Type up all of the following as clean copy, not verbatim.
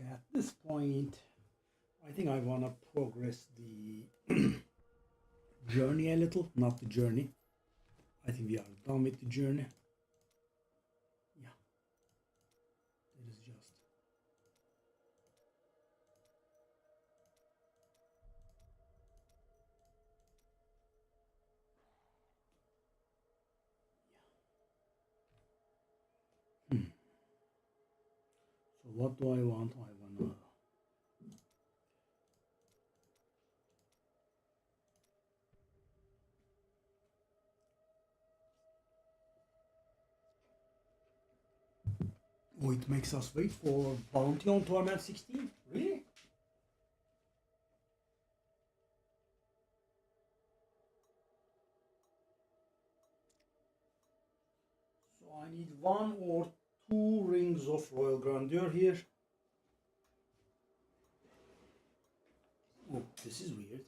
Okay, at this point, I think I want to progress the journey a little, not the journey. I think we are done with the journey. Yeah, it is just. Yeah. So what do I want? I want to. Oh, it makes us wait for bounty on Torment 16? Really? So I need 1 or 2 rings of Royal Grandeur here. Oh, this is weird.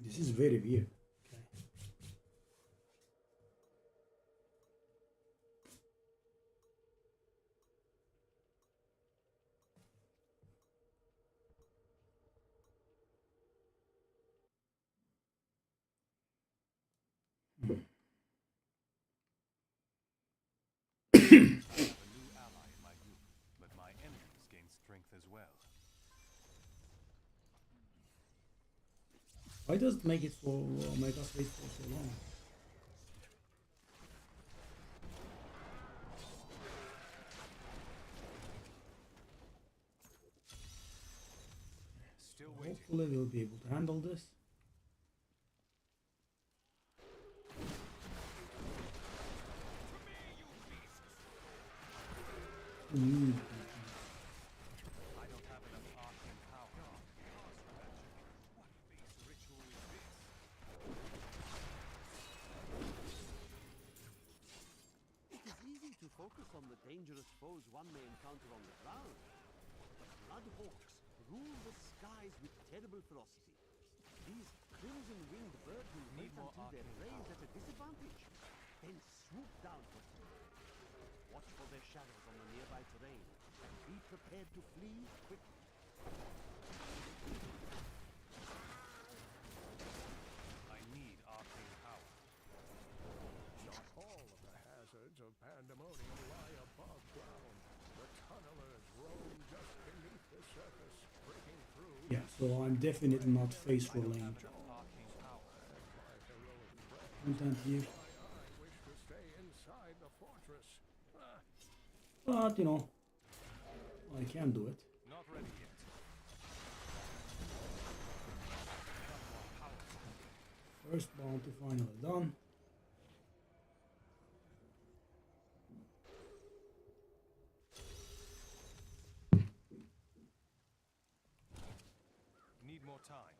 This is very weird. Okay. A new ally in my group, but my enemies gain strength as well. Why does it make it so make us wait for so long? Still waiting. Hopefully we'll be able to handle this. Mm. I don't have enough arcane power. What base ritual is this? It is easy to focus on the dangerous foes one may encounter on the ground, but bloodhawks rule the skies with terrible ferocity. These crimson-winged birds will wait Need more until their arcane prey is power. at a disadvantage, then swoop down for prey. Watch for their shadows on the nearby terrain, and be prepared to flee quickly. I need arcane power. Not all of the hazards of pandemonium lie above ground. The tunnelers roam just beneath the surface, breaking through. Yeah, so I'm definitely not face rolling Enough arcane power. My heroic breath. content here. I wish to stay inside the fortress. But you know, I can do it. Not ready yet. First bounty finally done. Need more time.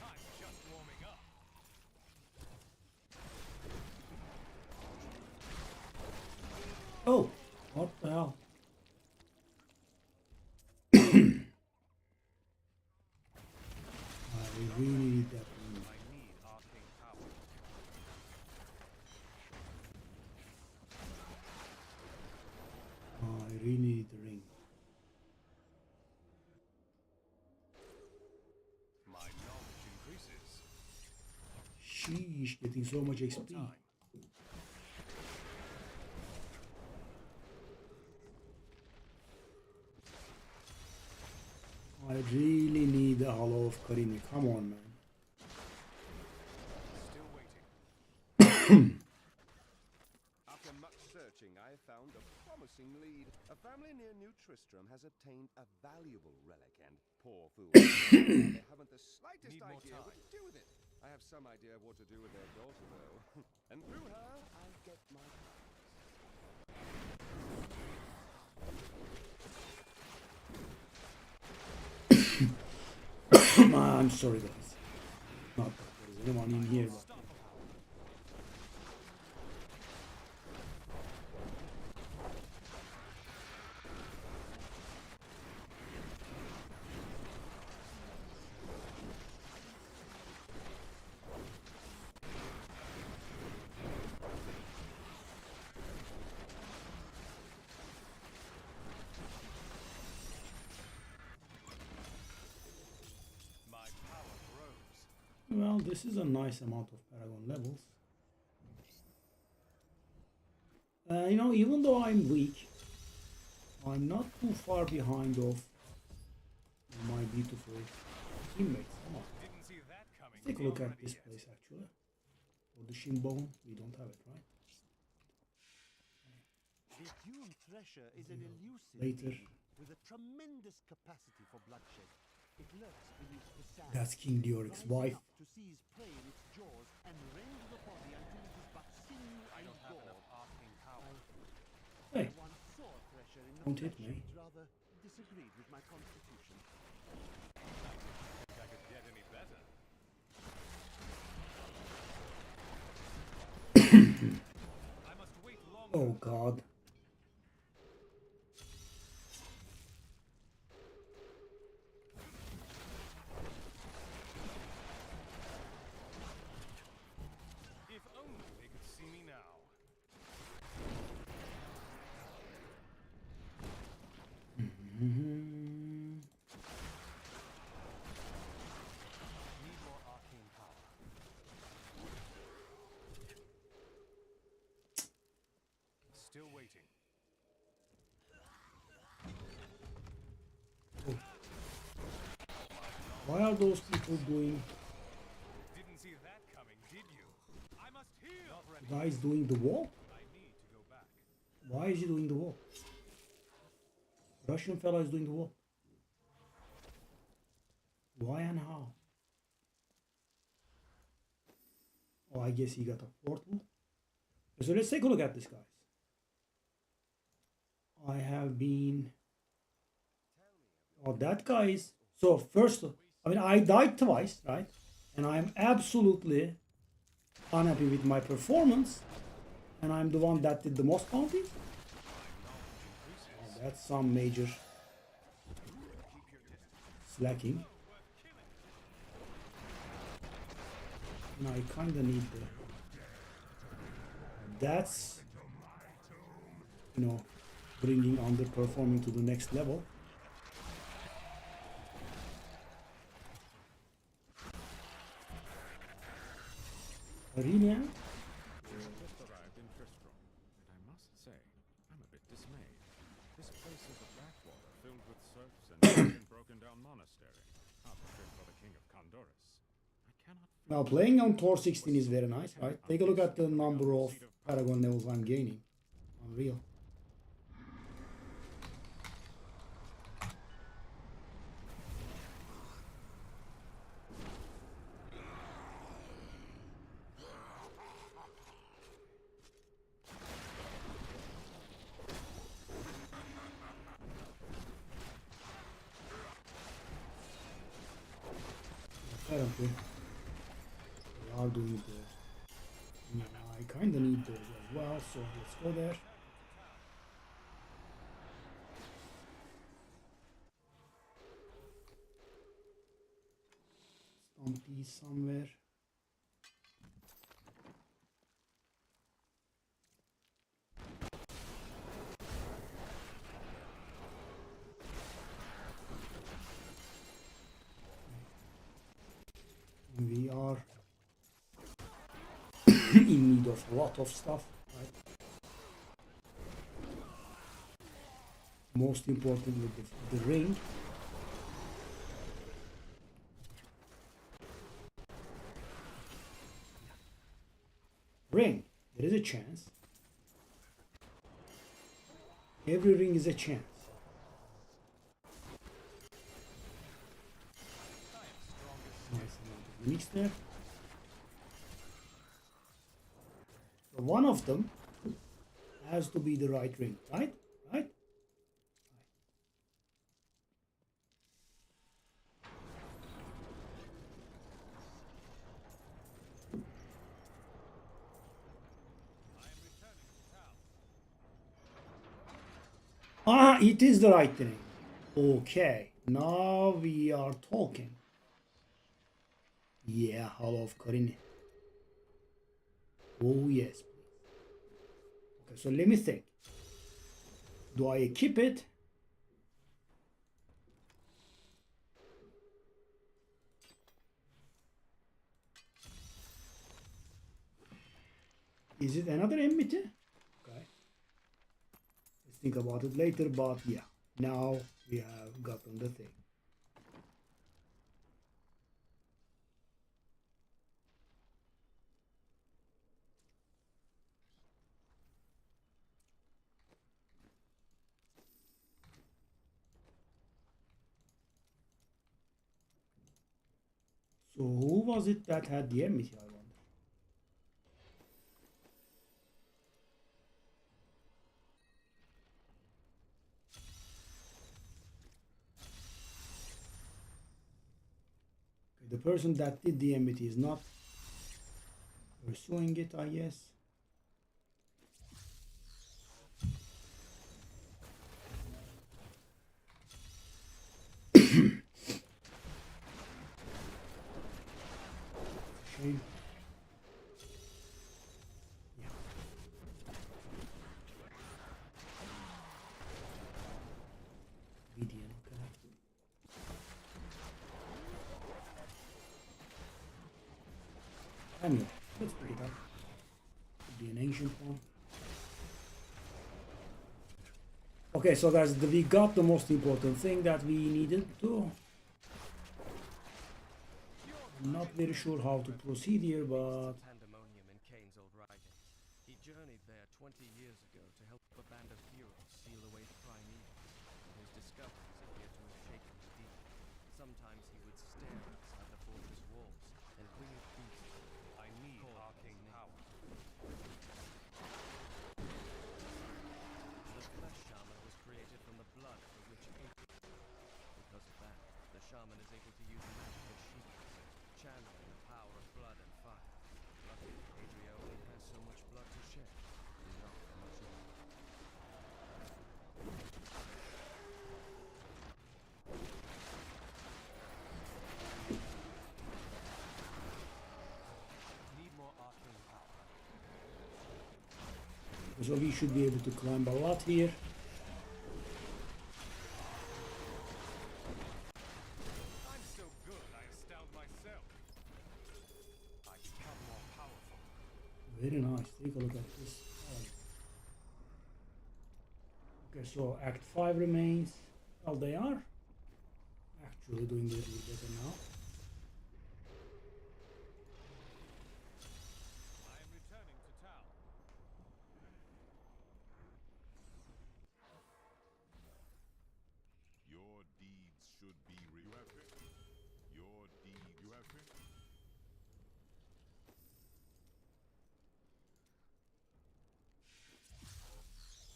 I'm just warming up. Oh, what the hell? I really need that one. I need arcane power. I really need the ring. My knowledge increases. Sheesh, getting so much XP. Time. I really need the Hollow of Karina. Come on, man. Still waiting. After much searching, I have found a promising lead. A family near New Tristram has obtained a valuable relic, and poor fools, they haven't the slightest Need more idea what time. to do with it. I have some idea of what to do with their daughter, though. And through her, I'll get my I'm sorry, guys. Not that there is anyone in here. But Well, this is a nice amount of Paragon levels. You know, even though I'm weak, I'm not too far behind of my beautiful teammates. Come on. Didn't see that coming. Let's take a look at Already this yet. place actually. Or the shin bone, we don't have it, right? The Dune Thresher is an elusive Later. being with a tremendous capacity for bloodshed. It lurks beneath the sand. That's King Dioric's rising wife. up to seize prey in its jaws and rend the body until it is but sinew I and don't have gore. enough arcane power. Hey, I once saw a Thresher in the Don't hit flesh, me. which rather disagreed with my constitution. Think I could get any better. I must wait longer. oh god. If only they could see me now. Mhm. Need more arcane power. Still waiting. Why are those people doing? Didn't see that coming, did you? I must heal. Not ready. The guy is doing the wall? I need to go back. Why is he doing the wall? Russian fella is doing the wall. Why and how? Oh, I guess he got a portal. So let's take a look at this, guys. I have been. Oh, that guy is. So first, I mean, I died twice, right? And I'm absolutely unhappy with my performance. And I'm the one that did the most bounties. Oh, that's some major slacking. And I kind of need the. That's, you know, bringing underperforming to the next level. Arena. Just arrived in Tristram, and I must say, I'm a bit dismayed. This place is a backwater filled with serfs and a broken down monastery. Not fit for the king of Condorus. I cannot. Now playing on Tor 16 is very nice, right? Take a look at the number of Paragon levels I'm gaining. Unreal. Apparently, they are doing the. I kind of need those as well, so let's go there. Stumpy somewhere. We are in need of a lot of stuff, right? Most importantly, the ring. Ring, there is a chance. Every ring is a chance. Nice amount of units there. So one of them has to be the right ring, right? Right? Ah, it is the right ring. Okay, now we are talking. Yeah, Hall of Corinne. Oh yes, please. Okay, so let me think. Do I keep it? Is it another enmity? Okay. Let's think about it later, but yeah. Now we have gotten the thing. So who was it that had the enmity, I wonder? Okay, the person that did the enmity is not pursuing it, I guess. Shame. Yeah. BDN connected. Anyway, let's pick it up. Could be an ancient one. Okay, so guys, we got the most important thing that we needed to. I'm not very sure how to proceed here, but Pandemonium in Kane's old writings. He journeyed there 20 years ago to help a band of heroes seal away the primeval, and his discoveries appear to have shaken the deep. Sometimes he would stare outside the fortress walls, and winged beasts. I need arcane power. The flesh shaman was created from the blood of the witch April. Because of that, the shaman is able to use magical shields, channeling the power of blood and fire. Luckily, Adria only has so much blood to shed, and not for much longer. Need more arcane power. so we should be able to climb a lot here. I'm so good, I astound myself. I become more powerful. Very nice. Take a look at this. Okay, so Act 5 remains. Well, they are actually doing a little better now. I am returning to town. Your deeds should be you have it. Your deed you have it.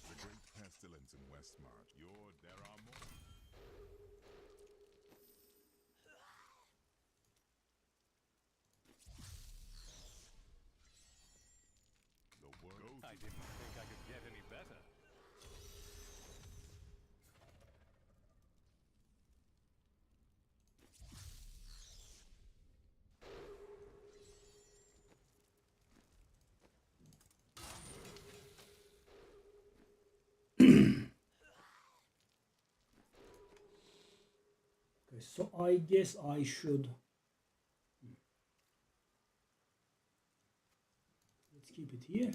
The great pestilence in Westmarch. There are more. The world. I didn't think I could get any better. Okay, so I guess I should. Let's keep it here.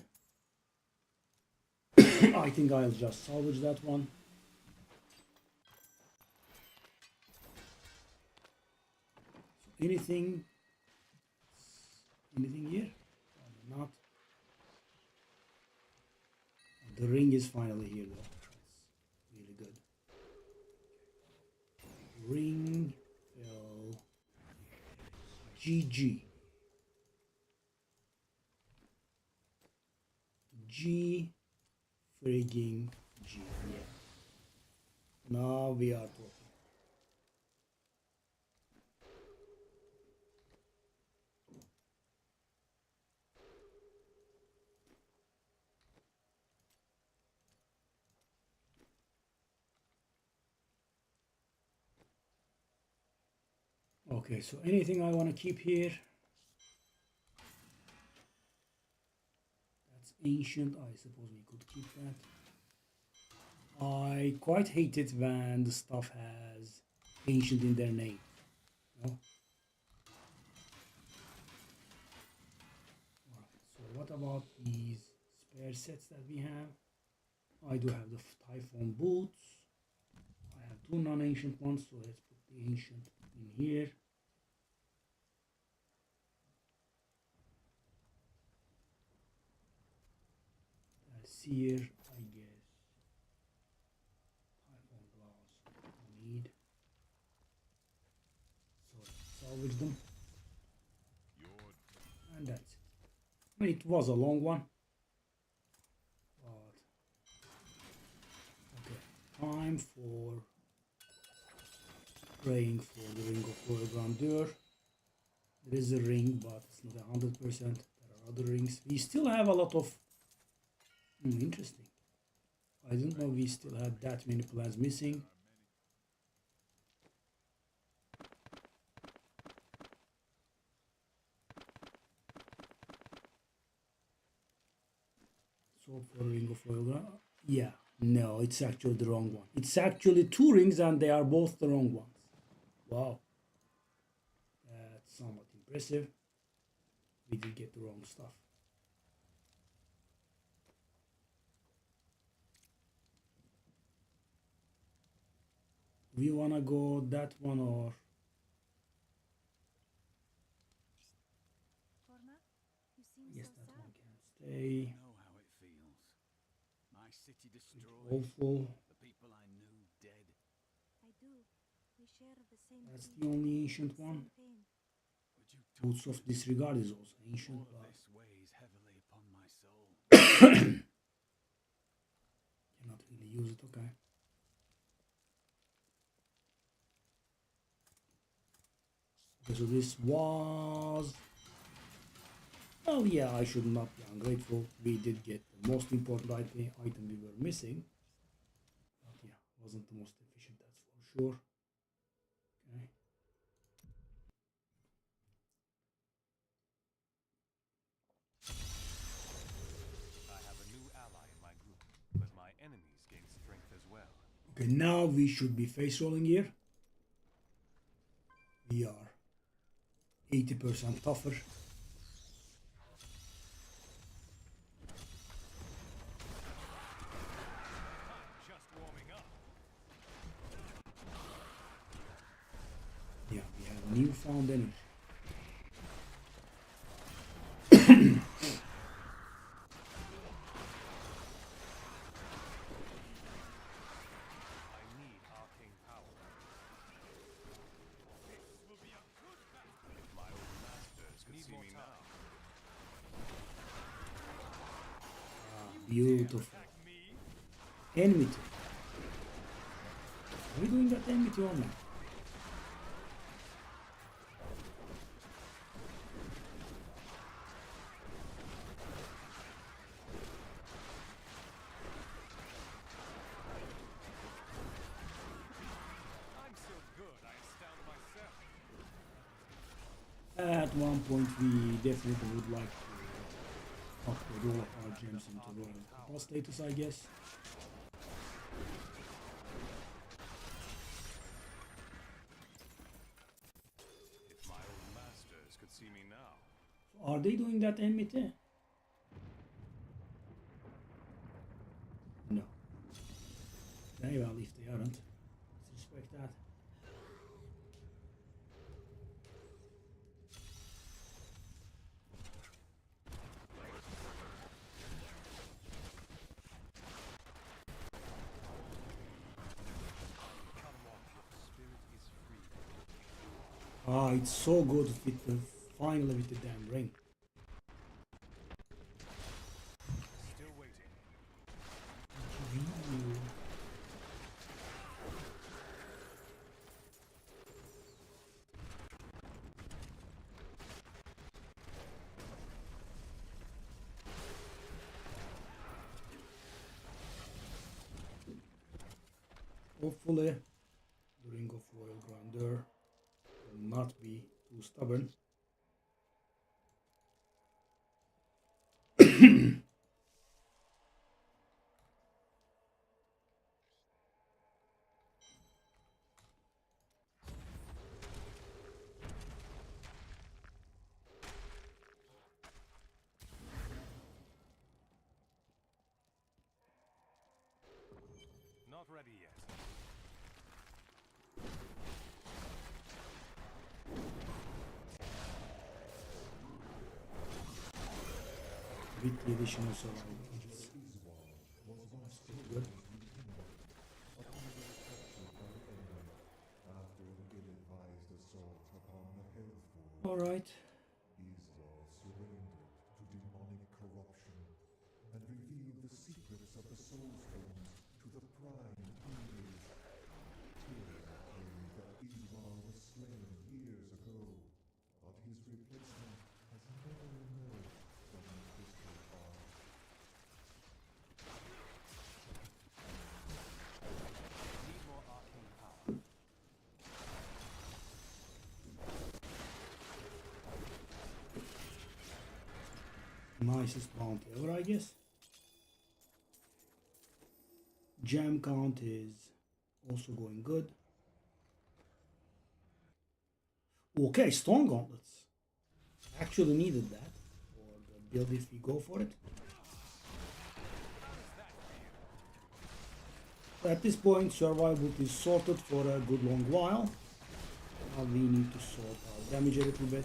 I think I'll just salvage that one. So anything here? Probably not. The ring is finally here though. That's really good. Ring fell. GG. G frigging G. Yeah. Now we are talking. Okay, so anything I want to keep here? That's ancient. I suppose we could keep that. I quite hate it when the stuff has ancient in their name. No? Alright, so what about these spare sets that we have. I do have the Typhoon boots. I have 2 non-ancient ones, so let's put the ancient in here. Seer, I guess. Typhoon glass, no need. So let's salvage them. And that's it. I mean, it was a long one. But okay, time for praying for the Ring of Royal Grandeur. There is a ring, but it's not 100%. There are other rings. We still have a lot of interesting. I didn't know we still had that many plans missing. So for Ring of Royal, yeah, no, it's actually the wrong one. It's actually 2 rings and they are both the wrong ones. Wow, that's somewhat impressive. We did get the wrong stuff. We wanna go that one or Forma, you seem yes, so that sad. one can stay. I know how it feels. My city destroyed. Awful. The people I knew dead. I do. We share the same That's grief, the only ancient same one. pain. Would you Boots of Disregard is also ancient, All of but this weighs heavily upon my soul. cannot really use it. Okay. Okay, so this was. Well, yeah, I should not be ungrateful. We did get the most important item we were missing. But yeah, wasn't the most efficient, that's for sure. Okay. I have a new ally in my group, but my enemies gain strength as well. Okay, now we should be face rolling here. We are 80% tougher. Just warming up. Yeah, we have newfound energy. I need arcane power. This will be a good battle. If my old masters could see me now. Beautiful. Attack me. Enmity. Are we doing that enmity or not? I'm so good, I astound myself. At one point, we definitely would like to upgrade all of our gems into royal Papa status, I guess. If my old masters could see me now. So are they doing that enmity? No. Very well, if they aren't, let's respect that. Come on, your spirit is free. Ah, it's so good with the finally with the damn ring. Still waiting. Hopefully, the Ring of Royal Grandeur will not be too stubborn. not ready yet. With the additional survival pages. Good. Alright. Isval surrendered to demonic corruption and revealed the secrets of the Soul Stones to the Prime Evil. Tyrion claimed that Isval was slain years ago, but his replacement has never emerged from the crystal heart. Need more arcane power. Nicest bounty ever, I guess. Gem count is also going good. Okay, stone gauntlets. Actually needed that for the build if we go for it. At this point, survival is sorted for a good long while. Now we need to sort our damage a little bit.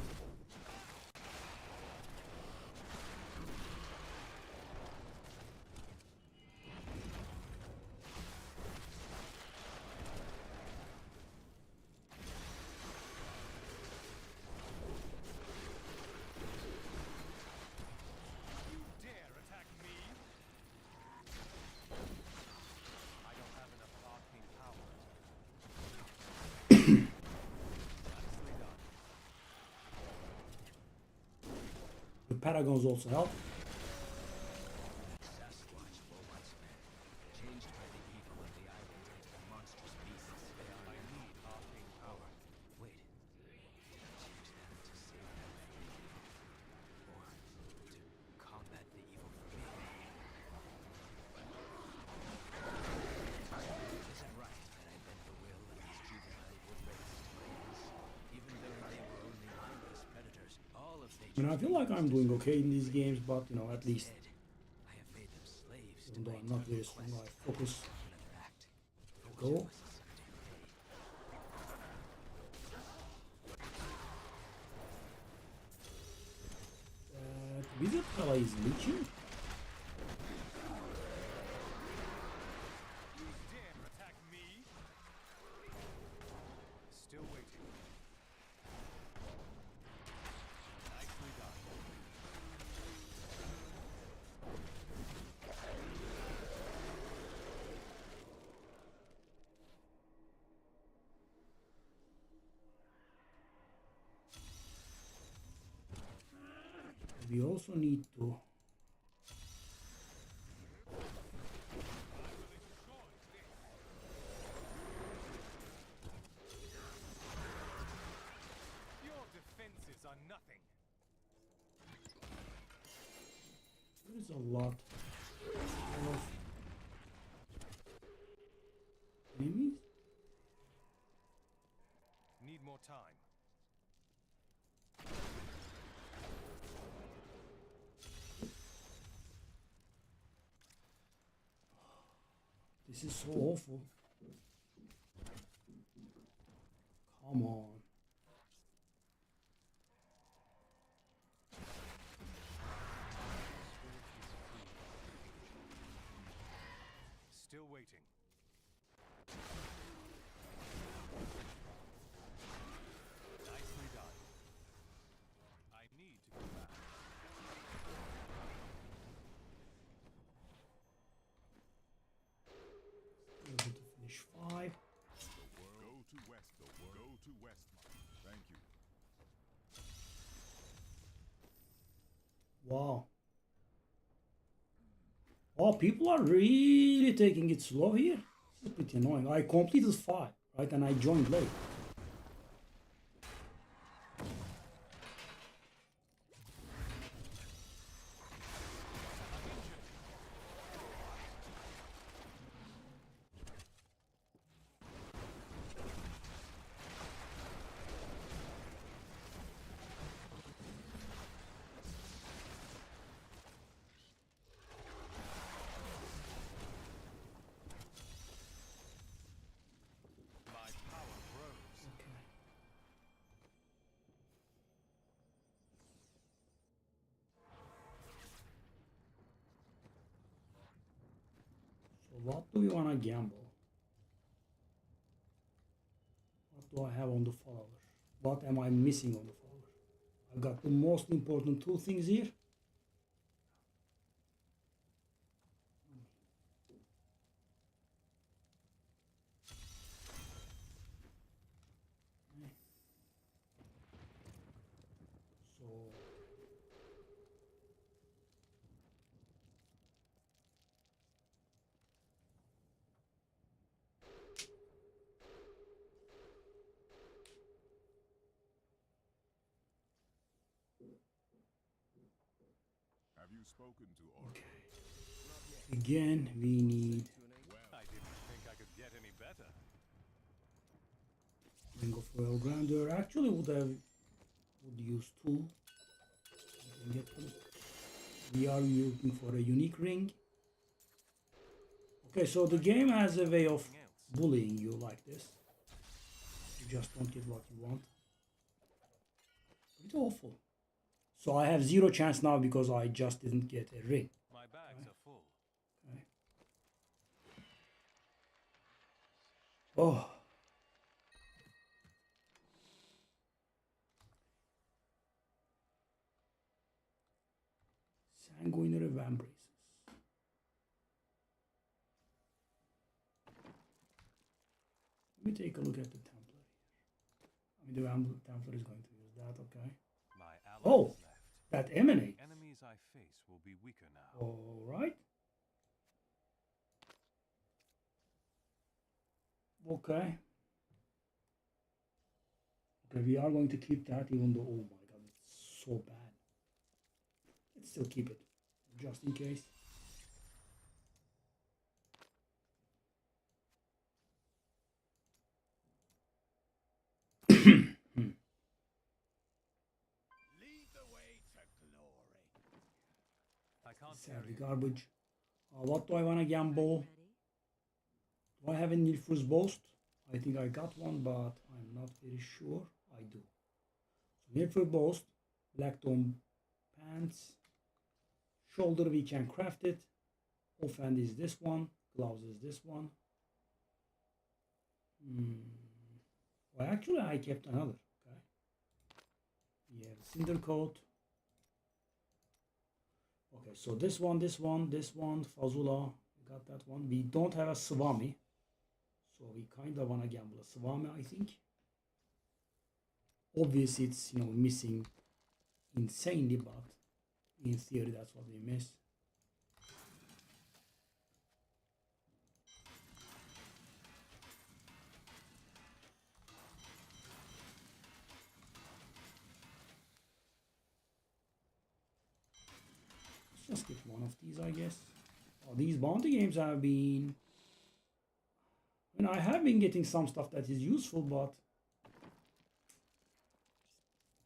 Dare attack me? I don't have enough arcane power. Nicely done. The paragons also help. Sasquatch were once men, changed by the evil of the island into the monstrous beasts they are. I need arcane power. Wait, did I change them to save them from the evil? Or to combat the evil for me? Is it right that I bent the will of these juvenile wood races to my ends? Even though they were only mindless predators, all of I mean, I feel like I'm doing okay in these games, but you know, at least dead. I have made them slaves even to though my I'm not very eternal strong, quest I focus. for another act, for which Go. I must someday pay. Wizard fella is leeching. Dare attack me? Still waiting. Nicely done. We also need to Your defenses are nothing. there is a lot of enemies. Need more time. This is so awful. Come on. Still waiting. Nicely done. I need to go back. Able to finish 5. Go to west, Go to west, Thank you. Wow. Oh, people are really taking it slow here. It's pretty annoying. I completed 5, right? And I joined late. what do we want to gamble? What do I have on the follower? What am I missing on the follower? I've got the most important two things here. So Have you spoken to Oracle? again, we need I didn't think I could get any better. Ring of Royal Grandeur. Actually, would use two. I can get them. We are looking for a unique ring. Okay, so the game has a way of bullying you like this. You just don't get what you want. It's awful. So I have zero chance now because I just didn't get a ring. My bags are full. Okay. Oh. Sanguinary Vambraces. Let me take a look at the Templar here. I mean, the Templar is going to use that, okay. My allies Oh, left. that emanates. Enemies I face will be weaker now. All right. Okay. Okay, we are going to keep that even though, oh my god, it's so bad. Let's still keep it, just in case. Lead the way to glory. I can't Sadly carry garbage. What do I want to gamble? Ready? Do I have a Nilfur's Boast? I think I got one, but I'm not very sure. I do. So Nilfur's Boast, Black Tone Pants, Shoulder we can craft it. Offhand is this one. Gloves is this one. Well, actually, I kept another. Okay. We have Cinder Coat. Okay, so this one, Fazula. We got that one. We don't have a Swami. So we kind of want to gamble a Swami, I think. Obviously, it's, missing insanely, but in theory, that's what we miss. Let's just get one of these, I guess. Oh, these bounty games have been... I have been getting some stuff that is useful, but...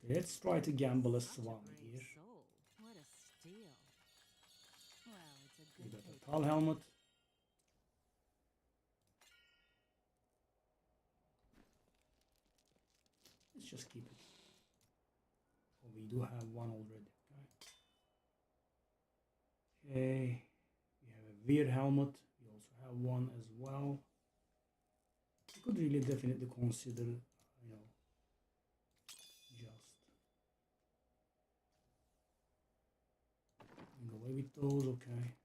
Let's try to gamble a Swami here. Soul. What a steal. Well, it's a We good got take. a Tal Helmet. Let's just keep it. Oh, we do have one already. Okay. We have a Weird Helmet. We also have one as well. We could really definitely consider, just go away with those. Okay.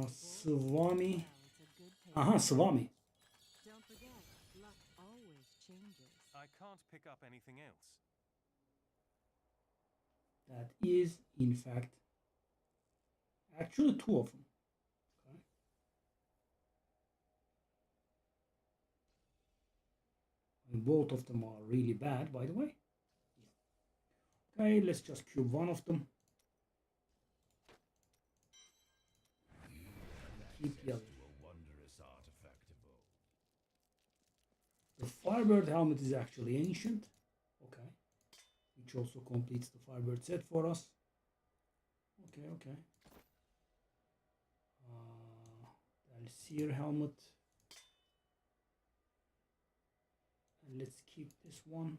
Swami. Swami. Don't forget, luck always changes. I can't pick up anything else. That is, in fact, actually two of them. Okay. And both of them are really bad, by the way. Yeah. Okay, let's just cube one of them. Keep the other. The Firebird helmet is actually ancient. Okay. Which also completes the Firebird set for us. Okay, okay. Seer helmet. Let's keep this one.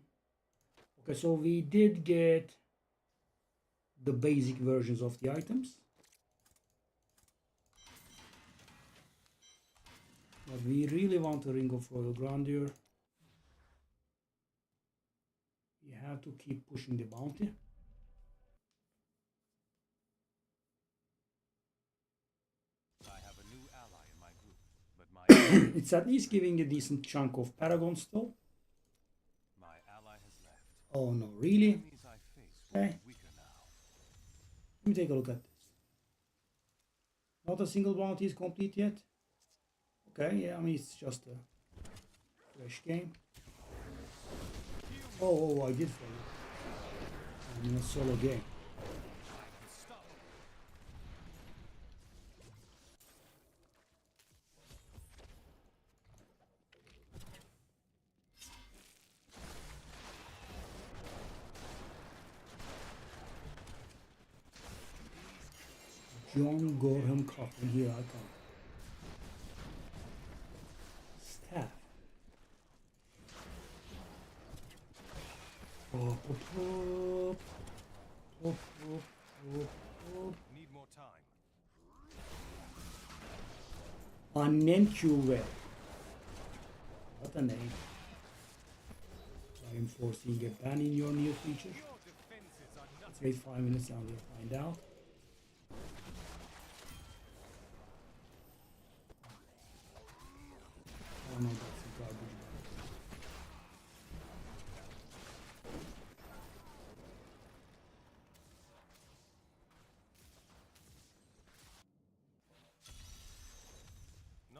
Okay, so we did get the basic versions of the items. But we really want a Ring of Royal Grandeur. We have to keep pushing the bounty. I have a new ally in my group, but my It's at least giving a decent chunk of Paragon still. my ally has left. Oh no, really? Enemies I face will Okay. be weaker now. Let me take a look at this. Not a single bounty is complete yet. Okay, yeah, I mean it's just a fresh game. Oh, I did fail. I'm in a solo game. John Gorham Coffin, here I come. Staff. Need more time. Unnamed Cure. What a name. I am foreseeing a ban in your new feature. Your defenses are Let's wait 5 minutes and we'll find out. Oh no, that's a garbage bag.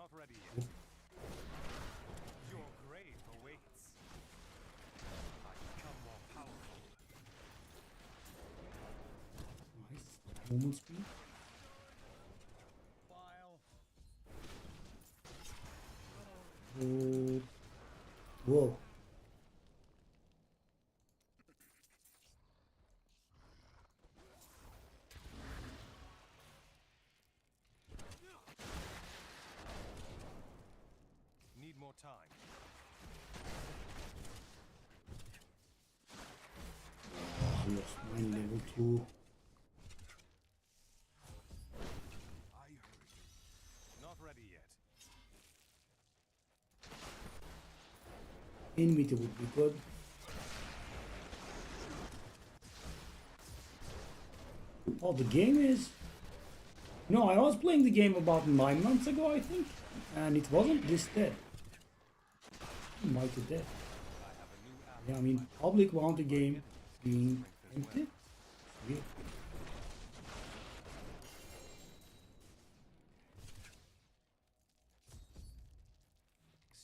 not ready yet. Your grave awaits. I become more powerful. Nice. Movement speed. While Whoa. need more time. I lost mine level 2. Not ready yet. Enmity would be good. Oh, the game is... No, I was playing the game about 9 months ago, I think. And it wasn't this dead. Mighty dead. Yeah, I mean, public want the game being empty. Yeah.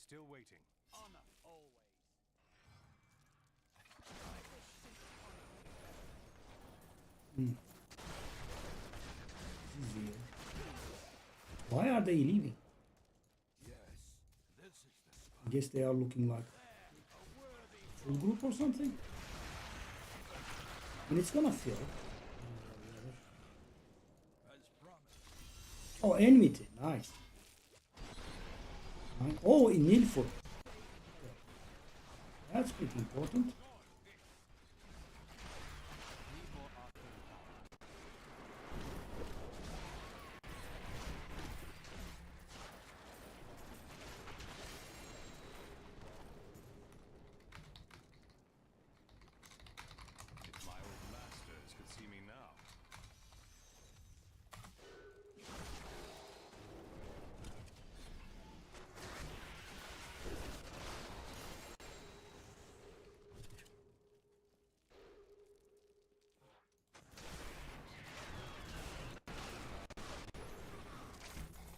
Still waiting. Honor always. This is weird. Why are they leaving? I guess they are looking like full group or something. And it's gonna fill. Oh, enmity, nice. Oh, in Nilford. That's pretty important. If my old masters could see me now.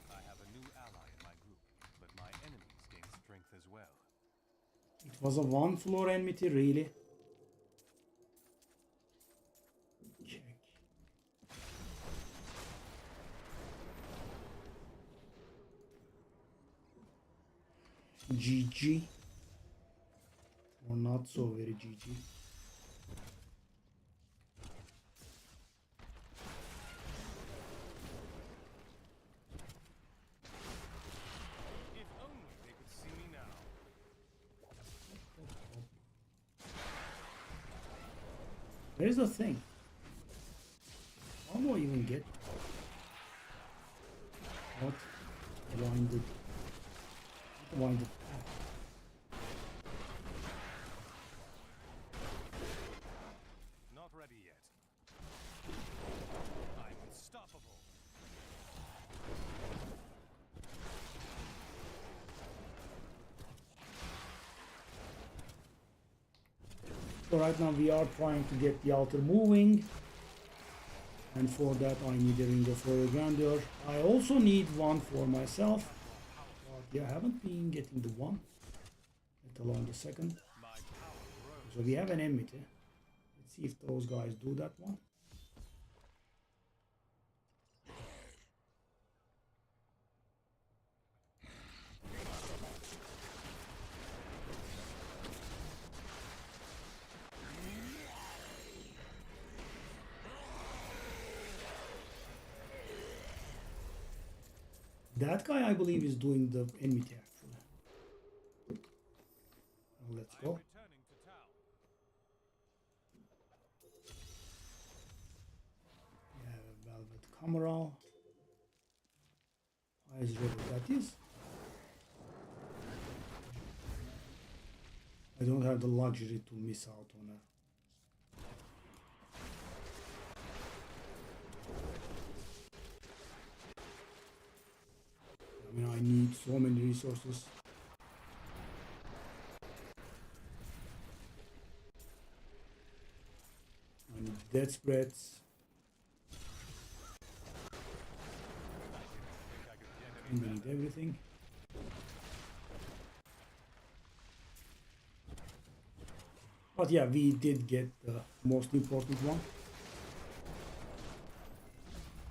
I have a new ally in my group, but my enemies gain strength as well. It was a one floor enmity, really. Check. GG. Or not so very GG. If only they could see me now. Here's the thing. How do I even get what winded path? Not ready yet. I'm unstoppable. So right now we are trying to get the altar moving, and for that I need a ring of royal grandeur. I also need one for myself, but yeah, I haven't been getting the one, let alone the second. So we have an enmity. Let's see if those guys do that one. That guy, I believe, is doing the enmity actually. Let's go. Returning to town. We have a velvet cameral. Eyes rebel, that is. I don't have the luxury to miss out on her. I mean, I need so many resources. I need death spreads. I need everything. But yeah, we did get the most important one,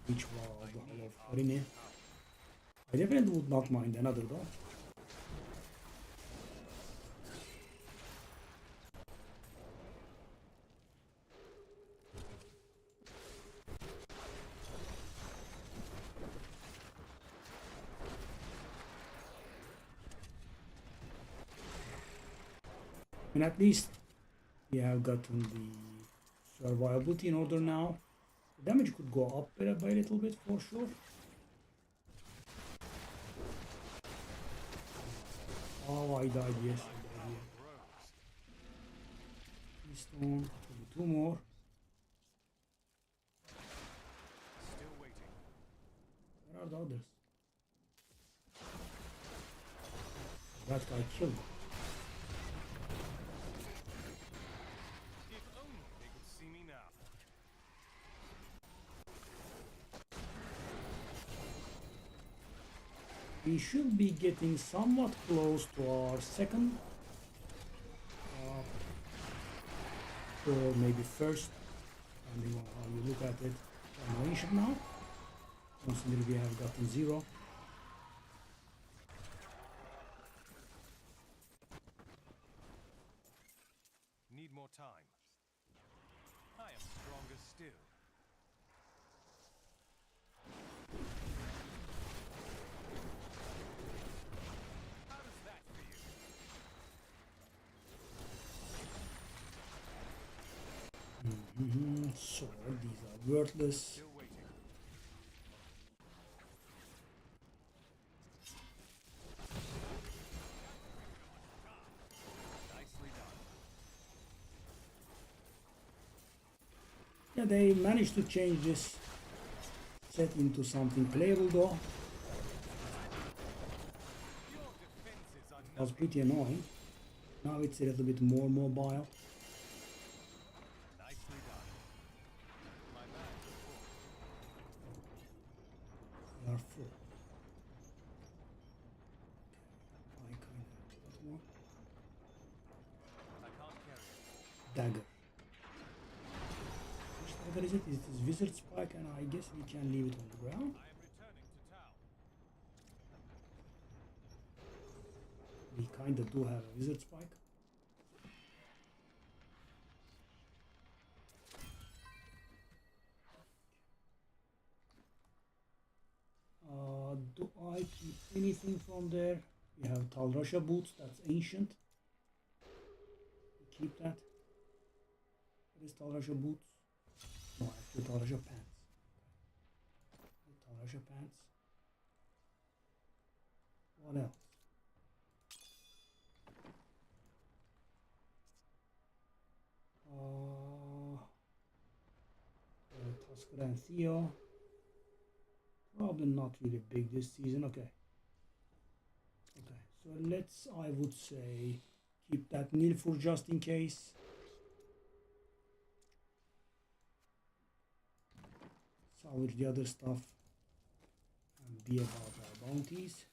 which was the Hall of Harine. I definitely would not mind another though. And at least we have gotten the survivability in order now. The damage could go up by a little bit for sure. Oh, I died, yes, I died here. Keystone, maybe two more. Still waiting. Where are the others? That guy killed them. If only they could see me now. We should be getting somewhat close to our second or maybe first, depending on how you look at it, animation now. Constantly we have gotten 0. Need more time. I am stronger still. How does that feel? So these are worthless. Still waiting. Nicely done. Yeah, they managed to change this set into something playable though. Your defenses are It was pretty annoying. Now it's a little bit more mobile. nicely done. My bags are full. They are full. I kind of that one. I can't carry it. Dagger. Which dagger is it? It is Wizard Spike, and I guess we can leave it on the ground. I am returning to town. We kind of do have a Wizard Spike. Do I keep anything from there? We have Talrasha boots, that's ancient. We keep that. This Talasha boots. No, actually Talasha pants. The Talasha pants. What else? Tusker and Theo. Probably not really big this season. Okay. Okay, so let's, I would say, keep that Nilfur just in case. Salvage the other stuff and be about our bounties.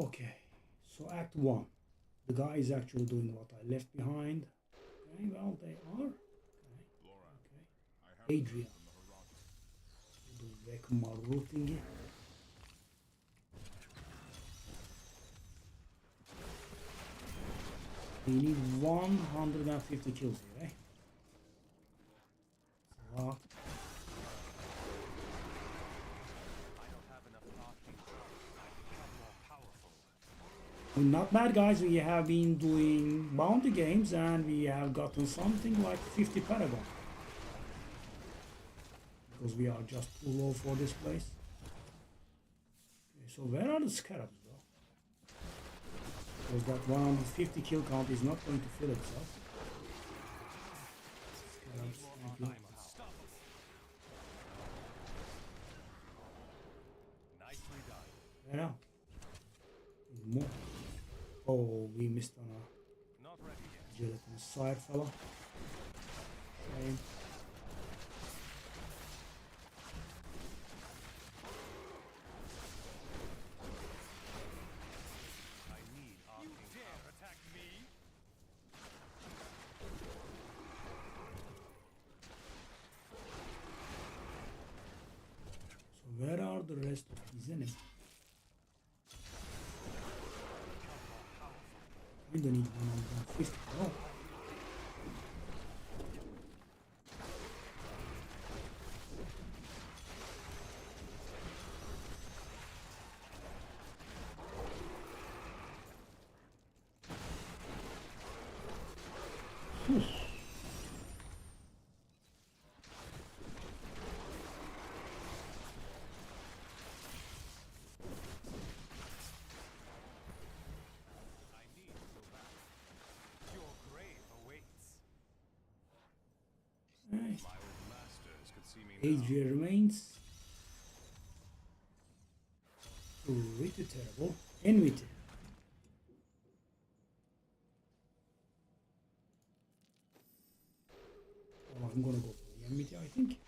Okay, so Act 1. The guy is actually doing what I left behind. Okay, well, they are. Okay, Laura, okay. I have Adrian. from the horizon. Do Vekmaru thingy. We need 150 kills here, eh? That's a lot. I don't have enough arcane powers. I become more powerful. We're not bad, guys. We have been doing bounty games and we have gotten something like 50 Paragon. Because we are just too low for this place. Okay, so where are the scarabs though? Because that 150 kill count is not going to fill itself. Scarabs, thank you. Nicely done. Where now? More. Oh, we missed on a Not ready yet. gelatin side fella. Shame. I need arcane power. You dare attack me? So where are the rest of his enemies? We don't need 150. Oh. Whew. I need to go back. Your grave awaits. Hey. My old masters could see me now. Adria remains. Pretty terrible. Enmity. Oh, I'm gonna go for the enmity, I think.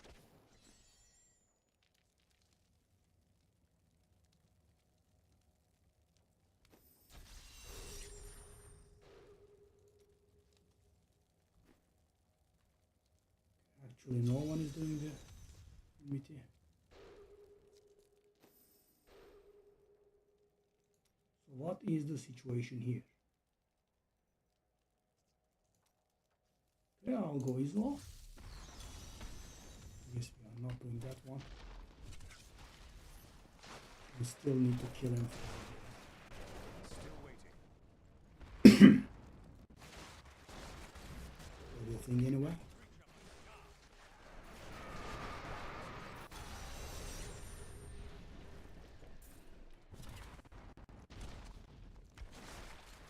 Actually, no one is doing the enmity. So what is the situation here? Yeah, I'll go Isla. Yes, we are not doing that one. We still need to kill him. Still waiting. For the thing anyway.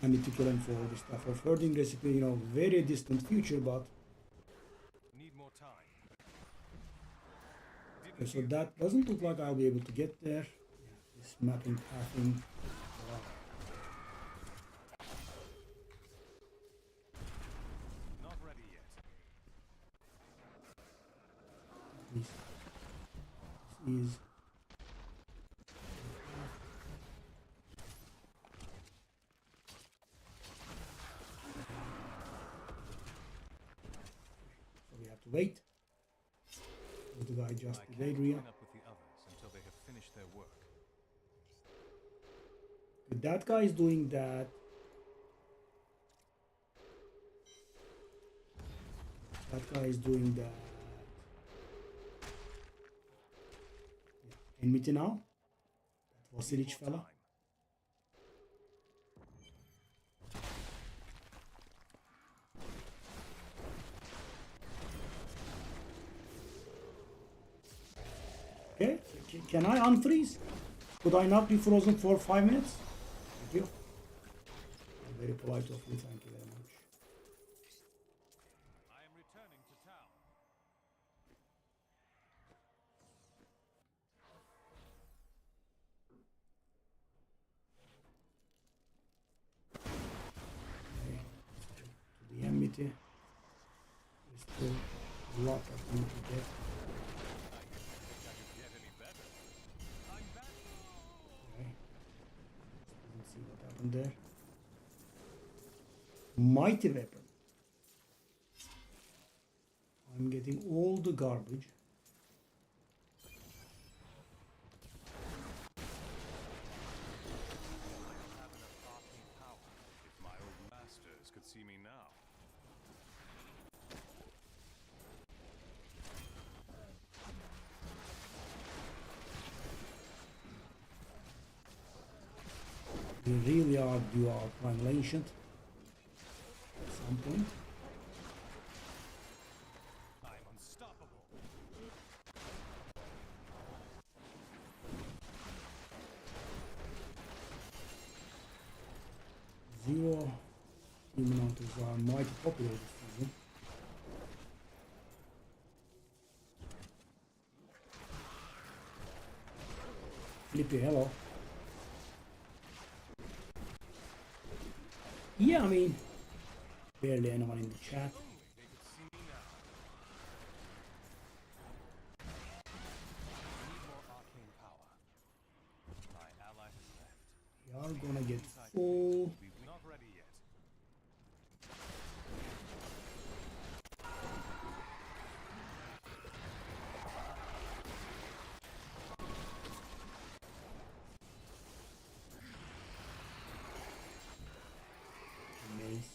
I need to kill him for the stuff of herding recipe, you know, very distant future, but Need more time. okay, so that doesn't look like I'll be able to get there. Yeah, this mapping pathing. Wow. Not ready yet. This is so we have to wait. The guy just I did can't Adria. join up with the others until they have finished their work. That guy is doing that. That guy is doing that. Yeah. Enmity now. That Vasilic fella. Okay, can I unfreeze? Could I not be frozen for 5 minutes? Thank you. Very polite of you, thank you very much. I am returning to town. Okay, to the enmity. There's still a lot of them to get. Okay. Didn't see what happened there. Mighty weapon. I'm getting all the garbage. If my old masters could see me now. We really are due our primal ancient at some point. I'm unstoppable. Zero human hunters are mighty popular this season. Flippy, hello. Yeah, I mean, barely anyone in the chat. They could see me now. I need more arcane power. My ally has left. We are gonna get full. We're not ready yet. Mace.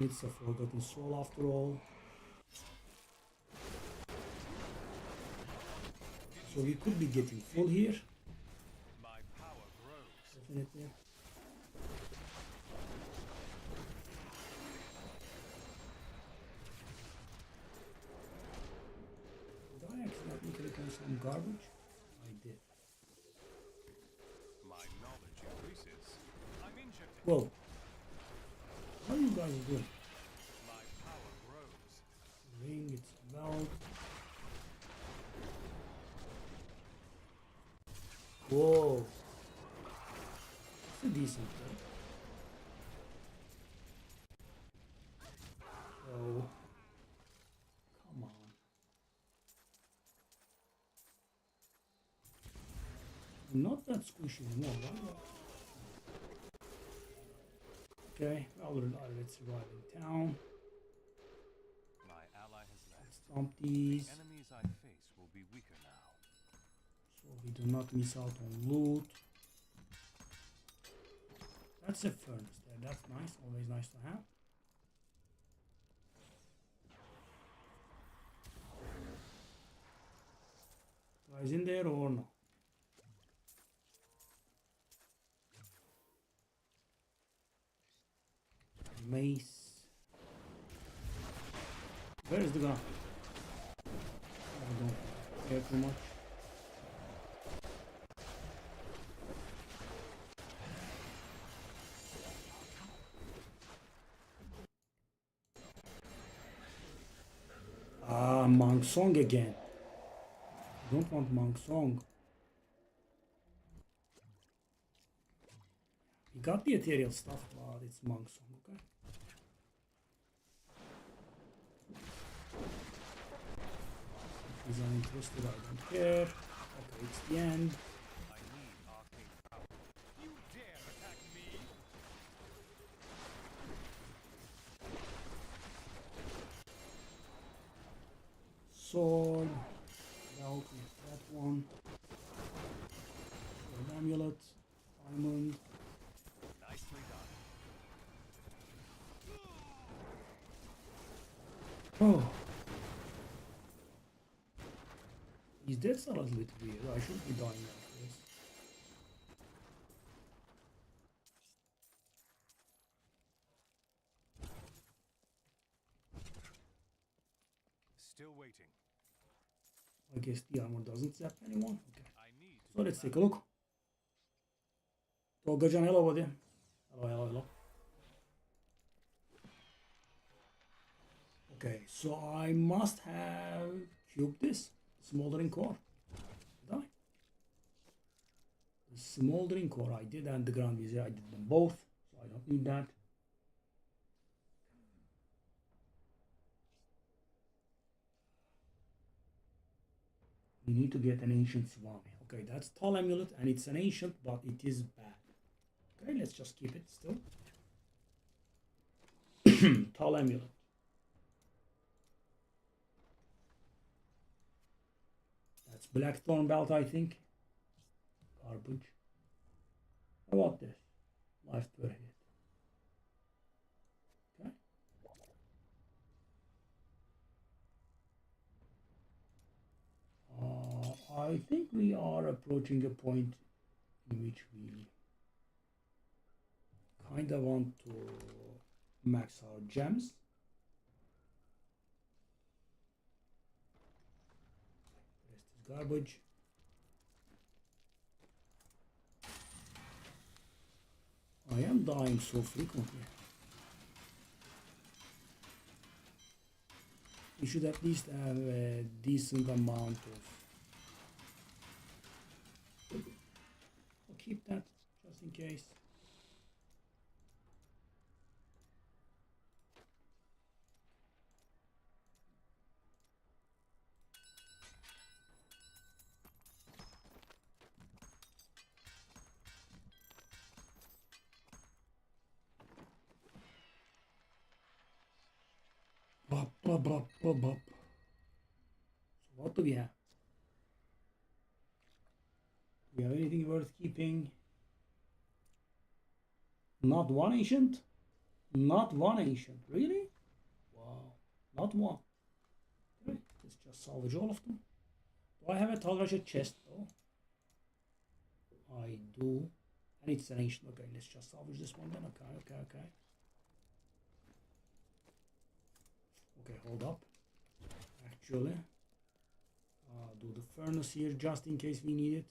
It's a forgotten soul after all. So we could be getting full here. My power grows. Definitely. Did I accidentally click on some garbage? I did. My knowledge increases. I'm injured. Whoa. What are you guys doing? My power grows. Ring, it's about. Whoa. It's a decent play. So, come on. Not that squishy anymore, right? Okay, well, let's arrive in town. My ally has left. Stomp these, The enemies I face will be weaker now. so we do not miss out on loot. That's a furnace there, that's nice, always nice to have. Guys in there or no? Mace. Where is the gun? I don't care too much. Ah, Monk Song again. I don't want Monk Song. We got the ethereal stuff, but it's Monk Song, okay? If he's uninterested, I don't care. Okay, it's the end. I need arcane power. You dare attack me? Sword. Belt with that one. Sword amulet. Diamond. Nicely done. Oh. These deaths are a little bit weird. I shouldn't be dying like this. Still waiting. I guess the armor doesn't zap anyone. Okay. I need to So let's take a look. Tolgajan, hello buddy. Hello. Okay, so I must have cubed this smoldering core. Did I? The smoldering core I did, and the ground vizier I did them both, so I don't need that. We need to get an ancient swami. Okay, that's tall amulet, and it's an ancient, but it is bad. Okay, let's just keep it still. Tall amulet. That's blackthorn belt, I think. Garbage. How about this? Life per hit. Okay. I think we are approaching a point in which we kind of want to max our gems. The rest is garbage. I am dying so frequently. We should at least have a decent amount of. I'll keep that just in case. Bop. So what do we have? Do we have anything worth keeping? Not one ancient? Not one ancient, really? Wow, not one. Okay, let's just salvage all of them. Do I have a Talrajah chest though? I do. And it's an ancient. Okay, let's just salvage this one then. Okay. Okay, hold up. Actually, do the furnace here just in case we need it.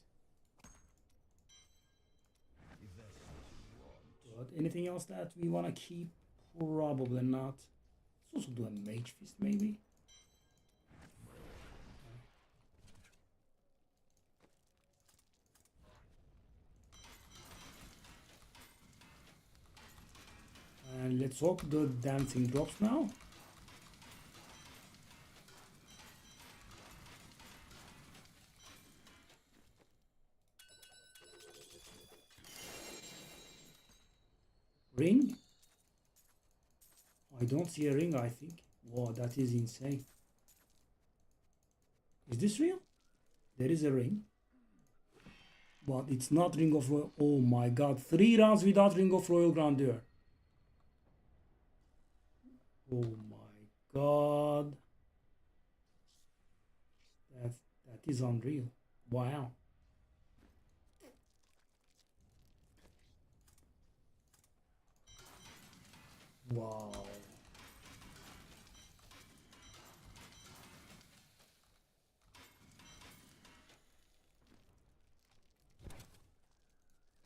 But anything else that we want to keep? Probably not. Let's also do a mage fist maybe. And let's hope the dancing drops now. Ring? I don't see a ring, I think. Wow, that is insane. Is this real? There is a ring. But it's not Ring of Royal. Oh my god. 3 rounds without Ring of Royal Grandeur. Oh my god. That is unreal. Wow. Wow.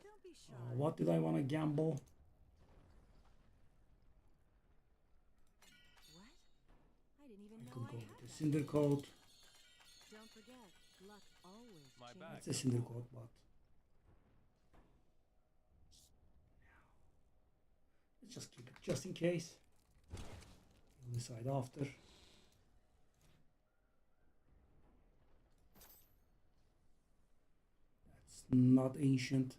Don't be shy. What did I want to gamble? What? I didn't even I know could I go had with the that. Cinder Coat. Don't forget, luck always My changes. bag. That's a Cinder Coat, but let's just keep it just in case. We'll decide after. That's not ancient.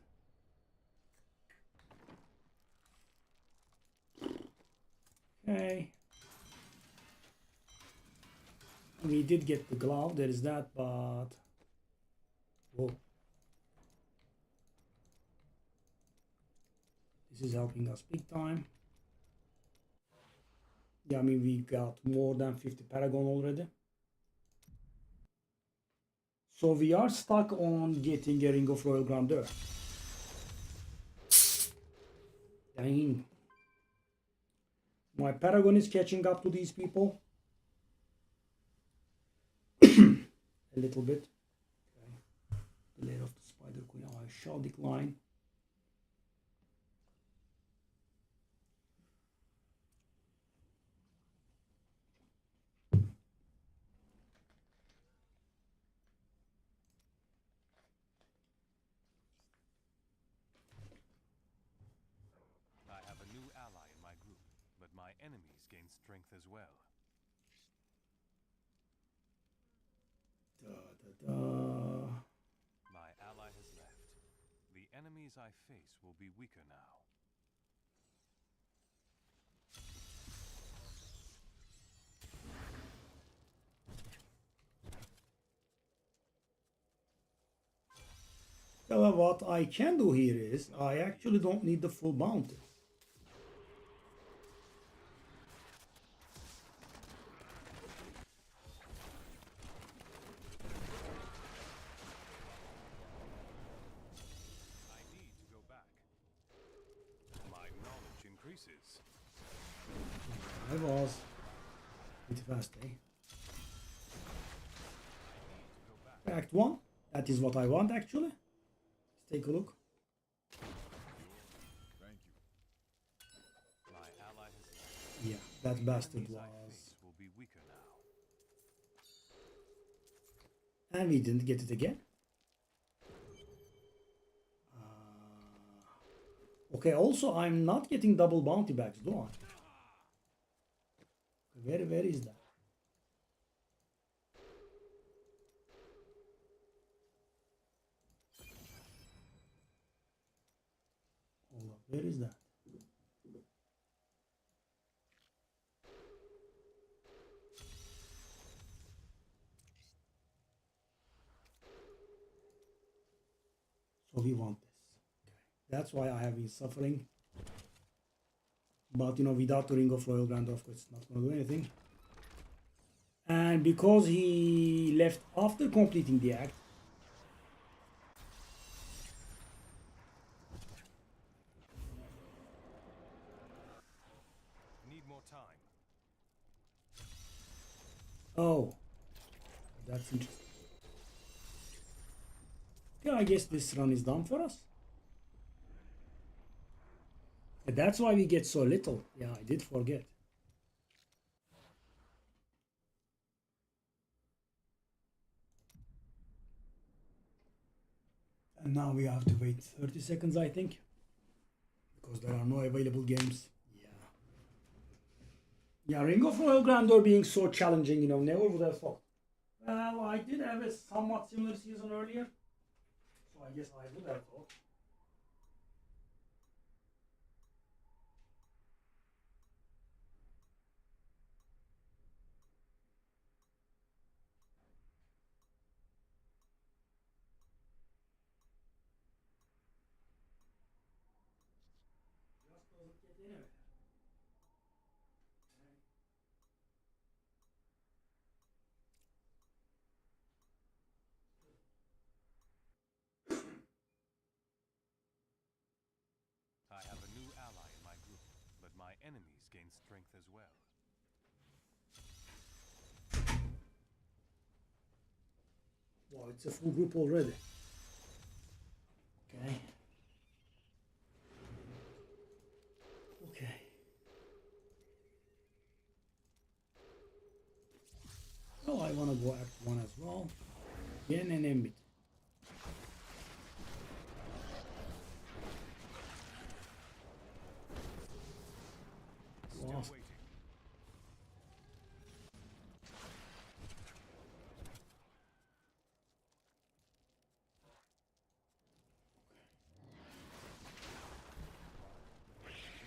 Okay. We did get the glove, there is that, but whoa. This is helping us big time. Yeah, I mean, we got more than 50 Paragon already. So we are stuck on getting a Ring of Royal Grandeur. Dang. My Paragon is catching up to these people. A little bit. Okay. The lair of the Spider Queen. I shall decline. I have a new ally in my group, but my enemies gain strength as well. My ally has left. The enemies I face will be weaker now. So what I can do here is I actually don't need the full bounty. I need to go back. My knowledge increases. I was pretty fast, eh? Act 1. That is what I want actually. Let's take a look. Thank you. My ally has left. Yeah, that bastard Enemies I was. face will be weaker now. And we didn't get it again. Okay, also I'm not getting double bounty bags, do I? Where is that? Hold up, where is that? So we want this. Okay. That's why I have been suffering. But you know, without the Ring of Royal Grandeur, of course, it's not going to do anything. And because he left after completing the act, Need more time. oh, that's interesting. Yeah, I guess this run is done for us. And that's why we get so little. Yeah, I did forget. And now we have to wait 30 seconds, I think. Because there are no available games. Yeah. Yeah, Ring of Royal Grandeur being so challenging, you know, never would have thought. Well, I did have a somewhat similar season earlier. So I guess I would have thought. Just doesn't get anywhere. I have a new ally in my group, but my enemies gain strength as well. Wow, it's a full group already. Okay. Okay. Well, I want to go Act 1 as well. Again, an Embit. Still Wow. waiting.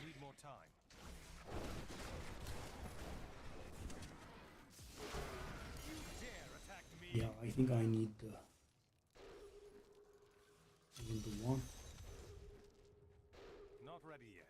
Need more time. You dare attack me? Yeah, I think I need the one. Not ready yet.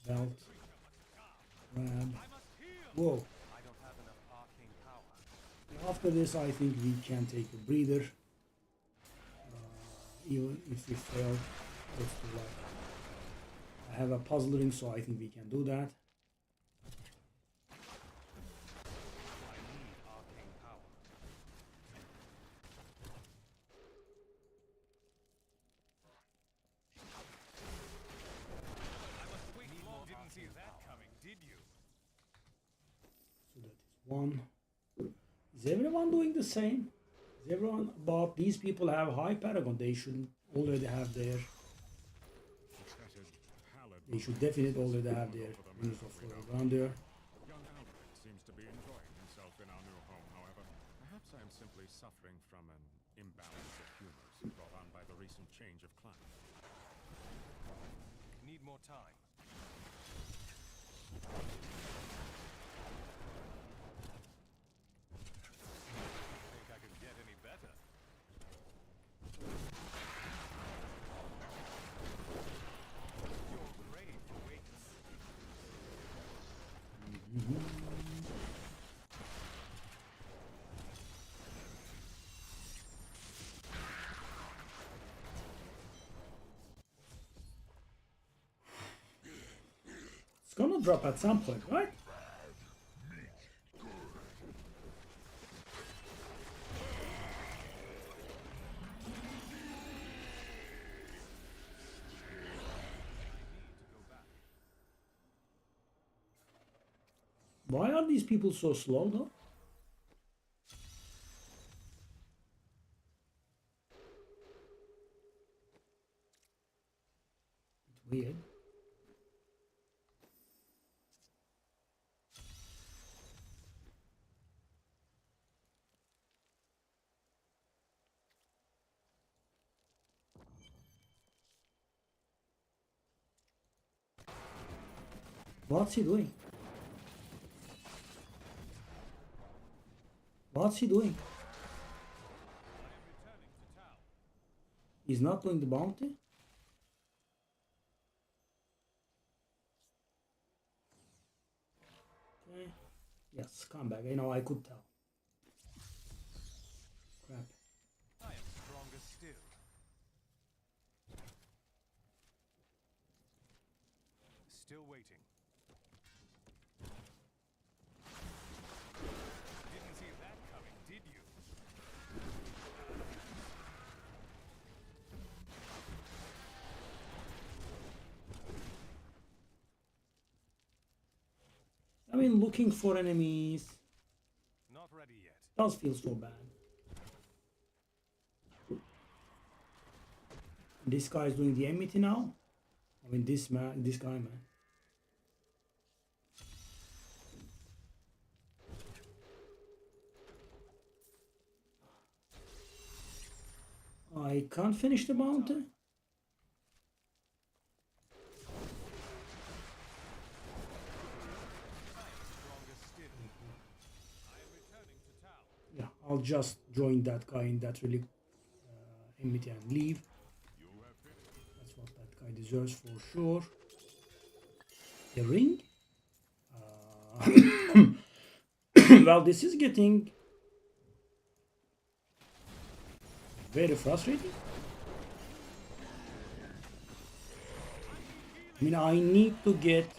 Belt. Grab. Whoa. I don't have enough arcane power. After this, I think we can take a breather. Even if we fail, let's do that. I have a puzzle ring, so I think we can do that. I need arcane power. I must wait long. Didn't see that coming, did you? So that is one. Is everyone doing the same? Is everyone? But these people have high paragon. They should already have their. They should definitely already have their units of foil around there. Young Albert seems to be enjoying himself in our new home, however. Perhaps I am simply suffering from an imbalance of humors brought on by the recent change of climate. Need more time. Think I could get any better? Your grave awaits. It's gonna drop at some point, right? Why are these people so slow though? It's weird. What's he doing? What's he doing? He's not doing the bounty? Okay. Yes, come back. You know, I could tell. Crap. I am stronger still. Still waiting. Didn't see that coming, did you? I mean, looking for enemies Not ready yet. does feel so bad. This guy is doing the enmity now. I mean, this guy, man. I can't finish the bounty. Stronger still. I am returning to town. Yeah, I'll just join that guy in that relic enmity and leave. That's what that guy deserves for sure. The ring? Well, this is getting very frustrating. I mean, I need to get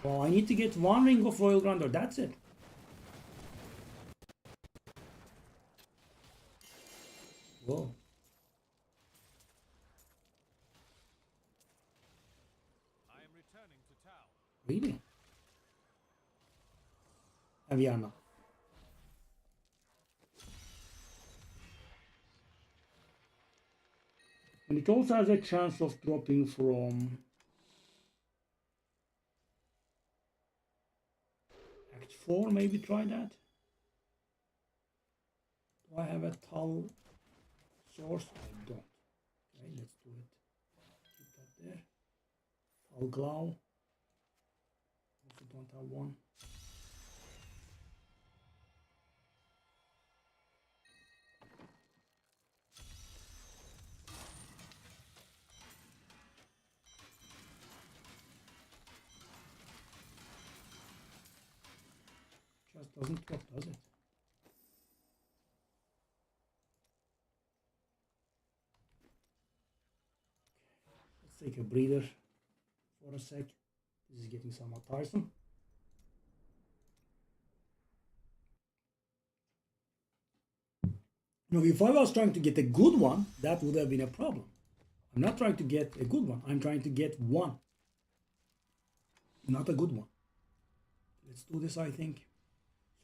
I need to get one ring of Royal Grandeur, that's it. Whoa. I am returning to town. Really? And we are not. And it also has a chance of dropping from Act 4, maybe try that. Do I have a Tal source? I don't. Okay, let's do it. Keep that there. Tal Glow. Also don't have one. Just doesn't drop, does it? Let's take a breather for a sec. This is getting somewhat tiresome. Now, if I was trying to get a good one, that would have been a problem. I'm not trying to get a good one. I'm trying to get one. Not a good one. Let's do this, I think.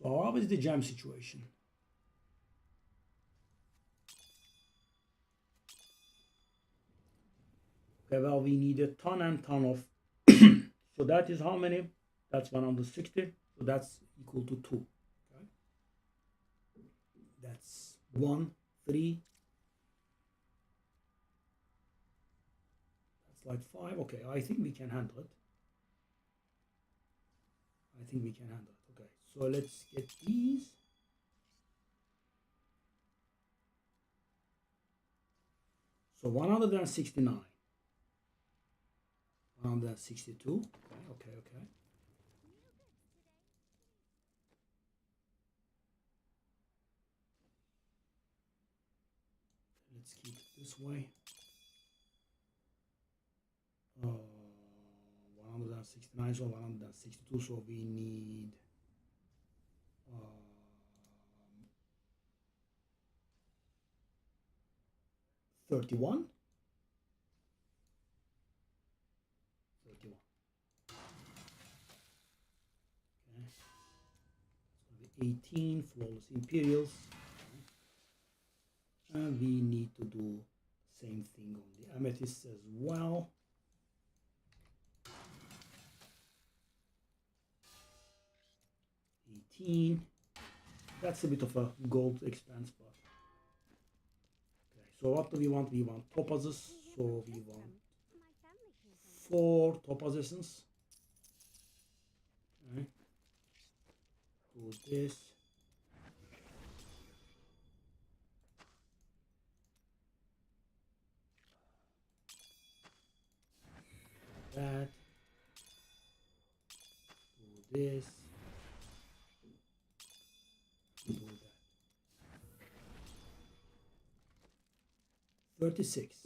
So how is the jam situation? Okay, well, we need a ton and ton of. So that is how many? That's 160. So that's equal to 2. Okay. That's 1, 3. That's like 5. Okay, I think we can handle it. I think we can handle it. Okay, so let's get these. So 169. 162. Okay. Let's keep it this way. 169, so 162, so we need 31. 31. Okay. It's going to be 18 flawless Imperials. Okay. And we need to do the same thing on the Amethyst as well. That's a bit of a gold expense, but okay. So what do we want? We want topazes. So we want 4 topaz essence. Okay. Do this. That. Do this. Do that. 36.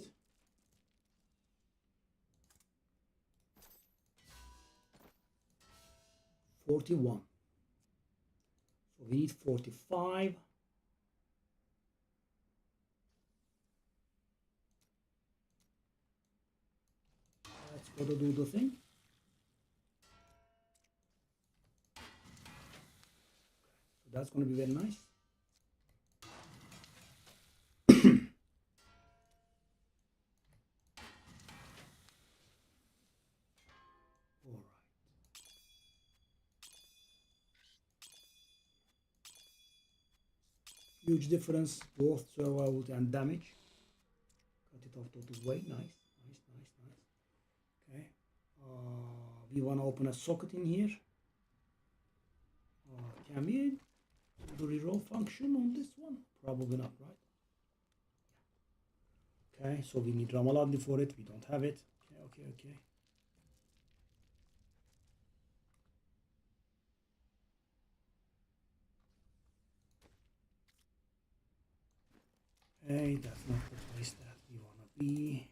41. So we need 45. That's got to do the thing. So that's going to be very nice. Huge difference, both survivability and damage. Cut it off total weight. Nice. Okay. We want to open a socket in here. Can we do the reroll function on this one? Probably not, right? Okay, so we need Ramalandi for it. We don't have it. Okay. Hey, that's not the place that we want to be.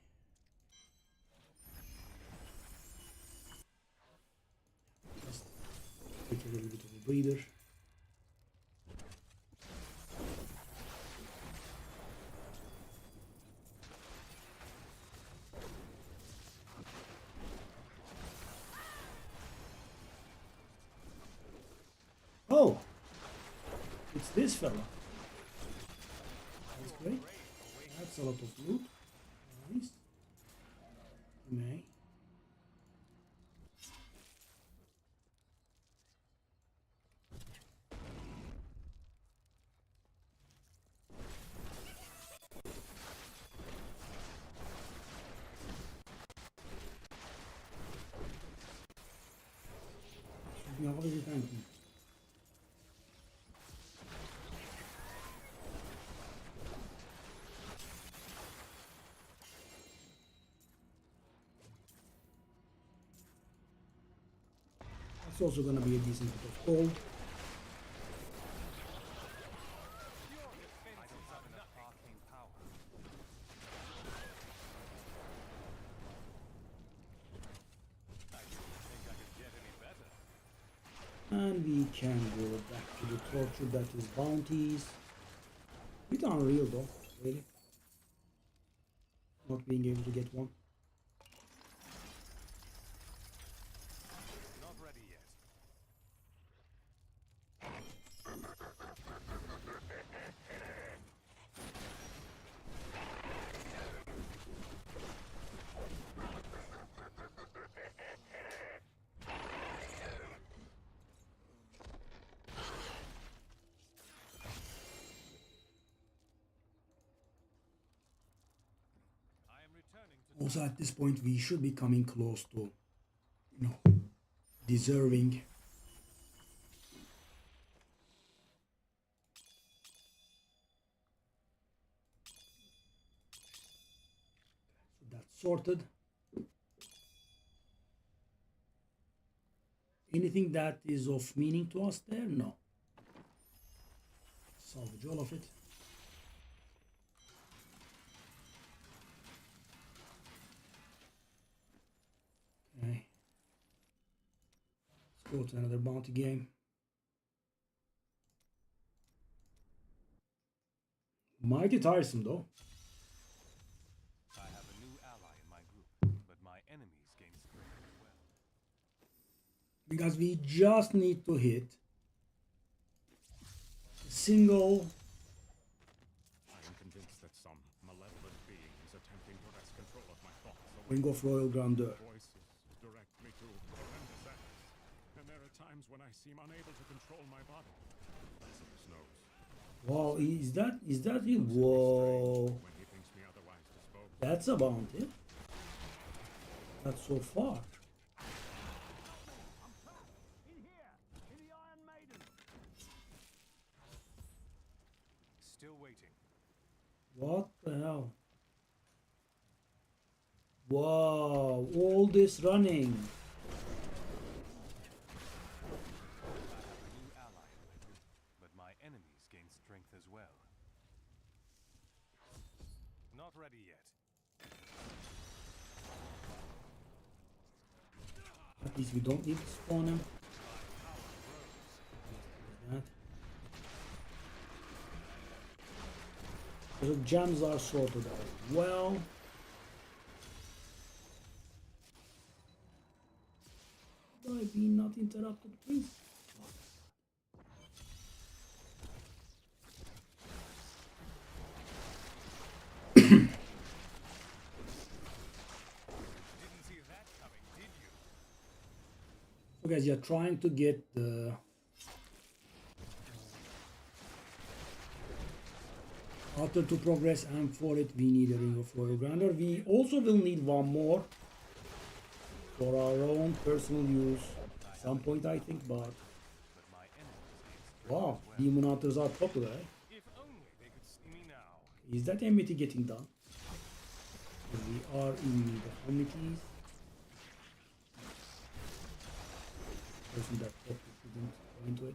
Just take a little bit of a breather. Oh, it's this fella. That's great. That's a lot of loot. Nice. May. How is it tanking? That's also going to be a decent bit of gold. And we can go back to the torture, that is bounties. Bit unreal though, really. Not being able to get one. Not ready yet. I am returning to Also at this point we should be coming close to, deserving. So that's sorted. Anything that is of meaning to us there? No. Salvage all of it. Okay. Let's go to another bounty game. Mighty tiresome though. I have a new ally in my group, but my enemies gain strength as well. Because we just need to hit a single. I am convinced that some malevolent being is attempting to wrest control of my thoughts away. Ring of Royal Grandeur. Voices direct me to horrendous acts, and there are times when I seem unable to control my body. Lazarus knows. Wow, is that it? Whoa, When he thinks me otherwise disposed. that's a bounty. That's so far. In here, in the Iron Maiden. Still waiting. What the hell? Wow, all this running. I have a new ally in my group, but my enemies gain strength as well. Not ready yet. At least we don't need to spawn him. That. The gems are sorted out well. Have I been not interrupted, please? Didn't see that coming, did you? So guys, you're trying to get the altar to progress, and for it we need a Ring of Royal Grandeur. We also will need one more for our own personal use at some point, I think, but But my enemies gain strength wow, as well. demon hunters are popular, eh? If only they could see me now. Is that enmity getting done? We are in need of enmities. Person that popped it didn't go into it.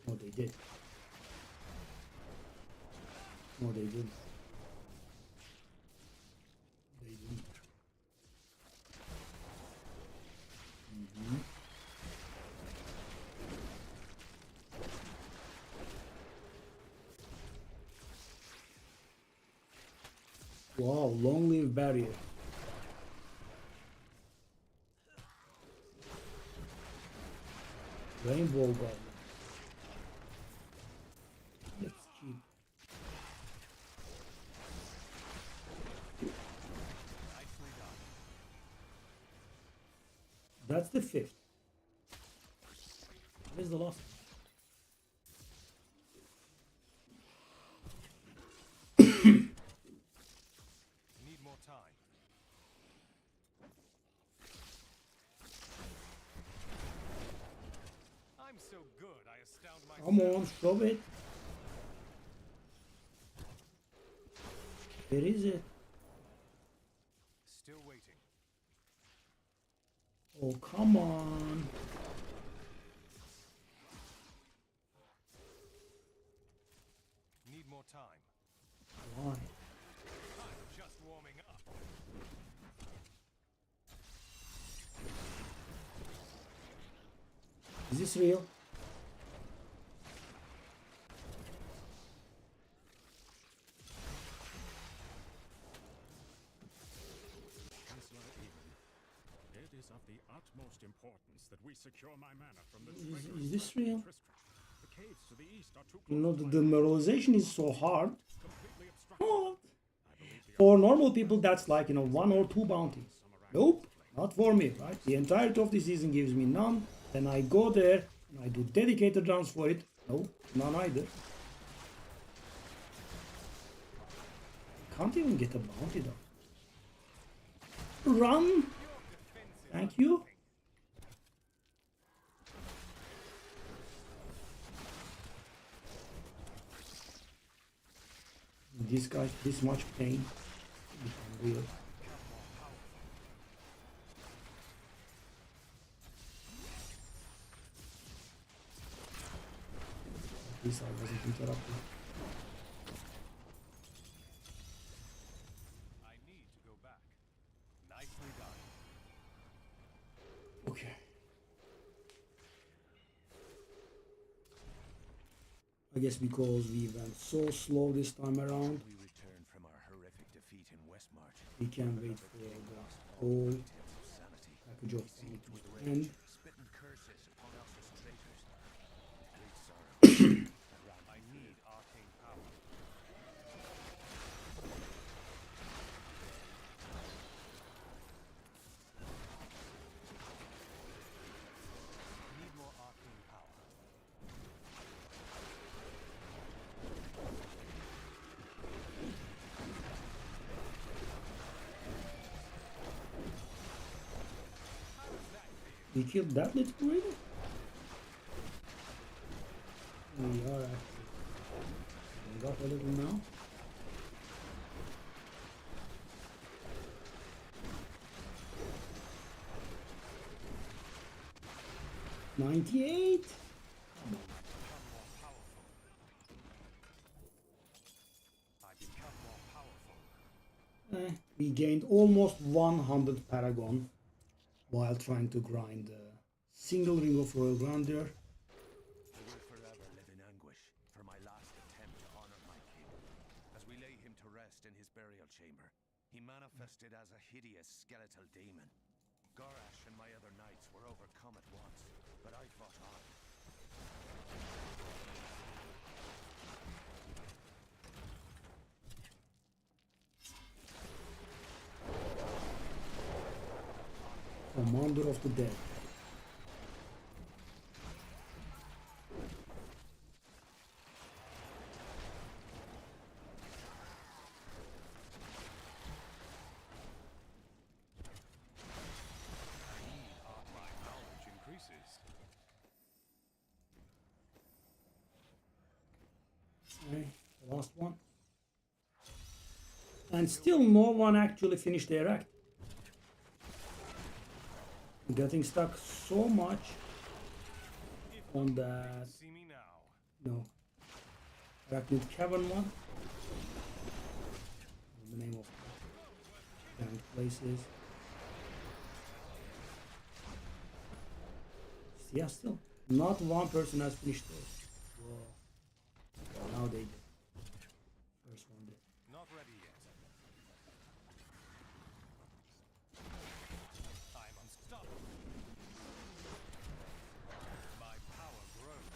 No, they did. No, they didn't. They didn't. Wow, long live barrier. Rainbow goblin. Let's keep. Nicely done. That's the 5th. Where's the last? Need more time. I'm so good, I astound myself. Come on, shove it. Where is it? Still waiting. Oh, come on. Need more time. Why? I'm just warming up. Is this real? Chancellor Eamon, it is of the utmost importance that we secure my mana from the Is this real? Tristram. The caves to the east are too You close know, to the my demoralization is so hard. completely obstructed. Oh. I believe the For normal people, that's like, you know, 1 or 2 bounties. Nope, not for me, right? The entirety of the season gives me none. Then I go there and I do dedicated runs for it. No, none either. Can't even get a bounty though. Run! Thank you. This guy's this much pain. It's unreal. At least I wasn't interrupted. I need to go back. Nicely done. Okay. I guess because we went so slow this time around, We returned from our horrific defeat in Westmarch. we can wait for the whole Tales of sanity. package of Seized bounties with to rage, end. spitting curses upon us as traitors. With great sorrow, I need arcane power. Need more arcane power. We killed that little lady? We are actually going up a little now. $98. Become more powerful. We gained almost 100 Paragon while trying to grind a single ring of Royal Grandeur. I will forever live in anguish for my last attempt to honor my king. As we lay him to rest in his burial chamber, he manifested as a hideous skeletal demon. Gorash and my other knights were overcome at once, but I fought on. Commander of the Dead. My knowledge increases. Okay, the last one. And still no one actually finished their act. Getting stuck so much on that. See me now. No. Arachnid Cavern one. The name of damn place is. Yeah, still. Not one person has finished those. Whoa. Well, now they did. First one did. Not ready yet. I'm unstoppable. My power grows.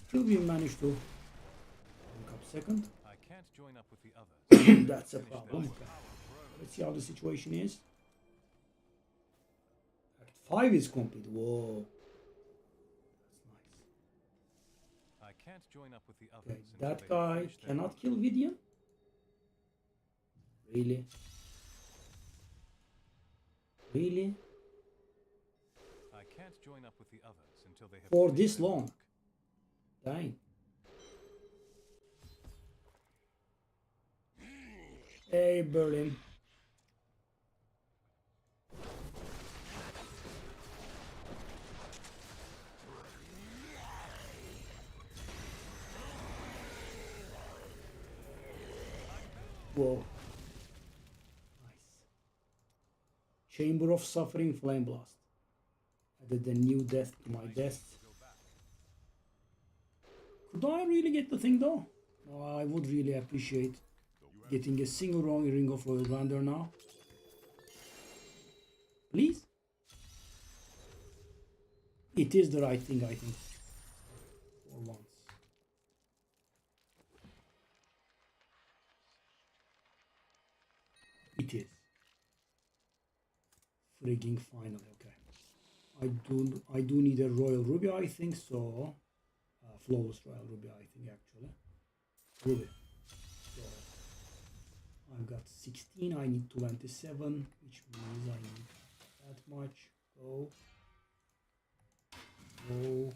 Still we managed to pick up second. I can't join up with the others. That's a problem. Okay. Let's see how the situation is. Act 5 is complete. Whoa. That's nice. I can't join up with the Okay, others. until that they guy finish their cannot work. kill Vidian? Really? Really? I can't join up with the others until they have For finished this their long? work. Dang. Hey, Berlin. Whoa. Nice. Chamber of Suffering Flame Blast. Added a new death to my death. Could I really get the thing though? I would really appreciate getting a single ring of Royal Grandeur now. Please? It is the right thing, I think. For once. It is. Frigging finally, okay. I do need a Royal Ruby, I think, so flawless Royal Ruby, I think, actually. Ruby. So I've got 16, I need 27, which means I need that much. Go. Go.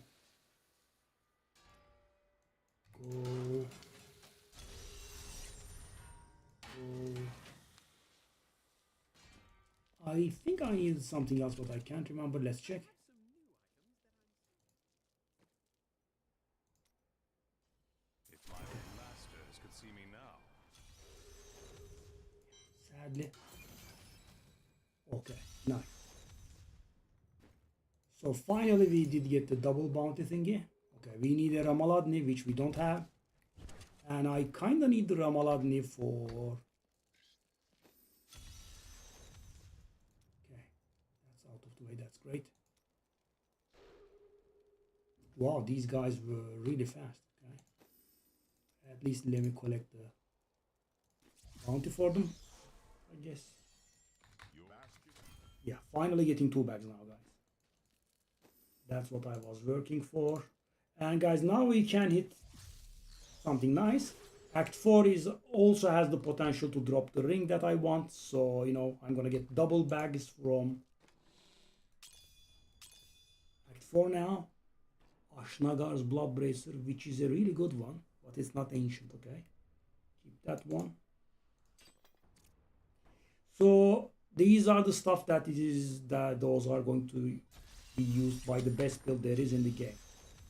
Go. Go. I think I need something else, but I can't remember. Let's check. If my old masters could see me now. Sadly. Okay, nice. So finally we did get the double bounty thingy. Okay, we need a Ramaladni, which we don't have. And I kinda need the Ramaladni for... Okay, that's out of the way, that's great. Wow, these guys were really fast, okay. At least let me collect the bounty for them, I guess. Yeah, finally getting 2 bags now, guys. That's what I was working for. And guys, now we can hit something nice. Act 4 is also has the potential to drop the ring that I want. So, you know, I'm gonna get double bags from Act 4 now. Ashnagar's Blood Bracer, which is a really good one, but it's not ancient, okay? Keep that one. So these are the stuff that those are going to be used by the best build there is in the game.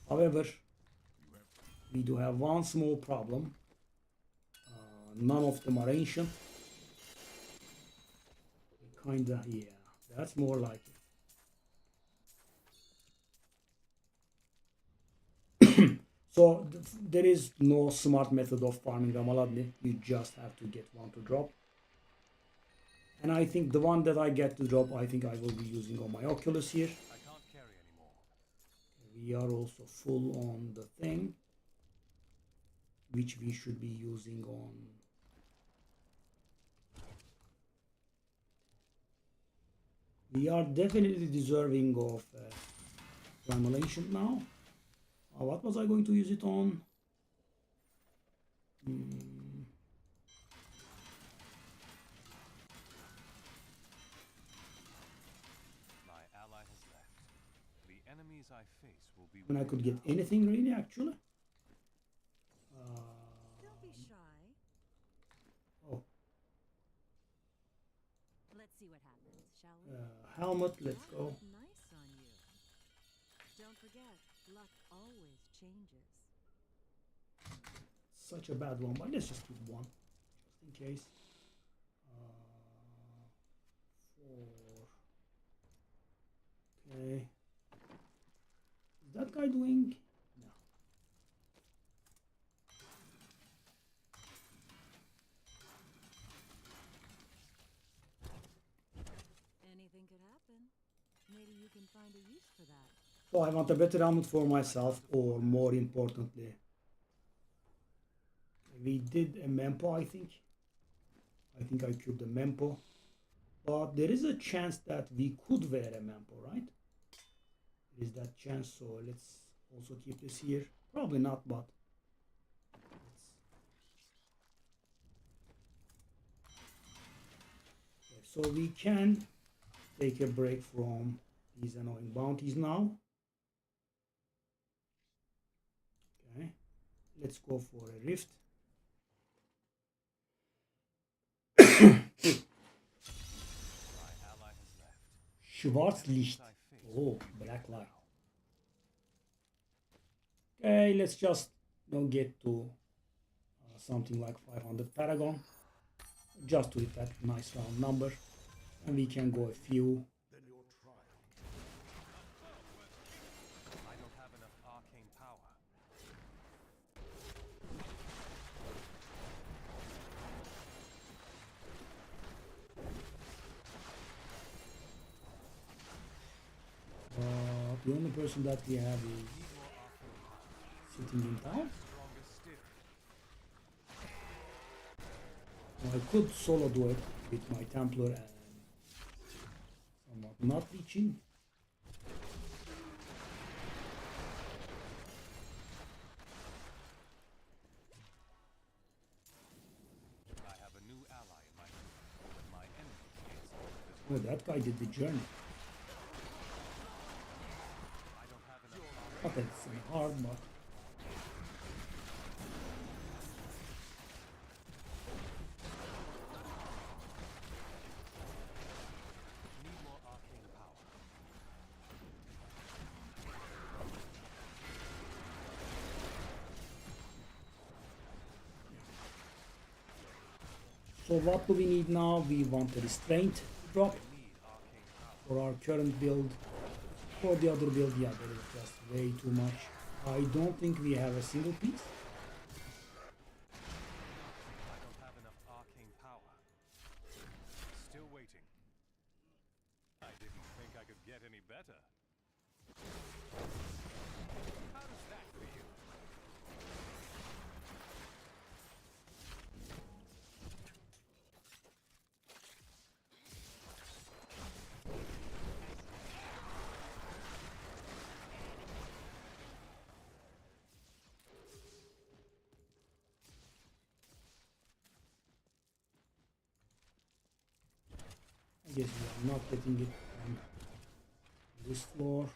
However, we do have one small problem. None of them are ancient. Kinda, yeah, that's more like it. So there is no smart method of farming Ramaladni. You just have to get one to drop. And I think the one that I get to drop, I think I will be using on my Oculus here. I can't carry anymore. We are also full on the thing, which we should be using on... We are definitely deserving of Primal Ancient now. What was I going to use it on? My ally has left. The enemies I face will be. When I could get anything really, actually. Don't be shy. Oh, Let's see what happens, shall we? helmet, let's That go. looked nice on you. Don't forget, luck always changes. Such a bad one, but let's just keep one, just in case. 4. Okay. Is that guy doing? No. Anything could happen. Maybe you can find a use for that. So I want a better helmet for myself, or more importantly, we did a Mempo, I think. I think I cubed a Mempo. But there is a chance that we could wear a Mempo, right? There is that chance, so let's also keep this here. Probably not, but okay, so we can take a break from these annoying bounties now. Okay, let's go for a rift. Schwarzlicht. Oh, black light. Okay, let's just get to something like 500 Paragon. Just to hit that nice round number. And we can go a few. only person that we have is sitting in town. Stronger still. I could solo do it with my Templar and somewhat not reaching. I have a new ally in my group, but my enemies gain strength as Oh, that guy did the journey. I don't have enough But it's hard, but need more arcane power. so what do we need now? We want a restraint drop Need arcane power. for our current build. For the other build, yeah, there is just way too much. I don't think we have a single piece. I don't have enough arcane power. Still waiting. I didn't think I could get any better. How does that feel? I guess we are not getting it on this floor.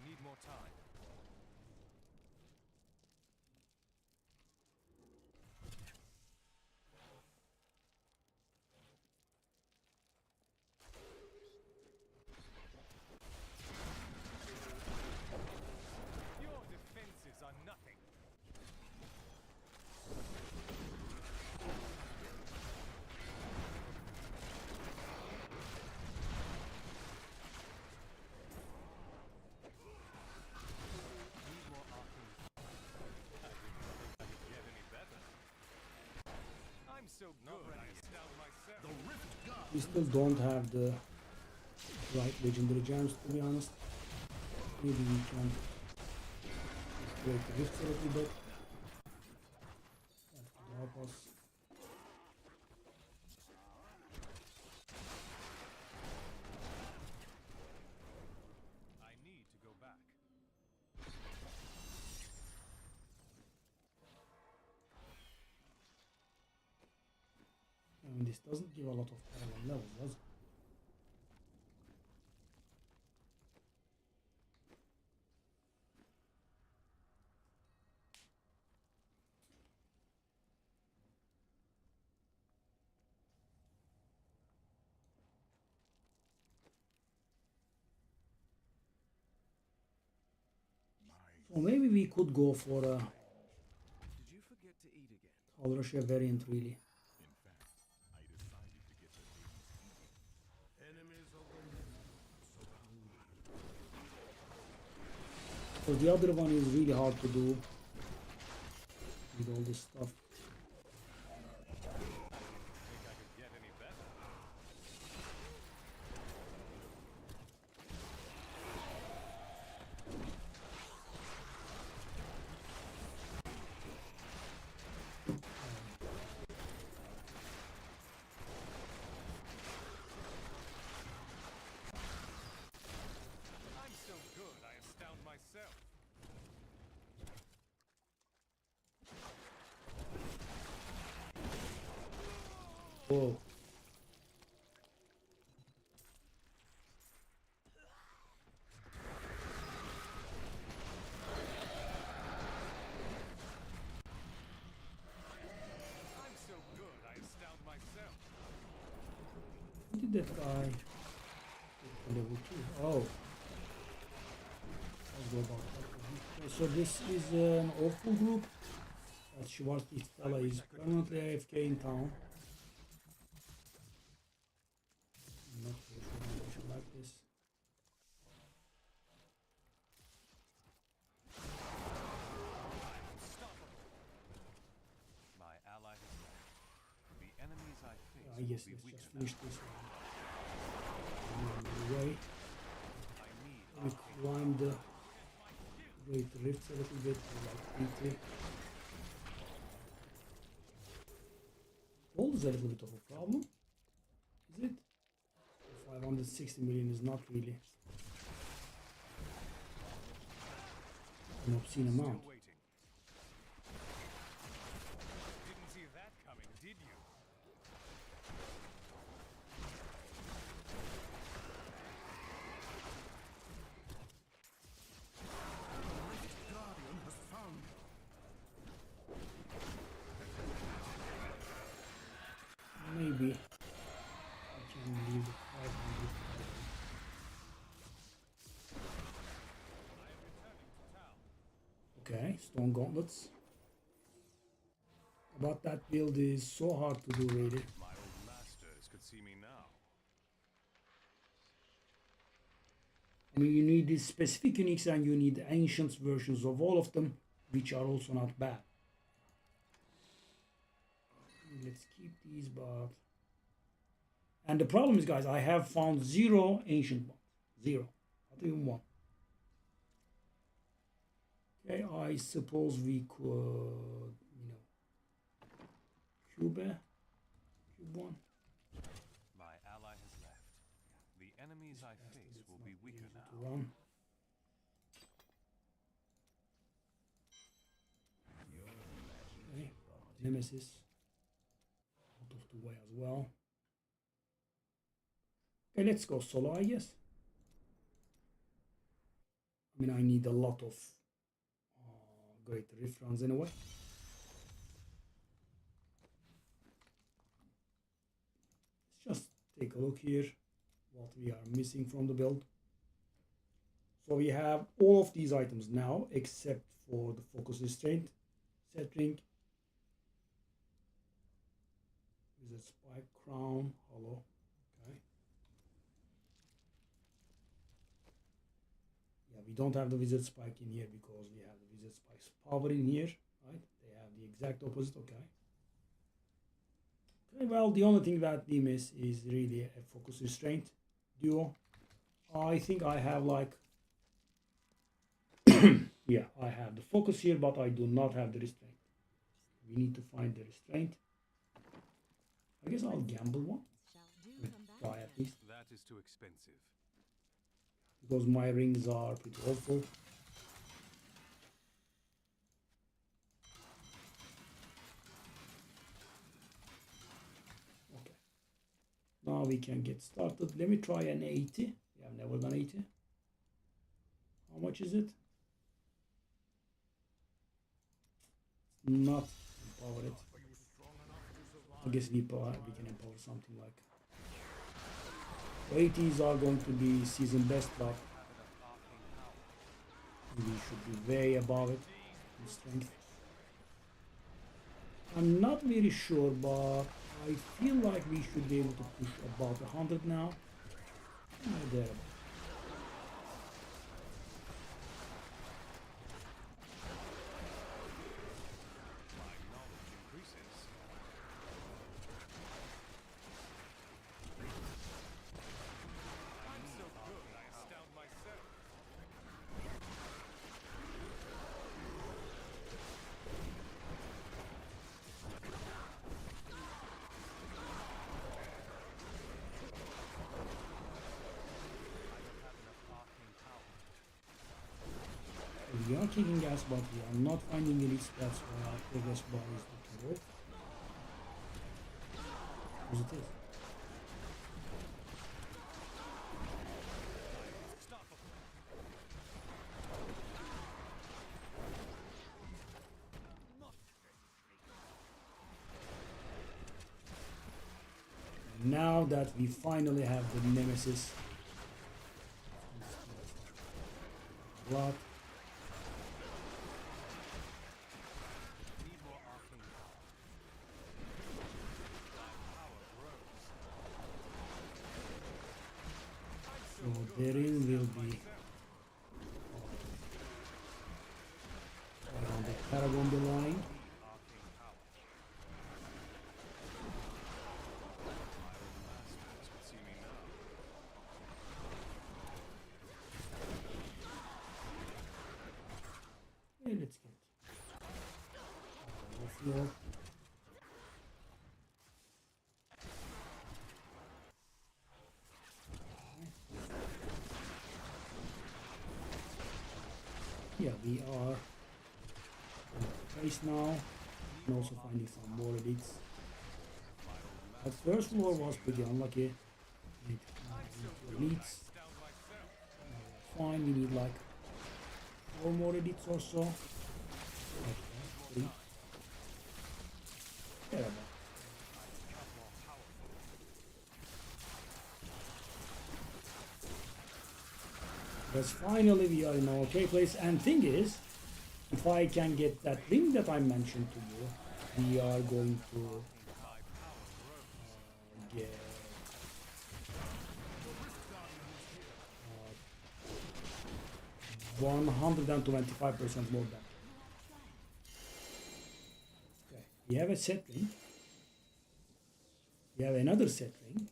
Need more time. Your defenses are nothing. Need more arcane power. I didn't think I could get any better. I'm so good, I astound myself. We still don't have the right legendary gems, to be honest. Maybe we can break the rifts a little bit. That could help us. I need to go back. I mean, this doesn't give a lot of parallel levels, does it? So maybe we could go for a Did you forget to eat again? Tall Russia variant, really. In fact, I decided to get the things eaten. Enemies away. So the other one is really hard to do with all this stuff. Think I could get any better? I'm so good, I astound myself. Whoa. I'm so good, I astound myself. What did that guy get to level 2? Oh. Let's go about that. Okay, so this is an awful group. Schwarzlicht fella is permanently AFK in town. I'm not really sure how I should like this. Unstoppable. My ally has left. The enemies I face I guess will be let's weaker just now. finish this one. And then away. we climb the great rifts a little bit, like 80. Gold is a little bit of a problem, is it? 560 million is not really an obscene amount. Still waiting. Didn't see that coming, did you? Guardian has found. Maybe I can leave the 500. Okay, stone gauntlets. But that build is so hard to do, really. My old masters could see me now. I mean, you need these specific uniques and you need ancient versions of all of them, which are also not bad. Let's keep these, but... And the problem is, guys, I have found 0 ancient ones. 0. Not even 1. Okay, I suppose we could, you know, cube 1. My ally has left. The enemies I face will be weaker To now. run. Okay, Nemesis out of the way as well. Okay, let's go solo, I guess. I mean, I need a lot of great riff runs anyway. Let's just take a look here what we are missing from the build. So we have all of these items now except for the focus restraint, set ring, wizard spike, crown, hollow. Okay. Yeah, we don't have the wizard spike in here because we have the wizard spike's power in here, right? They have the exact opposite. Okay. Okay, well, the only thing that we miss is really a focus restraint duo. I think I have like yeah, I have the focus here, but I do not have the restraint. We need to find the restraint. I guess I'll gamble one. Try at least. That is too expensive. Because my rings are pretty awful. Okay. Now we can get started. Let me try an 80. We have never done 80. How much is it? Not empower it. I guess we can empower something like 80s are going to be season best, but we should be way above it in strength. I'm not very sure, but I feel like we should be able to push about 100 now. There. We are kicking gas, but we are not finding elites. That's why our progress bar is looking low. Positive. Now that we finally have the Nemesis, blood. So therein will be around the Paragon line. Okay, let's get more fuel. Yeah, we are in place now, and also finding some more edits. That first floor was pretty unlucky. We need elites. Fine, we need like 4 more edits or so. Okay, 3. Yeah, because finally we are in an okay place, and thing is, if I can get that ring that I mentioned to you, we are going to get 125% more damage. Okay, we have a set ring. We have another set ring.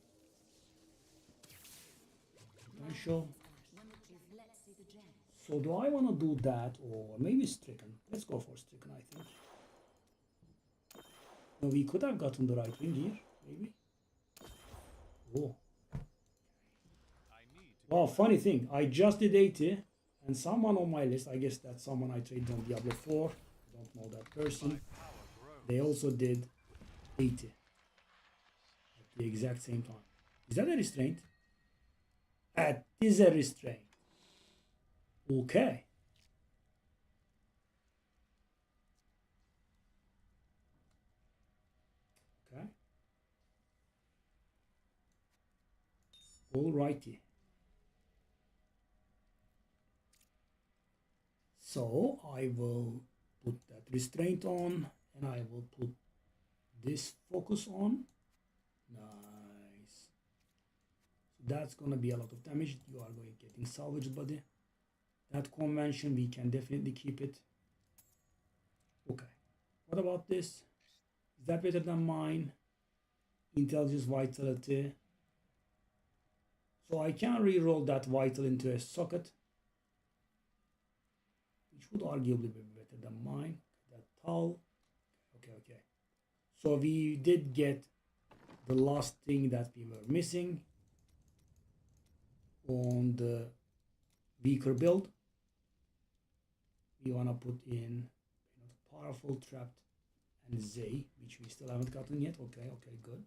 Potential. So do I want to do that, or maybe Stricken? Let's go for Stricken, I think. No, we could have gotten the right ring here, maybe. Oh. Wow, funny thing, I just did 80, and someone on my list, I guess that's someone I traded on Diablo 4, I don't know that person, they also did 80 at the exact same time. Is that a restraint? That is a restraint. Okay. Okay. Alrighty. So I will put that restraint on, and I will put this focus on. Nice. So that's gonna be a lot of damage. You are going getting salvage body. That convention, we can definitely keep it. Okay. What about this? Is that better than mine? Intelligence, vitality. So I can re-roll that vital into a socket, which would arguably be better than mine. That tall. Okay. So we did get the last thing that we were missing on the weaker build. We wanna put in powerful, trapped, and Zay, which we still haven't gotten yet. Okay, good.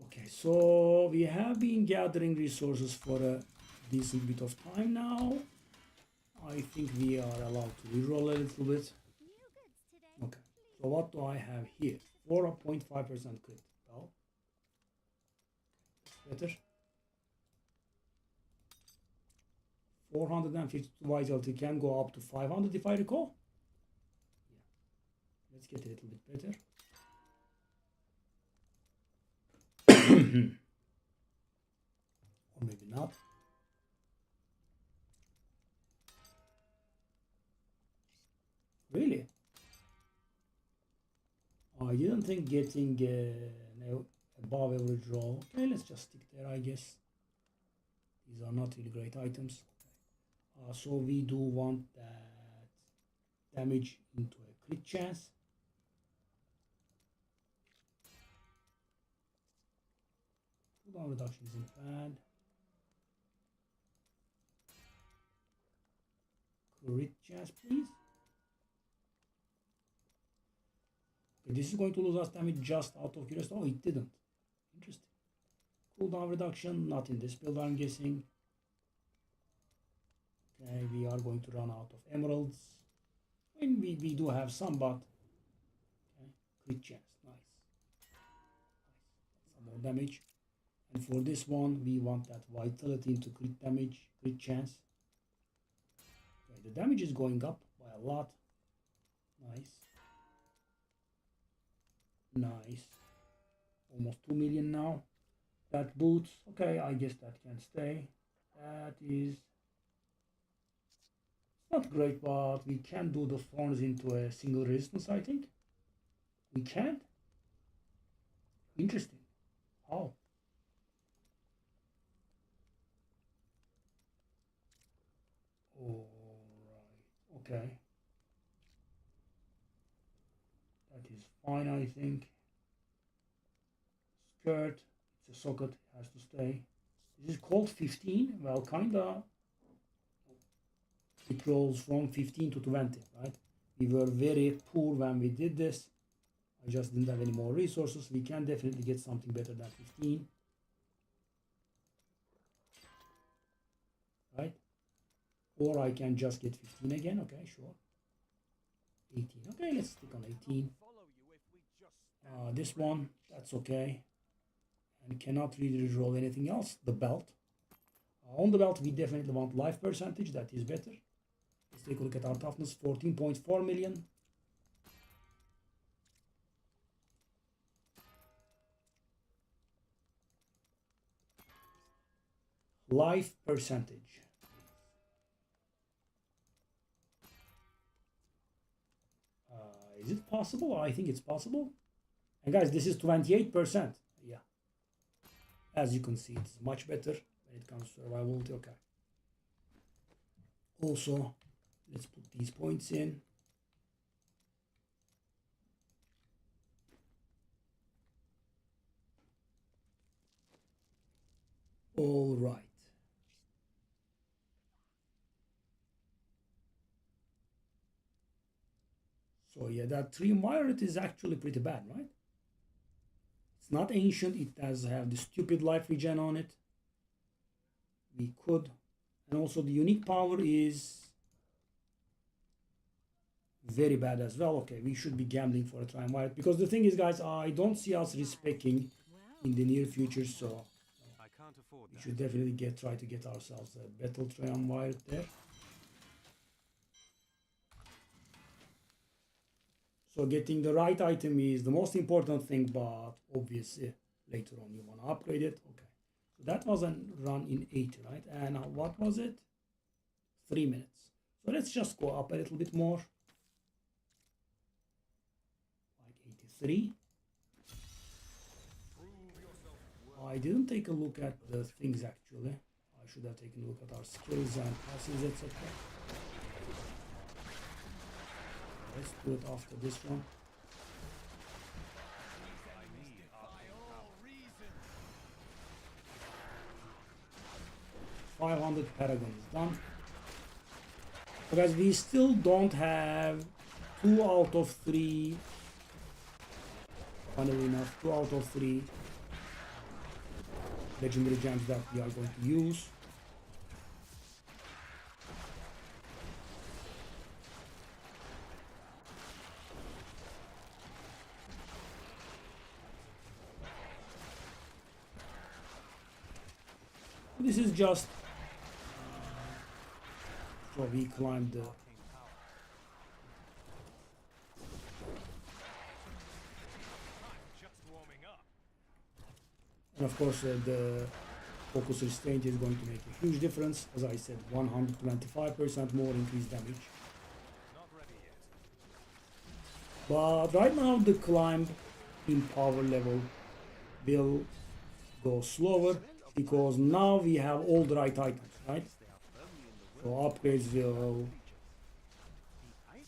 Okay, so we have been gathering resources for a decent bit of time now. I think we are allowed to reroll a little bit. Okay, so what do I have here? 4.5% crit. Well, better. 450 vitality can go up to 500 if I recall. Yeah, let's get a little bit better. Or maybe not. Really? I didn't think getting above average roll. Okay, let's just stick there, I guess. These are not really great items. So we do want that damage into a crit chance. Cooldown reduction isn't bad. Crit chance, please. Okay, this is going to lose us damage just out of curiosity. Oh, it didn't. Interesting. Cooldown reduction, not in this build, I'm guessing. Okay, we are going to run out of emeralds. I mean, we do have some, but okay, crit chance, nice. Some more damage. And for this one, we want that vitality into crit damage, crit chance. Okay, the damage is going up by a lot. Nice. Nice. Almost 2 million now. That boots. Okay, I guess that can stay. That is not great, but we can do the thorns into a single resistance, I think. We can? Interesting. How? Alright. Okay. That is fine, I think. Skirt, it's a socket, it has to stay. This is called 15. Well, kinda. It rolls from 15 to 20, right? We were very poor when we did this. I just didn't have any more resources. We can definitely get something better than 15. Right? Or I can just get 15 again. Okay, sure. 18. Okay, let's stick on 18. This one, that's okay. And cannot really roll anything else. The belt. On the belt, we definitely want life percentage. That is better. Let's take a look at our toughness. 14.4 million. Life percentage. Is it possible? I think it's possible. And guys, this is 28%. Yeah. As you can see, it's much better when it comes to survivability. Okay. Also, let's put these points in. All right. So yeah, that 3 Myrit is actually pretty bad, right? It's not ancient. It does have the stupid life regen on it. We could. And also the unique power is very bad as well. Okay, we should be gambling for a Triumvirate. Because the thing is, guys, I don't see us respecing in the near future. So we should definitely try to get ourselves a Battle Triumvirate there. So getting the right item is the most important thing, but obviously later on you want to upgrade it. Okay. So that was a run in 80, right? And what was it? 3 minutes. So let's just go up a little bit more. Like 83. I didn't take a look at the things actually. I should have taken a look at our skills and passes, etc. Let's do it after this one. $500 Paragon is done. So guys, we still don't have 2 out of 3. Funnily enough, 2 out of 3 legendary gems that we are going to use. This is just so we climbed the and of course the focus restraint is going to make a huge difference. As I said, 125% more increased damage. But right now the climb in power level will go slower because now we have all the right items, right? So upgrades will...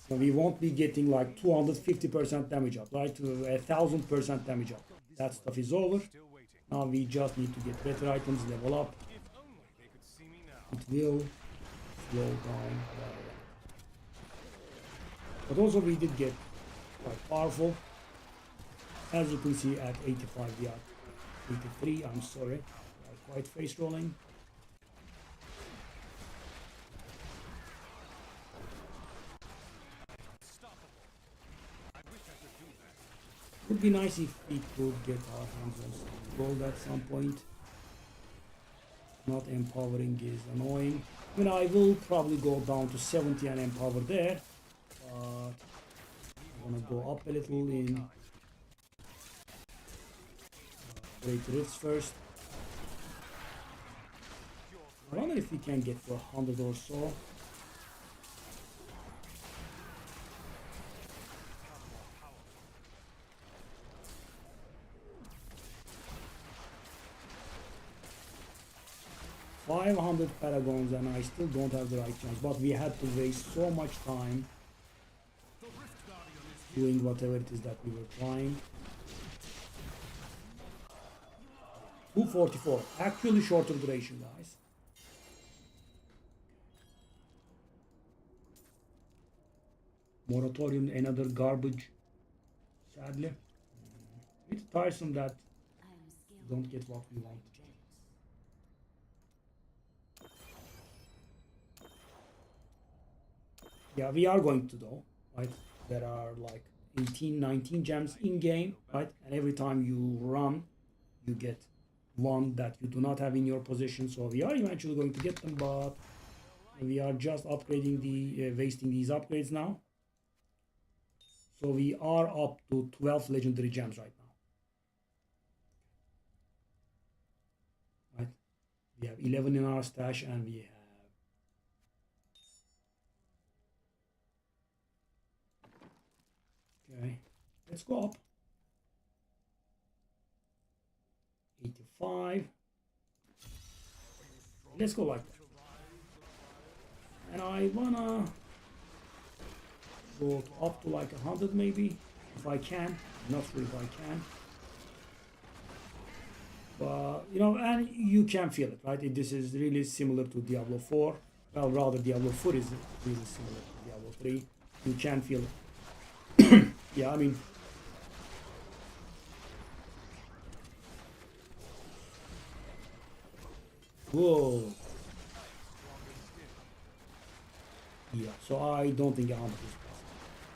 So we won't be getting like 250% damage up, right? To 1000% damage up. That stuff is over. Now we just need to get better items, level up. It will slow down. But also we did get quite powerful. As you can see at 85 we are 83, I'm sorry. We are quite face rolling. Would be nice if we could get our hands on some gold at some point. Not empowering is annoying. I mean, I will probably go down to 70 and empower there, but I want to go up a little in Great Rifts first. I wonder if we can get to 100 or so. 500 paragons and I still don't have the right chance. But we had to waste so much time doing whatever it is that we were trying. 244. Actually shorter duration, guys. Moratorium, another garbage. Sadly. It's tiresome that we don't get what we want. Yeah, we are going to though, right? There are like 18, 19 gems in game, right? And every time you run, you get one that you do not have in your position. So we are eventually going to get them, but we are just upgrading the wasting these upgrades now. So we are up to 12 legendary gems right now. Right? We have 11 in our stash and we have okay. Let's go up. 85. Let's go like that. And I wanna go up to like 100 maybe, if I can. Not sure if I can. But, you know, and you can feel it, right? This is really similar to Diablo 4. Well, rather Diablo 4 is really similar to Diablo 3. You can feel it. Yeah, I mean, whoa. Yeah, so I don't think 100 is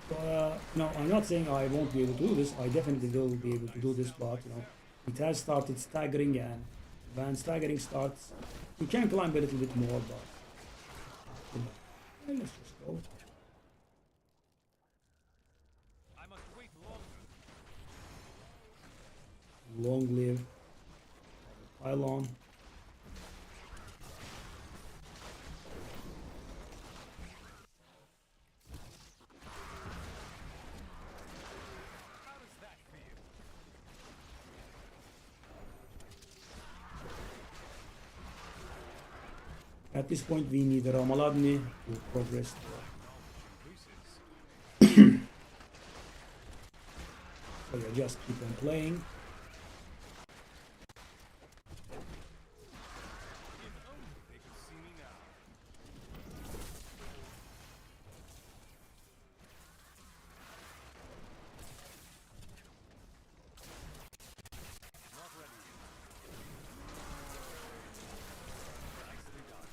possible. No, I'm not saying I won't be able to do this. I definitely will be able to do this, but you know, it has started staggering, and when staggering starts, you can climb a little bit more, but you know, let's just go. I must wait longer. Long live pylon. How does that feel? At this point, we need Ramaladni to progress. So yeah, just keep on playing. If only they could see me now. Not ready yet. Nicely done.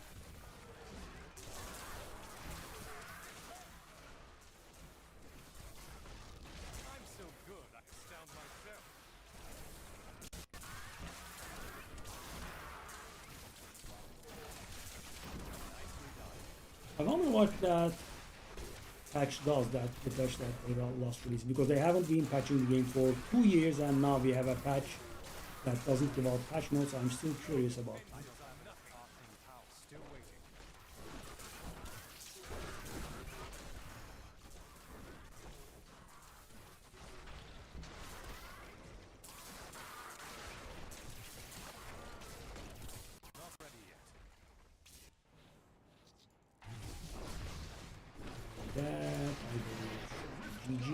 I'm so good, I astound myself. Nicely done. I wonder what that patch does, that the patch that they last released, because they haven't been patching the game for 2 years, and now we have a patch that doesn't give out patch notes. I'm still curious about that. Arcane Pal still waiting. Not ready yet. That I believe GG.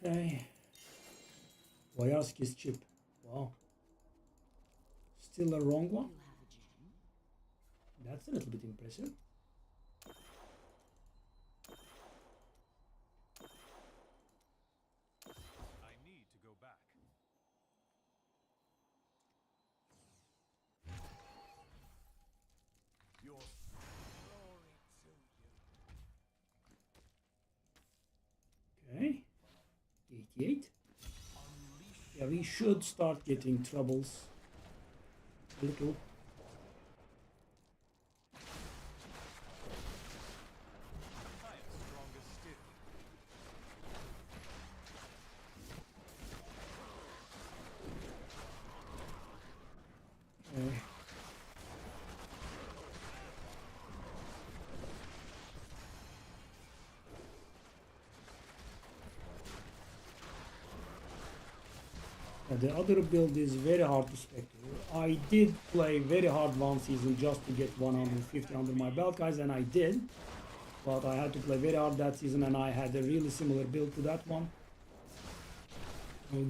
Okay. Boyarski's chip. Wow. Still a wrong one? That's a little bit impressive. I need to go back. Your glory to you. Okay. 88. Yeah, we should start getting troubles. A little. I am stronger still. Okay. The other build is very hard to spectate. I did play very hard one season just to get 150 under my belt, guys, and I did. But I had to play very hard that season, and I had a really similar build to that one.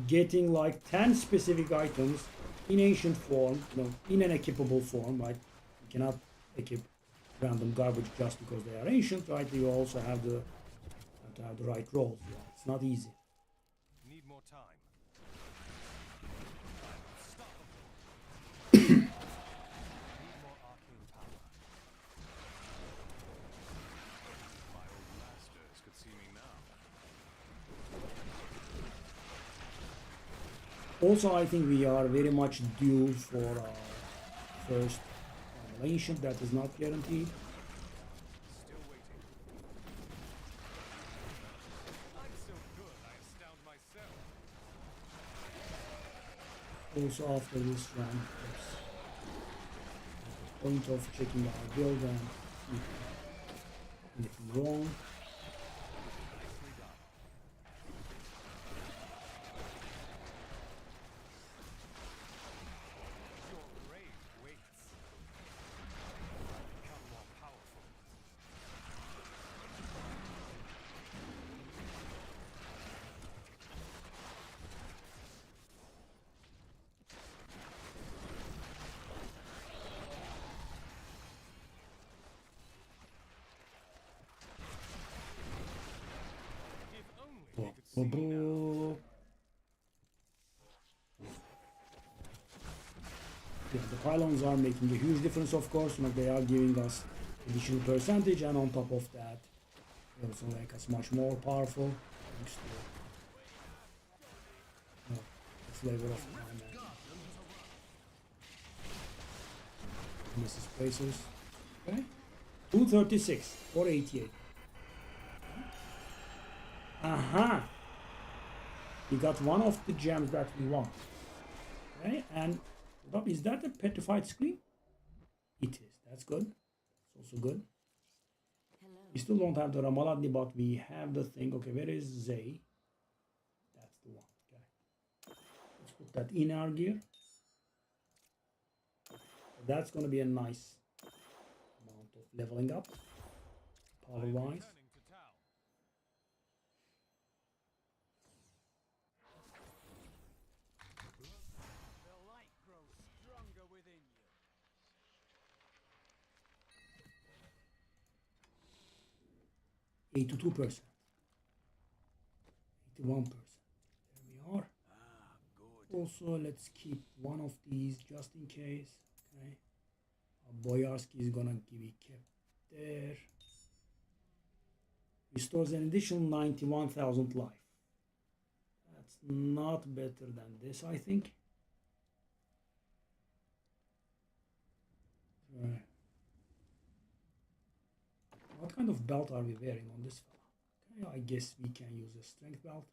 Getting like 10 specific items in ancient form, in an equipable form, right? You cannot equip random garbage just because they are ancient, right? You also have to have the right rolls. Yeah, it's not easy. Need more time. Need more arcane power. My old masters could see me now. Also, I think we are very much due for our first ancient. That is not guaranteed. Still waiting. I'm so good, I astound myself. Also, after this run, it's the point of checking our build and see anything wrong. Nicely done. Your rage waits. I've become more powerful. If only they could see me now. Yeah, the pylons are making a huge difference, of course. They are giving us additional percentage, and on top of that, they also make us much more powerful thanks to the flavor of time and Mrs. Placers. Okay, 236 or 88. Aha! We got one of the gems that we want. Okay, and is that a petrified screen? It is. That's good. It's also good. Hello. We still don't have the Ramaladni, but we have the thing. Okay, where is Zay? That's the one. Okay. Let's put that in our gear. That's going to be a nice amount of leveling up, power-wise. Returning to town. The light grows stronger within you. 82%. 81%. There we are. Also, let's keep one of these just in case. Okay. Boyarski is gonna be kept there. Restores an additional 91,000 life. That's not better than this, I think. Right. What kind of belt are we wearing on this fella? Okay, I guess we can use a strength belt.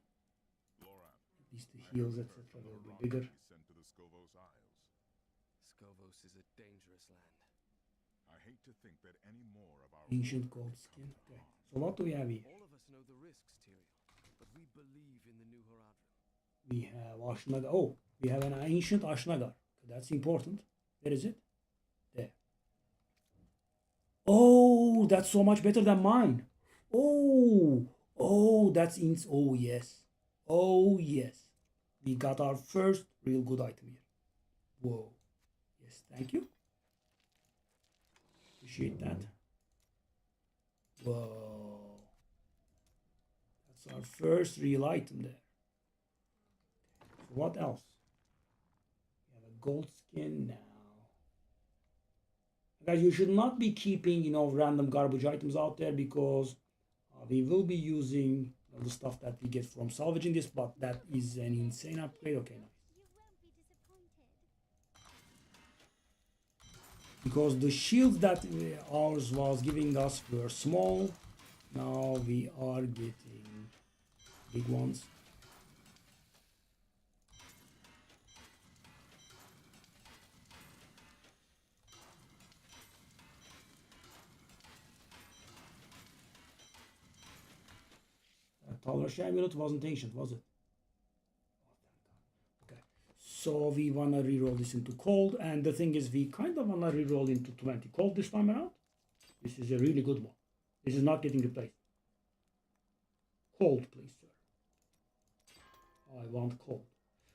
At least the heels, etc. will be bigger. Sent to the Scovos Isles. Skovos is a dangerous land. I hate to think that any more of our Ancient gold skin. Okay. So what do we have here? All of us know the risks, Tyrion, but we believe in the new Horadrim. We have Ashnagar. Oh, we have an ancient Ashnagar. That's important. Where is it? There. Oh, that's so much better than mine. Oh, that's oh yes. Oh yes. We got our first real good item here. Whoa. Yes, thank you. Appreciate that. Whoa. That's our first real item there. So what else? We have a gold skin now. Guys, you should not be keeping, random garbage items out there because we will be using the stuff that we get from salvaging this, but that is an insane upgrade. Okay, nice. Because the shields that ours was giving us were small, now we are getting big ones. Taller amulet wasn't ancient, was it? Oh, thank God. Okay. So we wanna reroll this into cold, and the thing is, we kind of wanna reroll into 20 cold this time around. This is a really good one. This is not getting replaced. Cold, please, sir. I want cold.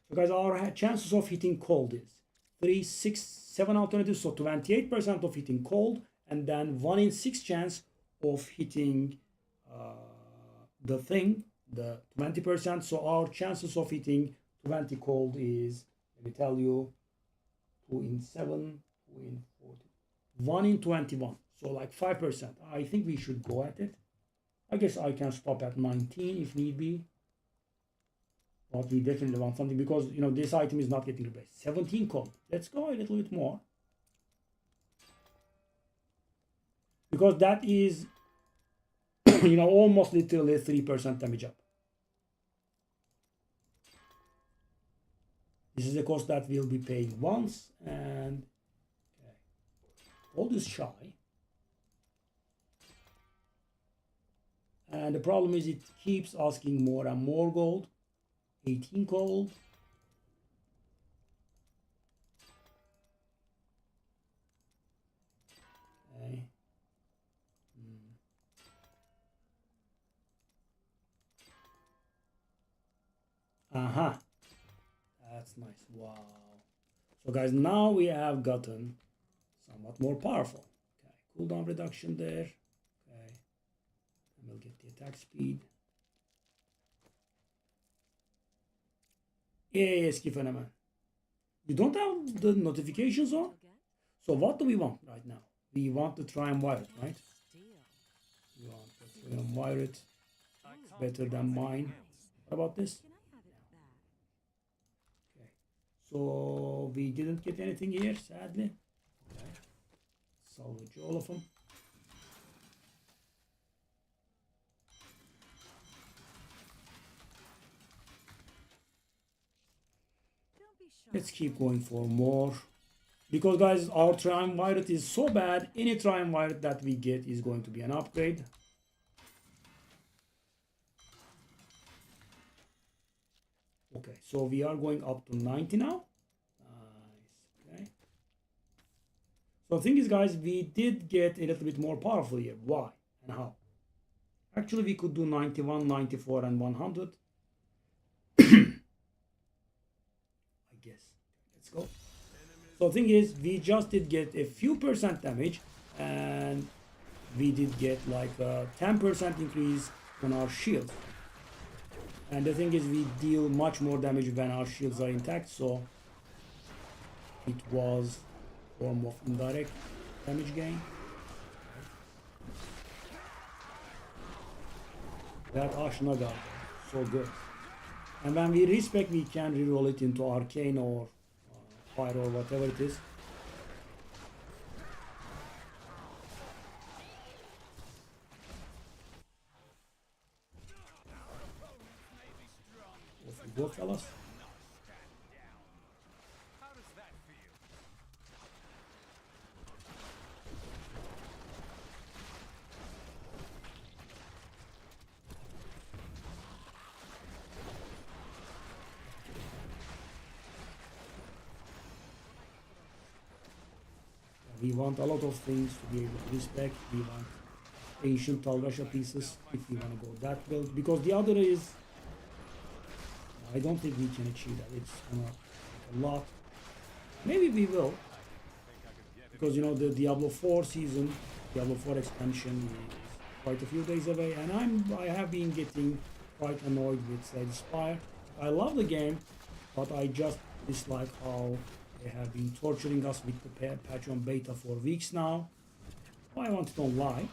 So guys, our chances of hitting cold is 3, 6, 7 alternatives, so 28% of hitting cold, and then 1 in 6 chance of hitting the thing, the 20%. So our chances of hitting 20 cold is, let me tell you, 2 in 7, 2 in 40, 1 in 21. So like 5%. I think we should go at it. I guess I can stop at 19 if need be. But we definitely want something because, you know, this item is not getting replaced. 17 cold. Let's go a little bit more. Because that is, you know, almost literally 3% damage up. This is a cost that we'll be paying once, and okay. Gold is shy. And the problem is it keeps asking more and more gold. 18 gold. Okay. Uh-huh. That's nice. Wow. So guys, now we have gotten somewhat more powerful. Okay, cooldown reduction there. Okay. And we'll get the attack speed. Yeah, Skifeneman. You don't have the notifications on? So what do we want right now? We want to try and wire it, right? We want to try and wire it. It's better than mine. What about this? Okay. So we didn't get anything here, sadly. Okay. Salvage all of them. Let's keep going for more. Because guys, our triumvirate is so bad, any triumvirate that we get is going to be an upgrade. Okay, so we are going up to 90 now. Nice, okay. So the thing is guys, we did get a little bit more powerful here. Why and how? Actually, we could do 91, 94 and 100. Let's go. So the thing is, we just did get a few percent damage, and we did get like a 10% increase on our shield. And the thing is, we deal much more damage when our shields are intact, so it was a form of indirect damage gain. That Ashnagar, so good. And when we respec, we can reroll it into arcane or fire or whatever it is. Off we go, fellas. We want a lot of things to be able to respec. We want ancient Talrasha pieces if we want to go that build. Because the other is, I don't think we can achieve that. It's gonna take a lot. Maybe we will. Because you know the Diablo 4 season, Diablo 4 expansion is quite a few days away, and I have been getting quite annoyed with Slade Spire. I love the game, but I just dislike how they have been torturing us with the patch on beta for weeks now. I want to don't lie.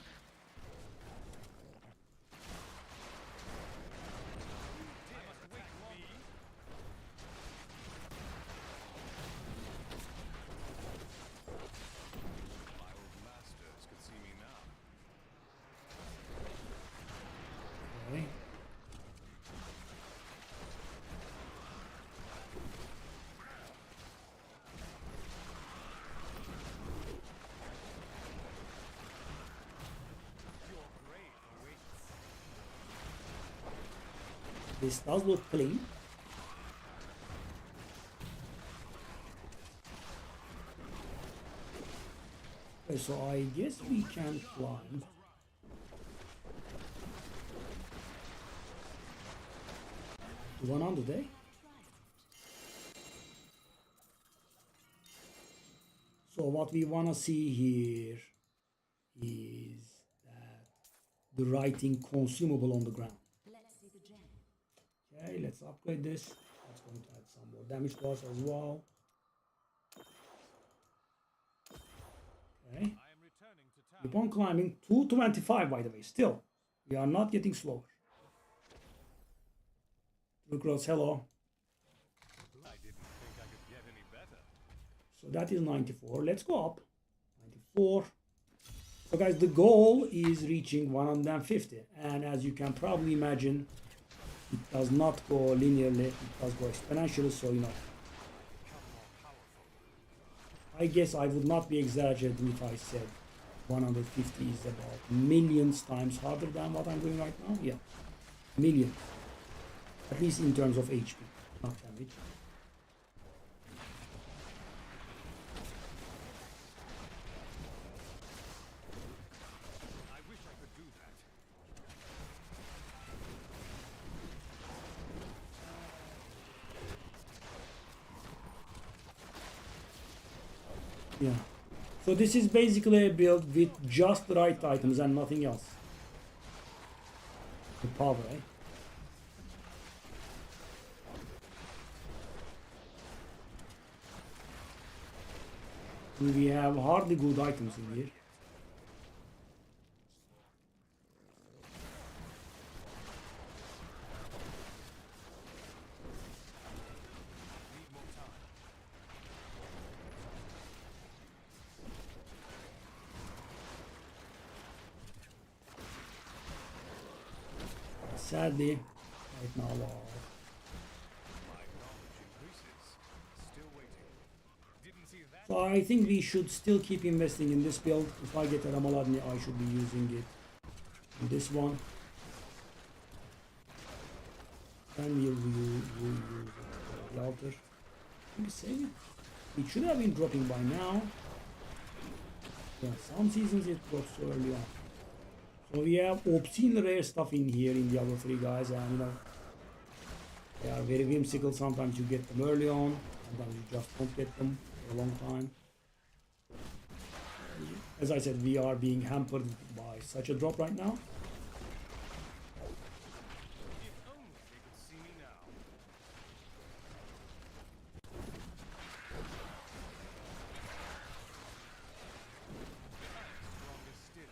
Okay. This does look clean. Okay, so I guess we can climb. The 100, eh? So what we wanna see here is that the writing consumable on the ground. Okay, let's upgrade this. That's going to add some more damage to us as well. Okay. Keep on climbing. 225, by the way. Still, we are not getting slower. Cross, hello. I didn't think I could get any better. So that is 94. Let's go up. 94. So guys, the goal is reaching 150. And as you can probably imagine, it does not go linearly. It does go exponentially. So, you know, I guess I would not be exaggerating if I said 150 is about millions times harder than what I'm doing right now. Yeah, millions. At least in terms of HP, not damage. I wish I could do that. Yeah. So this is basically a build with just the right items and nothing else. The power, eh? We have hardly good items in here. Sadly, right now, My knowledge increases. Still waiting. Didn't see that. so I think we should still keep investing in this build. If I get a Ramaladni, I should be using it in this one. And we'll use the altar. Let me save it. It should have been dropping by now. Yeah, some seasons it drops so early on. So we have obscene rare stuff in here in Diablo 3, guys, and you know, they are very whimsical. Sometimes you get them early on, sometimes you just don't get them for a long time. As I said, we are being hampered by such a drop right now. If only they could see me now. Stronger still.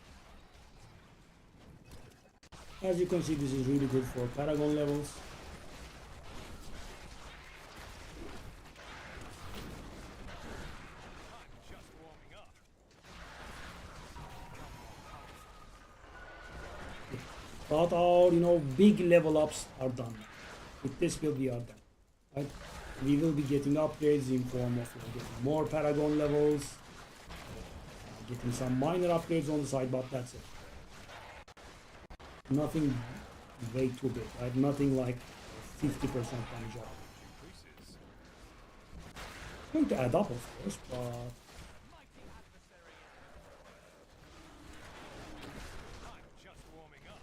As you can see, this is really good for Paragon levels. I'm just warming up. But our, you know, big level ups are done. With this build, we are done. Right? We will be getting upgrades in form of, you know, getting more Paragon levels, getting some minor upgrades on the side, but that's it. Nothing way too big, right? Nothing like 50% damage up. Increases. It's going to add up, of course, but Mighty adversary. I'm just warming up.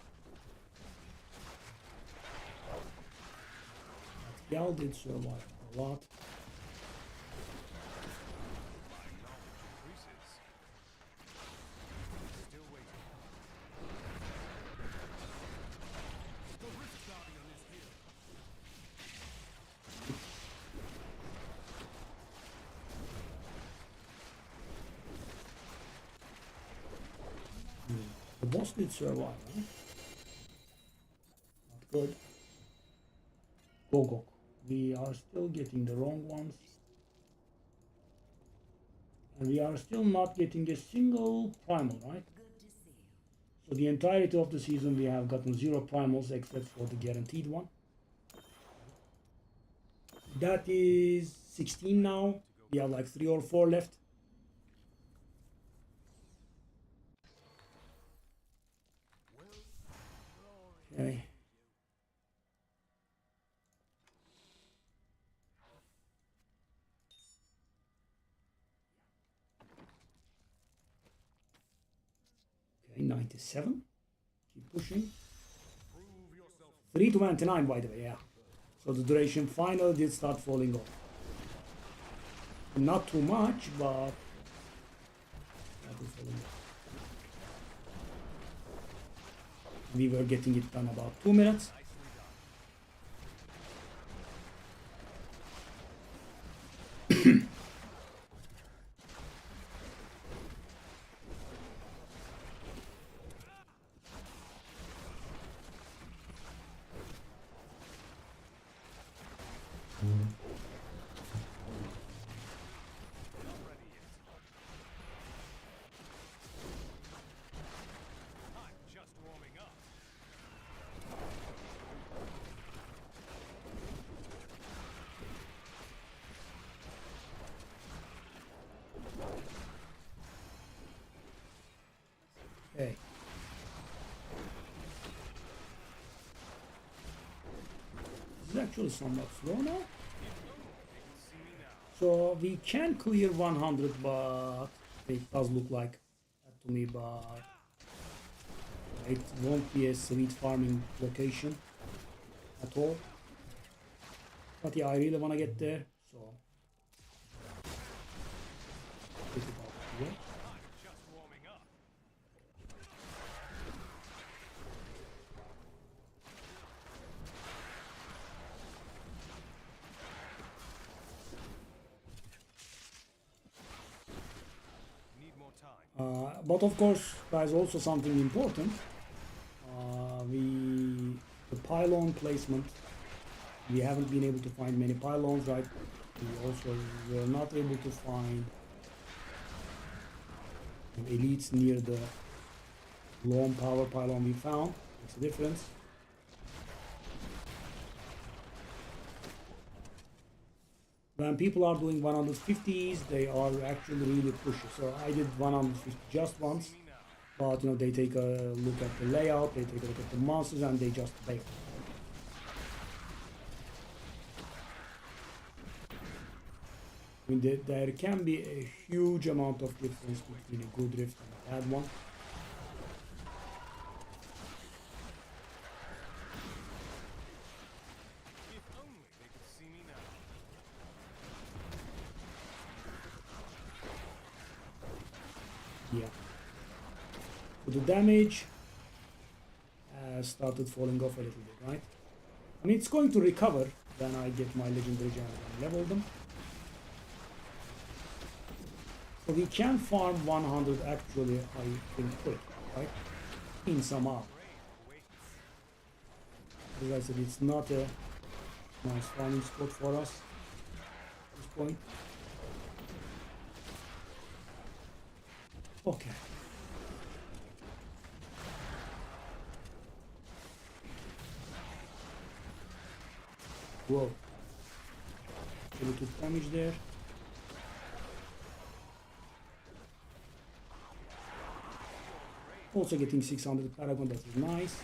Gal did survive a lot. My knowledge increases. Still waiting. The Rift Guardian is here. The boss did survive, right? Not good. Go. We are still getting the wrong ones. And we are still not getting a single primal, right? So the entirety of the season we have gotten 0 primals except for the guaranteed one. That is 16 now. We have like 3 or 4 left. Okay. Okay, 97. Keep pushing. 329, by the way, yeah. So the duration finally did start falling off. Not too much, but that is falling off. We were getting it done about 2 minutes. Okay. This is actually somewhat slow now. So we can clear 100, but it does look like that to me, but it won't be a sweet farming location at all. But yeah, I really want to get there, so it's about the way. But of course, guys, also something important. The pylon placement. We haven't been able to find many pylons, right? We also were not able to find elites near the long power pylon we found. Makes a difference. When people are doing 150s, they are actually really pushy. So I did 150 just once, but they take a look at the layout, they take a look at the monsters, and they just bail. I mean, there can be a huge amount of difference between a good rift and a bad one. Yeah. So the damage has started falling off a little bit, right? I mean, it's going to recover when I get my legendary gems and level them. So we can farm 100 actually, I think, quick, right? In some hour. As I said, it's not a nice farming spot for us at this point. Okay. Whoa. A little damage there. Also getting 600 Paragon, that is nice.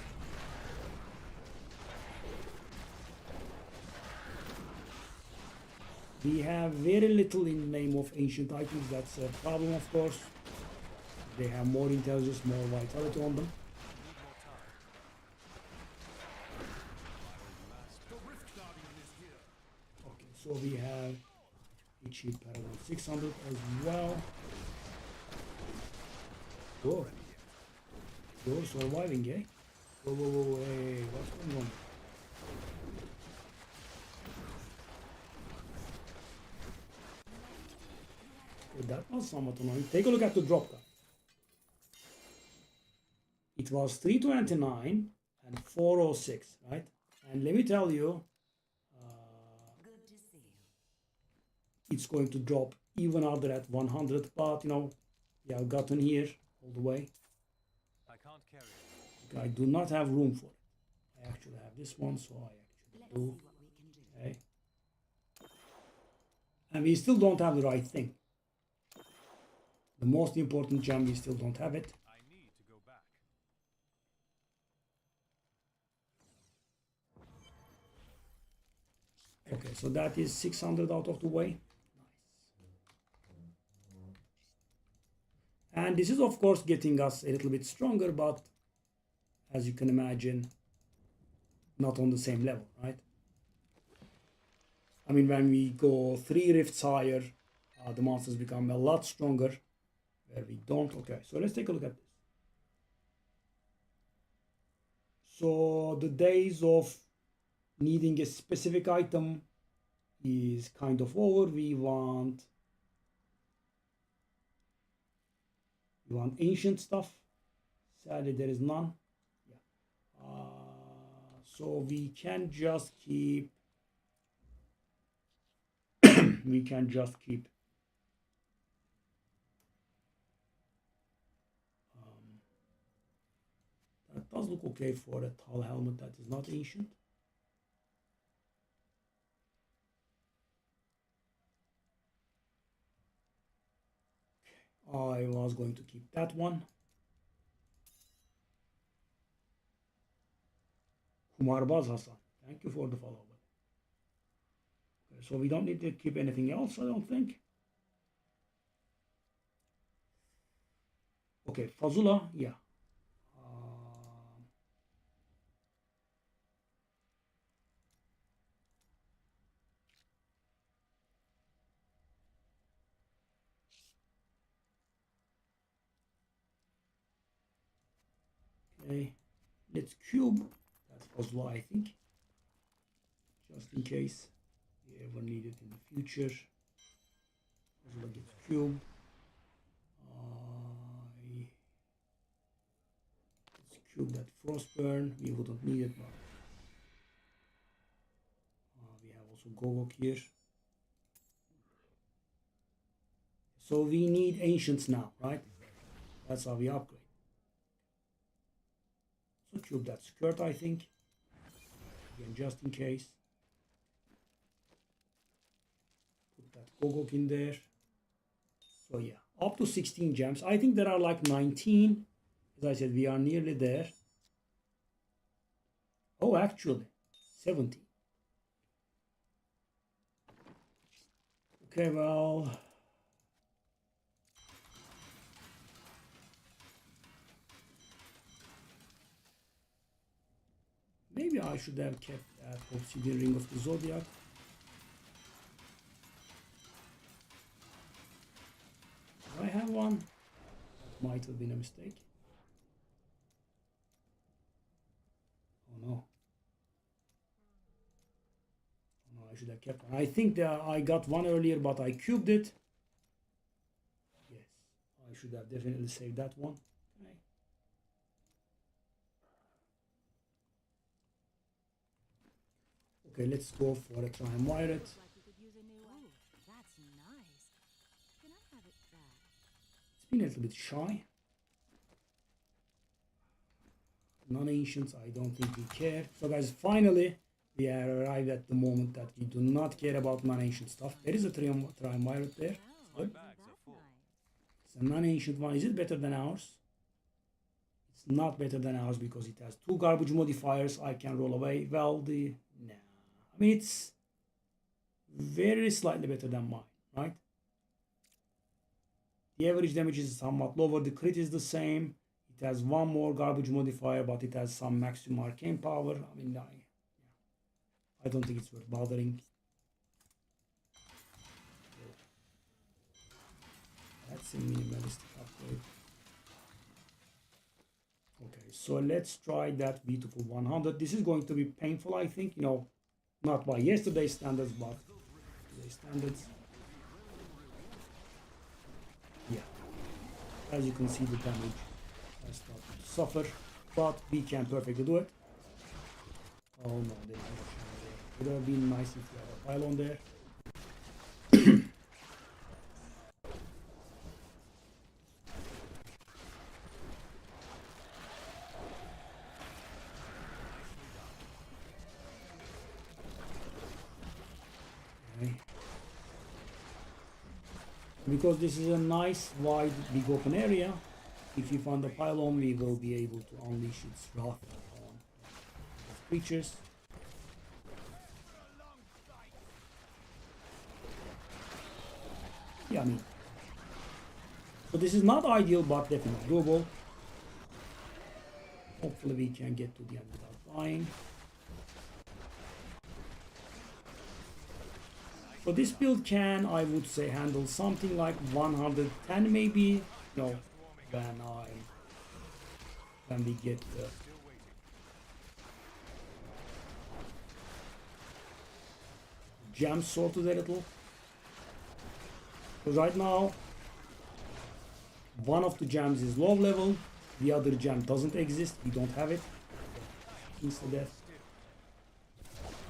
We have very little in name of ancient items, that's a problem of course. They have more intelligence, more vitality on them. Okay, so we have a cheap Paragon 600 as well. Whoa. You're surviving, eh? Whoa, whoa, whoa, hey, what's going on? Okay, that was somewhat annoying. Take a look at the drop guy. It was 329 and 406, right? And let me tell you, Good to see you. it's going to drop even harder at 100, but we have gotten here all the way. I can't carry it. I do not have room for it. I actually have this one, so I actually Let's do. see what we can do. Okay. And we still don't have the right thing. The most important gem, we still don't have it. I need to go back. Okay, so that is 600 out of the way. Nice. And this is of course getting us a little bit stronger, but as you can imagine, not on the same level, right? I mean, when we go 3 rifts higher, the monsters become a lot stronger. Where we don't. Okay, so let's take a look at this. So the days of needing a specific item is kind of over. We want ancient stuff. Sadly, there is none. Yeah. So we can just keep. We can just keep. That does look okay for a tall helmet that is not ancient. I was going to keep that one. Kumarbaz Hasan, thank you for the follow. Okay, so we don't need to keep anything else, I don't think. Okay, Fazula, yeah. Okay, let's cube. That's Fazula, I think. Just in case we ever need it in the future. Fazula gets cube. Let's cube that Frostburn. We wouldn't need it, but we have also Gogok here. So we need ancients now, right? That's how we upgrade. So cube that skirt, I think. Again, just in case. Put that Gogok in there. So yeah, up to 16 gems. I think there are like 19. As I said, we are nearly there. Oh, actually, 17. Okay, well. Maybe I should have kept that Obsidian Ring of the Zodiac. Do I have one? That might have been a mistake. Oh no. Oh no, I should have kept one. I think that I got one earlier, but I cubed it. Yes, I should have definitely saved that one. Okay. Okay, let's go for a Triumvirate. That's nice. Can I have it back? It's been a little bit shy. Non-ancients, I don't think we care. So guys, finally, we are arrived at the moment that we do not care about non-ancient stuff. There is a Triumvirate there. Good. It's a non-ancient one. Is it better than ours? It's not better than ours because it has 2 garbage modifiers. I can roll away. Well, no. I mean, it's very slightly better than mine, right? The average damage is somewhat lower. The crit is the same. It has 1 more garbage modifier, but it has some maximum arcane power. I mean, I don't think it's worth bothering. That's a minimalistic upgrade. Okay, so let's try that beautiful 100. This is going to be painful, I think. You know, not by yesterday's standards, but today's standards. Yeah, as you can see, the damage has started to suffer, but we can perfectly do it. Oh no, there's no chance there. It would have been nice if we had a pylon there. Okay. Because this is a nice wide big open area, if you find the pylon, we will be able to unleash its wrath on those creatures. Yeah, I mean, So this is not ideal, but definitely doable. Hopefully we can get to the end without dying. So this build can, I would say, handle something like 110 maybe. No, when we get the gems sorted a little. Because right now, one of the gems is low level, the other gem doesn't exist, we don't have it. Insta death.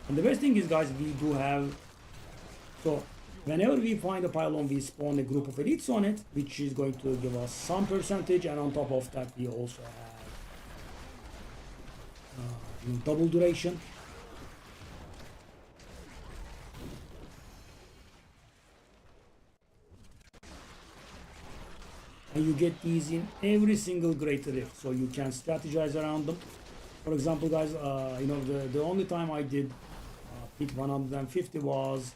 And the best thing is, guys, we do have, so whenever we find a pylon, we spawn a group of elites on it, which is going to give us some percentage, and on top of that we also have double duration. And you get these in every single greater rift, so you can strategize around them. For example, guys, you know, the only time I did hit 150 was,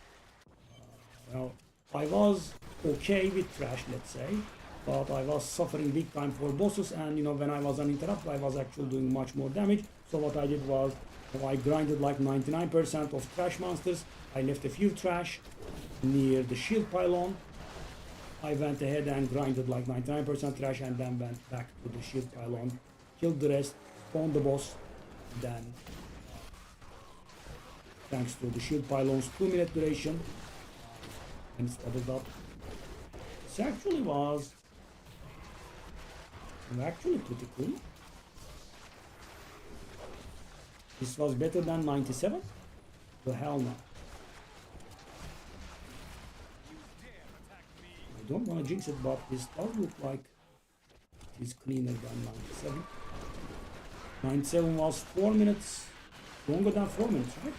well, I was okay with trash, let's say, but I was suffering big time for bosses, and you know, when I was uninterrupted, I was actually doing much more damage. So what I did was, I grinded like 99% of trash monsters. I left a few trash near the shield pylon. I went ahead and grinded like 99% trash, and then went back to the shield pylon, killed the rest, spawned the boss, then thanks to the shield pylon's 2-minute duration, and it's doubled up. This actually was pretty cool. This was better than 97? The hell no. I don't want to jinx it, but this does look like it is cleaner than 97. 97 was 4 minutes, longer than 4 minutes, right?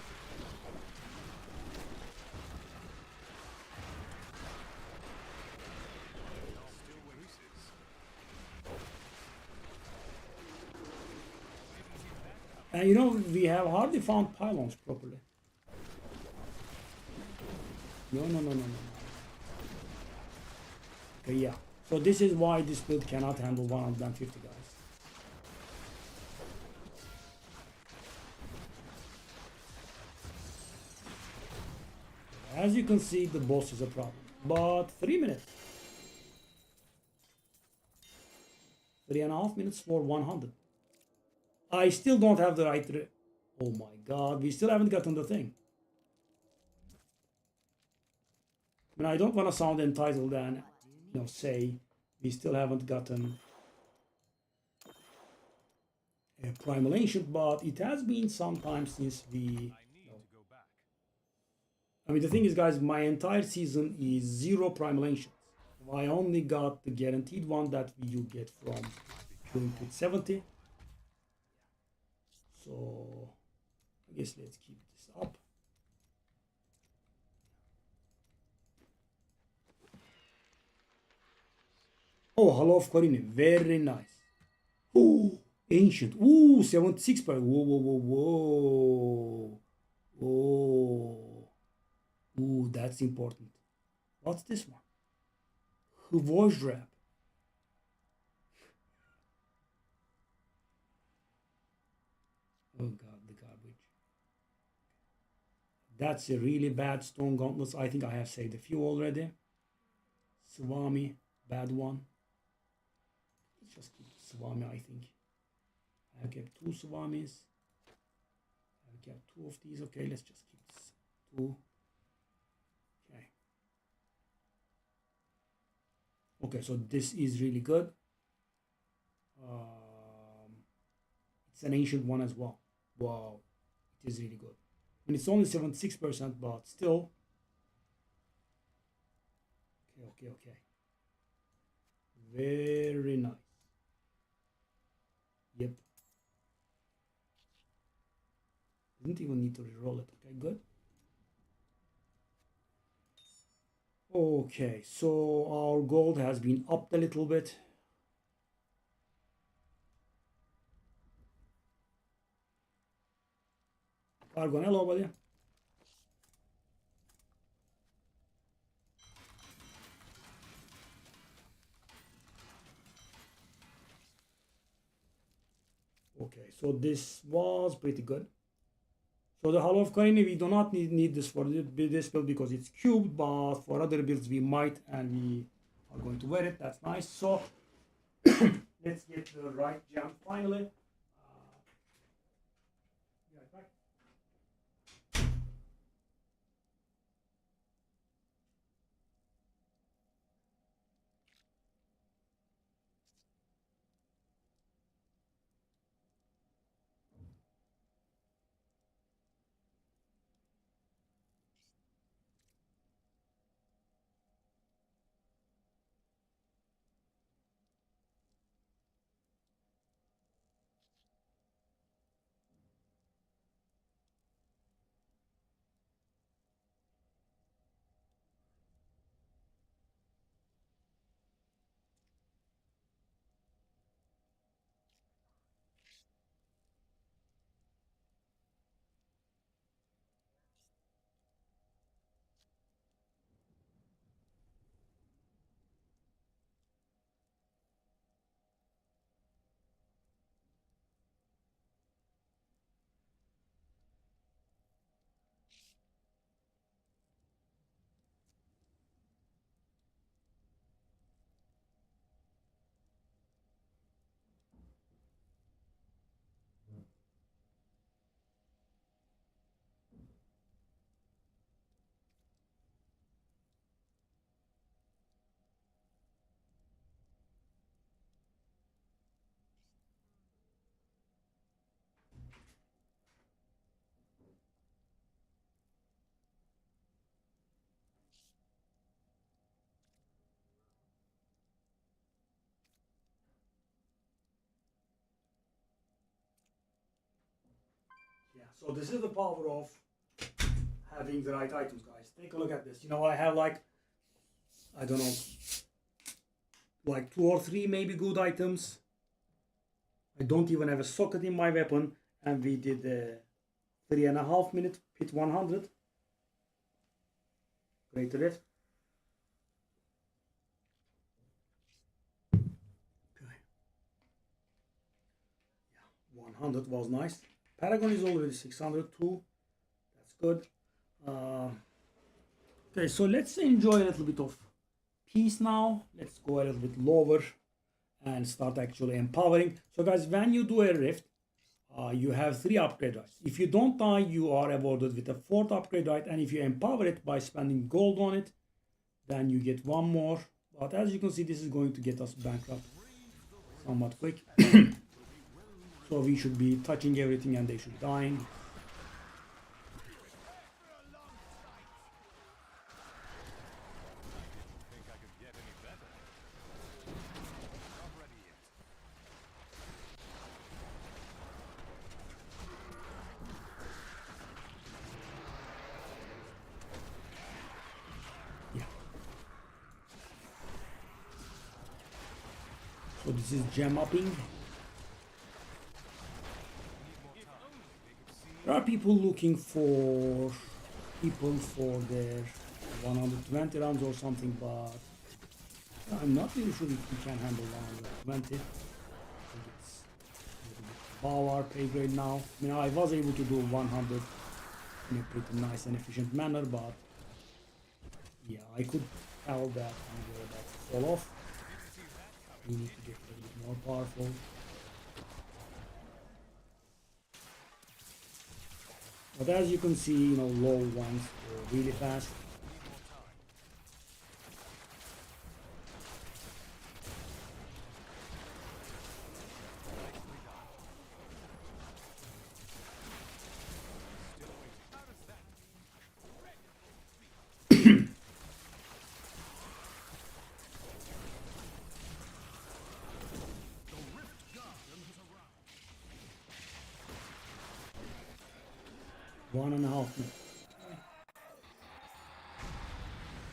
And you know, we have hardly found pylons properly. No. Okay, yeah. So this is why this build cannot handle 150, guys. As you can see, the boss is a problem. But 3 minutes. 3.5 minutes for 100. I still don't have the right... Oh my god, we still haven't gotten the thing. I mean, I don't want to sound entitled and, you know, say we still haven't gotten a Primal Ancient, but it has been some time since we... I mean, the thing is, guys, my entire season is 0 Primal Ancients. I only got the guaranteed one that you get from killing pit 70. So, I guess let's keep this up. Oh, Hello of Corinne, very nice. Oh, Ancient. Ooh, 76 per. Whoa. Oh. Ooh, that's important. What's this one? Hvozdrap. Oh god, the garbage. That's a really bad Stone Gauntlets. I think I have saved a few already. Swami, bad one. Let's just keep Swami, I think. I have kept 2 Swamis. I have kept 2 of these. Okay, let's just keep this 2. Okay. Okay, so this is really good. It's an ancient one as well. Wow, it is really good. And it's only 76%, but still. Okay. Very nice. Yep. Didn't even need to reroll it. Okay, good. Okay, so our gold has been upped a little bit. Argon, hello, buddy. Okay, so this was pretty good. So the Hollow of Karini, we do not need this for this build because it's cubed, but for other builds we might, and we are going to wear it. That's nice. So let's get the right gem finally. Be right back. Yeah, so this is the power of having the right items, guys. Take a look at this. You know, I have like, I don't know, like 2 or 3 maybe good items. I don't even have a socket in my weapon, and we did 3.5 minutes, hit 100. Great rift. Okay. Yeah, 100 was nice. Paragon is already 602. That's good. Okay, so let's enjoy a little bit of peace now. Let's go a little bit lower and start actually empowering. So guys, when you do a rift, you have 3 upgrade rights. If you don't die, you are awarded with a 4th upgrade right, and if you empower it by spending gold on it, then you get 1 more. But as you can see, this is going to get us bankrupt somewhat quick. So we should be touching everything and they should be dying. So this is gem upping. There are people looking for their 120 rounds or something, but I'm not really sure if we can handle 120. I think it's a little bit above our pay grade now. I mean, I was able to do 100 in a pretty nice and efficient manner, but yeah, I could tell that we were about to fall off. We need to get a little bit more powerful. But as you can see, you know, low ones go really fast. One and a half minutes.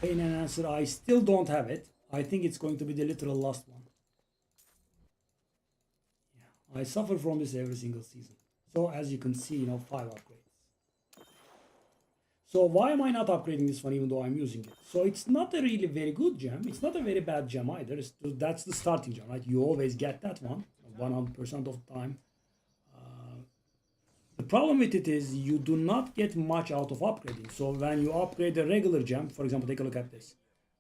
Pain and answer, I still don't have it. I think it's going to be the literal last one. Yeah, I suffer from this every single season. So as you can see, you know, 5 upgrades. So why am I not upgrading this one even though I'm using it? So it's not a really very good gem. It's not a very bad gem either. That's the starting gem, right? You always get that one 100% of the time. The problem with it is you do not get much out of upgrading. So when you upgrade a regular gem, for example, take a look at this.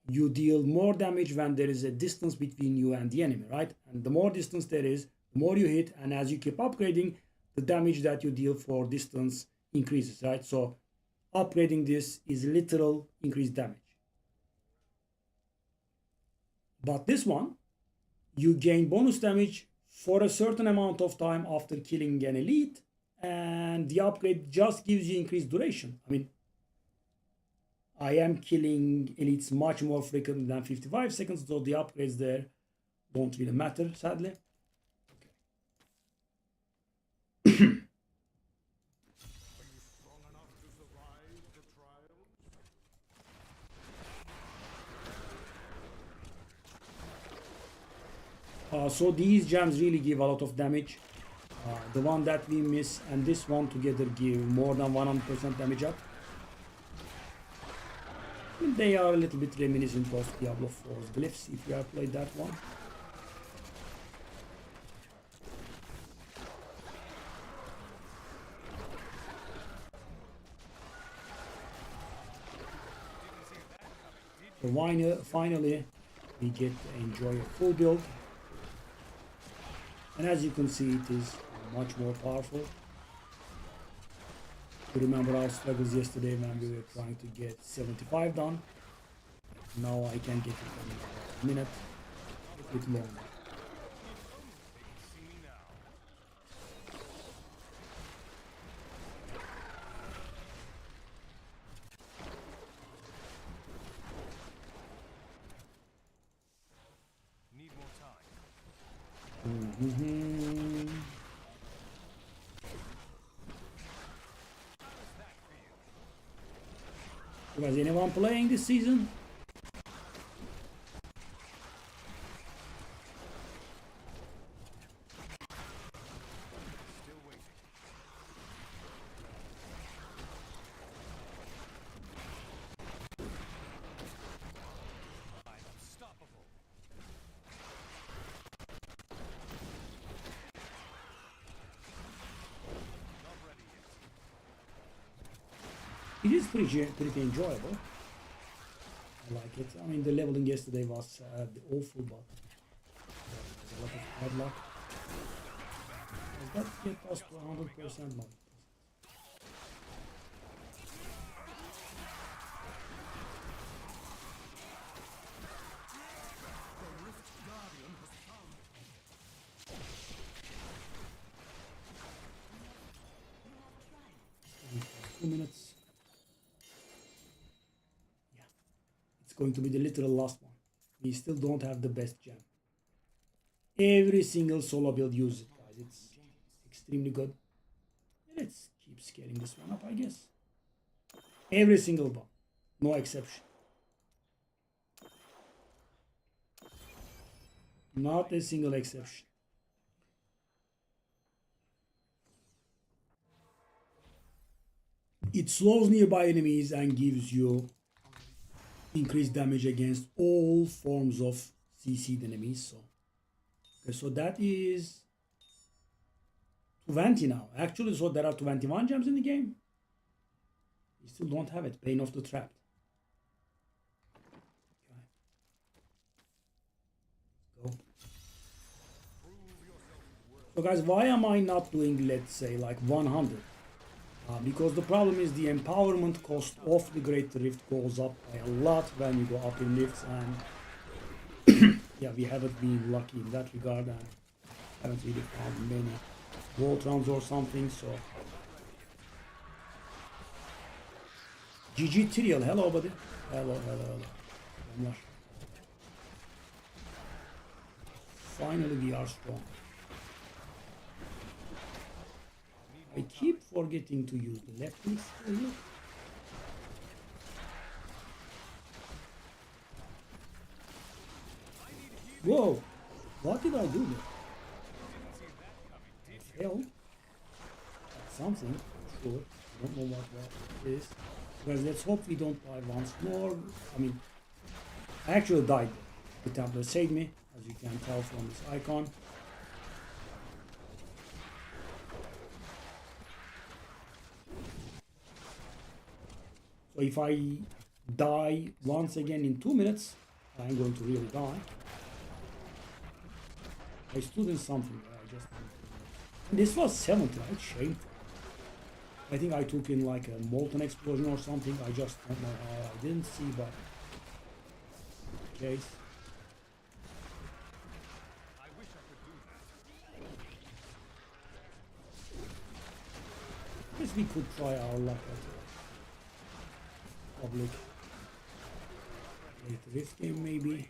You deal more damage when there is a distance between you and the enemy, right? And the more distance there is, the more you hit. And as you keep upgrading, the damage that you deal for distance increases, right? So upgrading this is literal increased damage. But this one, you gain bonus damage for a certain amount of time after killing an elite, and the upgrade just gives you increased duration. I mean, I am killing elites much more frequently than 55 seconds, so the upgrades there don't really matter, sadly. So these gems really give a lot of damage. The one that we miss and this one together give more than 100% damage up. They are a little bit reminiscent of Diablo 4's glyphs, if you have played that one. So finally, we get to enjoy a full build. And as you can see, it is much more powerful. You remember our struggles yesterday when we were trying to get 75 done. Now I can get it in about a minute, a bit longer. Need more time. Was anyone playing this season? Still waiting. I'm unstoppable. Not ready yet. It is pretty enjoyable. I like it. I mean, the leveling yesterday was awful, but there's a lot of hard luck. Does that get us to 100%? No. Two minutes. Yeah, it's going to be the literal last one. We still don't have the best gem. Every single solo build uses it, guys. It's extremely good. Let's keep scaling this one up, I guess. Every single one, no exception. Not a single exception. It slows nearby enemies and gives you increased damage against all forms of CC'd enemies. So, okay, so that is 20 now. Actually, so there are 21 gems in the game. We still don't have it. Pain of the Trapped. Okay. Go. So guys, why am I not doing, let's say, like 100? Because the problem is the empowerment cost of the Great Rift goes up by a lot when you go up in lifts, and yeah, we haven't been lucky in that regard and haven't really found many gold rounds or something. So GG Tyrael, hello buddy. Hello. Finally we are strong. I keep forgetting to use the left click still here. Whoa! What did I do there? I failed. Something, sure. I don't know what that is. But let's hope we don't die once more. I mean, I actually died there. The Templar saved me, as you can tell from this icon. So if I die once again in 2 minutes, I'm going to really die. I stood in something there, I just... And this was 70, right? Shameful. I think I took in like a molten explosion or something. I just don't know how. I didn't see, but... Case. I wish I could do that. Guess we could try our luck at public. Later this game maybe.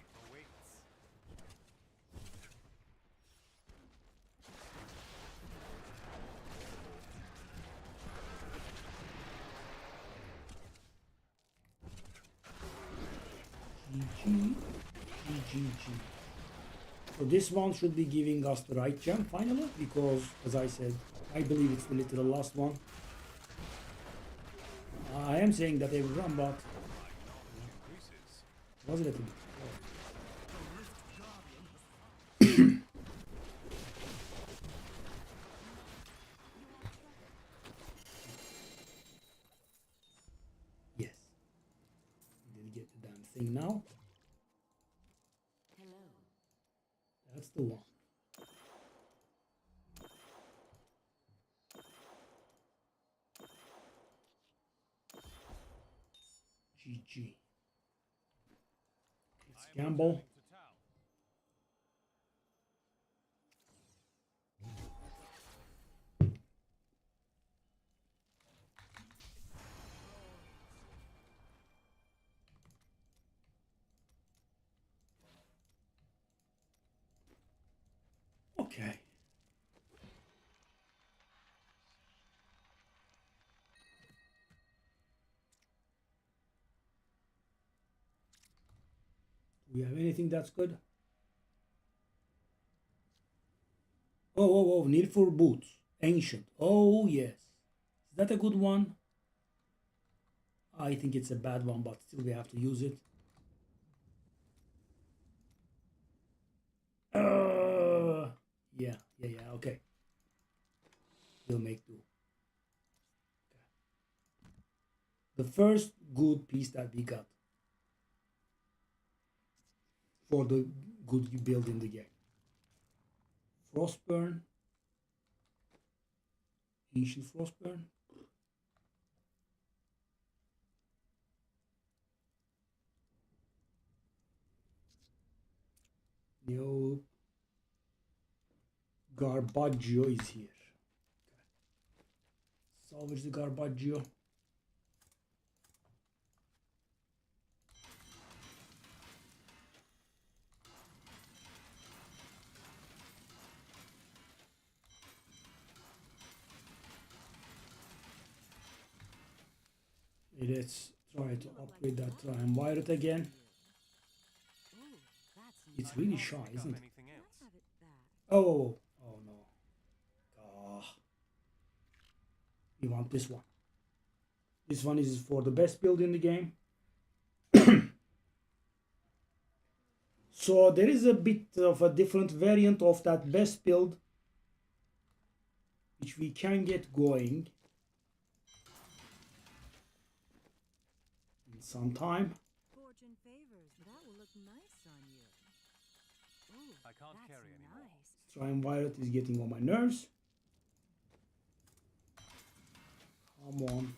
GG. GG. So this one should be giving us the right jump finally, because as I said, I believe it's the last one. I am saying that every run, but was a little bit. Yes. We didn't get the damn thing now. Hello. That's the one. GG. Let's gamble. Okay. Do we have anything that's good? Oh, need for boots. Ancient. Oh, yes. Is that a good one? I think it's a bad one, but still we have to use it. Yeah, okay. We'll make do. Okay. The first good piece that we got for the good build in the game. Frostburn. Ancient Frostburn. Nope. Garbaggio is here. Okay. Salvage the Garbaggio. Let's try to upgrade that triumvirate again. Ooh, that's It's really shy, Got isn't it? anything Can else? I have it back? Oh no. We want this one. This one is for the best build in the game. So there is a bit of a different variant of that best build, which we can get going in some time. Fortune favors. That will look nice on you. Ooh, I can't that's carry anymore. nice. Triumvirate is getting on my nerves. Come on.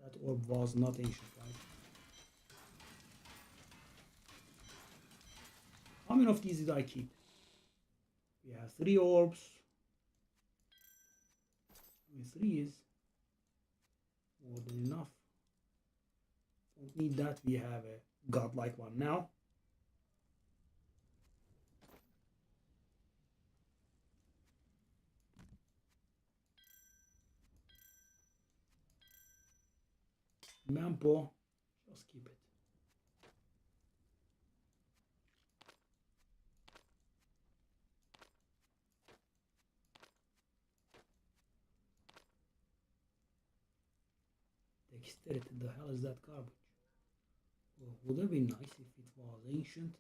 That orb was not ancient, right? How many of these did I keep? We have 3 orbs. I mean, 3 is more than enough. Don't need that. We have a godlike one now. Mampo, just keep it. Dexterity, the hell is that garbage? Well, would have been nice if it was ancient.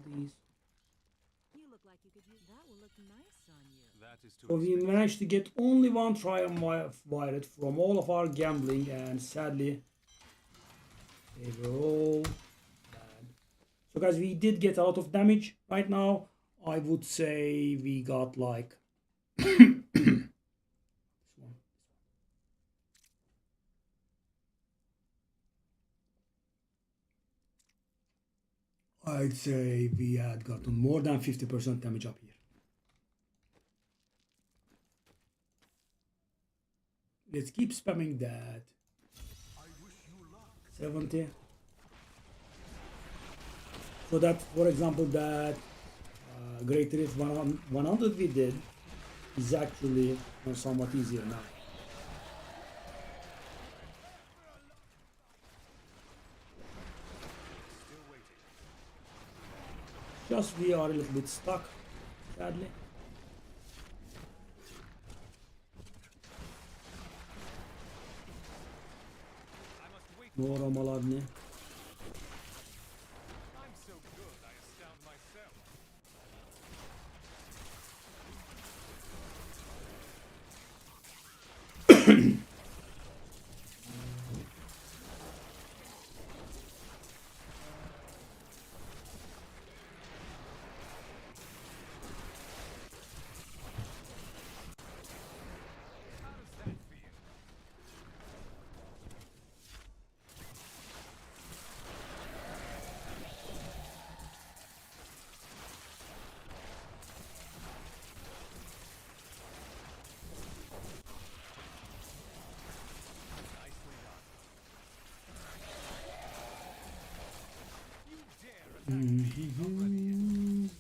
You look like you could use that. Will look nice on you. That is too So we expensive. managed to get only one triumph violet from all of our gambling, and sadly they were all bad. So guys, we did get a lot of damage right now. I would say we got like this one. I'd say we had gotten more than 50% damage up here. Let's keep spamming that. 70. So that, for example, that Great Rift 100 we did is actually somewhat easier now. Just we are a little bit stuck, sadly. Noramalarını. I'm so good, I astound myself. How does that feel? Nicely done. You dare attack me? Not ready yet.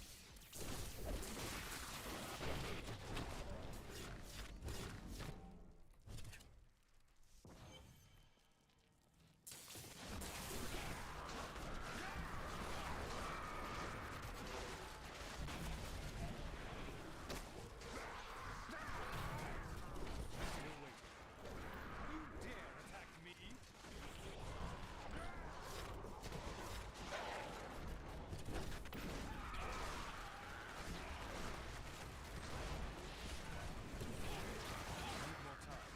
Still waiting. You dare attack me? Need more time.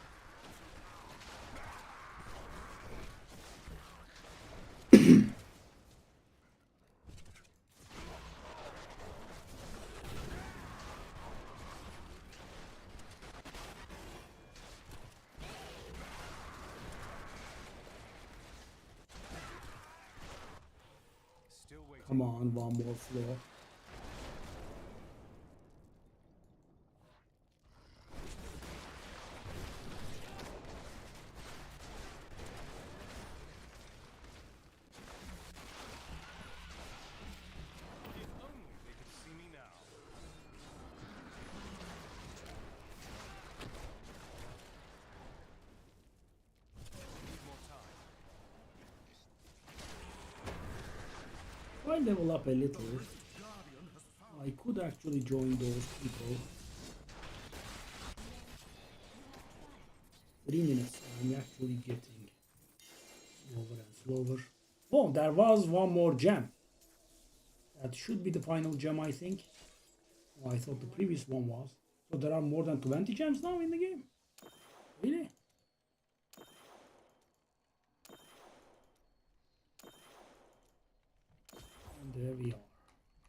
Still waiting. Come on, one more floor. If only they could see me now. Need more time. If I level up a little, I could actually join those people. 3 minutes, I'm actually getting slower and slower. Oh, there was one more gem. That should be the final gem, I think. Oh, I thought the previous one was. So there are more than 20 gems now in the game? Really? And there we are.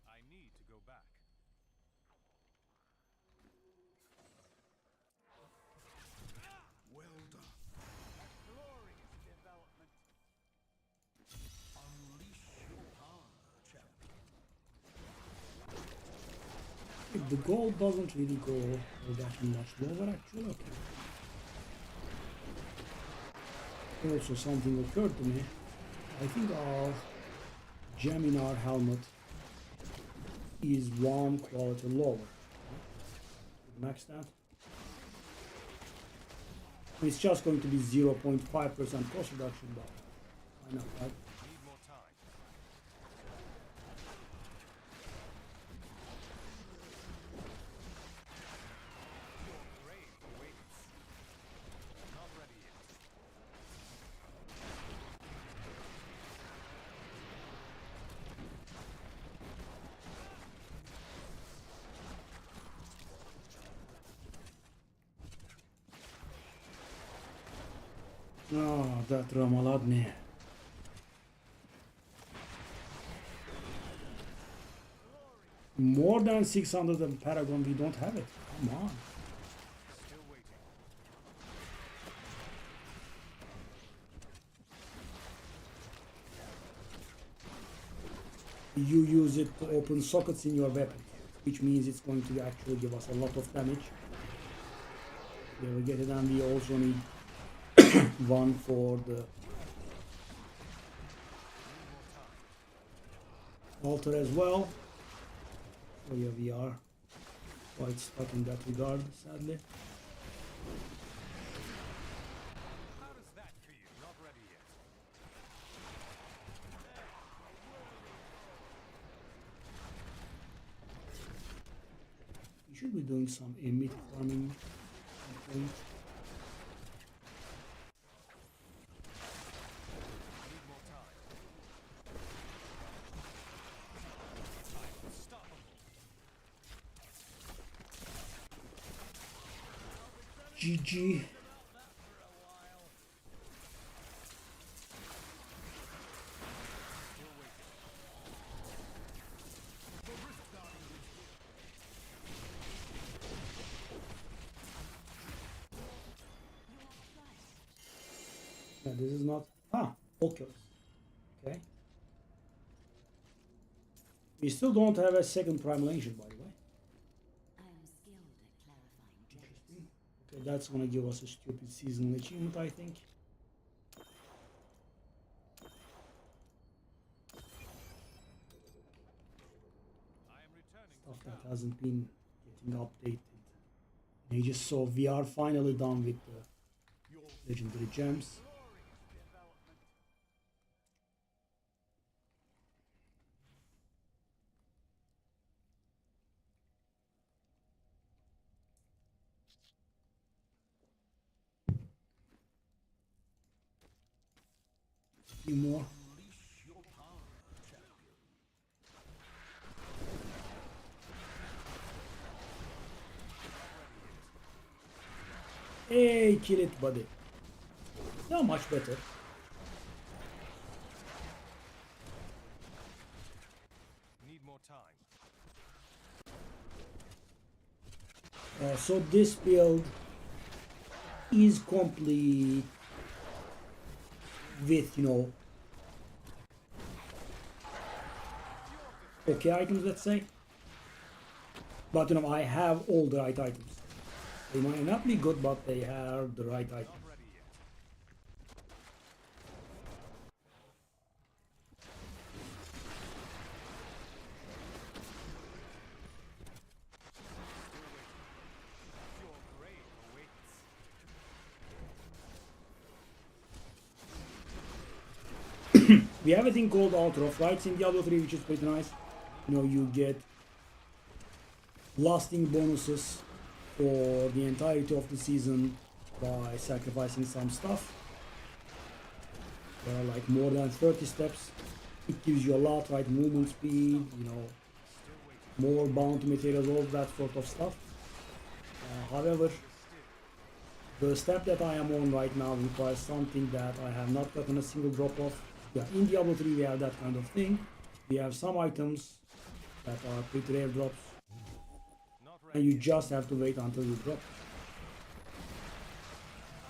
I need to go back. Well done. Glorious development. Unleash your power, champion. If the gold doesn't really go that much lower, actually, okay. Also, something occurred to me. I think our gem in our helmet is one quality lower. Max that. It's just going to be 0.5% cost reduction, but I know, right? Need more time. Your grave awaits. Not ready yet. Oh, that Ramaladni. More than 600 in Paragon, we don't have it. Come on. Still waiting. You use it to open sockets in your weapon, which means it's going to actually give us a lot of damage. Yeah, we get it, and we also need one for the altar as well. So yeah, we are quite stuck in that regard, sadly. How does that feel? Not ready yet. We should be doing some emit farming. I think. Need more time. I'm unstoppable. GG. Still waiting. Yeah, this is not. Ah, Oculus. Okay. We still don't have a second primal ancient, by the way. I am skilled at clarifying judgments. Interesting. Okay, that's gonna give us a stupid seasonal achievement, I think. I am returning Stuff to that town. hasn't been getting updated in ages. So we are finally done with the legendary gems. A few more. Hey, kill it, buddy. Not much better. Need more time. So this build is complete with, okay items, let's say. But, I have all the right items. They might not be good, but they have the right items. Not ready yet. Still waiting. Your grave awaits. We have a thing called Altar of Rights in Diablo 3, which is pretty nice. You get lasting bonuses for the entirety of the season by sacrificing some stuff. There are like more than 30 steps. It gives you a lot, right? Movement speed, more bounty materials, all that sort of stuff. However, the step that I am on right now requires something that I have not gotten a single drop of. Yeah, in Diablo 3 we have that kind of thing. We have some items that are pretty rare drops, Not and ready. you just have to wait until you drop.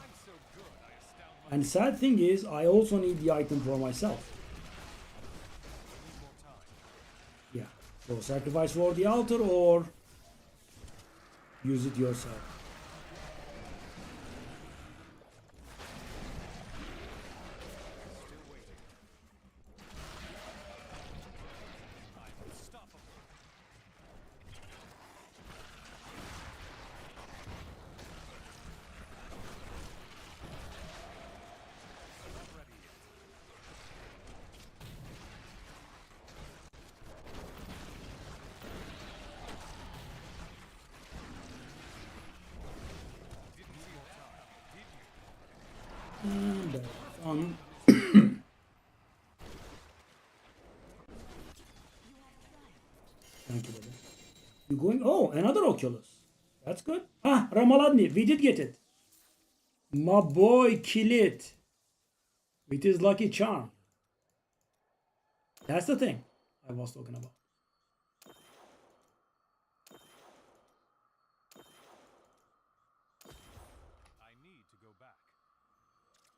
I'm so good. I astound my. And sad thing is, I also need the item for myself. Need more time. Yeah, so sacrifice for the altar or use it yourself. Still waiting. I'm unstoppable. Not ready yet. Didn't need more time, did you? And that's on. Thank you, brother. You going? Oh, another Oculus. That's good. Ah, Ramaladni, we did get it. My boy, kill it. With his lucky charm. That's the thing I was talking about. I need to go back.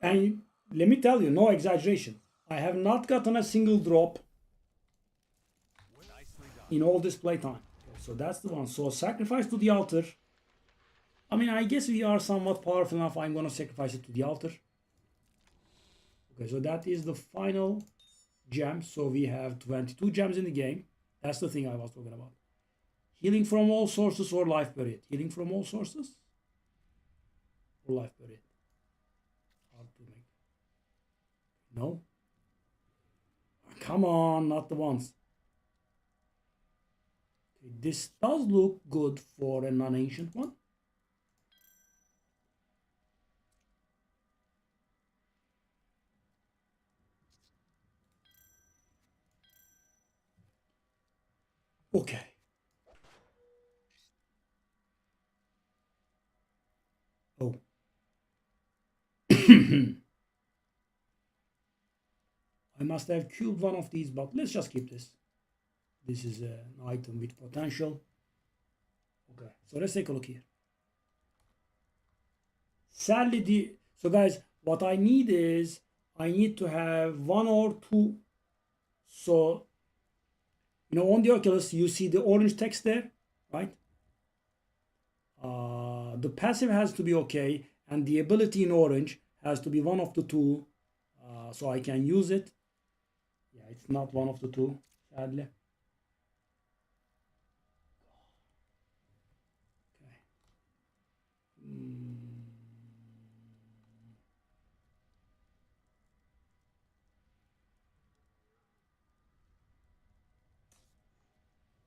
And let me tell you, no exaggeration, I have not gotten a single drop Nicely done. in all this playtime. So that's the one. So sacrifice to the altar. I mean, I guess we are somewhat powerful enough. I'm going to sacrifice it to the altar. Okay, so that is the final gem. So we have 22 gems in the game. That's the thing I was talking about. Healing from all sources or life period. Healing from all sources or life period. Hard to make. No. Come on, not the ones. Okay, this does look good for a non-ancient one. Okay. Oh. I must have cubed one of these, but let's just keep this. This is an item with potential. Okay, so let's take a look here. Sadly, so guys, what I need is, I need to have one or two. So, you know, on the Oculus, you see the orange text there, right? The passive has to be okay, and the ability in orange has to be one of the two, so I can use it. Yeah, it's not one of the two, sadly.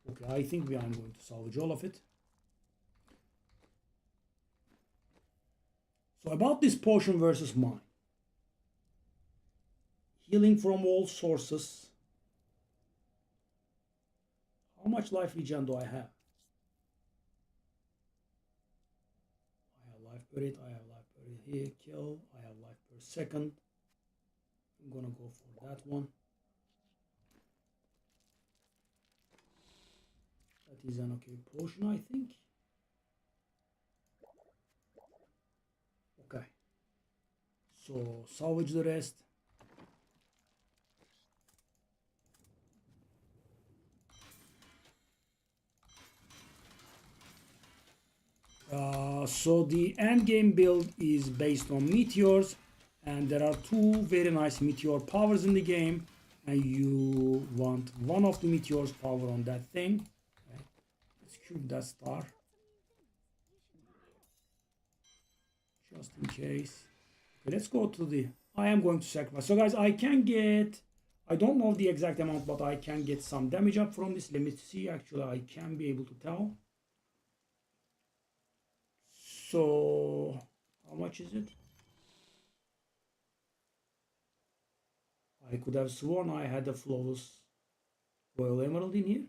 Okay. Okay, I think I'm going to salvage all of it. So about this potion versus mine. Healing from all sources. How much life regen do I have? I have life per hit, I have life per hit, kill, I have life per second. I'm gonna go for that one. That is an okay potion, I think. Okay. So salvage the rest. So the end game build is based on meteors, and there are two very nice meteor powers in the game, and you want one of the meteors power on that thing. Okay. Let's cube that star just in case. Okay, let's go to the, I am going to sacrifice. So guys, I can get, I don't know the exact amount, but I can get some damage up from this. Let me see. Actually, I can be able to tell. So how much is it? I could have sworn I had a flawless royal emerald in here.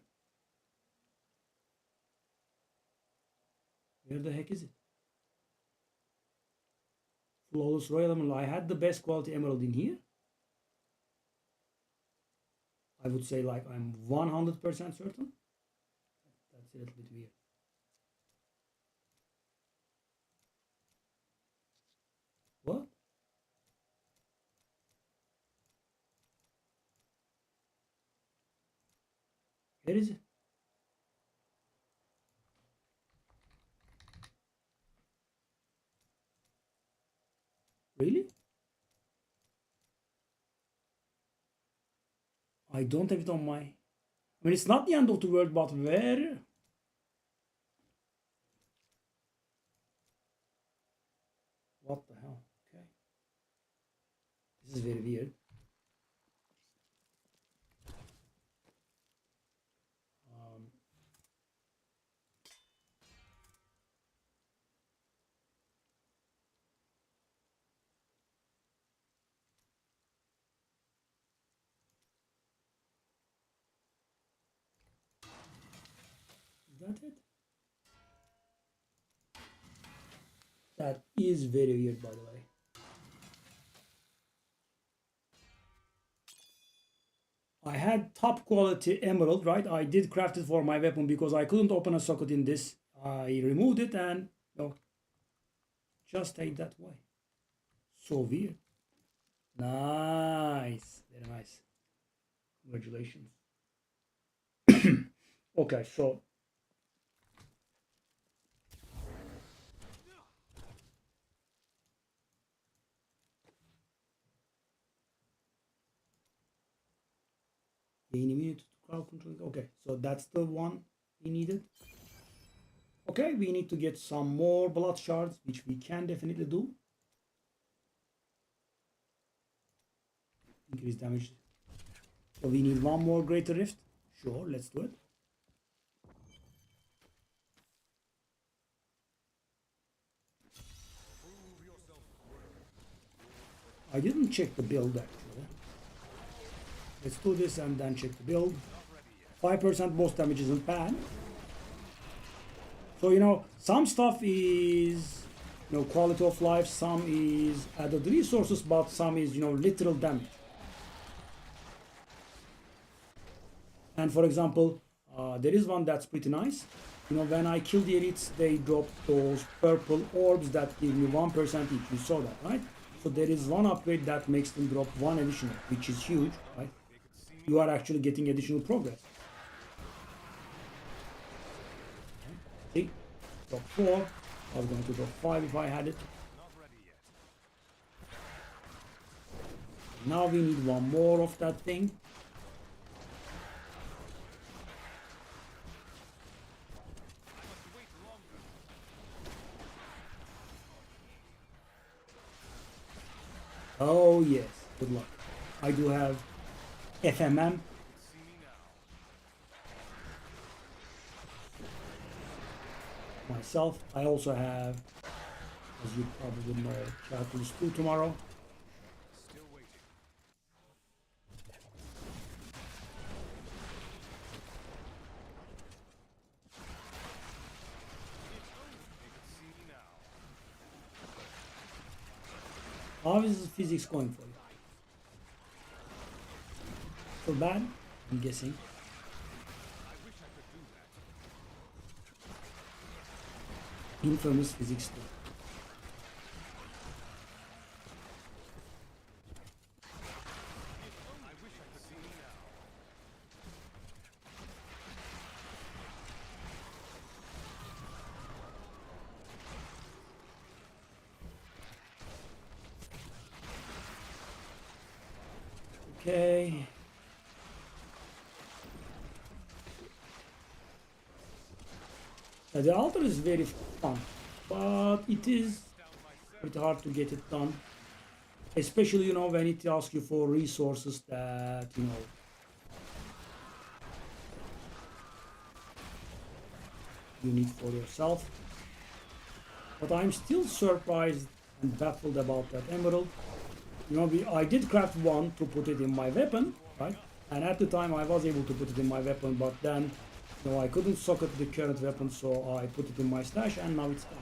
Where the heck is it? Flawless royal emerald. I had the best quality emerald in here. I would say like I'm 100% certain. That's a little bit weird. What? Where is it? Really? I don't have it on my... I mean, it's not the end of the world, but where? What the hell? Okay. This is very weird. Is that it? That is very weird, by the way. I had top quality emerald, right? I did craft it for my weapon because I couldn't open a socket in this. I removed it and just take that way. So weird. Nice, very nice. Congratulations. Okay, so gain immunity to crowd control. Okay, so that's the one we needed. Okay, we need to get some more blood shards, which we can definitely do. Increase damage. So we need one more greater rift. Sure, let's do it. I didn't check the build actually. Let's do this and then check the build. 5% most damage isn't bad. So some stuff is quality of life, some is added resources, but some is literal damage. And for example, there is one that's pretty nice. When I kill the elites, they drop those purple orbs that give me 1% each. You saw that, right? So there is one upgrade that makes them drop 1 additional, which is huge, right? You are actually getting additional progress. See? Drop 4. I was going to drop 5 if I had it. Now we need one more of that thing. Oh yes, good luck. I do have FMM. Myself. I also have, as you probably know, Calculus 2 tomorrow. Still waiting. How is the physics going for you? So bad? I'm guessing. Infamous physics 2. Okay. The altar is very fun, but it is pretty hard to get it done. Especially, when it asks you for resources that, you need for yourself. But I'm still surprised and baffled about that emerald. I did craft one to put it in my weapon, right? And at the time I was able to put it in my weapon, but then I couldn't socket the current weapon, so I put it in my stash and now it's gone.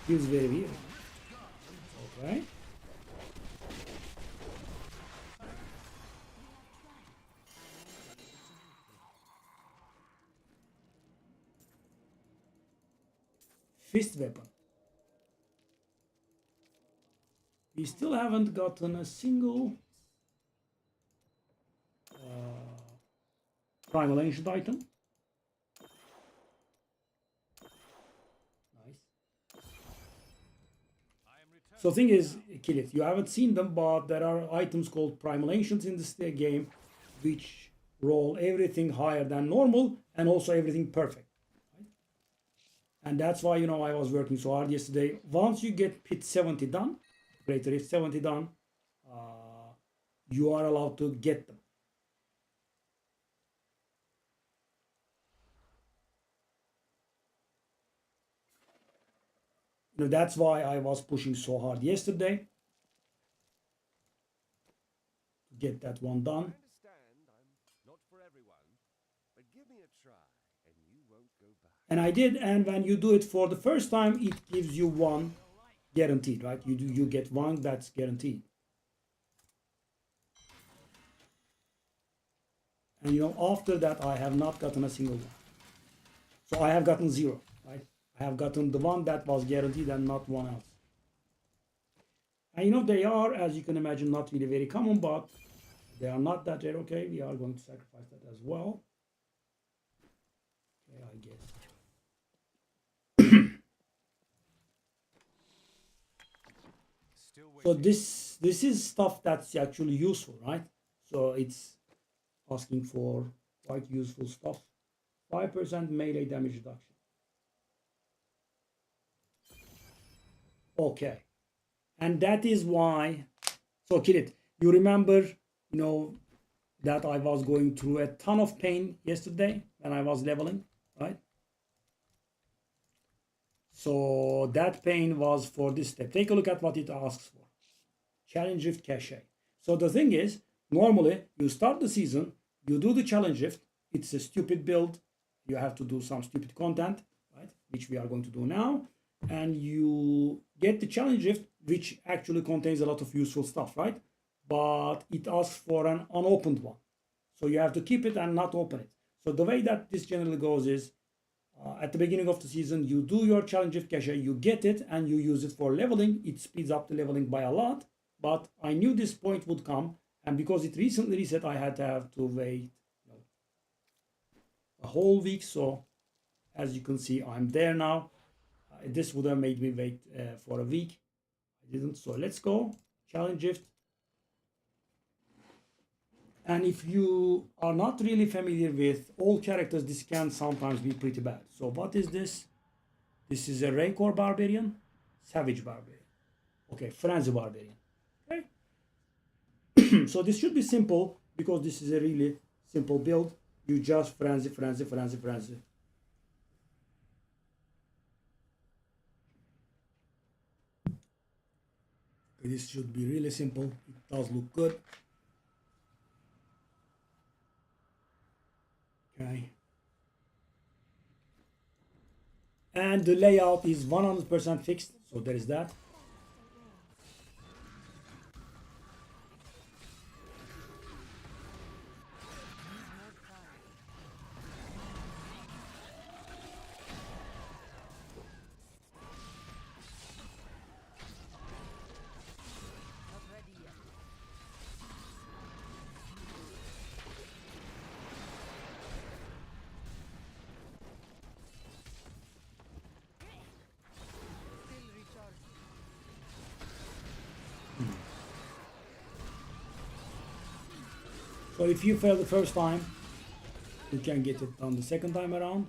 Feels very weird. Okay. Fist weapon. We still haven't gotten a single primal ancient item. Nice. So thing is, Killith, you haven't seen them, but there are items called primal ancients in this game, which roll everything higher than normal and also everything perfect. Right? And that's why I was working so hard yesterday. Once you get pit 70 done, greater rift 70 done, you are allowed to get them. That's why I was pushing so hard yesterday to get that one done. I understand I'm not for everyone, but give me a try and you won't go back. And I did, and when you do it for the first time, it gives you one guaranteed, right? You get one that's guaranteed. And you know, after that, I have not gotten a single one. So I have gotten 0, right? I have gotten the one that was guaranteed and not one else. And you know, they are, as you can imagine, not really very common, but they are not that rare. Okay, we are going to sacrifice that as well. Okay, I guess. So this is stuff that's actually useful, right? So it's asking for quite useful stuff. 5% melee damage reduction. Okay. And that is why, so Kirit, you remember, you know, that I was going through a ton of pain yesterday when I was leveling, right? So that pain was for this step. Take a look at what it asks for. Challenge Rift Cache. So the thing is, normally you start the season, you do the Challenge Rift, it's a stupid build, you have to do some stupid content, right? Which we are going to do now. And you get the Challenge Rift, which actually contains a lot of useful stuff, right? But it asks for an unopened one. So you have to keep it and not open it. So the way that this generally goes is, at the beginning of the season, you do your Challenge Rift Cache, you get it, and you use it for leveling. It speeds up the leveling by a lot. But I knew this point would come, and because it recently reset, I had to have to wait a whole week. So as you can see, I'm there now. This would have made me wait for a week. I didn't. So let's go. Challenge Rift. And if you are not really familiar with all characters, this can sometimes be pretty bad. So what is this? This is a Rancor Barbarian, Savage Barbarian. Okay, Frenzy Barbarian. Okay. So this should be simple because this is a really simple build. You just frenzy. This should be really simple. It does look good. Okay. And the layout is 100% fixed, so there is that. So if you fail the first time, you can get it done the second time around.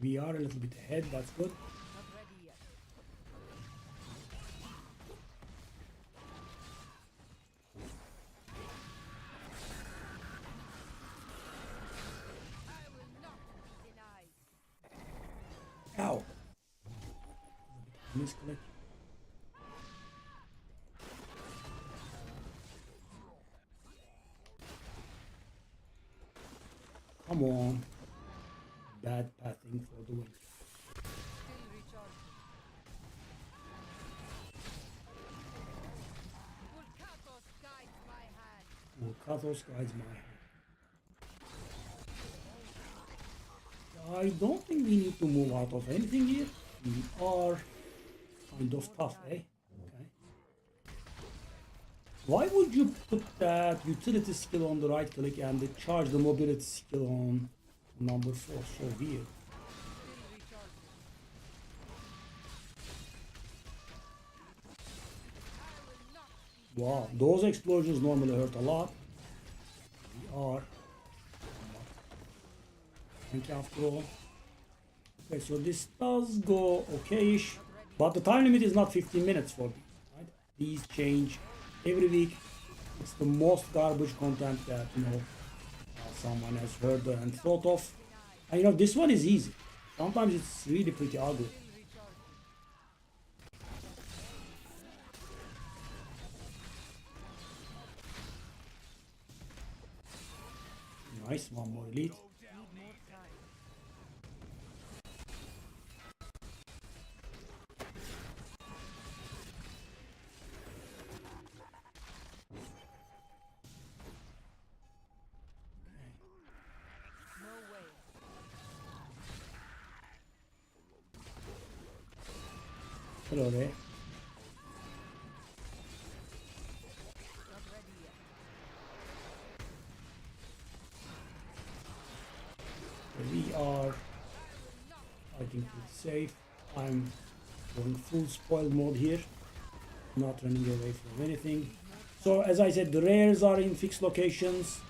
We are a little bit ahead, that's good. Ow! Misclick. Come on. Bad pathing for the win. Vulkathos guides my hand. I don't think we need to move out of anything here. We are kind of tough, eh? Okay. Why would you put that utility skill on the right click and charge the mobility skill on number 4? So weird. Wow, those explosions normally hurt a lot. We are after all. Okay, so this does go okay-ish, but the time limit is not 15 minutes for these, right? These change every week. It's the most garbage content that, you know, someone has heard and thought of. And you know, this one is easy. Sometimes it's really pretty ugly. Nice, one more elite. Need more time. No way. Hello there. Not ready yet. We are, I think it's safe. I'm going full spoil mode here, not running away from anything. So as I said, the rares are in fixed locations.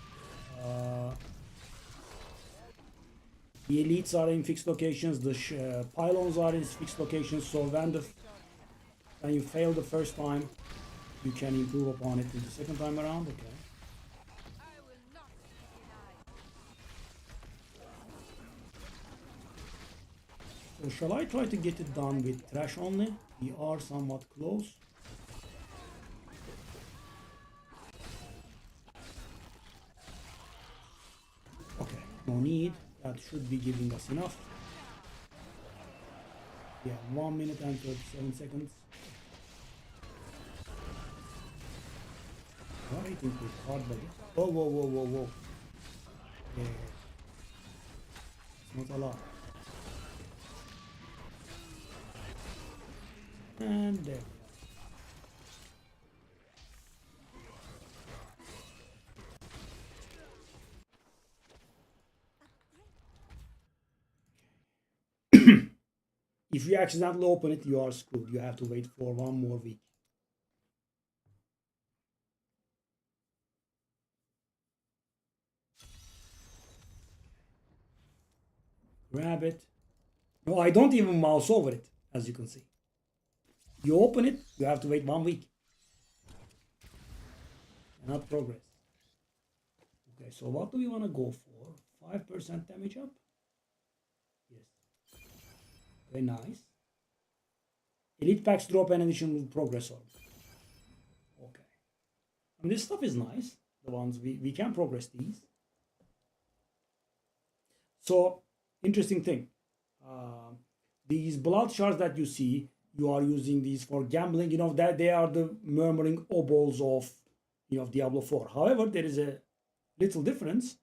The elites are in fixed locations. The pylons are in fixed locations. So when you fail the first time, you can improve upon it in the second time around. Okay. I will not be denied. So shall I try to get it done with trash only? We are somewhat close. Okay, no need. That should be giving us enough. Yeah, 1 minute and 37 seconds. I think it's hard, but whoa, whoa, whoa, whoa, whoa. Yeah, it's not a lot. And there we are. If you accidentally open it, you are screwed. You have to wait for 1 more week. Grab it. No, I don't even mouse over it, as you can see. You open it, you have to wait 1 week. Cannot progress. Okay, so what do we want to go for? 5% damage up? Yes. Very nice. Elite packs drop an additional progress orb. Okay. I mean, this stuff is nice. The ones we can progress these. So, interesting thing. These blood shards that you see, you are using these for gambling. You know that they are the murmuring obols of, you know, Diablo 4. However, there is a little difference.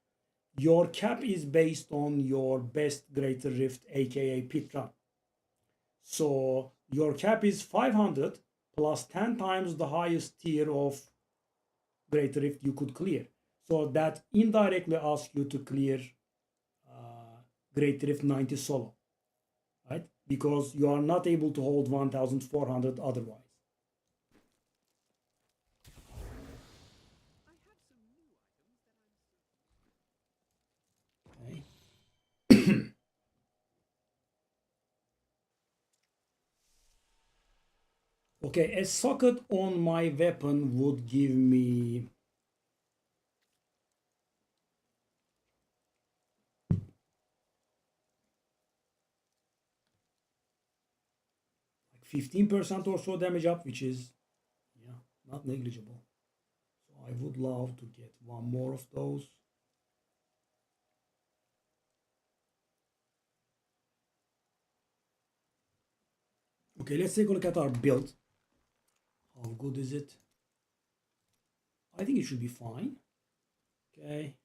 Your cap is based on your best Greater Rift, aka pit run. So your cap is 500 plus 10 times the highest tier of Greater Rift you could clear. So that indirectly asks you to clear Greater Rift 90 solo, right? Because you are not able to hold 1400 otherwise. Okay. Okay, a socket on my weapon would give me 15% or so damage up, which is, yeah, not negligible. So I would love to get 1 more of those. Okay, let's take a look at our build. How good is it? I think it should be fine. Okay.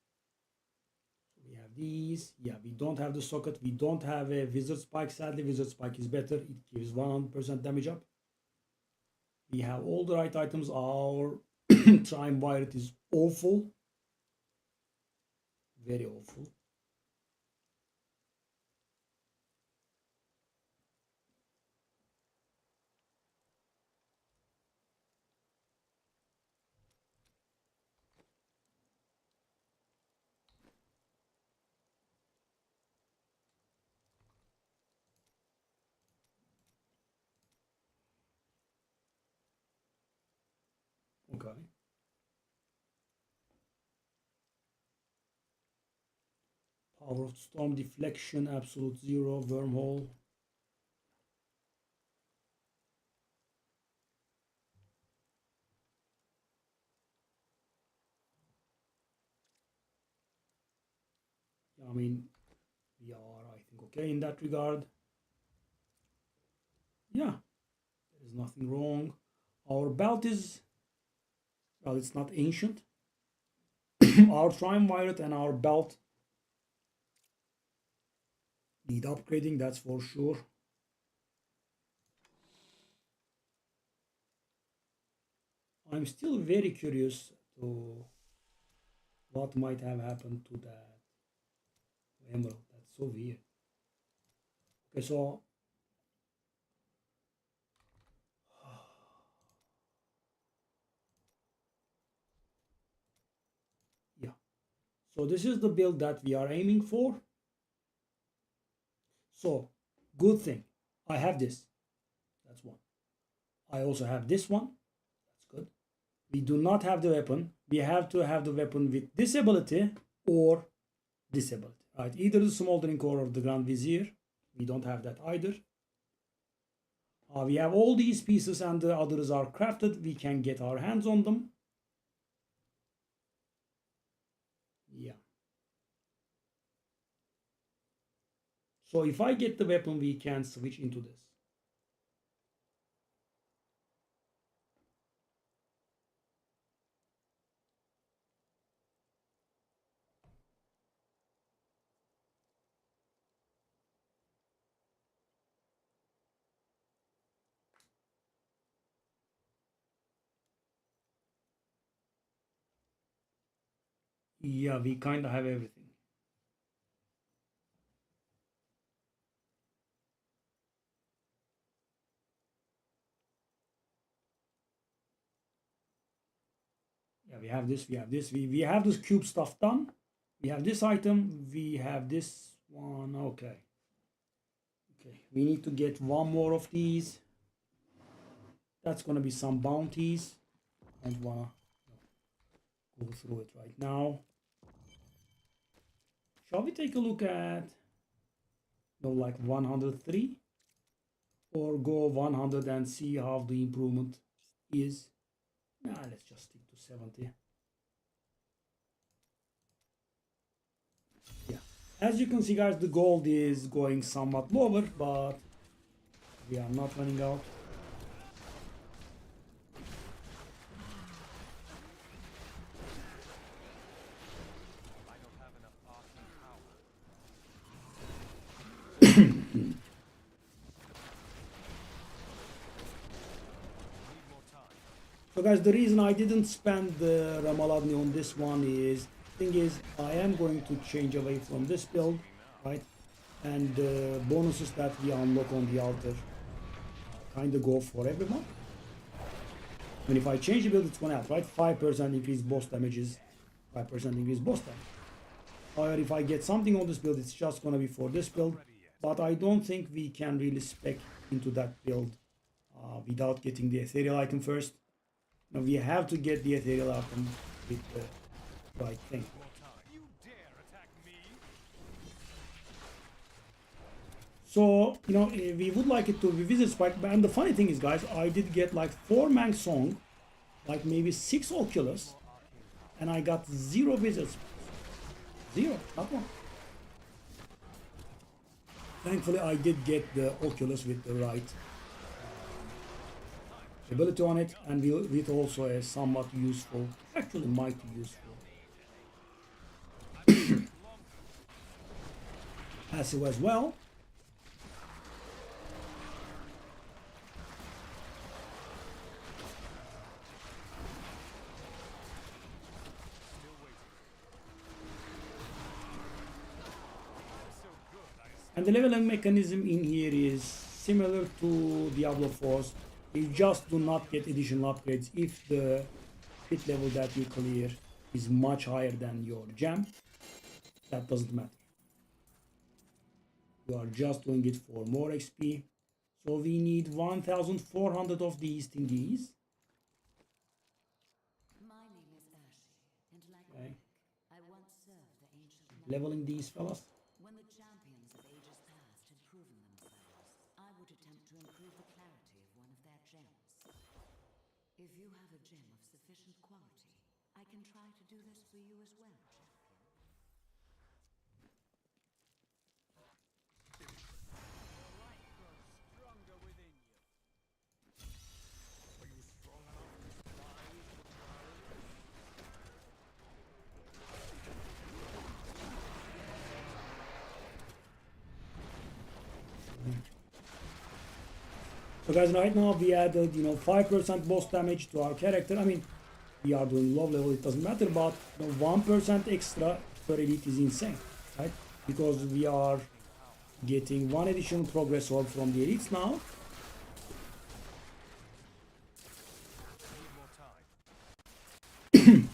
So we have these. Yeah, we don't have the socket. We don't have a wizard spike. Sadly, wizard spike is better. It gives 100% damage up. We have all the right items. Our triumvirate is awful. Very awful. Okay. Power of storm, deflection, absolute zero, wormhole. mean, we are, I think, okay in that regard. Yeah, there is nothing wrong. Our belt is, well, it's not ancient. Our triumvirate and our belt need upgrading, that's for sure. I'm still very curious to what might have happened to that emerald. That's so weird. Okay, so yeah. So this is the build that we are aiming for. So good thing, I have this. That's one. I also have this one. That's good. We do not have the weapon. We have to have the weapon with this ability or this ability. Right? Either the smoldering core or the Grand Vizier. We don't have that either. We have all these pieces and the others are crafted. We can get our hands on them. Yeah. So if I get the weapon, we can switch into this. Yeah, we kind of have everything. Yeah, we have this, we have this. We have this cube stuff done. We have this item, we have this one. Okay. Okay, we need to get one more of these. That's gonna be some bounties. I don't wanna go through it right now. Shall we take a look at, no, like 103? Or go 100 and see how the improvement is? Nah, let's just stick to 70. Yeah, as you can see, guys, the gold is going somewhat lower, but we are not running out. I don't have enough arcane power. Need more time. So guys, the reason I didn't spend the Ramaladni on this one is, thing is, I am going to change away from this build, right? And the bonuses that we unlock on the altar kind of go for everyone. And if I change the build, it's gonna help, right? 5% increase boss damages, 5% increase boss damage. However, if I get something on this build, it's just gonna be for this build. But I don't think we can really spec into that build without getting the ethereal item first. Now we have to get the ethereal item with the right thing. You dare attack me? So, you know, we would like it to revisit Spike. And the funny thing is, guys, I did get like 4 Mang Song, like maybe 6 Oculus, and I got 0 visits. 0, not 1. Thankfully, I did get the Oculus with the right ability on it, and with also a somewhat useful, actually mighty useful passive as well. And the leveling mechanism in here is similar to Diablo 4's. You just do not get additional upgrades if the hit level that you clear is much higher than your gem. That doesn't matter. You are just doing it for more XP. So we need 1,400 of these thingies. My name is Urshi, and like Okay. I once served the ancient Leveling these fellas. When the champions of ages past had proven themselves, I would attempt to improve the clarity of one of their gems. If you have a gem of sufficient quality, I can try to do this for you as well, champion. So guys, right now we added 5% boss damage to our character. I mean, we are doing low level, it doesn't matter, but 1% extra per elite is insane, right? Because we are getting 1 additional progress orb from the elites now.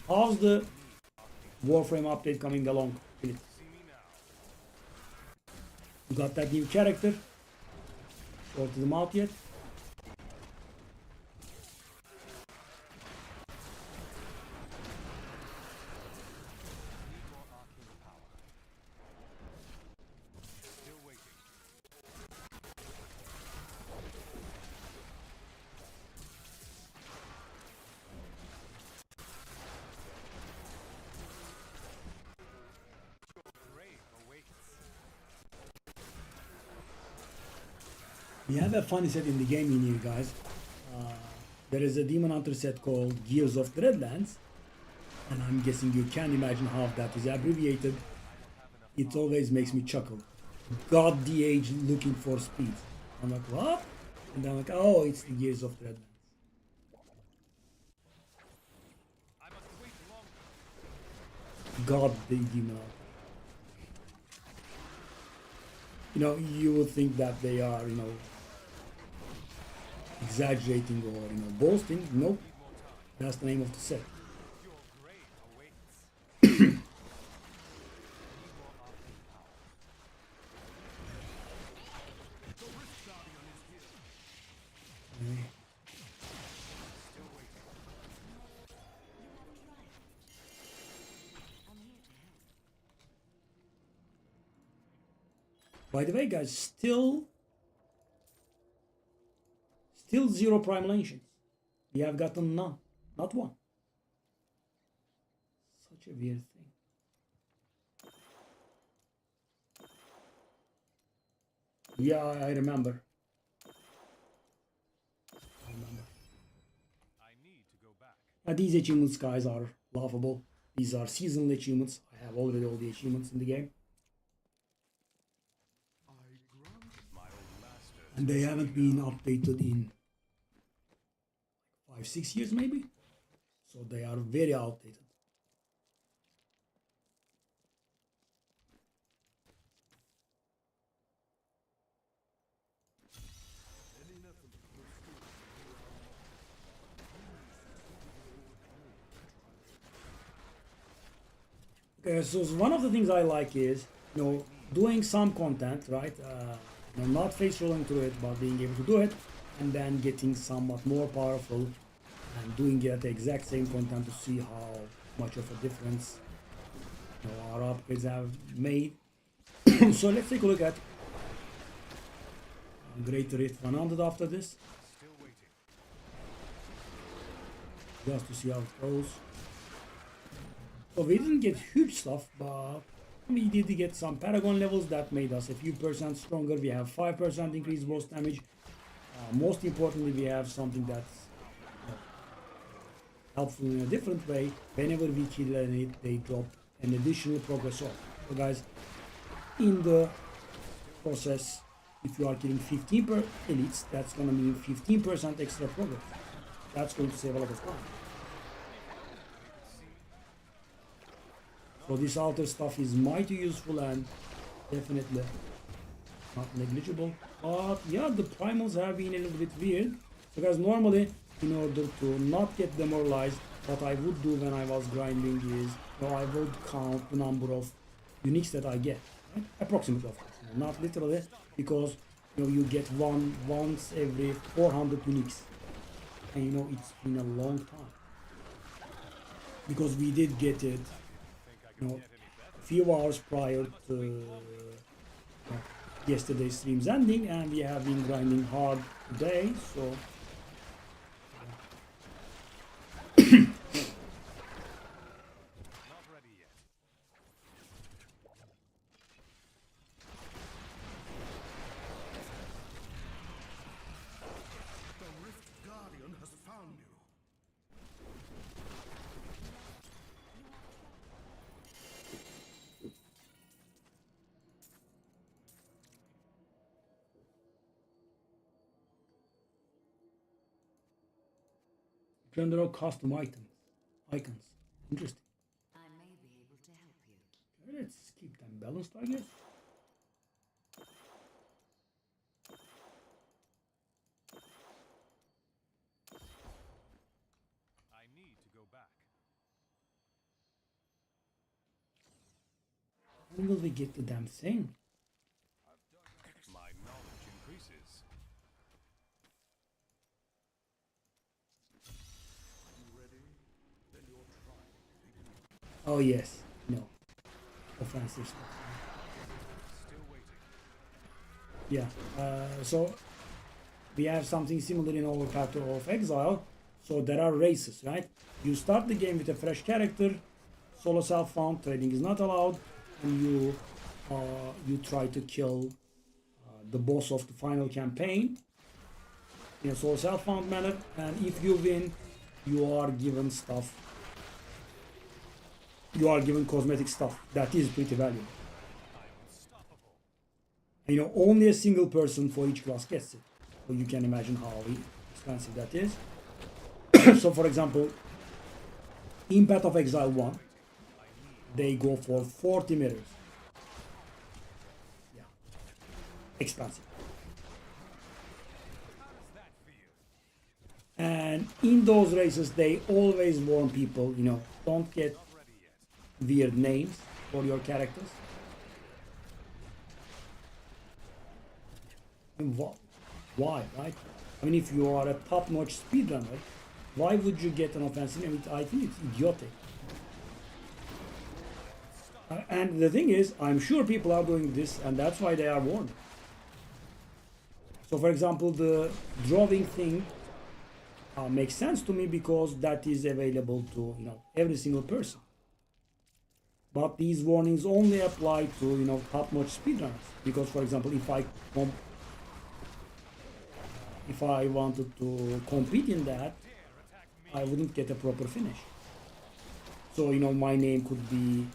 How's the Warframe update coming along? You got that new character? Sorted them out yet? We have a funny set in the game in here, guys. There is a Demon Hunter set called Gears of Dreadlands, and I'm guessing you can imagine how that is abbreviated. It always makes me chuckle. God the Age looking for speed. I'm like, what? And I'm like, oh, it's the Gears of Dreadlands. God the Demon Hunter. You would think that they are, exaggerating or boasting. Nope, that's the name of the set. By the way, guys, still 0 primal ancients. We have gotten none, not one. Such a weird thing. Yeah, I remember. These achievements, guys, are laughable. These are seasonal achievements. I have already all the achievements in the game. And they haven't been updated in 5-6 years maybe, so they are very outdated. Okay, so one of the things I like is doing some content, right? Not face rolling through it, but being able to do it and then getting somewhat more powerful and doing it at the exact same content to see how much of a difference our upgrades have made. So let's take a look at Greater Rift 100 after this, just to see how it goes. So we didn't get huge stuff, but we did get some Paragon levels that made us a few percent stronger. We have 5% increased boss damage. Most importantly, we have something that's helpful in a different way. Whenever we kill an elite, they drop an additional progress orb. So guys, in the process, if you are killing 15 per elites, that's going to mean 15% extra progress. That's going to save a lot of time. So this altar stuff is mighty useful and definitely not negligible. But yeah, the primals have been a little bit weird. So guys, normally in order to not get demoralized, what I would do when I was grinding is I would count the number of uniques that I get, right? Approximately, of course, not literally, because you get one once every 400 uniques, and it's been a long time because we did get it a few hours prior to yesterday's stream's ending, and we have been grinding hard today, so General custom icons. Interesting. I may be able to help you. Okay, let's keep them balanced, I guess. I need to go back. When will we get the damn thing? My knowledge increases. You ready? Then your trial begins. Oh yes, no. Offensive stuff. Still waiting. Yeah, so we have something similar in our Path of Exile. So there are races, right? You start the game with a fresh character, solo self-found, trading is not allowed, and you try to kill the boss of the final campaign in a solo self-found manner, and if you win, you are given stuff. You are given cosmetic stuff that is pretty valuable. You know, only a single person for each class gets it. So you can imagine how expensive that is. So for example, in Path of Exile 1, they go for 40 mirrors. Yeah. Expensive. And in those races, they always warn people, you know, don't get weird names for your characters. And why, right? I mean, if you are a top-notch speedrunner, why would you get an offensive name? I think it's idiotic. And the thing is, I'm sure people are doing this, and that's why they are warned. So, for example, the drawing thing makes sense to me because that is available to, you know, every single person. But these warnings only apply to, you know, top-notch speedrunners. Because, for example, if I wanted to compete in that, I wouldn't get a proper finish. So, you know, my name could be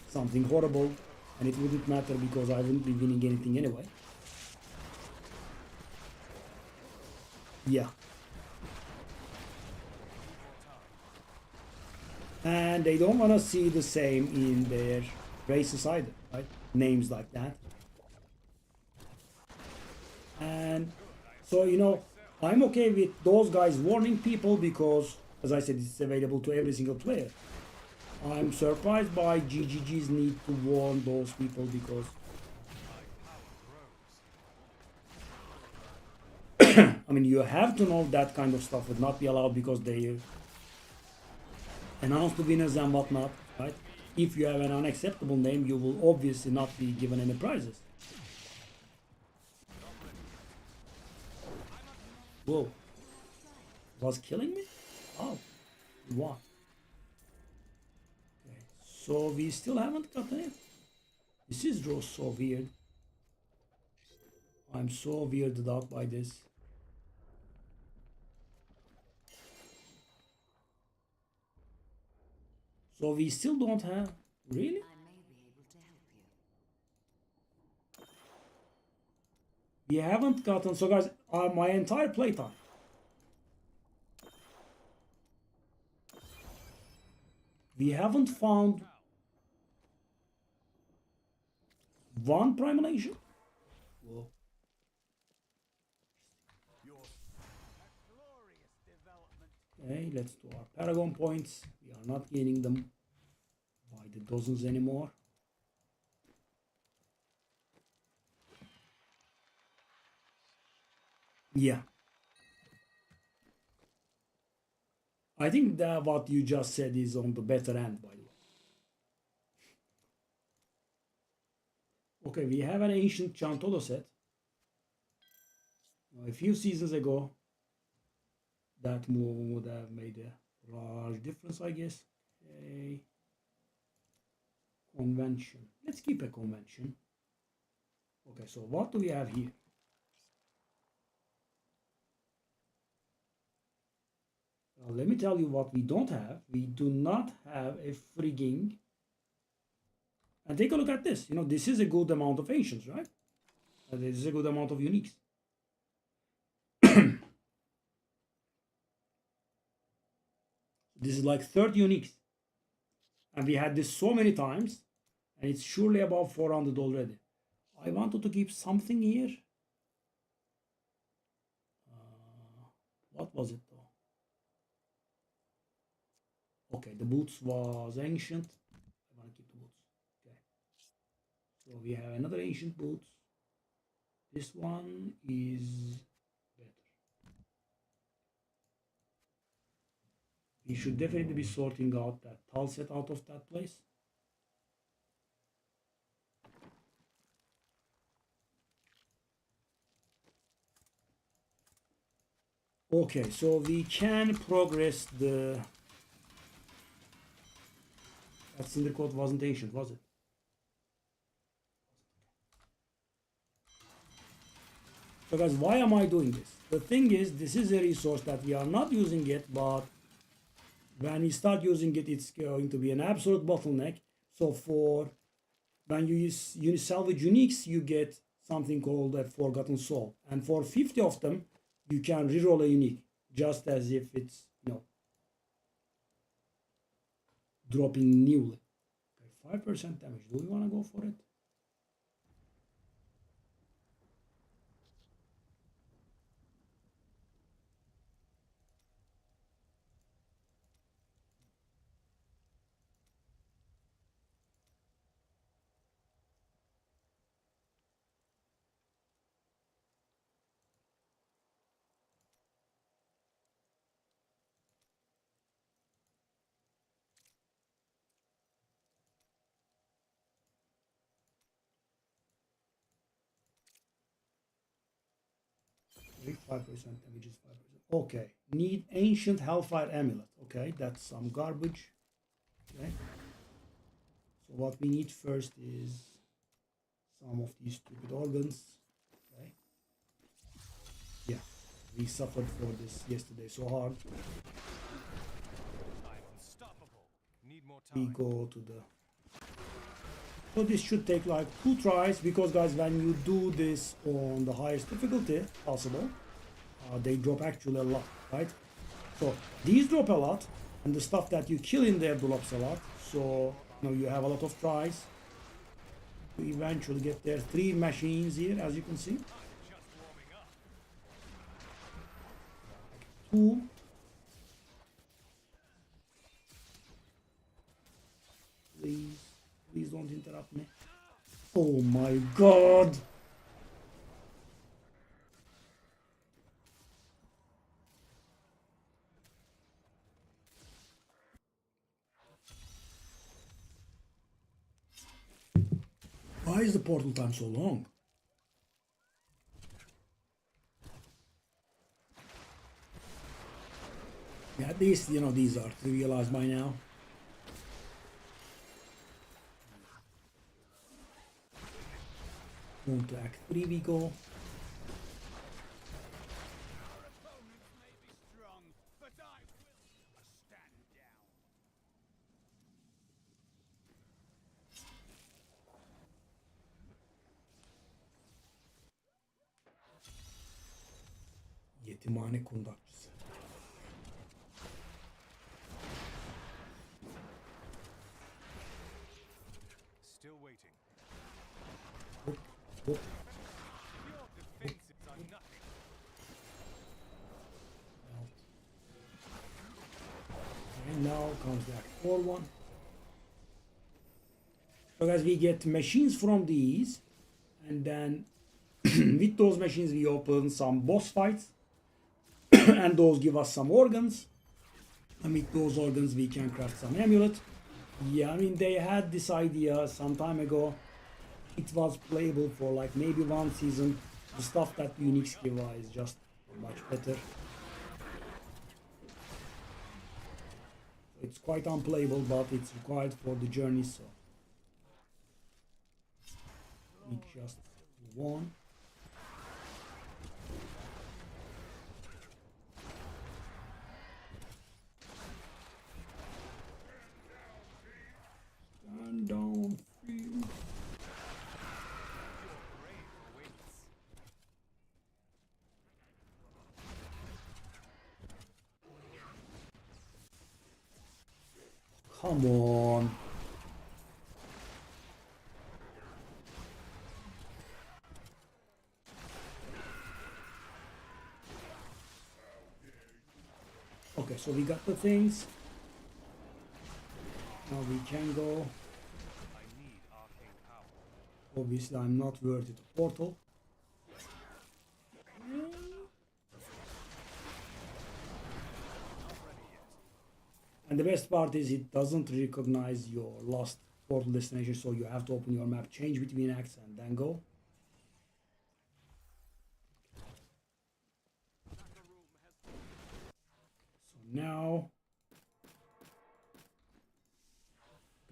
something horrible, and it wouldn't matter because I wouldn't be winning anything anyway. Yeah. And they don't want to see the same in their races either, right? Names like that. And so, you know, I'm okay with those guys warning people because, as I said, it's available to every single player. I'm surprised by GGG's need to warn those people because I mean, you have to know that kind of stuff would not be allowed because they announce the winners and whatnot, right? If you have an unacceptable name, you will obviously not be given any prizes. Whoa. Was killing me? Oh. What? Okay. So we still haven't gotten it. This is so weird. I'm so weirded out by this. So we still don't have... Really? I may be able to help you. We haven't gotten... So guys, my entire playtime. We haven't found one Primal Nation. Whoa. Okay, let's do our Paragon points. We are not gaining them by the dozens anymore. Yeah. I think that what you just said is on the better end, by the way. Okay, we have an ancient Chantolo set. Now, a few seasons ago, that move would have made a large difference, I guess. Okay. Convention. Let's keep a convention. Okay, so what do we have here? Let me tell you what we don't have. We do not have a frigging... And take a look at this. You know, this is a good amount of ancients, right? This is a good amount of uniques. This is like 30 uniques. And we had this so many times, and it's surely above 400 already. I wanted to keep something here. What was it though? Okay, the boots was ancient. I want to keep the boots. Okay. So we have another ancient boots. This one is better. We should definitely be sorting out that tile set out of that place. Okay, so we can progress the... That cinder coat wasn't ancient, was it? So guys, why am I doing this? The thing is, this is a resource that we are not using it, but when we start using it, it's going to be an absolute bottleneck. So for when you salvage uniques, you get something called a forgotten soul. And for 50 of them, you can reroll a unique, just as if it's, you know, dropping newly. Okay, 5% damage. Do we want to go for it? Okay, 5% damage is 5%. Okay, need ancient hellfire amulet. Okay, that's some garbage. Okay, so what we need first is some of these stupid organs. Okay, yeah, we suffered for this yesterday so hard. I'm unstoppable. Need more We time. go to the... So this should take like 2 tries, because guys, when you do this on the highest difficulty possible, they drop actually a lot, right? So these drop a lot, and the stuff that you kill in there drops a lot. So you know, you have a lot of tries to eventually get there. 3 machines here, as you can see. I'm just warming up. 2. Please don't interrupt me. Oh my god! Why is the portal time so long? Yeah, at least, you know, these are trivialized by now. On to Act 3 we go. Our opponents may be strong, but I will stand down. Yetimhane kundakçısı. Still waiting. Hop, hop. Your defenses are nothing. And now comes the Act 4 one. So guys, we get machines from these, and then with those machines we open some boss fights, and those give us some organs, and with those organs we can craft some amulet. Yeah, I mean, they had this idea some time ago. It was playable for like maybe 1 season. The stuff that uniques give is just much better. It's quite unplayable, but it's required for the journey, so we just move on. Stand down, Feel. Your grave awaits. Come on. Okay, so we got the things. Now we can go. I need arcane power. Obviously, I'm not worthy to portal. And the best part is it doesn't recognize your last portal destination, so you have to open your map, change between acts, and then go. So now,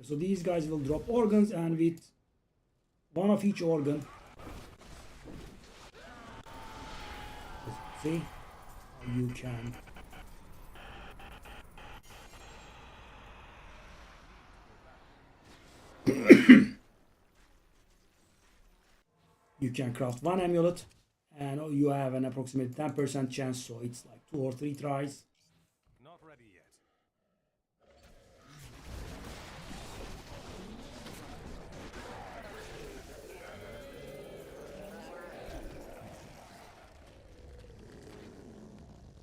so these guys will drop organs, and with one of each organ, see how you can you can craft one amulet, and you have an approximate 10% chance, so it's like 2 or 3 tries. Not ready yet.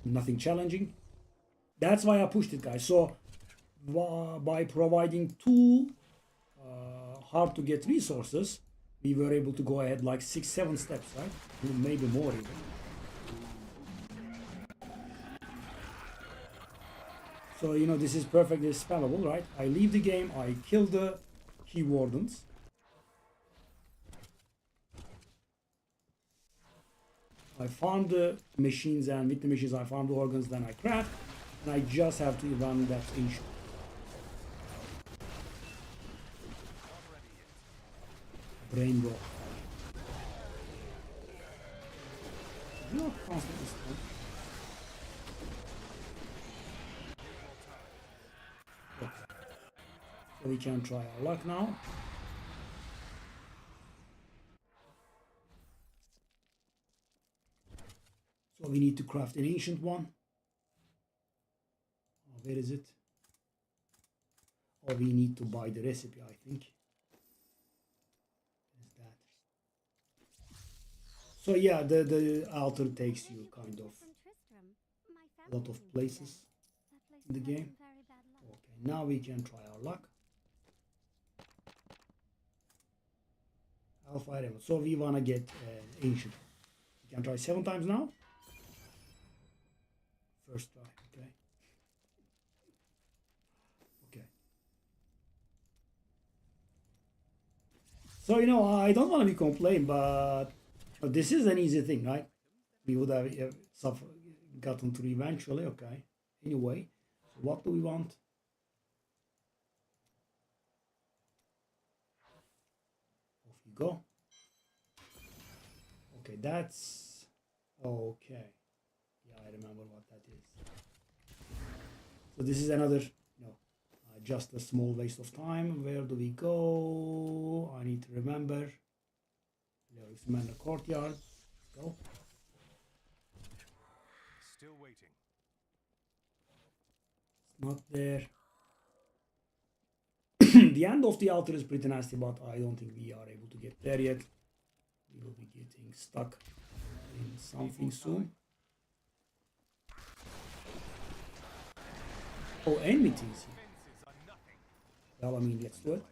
Nothing challenging. That's why I pushed it, guys. So by providing 2 hard to get resources, we were able to go ahead like 6-7 steps, right? Maybe more even. So you know, this is perfectly spammable, right? I leave the game, I kill the key wardens, I found the machines, and with the machines I found the organs, then I craft, and I just have to run that ancient. Brain roll. Do not constantly stun. Okay. So we can try our luck now. So we need to craft an ancient one. Oh, where is it? Or we need to buy the recipe, I think. Is that? So yeah, the altar takes you kind of a lot of places in the game. Okay, now we can try our luck. Alpha Emerald. So we wanna get ancient. We can try 7 times now. First try, okay. Okay. So, you know, I don't want to be complaining, but this is an easy thing, right? We would have gotten through eventually, okay. Anyway, so what do we want? Off you go. Okay, that's... Okay. Yeah, I remember what that is. So this is another, just a small waste of time. Where do we go? I need to remember. There's the courtyard. Let's go. Still waiting. It's not there. The end of the altar is pretty nasty, but I don't think we are able to get there yet. We will be getting stuck in something soon. Oh, enmities. Well, I mean, let's do it.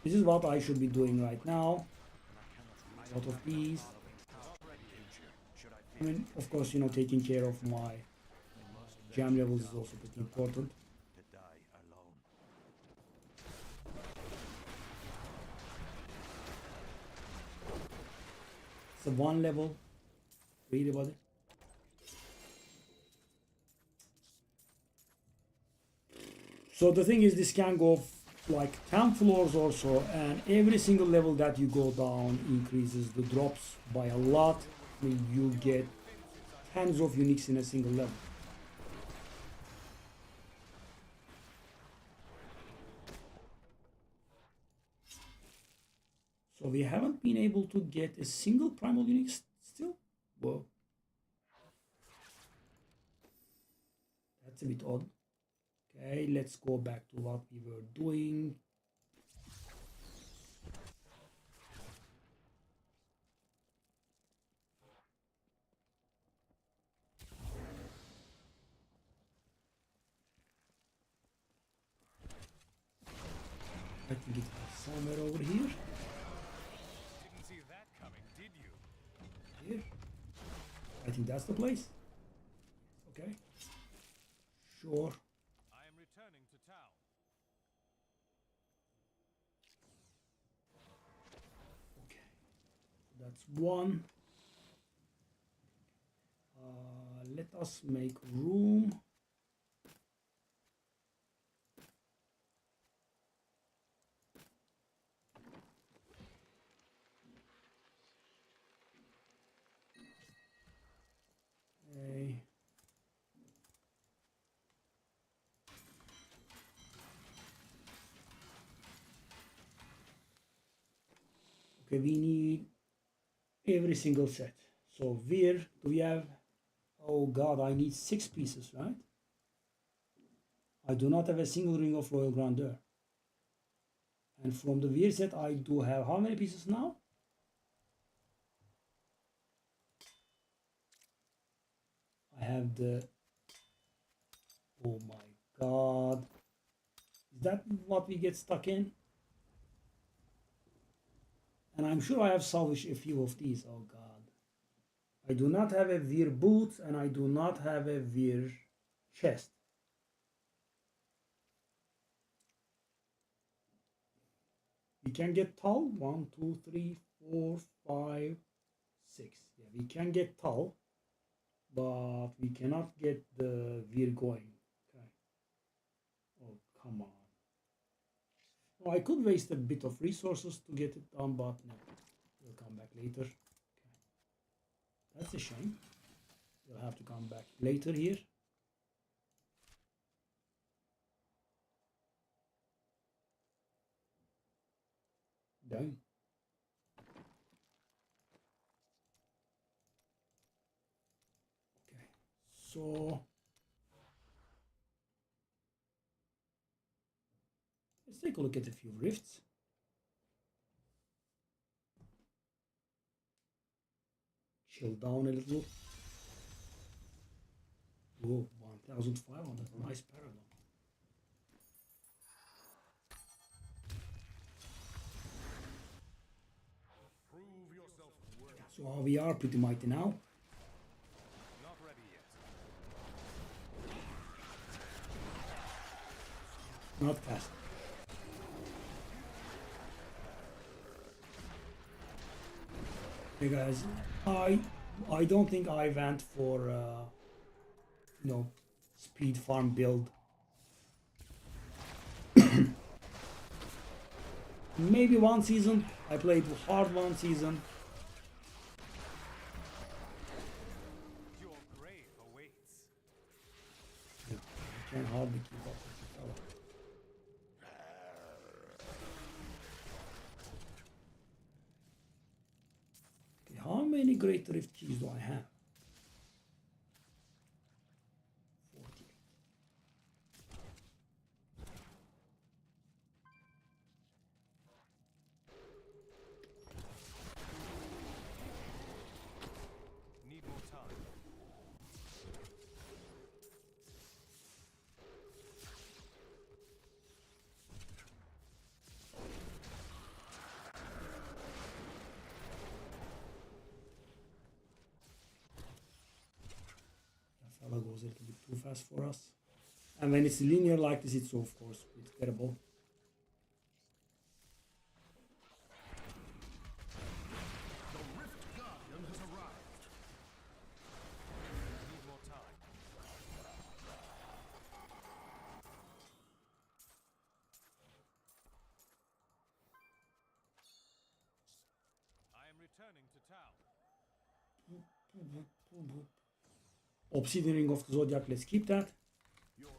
This is what I should be doing right now. A lot of these. I mean, of course, taking care of my jam levels is also pretty important. It's a 1 level. Read about it. So the thing is, this can go like 10 floors or so, and every single level that you go down increases the drops by a lot. I mean, you get tens of uniques in a single level. So we haven't been able to get a single primal unique still. Whoa. That's That's a bit odd. Okay, let's go back to what we were doing. I think it was somewhere over here. Didn't see that coming, did you? Here. I think that's the place. Okay. Sure. I am returning to town. Okay. That's one. Let us make room. Okay. Okay, we need every single set. So where do we have? Oh God, I need 6 pieces, right? I do not have a single ring of royal grandeur. And from the weird set, I do have how many pieces now? I have the... Oh my God. Is that what we get stuck in? And I'm sure I have salvaged a few of these. Oh God. I do not have a weird boot and I do not have a weird chest. We can get tall. 1, 2, 3, 4, 5, 6. Yeah, we can get tall, but we cannot get the weird going. Okay. Oh, come on. Oh, I could waste a bit of resources to get it done, but no. We'll come back later. Okay. That's a shame. We'll have to come back later here. Done. Okay, so let's take a look at a few rifts. Chill down a little. Oh, 1,500. Nice paragon. Prove yourself worthy. So we are pretty mighty now. Not ready yet. Not fast. Hey guys, I don't think I went for speed farm build. Maybe one season. I played hard one season. Your grave awaits. Yeah, I can hardly keep up with the fella. Okay, how many Great Rift keys do I have? 48. Need more time. That fella goes a little bit too fast for us. And when it's linear like this, it's of course it's terrible. The Rift Guardian has arrived. Need more time. I am returning to town. Obsidian Ring of the Zodiac, let's keep that. Your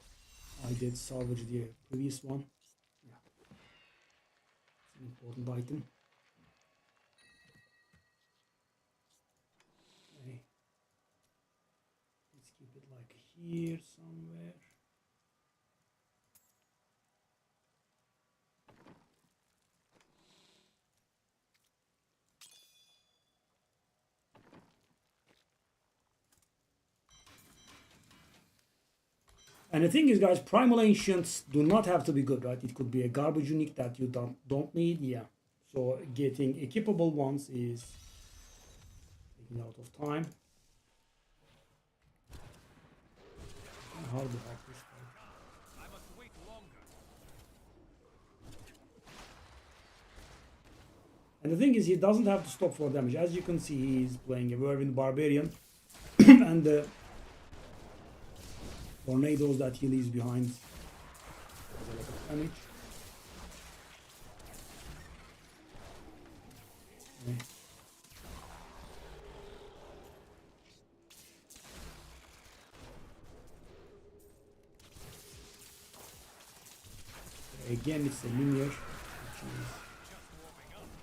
I did salvage the previous one. Yeah. It's an important item. Okay. Let's keep it like here somewhere. And the thing is, guys, primal ancients do not have to be good, right? It could be a garbage unique that you don't need. Yeah. So getting equipable ones is taking out of time. How the heck this fight? I must wait longer. And the thing is, he doesn't have to stop for damage. As you can see, he's playing a Whirlwind Barbarian, and the tornadoes that he leaves behind has a lot of damage. Okay. Again, it's a linear, which is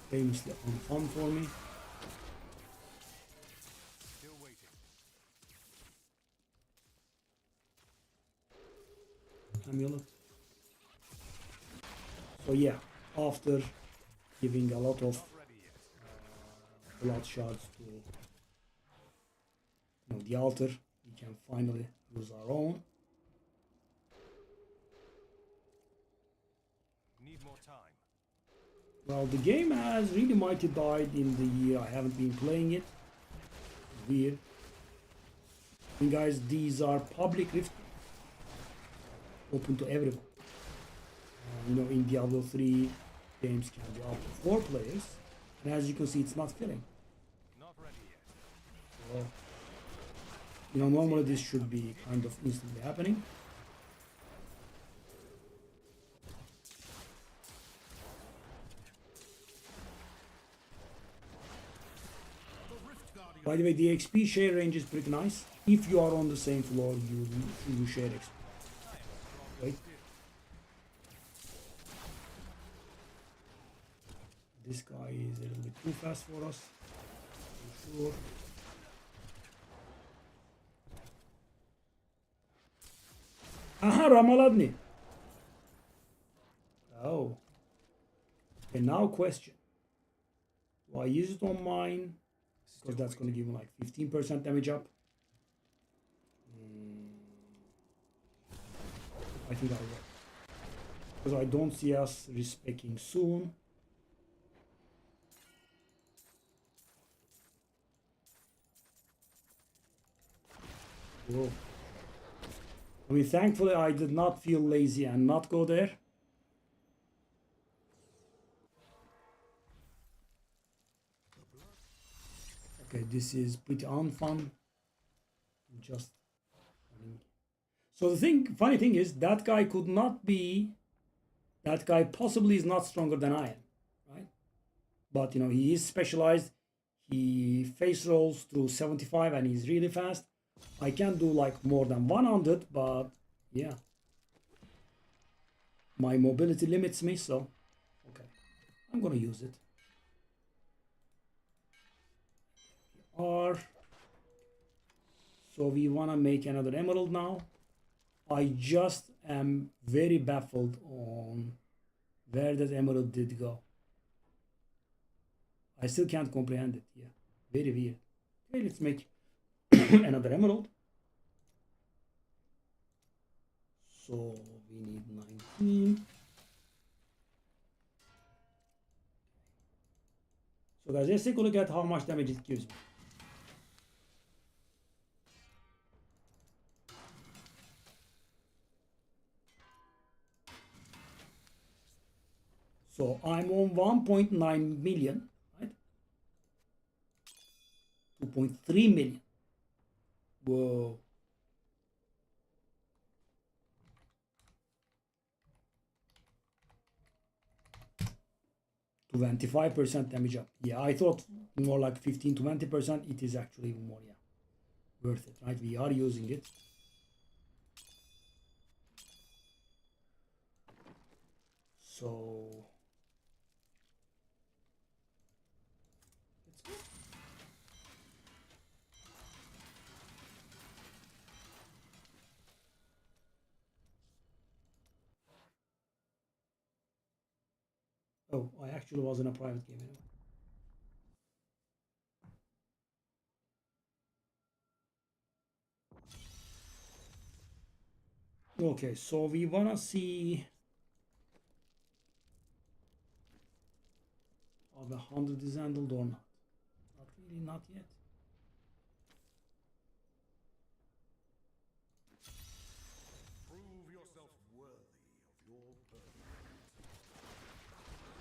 famously unfun for me. Still waiting. Amulet. So yeah, after giving a lot of Not ready yet. blood shards to the altar, we can finally use our own. Need more time. Well, the game has really mighty died in the year I haven't been playing it. Weird. And guys, these are public rift, open to everyone. In Diablo 3, games can be up to 4 players, and as you can see, it's not filling. Not ready yet. So, normally this should be kind of instantly happening. By the way, the XP share range is pretty nice. If you are on the same floor, you share XP. Wait. This guy is a little bit too fast for us, for sure. Aha, Ramaladni. Oh. Okay, now question. Do I use it on mine? Because that's going to give me like 15% damage up. I think I will. Because I don't see us respecting soon. Whoa. I mean, thankfully I did not feel lazy and not go there. Okay, this is pretty unfun. Just so funny thing is that guy could not be. That guy possibly is not stronger than I am, right? But he is specialized. He face rolls through 75 and he's really fast. I can do like more than 100, but yeah, my mobility limits me. So okay, I'm gonna use it. So we want to make another emerald now. I just am very baffled on where that emerald did go. I still can't comprehend it. Yeah, very weird. Okay, let's make another emerald. So we need 19. So guys, let's take a look at how much damage it gives me. So I'm on 1.9 million, right? 2.3 million. Whoa. To 25% damage up. Yeah, I thought more like 15 to 20%. It is actually even more, yeah. Worth it, right? We are using it. So let's go. Oh, I actually was in a private game anyway. Okay, so we wanna see how the 100 is handled or not. Not really, not yet. Prove yourself worthy of your purpose.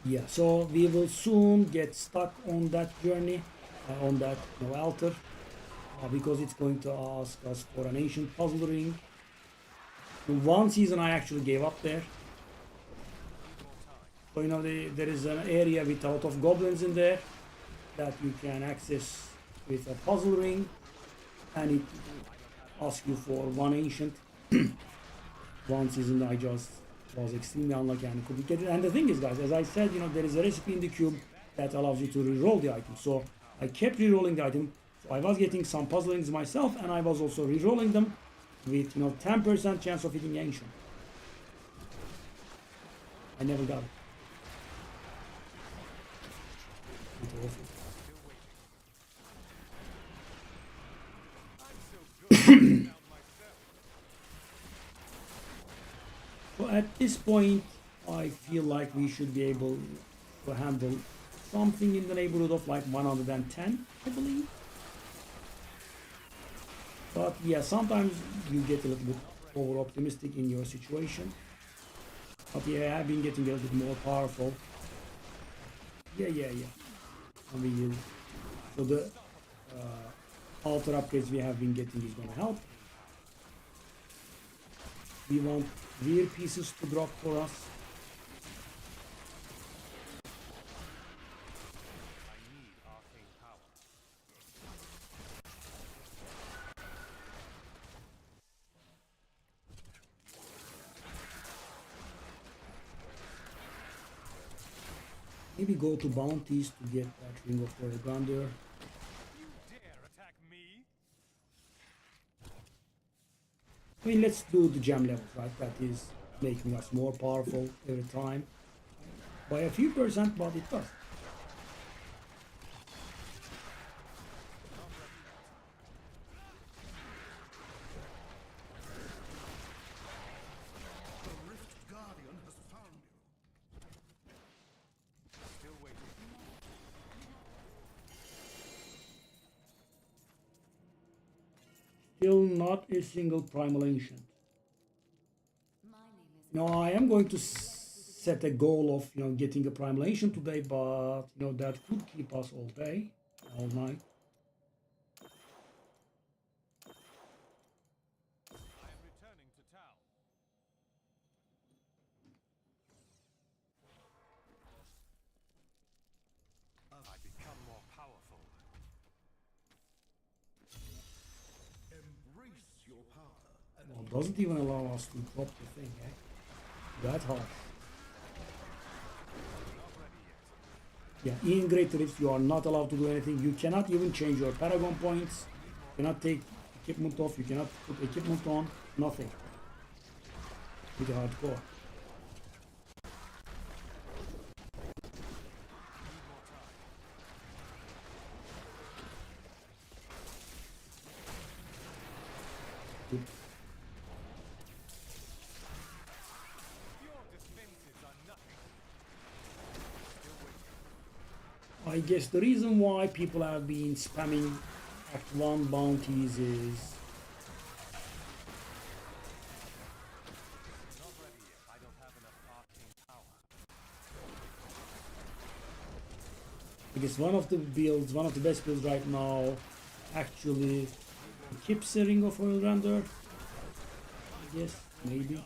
Yeah, so we will soon get stuck on that journey, on that altar, because it's going to ask us for an ancient puzzle ring. In one season I actually gave up there. So there is an area with a lot of goblins in there that you can access with a puzzle ring, and it asks you for one ancient. One season I just was extremely unlucky and couldn't get it. And the thing is, guys, as I said, there is a recipe in the cube that allows you to reroll the item. So I kept rerolling the item. So I was getting some puzzle rings myself, and I was also rerolling them with 10% chance of hitting ancient. I never got it. It's awful. So at this point, I feel like we should be able to handle something in the neighborhood of like 110, I believe. But yeah, sometimes you get a little bit over optimistic in your situation. But yeah, I've been getting a little bit more powerful. Yeah. So the altar upgrades we have been getting is going to help. We want rare pieces to drop for us. Maybe go to bounties to get that ring of royal grandeur. You dare attack me? I mean, let's do the gem levels, right? That is making us more powerful every time. By a few percent, but it does. The Rift Guardian has found you. Still waiting. Still not a single primal ancient. Now I am going to set a goal of getting a primal ancient today, but that could keep us all day, all night. I am returning to town. I've become more powerful. Embrace your power and Well, doesn't even allow us to drop the thing, eh? That hard. Yeah, in Great Rifts you are not allowed to do anything. You cannot even change your Paragon points. You cannot take equipment off. You cannot put equipment on. Nothing. Pretty hardcore. Good. Your defenses are nothing. I guess the reason why people have been spamming Act 1 bounties is Not ready yet. I don't have enough arcane power. I guess one of the builds, one of the best builds right now actually keeps a Ring of Royal Grandeur. I guess, maybe.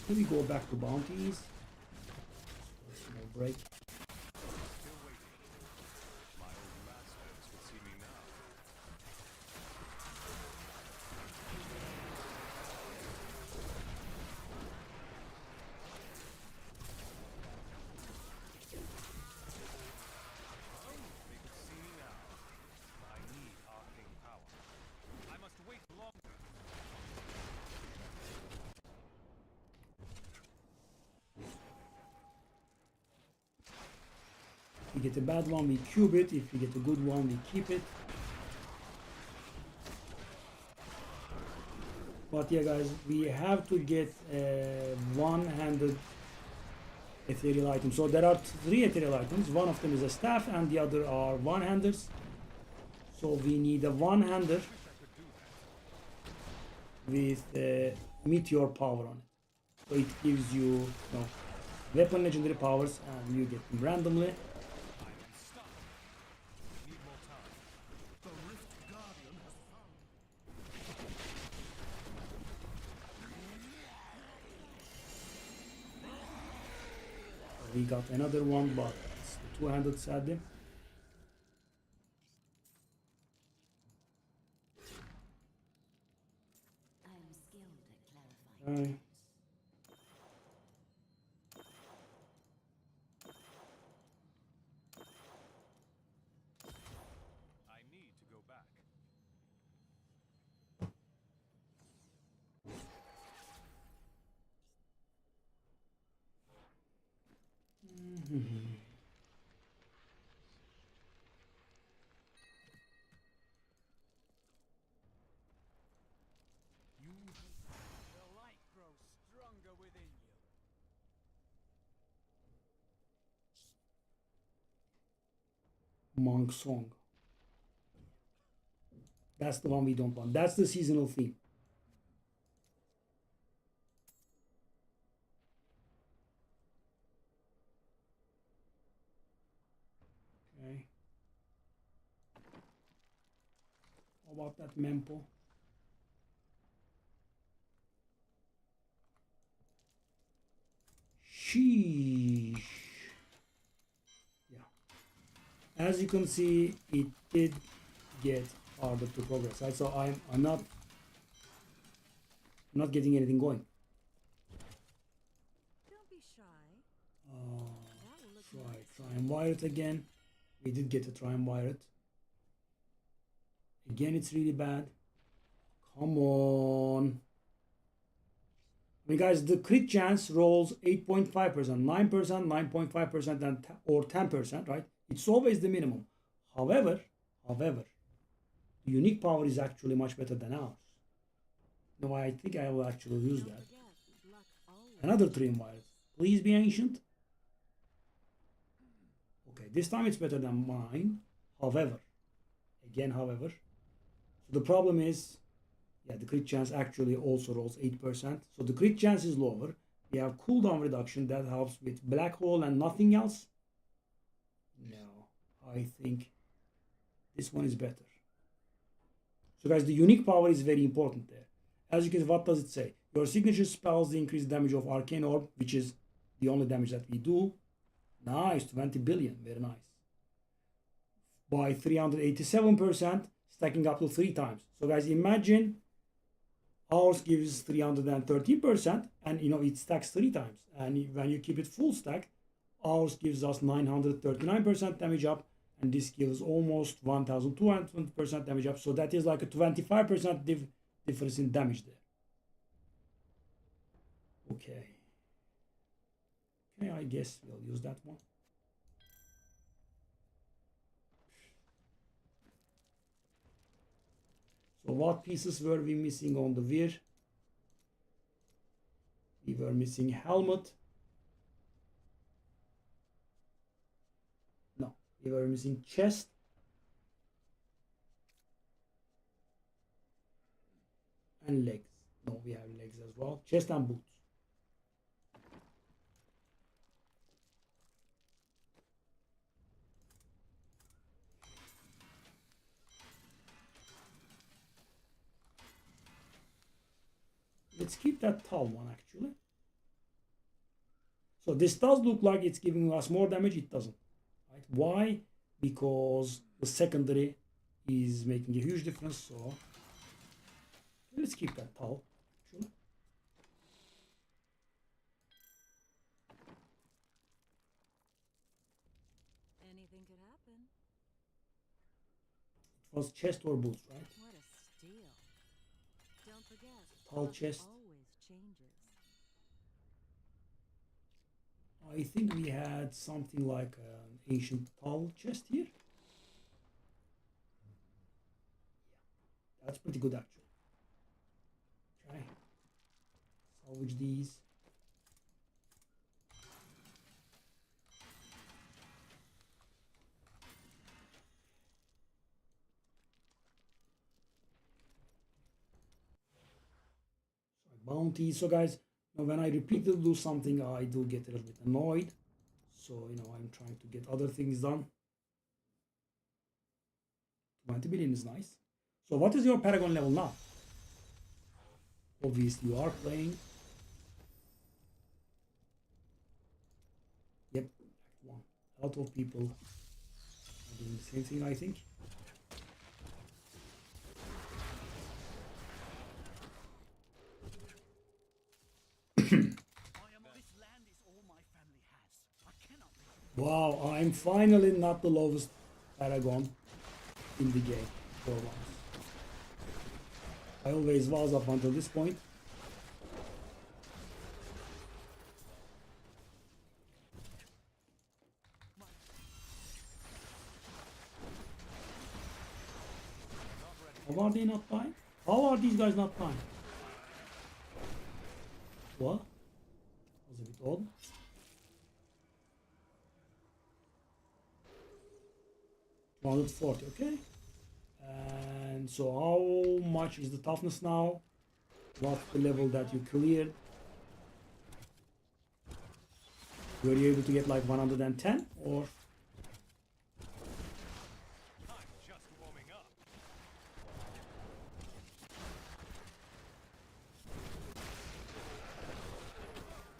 Let me go back to bounties. Small break. Still waiting. My old masters would see me now. They could see me now. I need arcane power. I must wait longer. If we get a bad one, we cube it. If we get a good one, we keep it. But yeah, guys, we have to get one-handed ethereal item. So there are 3 ethereal items. One of them is a staff and the other are one-handers. So we need a one-hander with meteor power on it. So it gives you, weapon legendary powers and you get them randomly. We got another one, but it's two-handed sadly. I am skilled at clarifying. Okay. I need to go back. The light grows stronger within you. Monk Song. That's the one we don't want. That's the seasonal theme. Okay. How about that Mempo? Sheesh. Yeah. As you can see, it did get harder to progress. Right? So I'm not getting anything going. Don't be shy. That will look nice. Try and wire it again. We did get to try and wire it. Again, it's really bad. Come on. I mean, guys, the crit chance rolls 8.5%, 9%, 9.5%, and or 10%, right? It's always the minimum. However, the unique power is actually much better than ours. No, I think I will actually use Don't that. forget, luck always. Another 3 wires. Please be ancient. Okay, this time it's better than mine. However, so the problem is, yeah, the crit chance actually also rolls 8%. So the crit chance is lower. We have cooldown reduction that helps with black hole and nothing else. No, I think this one is better. So guys, the unique power is very important there. As you can see, what does it say? Your signature spells increase damage of Arcane Orb, which is the only damage that we do. Nice, 20 billion, very nice. By 387%, stacking up to 3 times. So guys, imagine ours gives 313%, and it stacks 3 times. And when you keep it full stack, ours gives us 939% damage up, and this gives almost 1200% damage up. So that is like a 25% difference in damage there. Okay, I guess we'll use that one. So what pieces were we missing on the Vir? We were missing helmet. No, we were missing chest. And legs. No, we have legs as well. Chest and boots. Let's keep that tall one actually. So this does look like it's giving us more damage. It doesn't. Right? Why? Because the secondary is making a huge difference. So let's keep that tall. Actually. Anything could happen. It was chest or boots, right? What a steal. Don't forget, Tall luck chest. always changes. I think we had something like an ancient tall chest here. Yeah, that's pretty good actually. Okay. salvage these. Bounty. So guys, now when I repeatedly do something, I do get a little bit annoyed. So, you know, I'm trying to get other things done. 20 billion is nice. So what is your Paragon level now? Obviously you are playing. Yep, one. A lot of people are doing the same thing, I think. Wow, I'm finally not the lowest Paragon in the game for once. I always was up until this point. How are they not dying? How are these guys not dying? What? That was a bit odd. $140, okay. And so how much is the toughness now? What's the level that you cleared? Were you able to get like 110 or? I'm just warming up.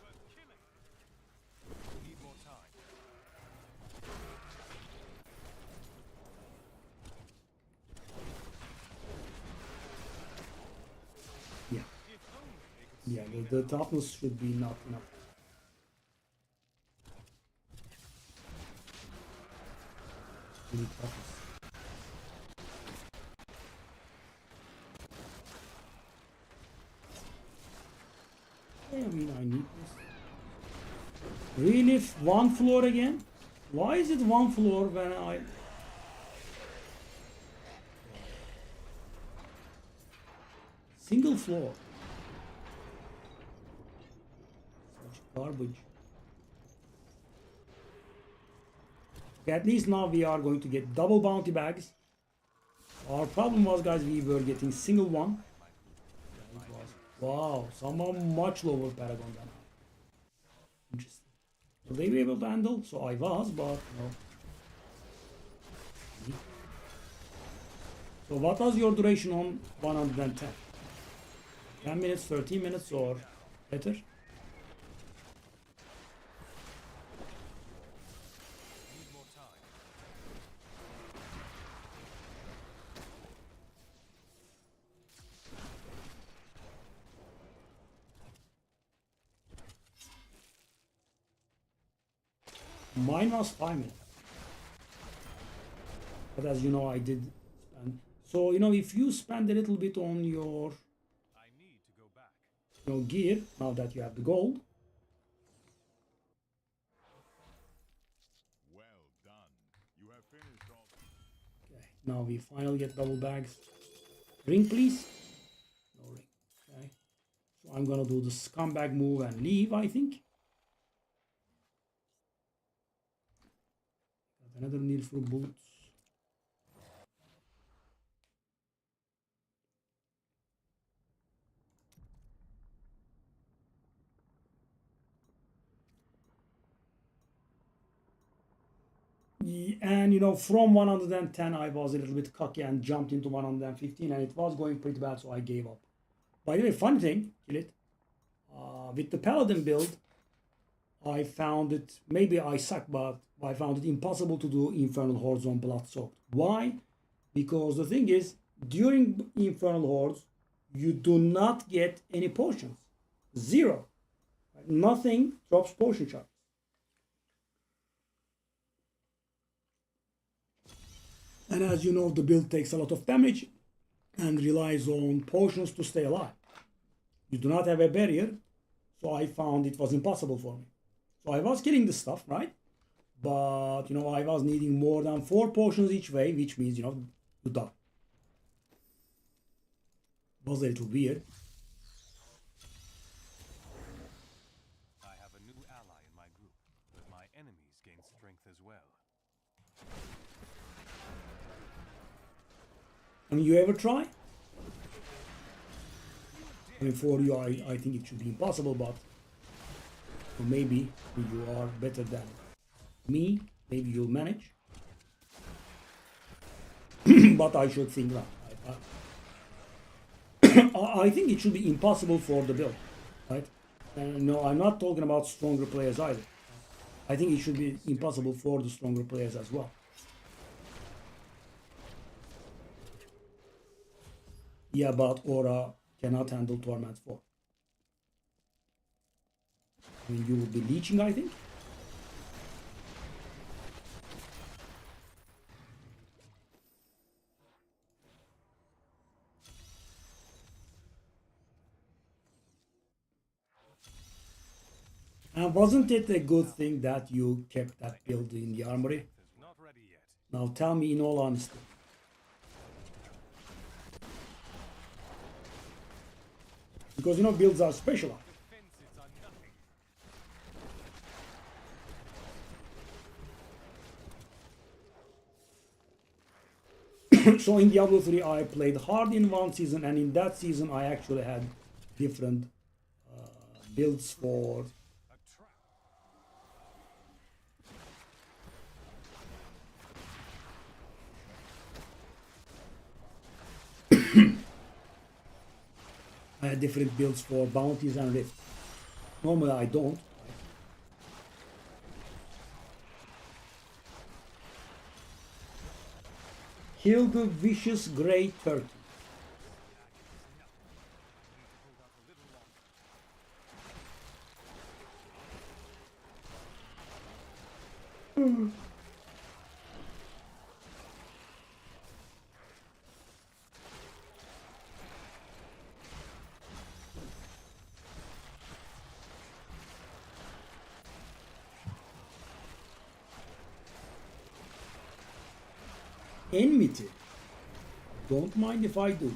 Worth killing. Need more time. Yeah. If only they could Yeah, see the toughness should be not enough. We need toughness. Yeah, I mean, I need this. Really? One floor again? Why is it one floor when I... Single floor. Such garbage. Okay, at least now we are going to get double bounty bags. Our problem was, guys, we were getting single one. Yeah, it was. Wow, someone much lower Paragon than I. Interesting. Will they be able to handle? So I was, but no. So what was your duration on 110? 10 minutes, 13 minutes, or better? Need more time. Mine was 5 minutes. But as you know, I did spend. So, you know, if you spend a little bit on your I need to go back. gear, now that you have the gold, Well done. You have finished all. okay, now we finally get double bags. Ring, please. No ring. Okay. So I'm gonna do the scumbag move and leave, I think. Got another need for boots. And you know, from 110 I was a little bit cocky and jumped into 115 and it was going pretty bad, so I gave up. By the way, funny thing, kill it. With the paladin build, I found it, maybe I suck, but I found it impossible to do Infernal Hordes on Blood Soaked. Why? Because the thing is, during Infernal Hordes, you do not get any potions. Zero. Nothing drops potion charge. And as you know, the build takes a lot of damage and relies on potions to stay alive. You do not have a barrier, so I found it was impossible for me. So I was killing this stuff, right? But, you know, I was needing more than 4 potions each way, which means, you know, you die. It was a little weird. I mean, you ever try? I mean, for you, I think it should be impossible, but maybe you are better than me. Maybe you'll manage. But I should think that. I think it should be impossible for the build, right? No, I'm not talking about stronger players either. I think it should be impossible for the stronger players as well. Yeah, but Aura cannot handle Torment 4. I mean, you will be leeching, I think. And wasn't it a good thing that you kept that build in the armory? Not ready yet. Now tell me in all honesty. Because you know builds are specialized. Defenses are nothing. So in Diablo 3 I played hard in one season, and in that season I actually had different builds for I had different builds for bounties and rifts. Normally I don't. Kill the vicious grey turkey. Enmity. Don't mind if I do.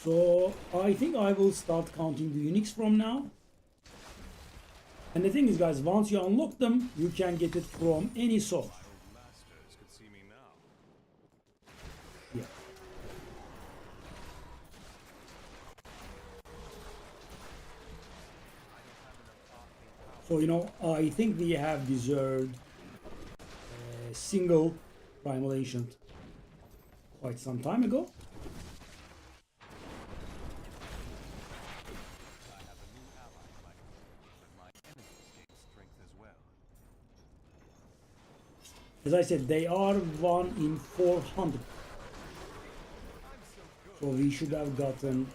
So I think I will start counting the uniques from now. And the thing is, guys, once you unlock them, you can get it from any source. Masters could see me now. Yeah. So, you know, I think we have deserved a single Primal Ancient quite some time ago. I have a new ally fighting, but my enemies gain strength as well. As I said, they are 1 in 400. So we should have gotten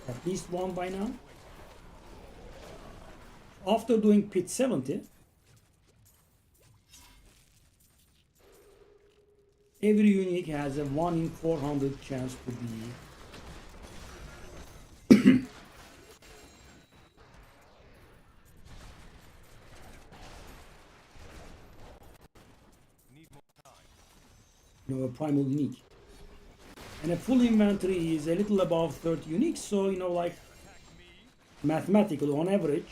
at least one by now. After doing pit 70, every unique has a 1 in 400 chance to be Need more time. you know, a primal unique. And a full inventory is a little above 30 uniques, so you know, like mathematically on average,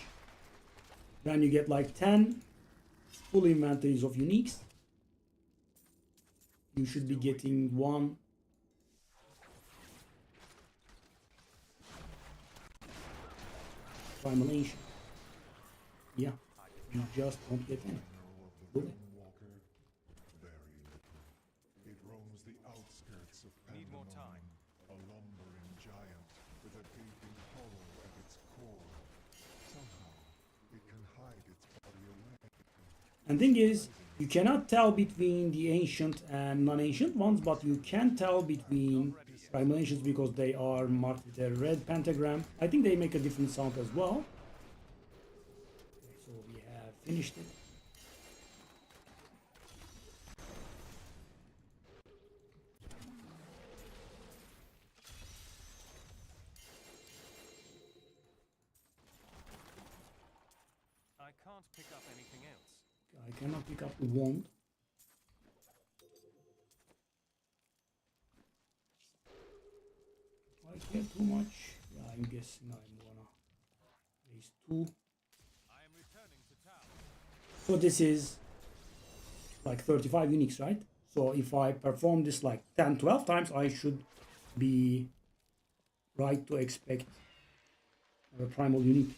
then you get like 10 full inventories of uniques. You should be getting one Primal Ancient. Yeah, you just don't get any. Really? Walker, very little. It roams the outskirts of Need more time. a lumbering giant with a gaping hollow at its core. Somehow, it can hide its body away. And thing is, you cannot tell between the ancient and non-ancient ones, but you can tell between Primal Ancients because they are marked with a red pentagram. I think they make a different sound as well. So we have finished it. I can't pick up anything else. I cannot pick up the wand. I care too much. Yeah, I'm guessing I'm gonna phase 2. I am returning to town. So this is like 35 uniques, right? So if I perform this like 10-12 times, I should be right to expect a primal unique.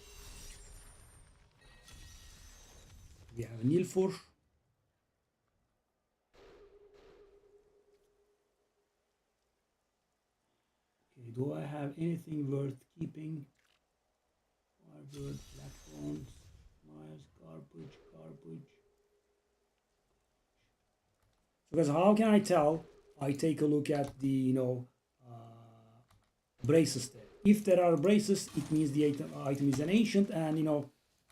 We have a Nilfur. Okay, do I have anything worth keeping? Firebird, Blackbones, Miles, garbage. So guys, how can I tell? I take a look at the, braces there. If there are braces, it means the item is an ancient, and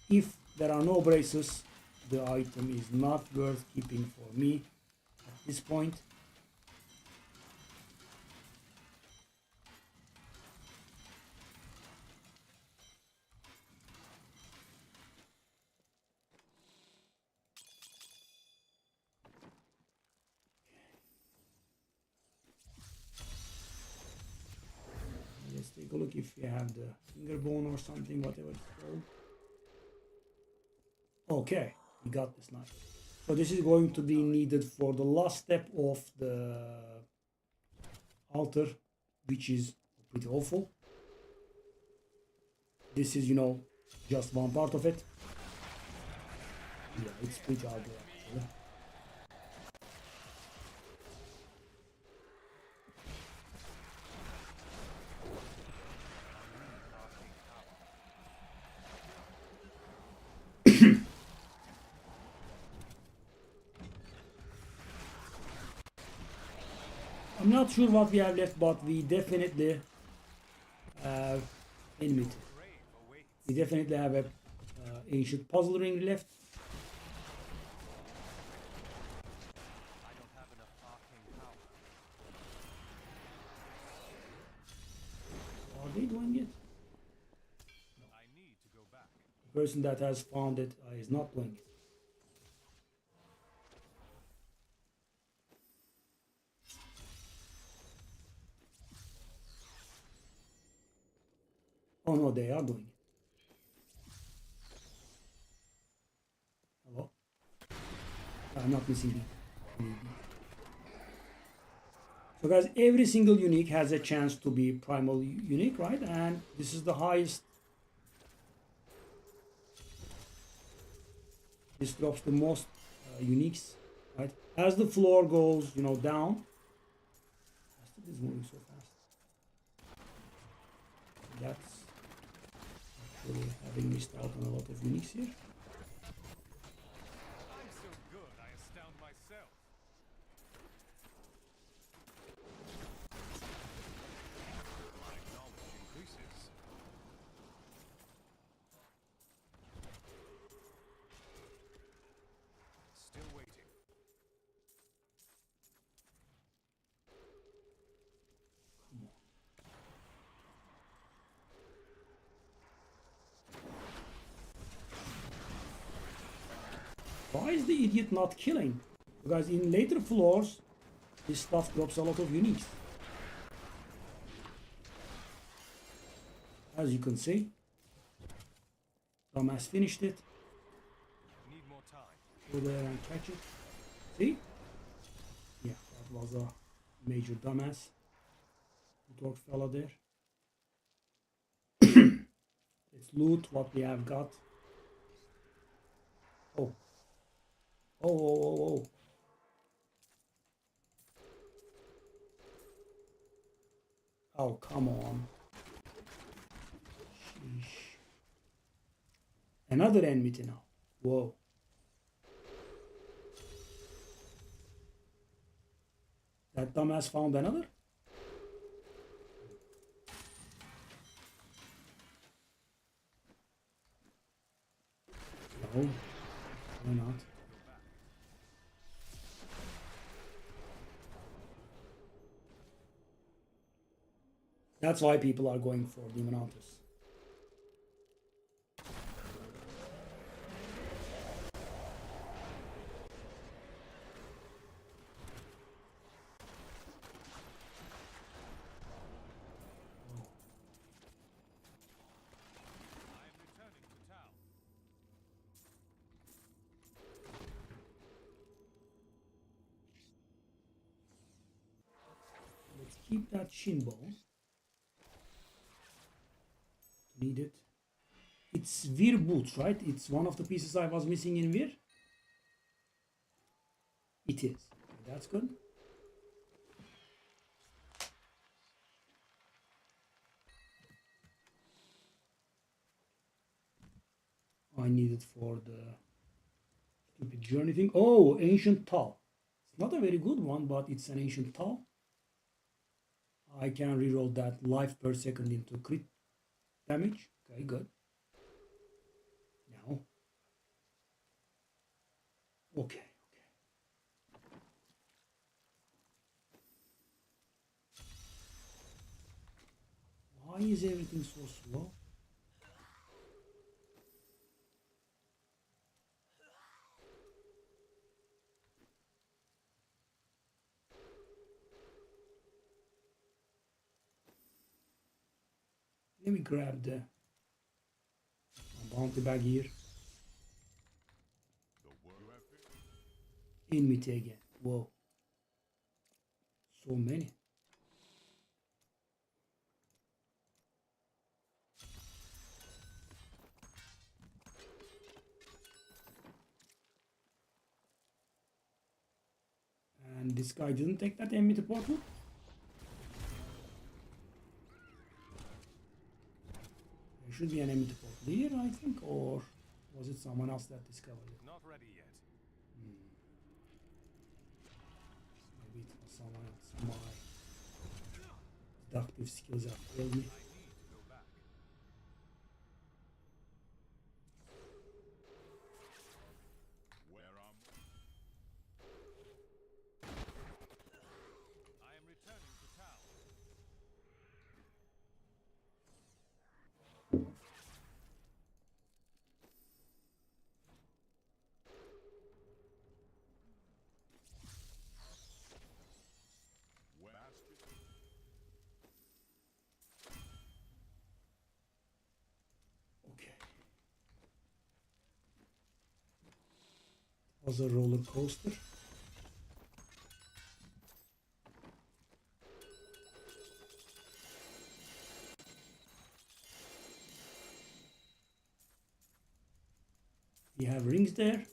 if there are no braces, the item is not worth keeping for me at this point. Let's take a look if we have the finger bone or something, whatever it's called. Okay, we got this knife. So this is going to be needed for the last step of the altar, which is pretty awful. This is, just one part of it. Yeah, it's pretty ugly actually. I'm not sure what we have left, but we definitely have enemy. We definitely have a ancient puzzle ring left. I don't have enough arcane power. Are they doing it? I need to go back. The person that has found it is not doing it. Oh no, they are doing it. Hello? I'm not missing it. So guys, every single unique has a chance to be primal unique, right? And this is the highest. This drops the most uniques, right? As the floor goes, down. It is moving so fast. That's actually having missed out on a lot of uniques here. I'm so good, I astound myself. My knowledge increases. Still waiting. Why is the idiot not killing? Because in later floors, this stuff drops a lot of uniques. As you can see, Tom has finished it. Need more time. Go there and catch it. See? Yeah, that was a major dumbass. Dog fella there. Let's loot what we have got. Oh. Oh. Oh, come on. Sheesh. Another enmity now. Whoa. That dumbass found another? No. Why not? That's why people are going for Demonautus. I am returning keep that shin bone. Need it. It's Vir boots, right? It's one of the pieces I was missing in Vir. It is. That's good. I need it for the stupid journey thing. Oh, ancient Tal. It's not a very good one, but it's an ancient Tal. I can reroll that life per second into crit damage. Okay, good. Now. Okay. Why is everything so slow? Let me grab the bounty bag here. Enmity again. Whoa. So many. And this guy didn't take that enmity portal. There should be an enmity portal here, I think, or was it someone else that discovered it? Not ready yet. Maybe it was someone else. My deductive skills have failed me. I need to go back. Where am I am returning to town. Okay. It was a roller coaster. We have rings there.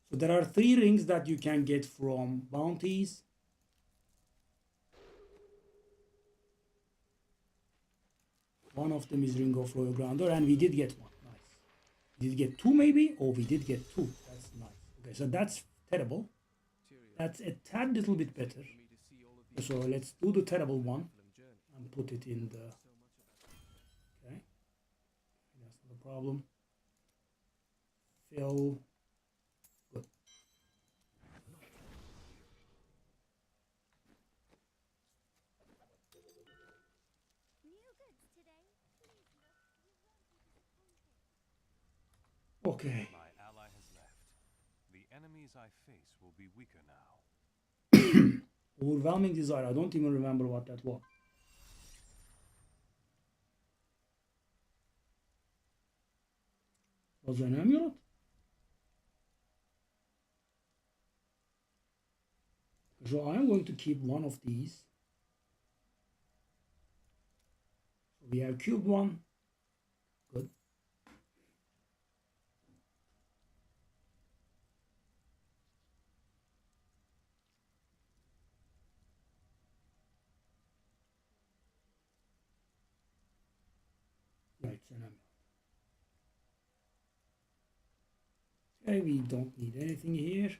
So there are 3 rings that you can get from bounties. One of them is Ring of Royal Grandeur, and we did get one. Nice. We did get 2 maybe? Oh, we did get 2. That's nice. Okay, so that's terrible. That's a tad little bit better. So let's do the terrible one and put it in the... Okay. That's not a problem. Fill. Good. Okay. My ally has left. The enemies I face will be weaker now. Overwhelming desire. I don't even remember what that was. Was it an amulet? So I'm going to keep one of these. So we have cubed one. Good. Yeah, it's an amulet. Okay, we don't need anything here.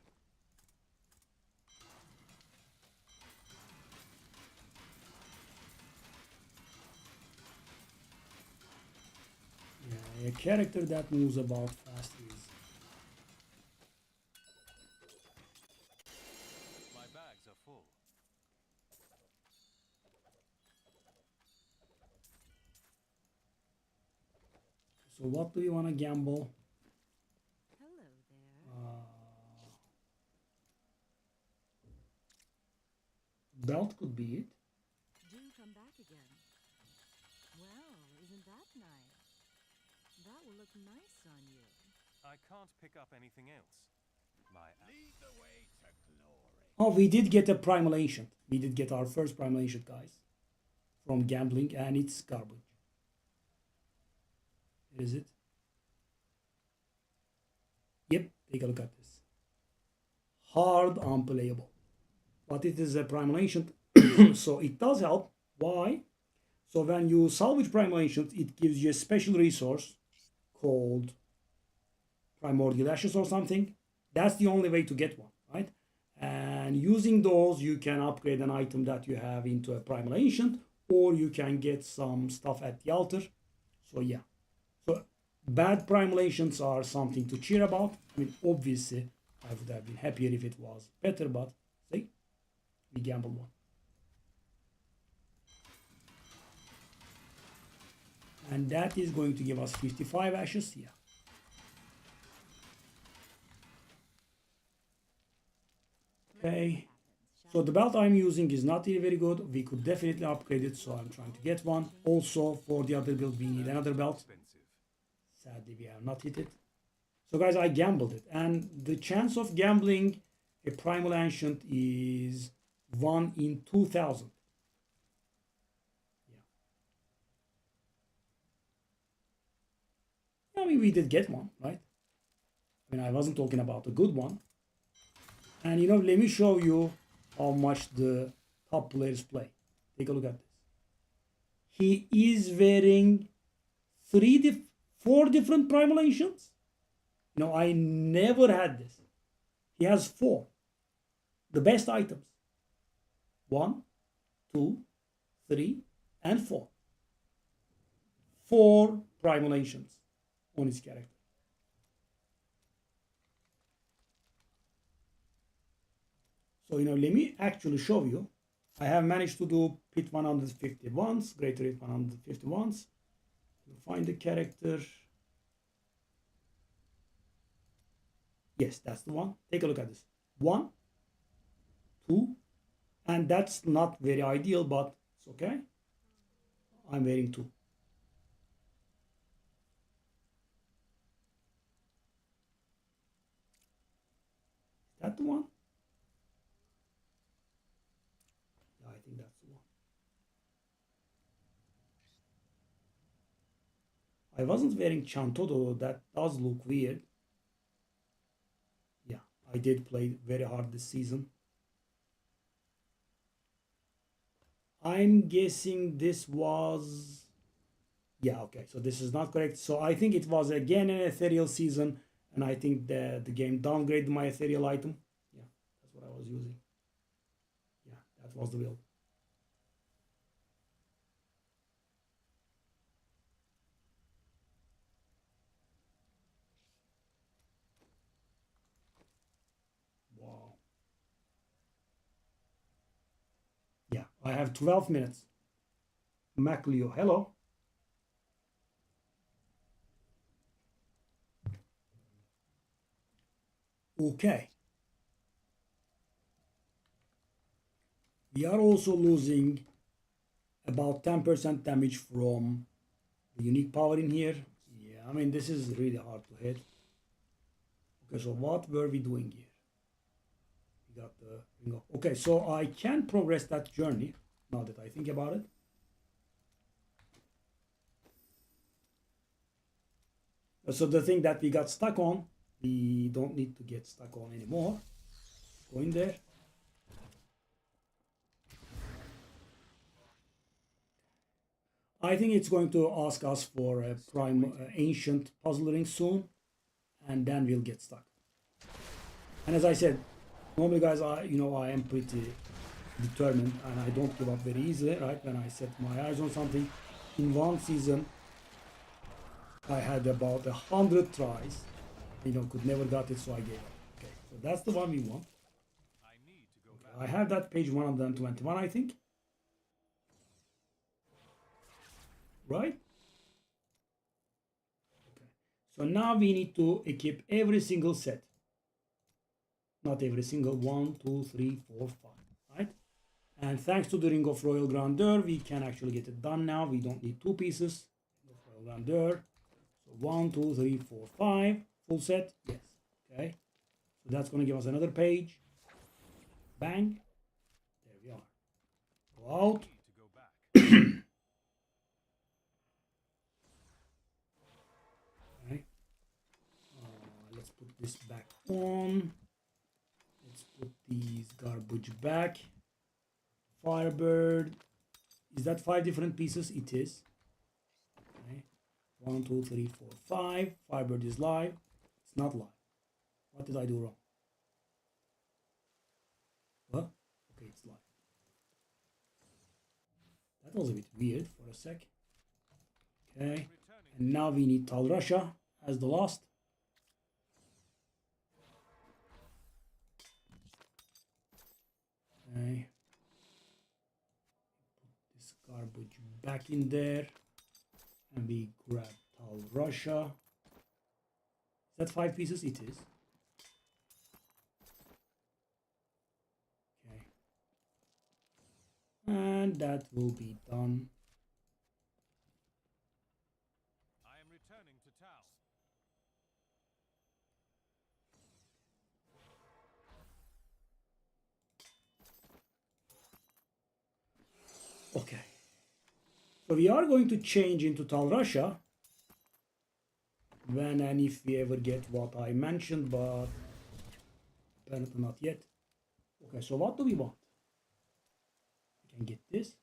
Yeah, a character that moves about fast is... My bags are full. So what do you want to gamble? Hello there. Belt could be it. Do come back again. Well, isn't that nice? That will look nice on you. I can't pick up anything else. My Lead the way to glory. Oh, we did get a Primal Ancient. We did get our first Primal Ancient, guys. From gambling, and it's garbage. Is it? Yep, take a look at this. Hard, unplayable. But it is a Primal Ancient, so it does help. Why? So when you salvage Primal Ancient, it gives you a special resource called Primordial Ashes or something. That's the only way to get one, right? And using those, you can upgrade an item that you have into a Primal Ancient, or you can get some stuff at the altar. So yeah. So bad Primal Ancients are something to cheer about. I mean, obviously, I would have been happier if it was better, but see, we gambled one. And that is going to give us 55 ashes, yeah. Okay, so the belt I'm using is not really very good. We could definitely upgrade it, so I'm trying to get one. Also, for the other build, we need another belt. Sadly, we have not hit it. So guys, I gambled it, and the chance of gambling a Primal Ancient is 1 in 2,000. Yeah. I mean, we did get one, right? I mean, I wasn't talking about a good one. And you know, let me show you how much the top players play. Take a look at this. He is wearing 4 different Primal Ancients. You know, I never had this. He has 4. The best items. 1, 2, 3, and 4. 4 Primal Ancients on his character. So, you know, let me actually show you. I have managed to do Pit 150 once, Greater Hit 150 once. Find the character. Yes, that's the one. Take a look at this. 1, 2, and that's not very ideal, but it's okay. I'm wearing 2. Is that the one? Yeah, I think that's the one. I wasn't wearing Chanto, though. That does look weird. Yeah, I did play very hard this season. I'm guessing this was... Yeah, okay, so this is not correct. So I think it was again an ethereal season, and I think the game downgraded my ethereal item. Yeah, that's what I was using. Yeah, that was the build. Wow. Yeah, I have 12 minutes. MacLeo, hello. Okay. We are also losing about 10% damage from the unique power in here. Yeah, I mean, this is really hard to hit. Okay, so what were we doing here? We got the ring of... Okay, so I can progress that journey now that I think about it. So the thing that we got stuck on, we don't need to get stuck on anymore. Go in there. I think it's going to ask us for a ancient puzzle ring soon, and then we'll get stuck. And as I said, normally, guys, I am pretty determined, and I don't give up very easily, right? When I set my eyes on something, in one season, I had about 100 tries, could never got it, so I gave up. Okay, so that's the one we want. I have that page 121, I think. Right? Okay. So now we need to equip every single set. Not every single 1, 2, 3, 4, 5. Right? And thanks to the Ring of Royal Grandeur, we can actually get it done now. We don't need 2 pieces. Ring of Royal Grandeur. So 1, 2, 3, 4, 5. Full set. Yes. Okay. So that's going to give us another page. Bang. There we are. Go out. Need to go back. Okay. Let's put this back on. Let's put these garbage back. Firebird. Is that 5 different pieces? It is. Okay. 1, 2, 3, 4, 5. Firebird is live. It's not live. What did I do wrong? What? Okay, it's live. That was a bit weird for a sec. Okay. And now we need Tal Rasha as the last. Okay. Put this garbage back in there. And we grab Tal Rasha. Is that 5 pieces? It is. Okay. And that will be done. I am returning to town. Okay. So we are going to change into Tal Rasha when and if we ever get what I mentioned, but apparently not yet. Okay, so what do we want? I can get this.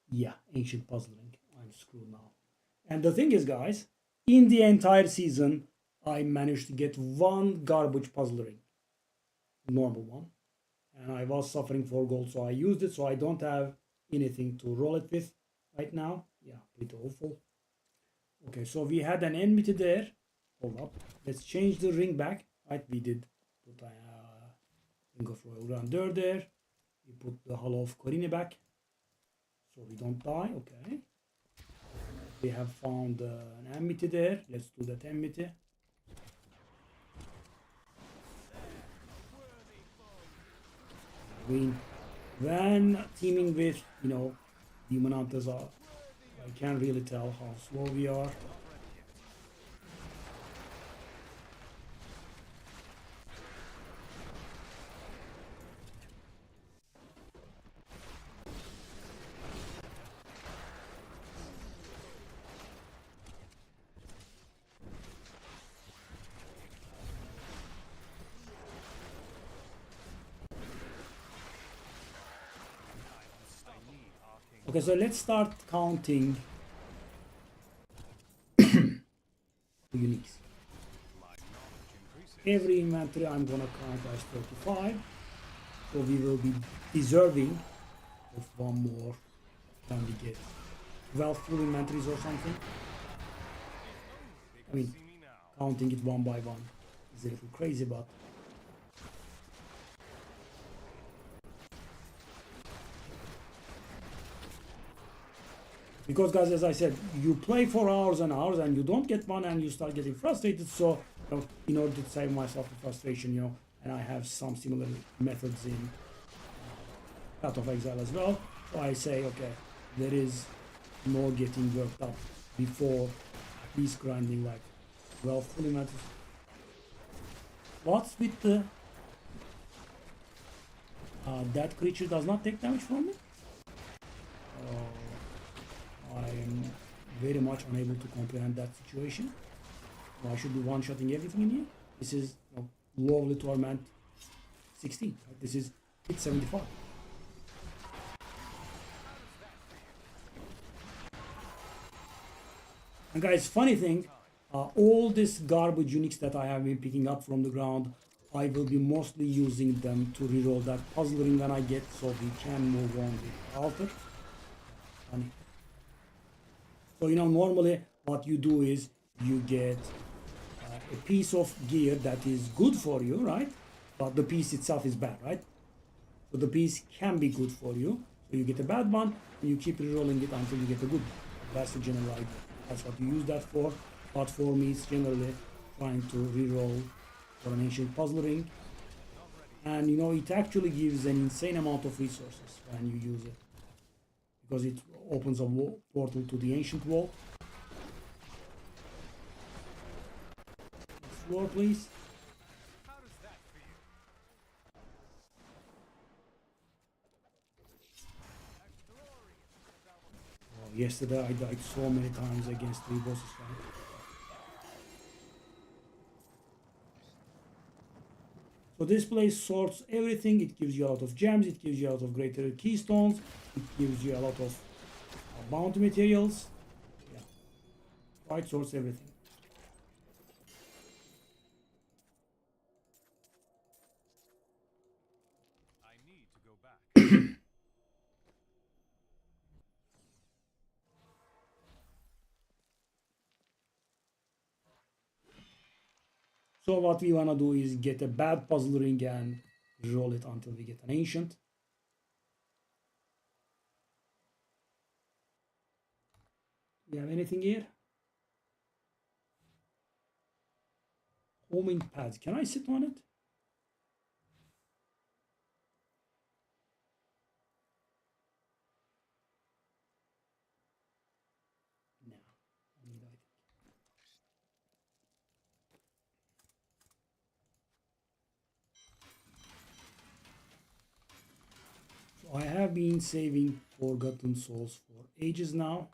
Yeah, ancient puzzling. I'm screwed now. And the thing is, guys, in the entire season, I managed to get 1 garbage puzzle ring. Normal one. And I was suffering for gold, so I used it, so I don't have anything to roll it with right now. Yeah, pretty awful. Okay, so we had an enmity there. Hold up. Let's change the ring back. Right, we did put a ring of royal grandeur there. We put the hollow of Corine back, so we don't die. Okay. We have found an enmity there. Let's do that enmity. I mean, when teaming with, demon hunters, I can't really tell how slow we are. Okay, so let's start counting the uniques. Every inventory I'm gonna count as 35. So we will be deserving of 1 more when we get 12 full inventories or something. I mean, counting it 1 by 1 is a little crazy, but because, guys, as I said, you play for hours and hours and you don't get one and you start getting frustrated. So, in order to save myself the frustration, and I have some similar methods in Path of Exile as well. So I say, okay, there is no getting worked up before at least grinding like 12 fully matters. What's with the that creature does not take damage from me? I am very much unable to comprehend that situation. I should be one-shotting everything in here. This is Lovely Torment 16. Right? This is hit 75. And guys, funny thing, all this garbage uniques that I have been picking up from the ground, I will be mostly using them to reroll that puzzle ring when I get, so we can move on with Alter. Funny. So, normally what you do is you get a piece of gear that is good for you, right? But the piece itself is bad, right? So the piece can be good for you. So you get a bad one, and you keep rerolling it until you get a good one. That's the general idea. That's what you use that for. But for me, it's generally trying to reroll for an ancient puzzle ring. And it actually gives an insane amount of resources when you use it, because it opens a portal to the ancient wall. Next floor, please. How does that Yesterday I died so many times against 3 bosses, right? So this place sorts everything. It gives you a lot of gems, it gives you a lot of greater keystones, it gives you a lot of bounty materials. Yeah. Right, sorts everything. I need to go back. So what we wanna do is get a bad puzzle ring and roll it until we get an ancient. We have anything here? Homing pads. Can I sit on it? No. I need, I think. So I have been saving Forgotten Souls for ages now.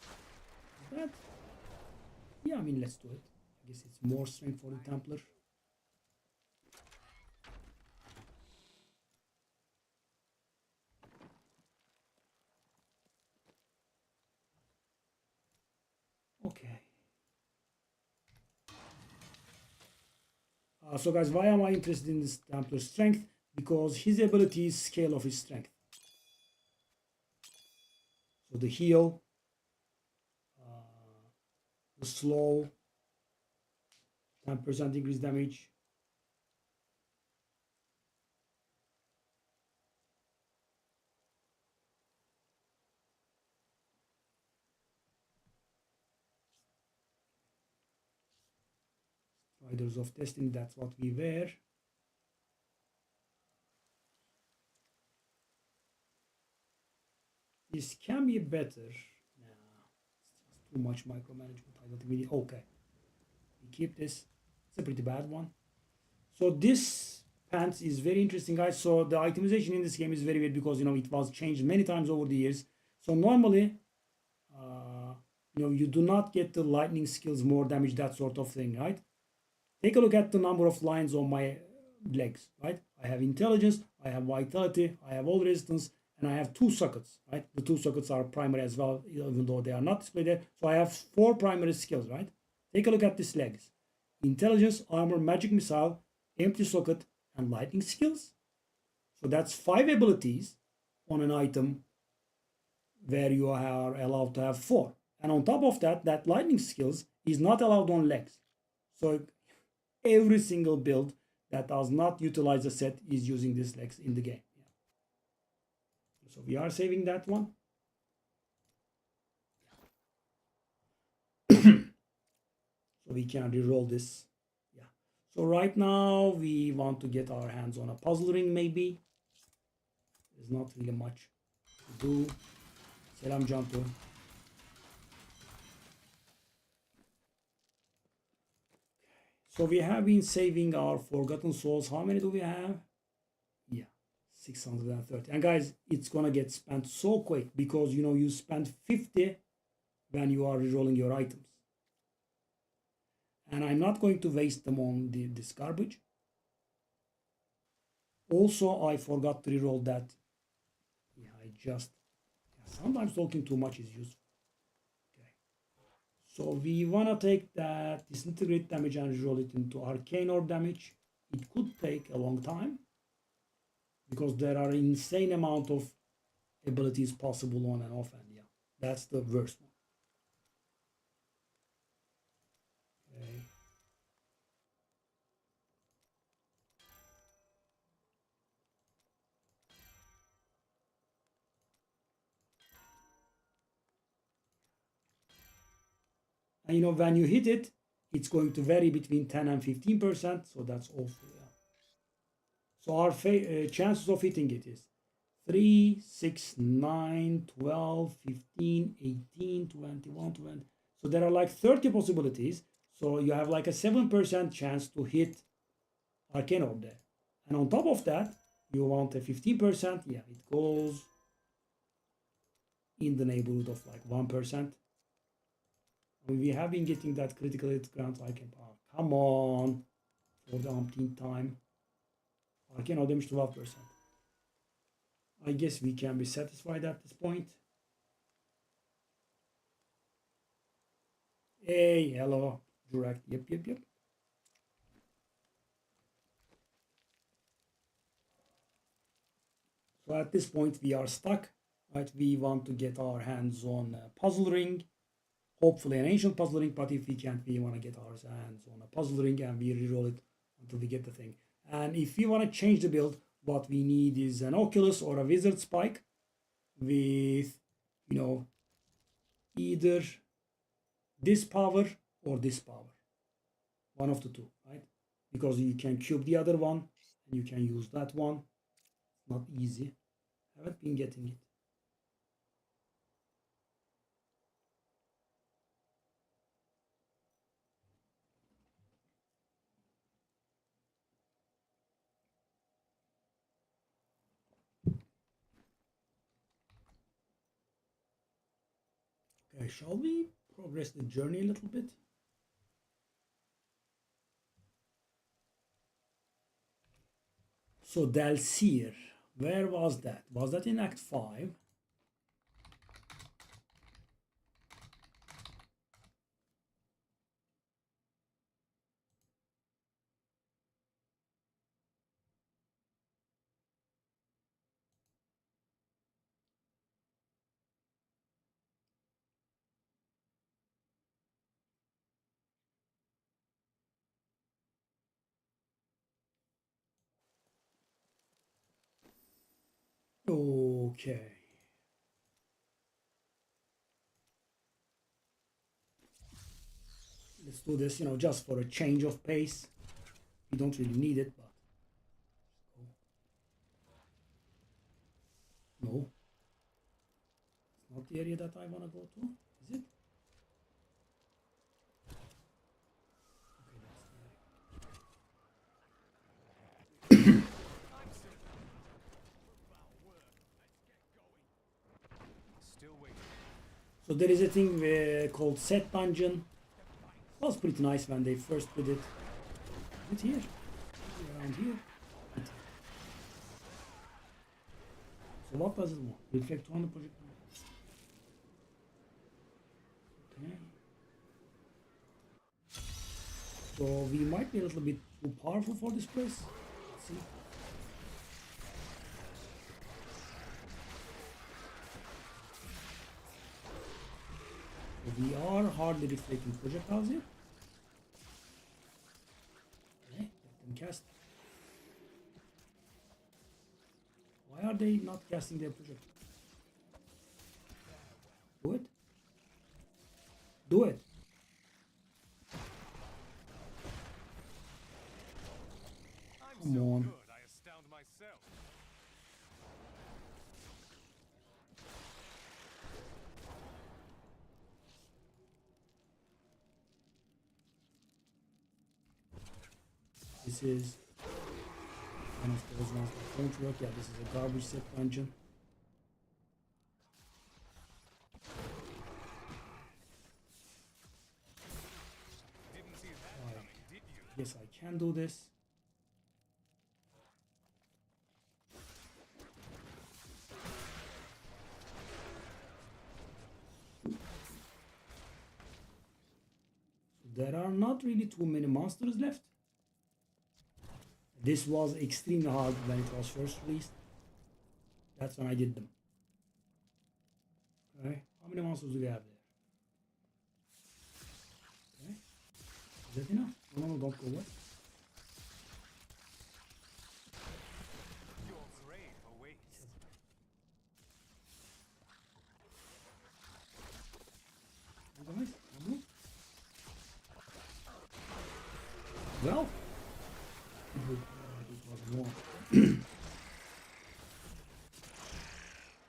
Is that? Yeah, I mean, let's do it. I guess it's more strength for the Templar. Okay. So guys, why am I interested in this Templar strength? Because his abilities scale of his strength. So the heal, the slow, 10% increased damage. Riders of Destiny, that's what we wear. This can be better. Nah, it's too much micromanagement. I don't think we need. Okay, we keep this. It's a pretty bad one. So this pants is very interesting, guys. So the itemization in this game is very weird because it was changed many times over the years. So normally, you do not get the lightning skills, more damage, that sort of thing, right? Take a look at the number of lines on my legs, right? I have intelligence, I have vitality, I have all resistance, and I have 2 sockets, right? The 2 sockets are primary as well, even though they are not displayed there. So I have 4 primary skills, right? Take a look at these legs. Intelligence, armor, magic missile, empty socket, and lightning skills. So that's 5 abilities on an item where you are allowed to have 4. And on top of that, that lightning skills is not allowed on legs. So every single build that does not utilize the set is using these legs in the game. Yeah. So we are saving that one. So we can reroll this. Yeah. So right now we want to get our hands on a puzzle ring maybe. There's not really much to do. Selam Cantu. So we have been saving our Forgotten Souls. How many do we have? Yeah, 630. And guys, it's gonna get spent so quick because you spend 50 when you are rerolling your items. And I'm not going to waste them on this garbage. Also, I forgot to reroll that. Yeah, sometimes talking too much is useful. So we want to take that disintegrate damage and roll it into arcane orb damage. It could take a long time because there are insane amount of abilities possible on and off, and yeah, that's the worst one. Okay. And when you hit it, it's going to vary between 10 and 15%, so that's awful. Yeah. So our chances of hitting it is 3, 6, 9, 12, 15, 18, 21, 20. So there are like 30 possibilities. So you have like a 7% chance to hit Arcane Orb there. And on top of that, you want a 15%. Yeah, it goes in the neighborhood of like 1%. I mean, we have been getting that critical hit grant. I can, oh, come on, for the umpteenth time. Okay, no damage, 12%. I guess we can be satisfied at this point. Hey, hello, direct. Yep. So at this point we are stuck, right? We want to get our hands on a puzzle ring, hopefully an ancient puzzle ring, but if we can't, we want to get our hands on a puzzle ring and we reroll it until we get the thing. And if we want to change the build, what we need is an Oculus or a Wizard Spike with, you know, either this power or this power. One of the two, right? Because you can cube the other one and you can use that one. It's not easy. I haven't been getting it. Okay, shall we progress the journey a little bit? So Dalsir, where was that? Was that in Act 5? Okay. Let's do this, you know, just for a change of pace. We don't really need it, but... No. It's not the area that I want to go to, is it? Still waiting. So there is a thing called Set Dungeon. It was pretty nice when they first did it. Is it here? Around here? So what does it want? Reflect on the project. Okay. So we might be a little bit too powerful for this place. Let's see. So we are hardly reflecting projectiles here. Okay, let them cast. Why are they not casting their projectiles? Do it. Do it. Come on. Good, I astound myself. This is one of those ones that don't work. Yeah, this is a garbage set dungeon. Didn't see that coming, did you? Yes, I can do this. There are not really too many monsters left. This was extremely hard when it was first released. That's when I did them. Okay, how many monsters do we have there? Okay, is that enough? No, don't go away. Your grave awaits. You guys, come on. Well,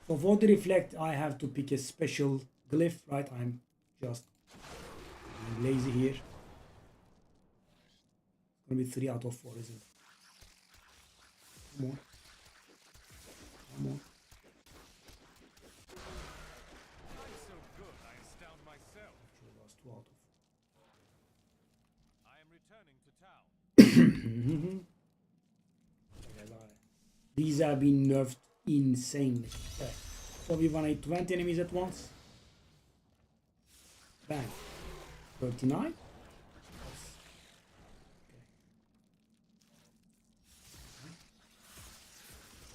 so for the reflect, I have to pick a special glyph, right? I'm just lazy here. It's gonna be 3 out of 4, isn't it? Come on. Come on. These have been nerfed insanely. Okay. So we want 20 enemies at once. Bang. 39.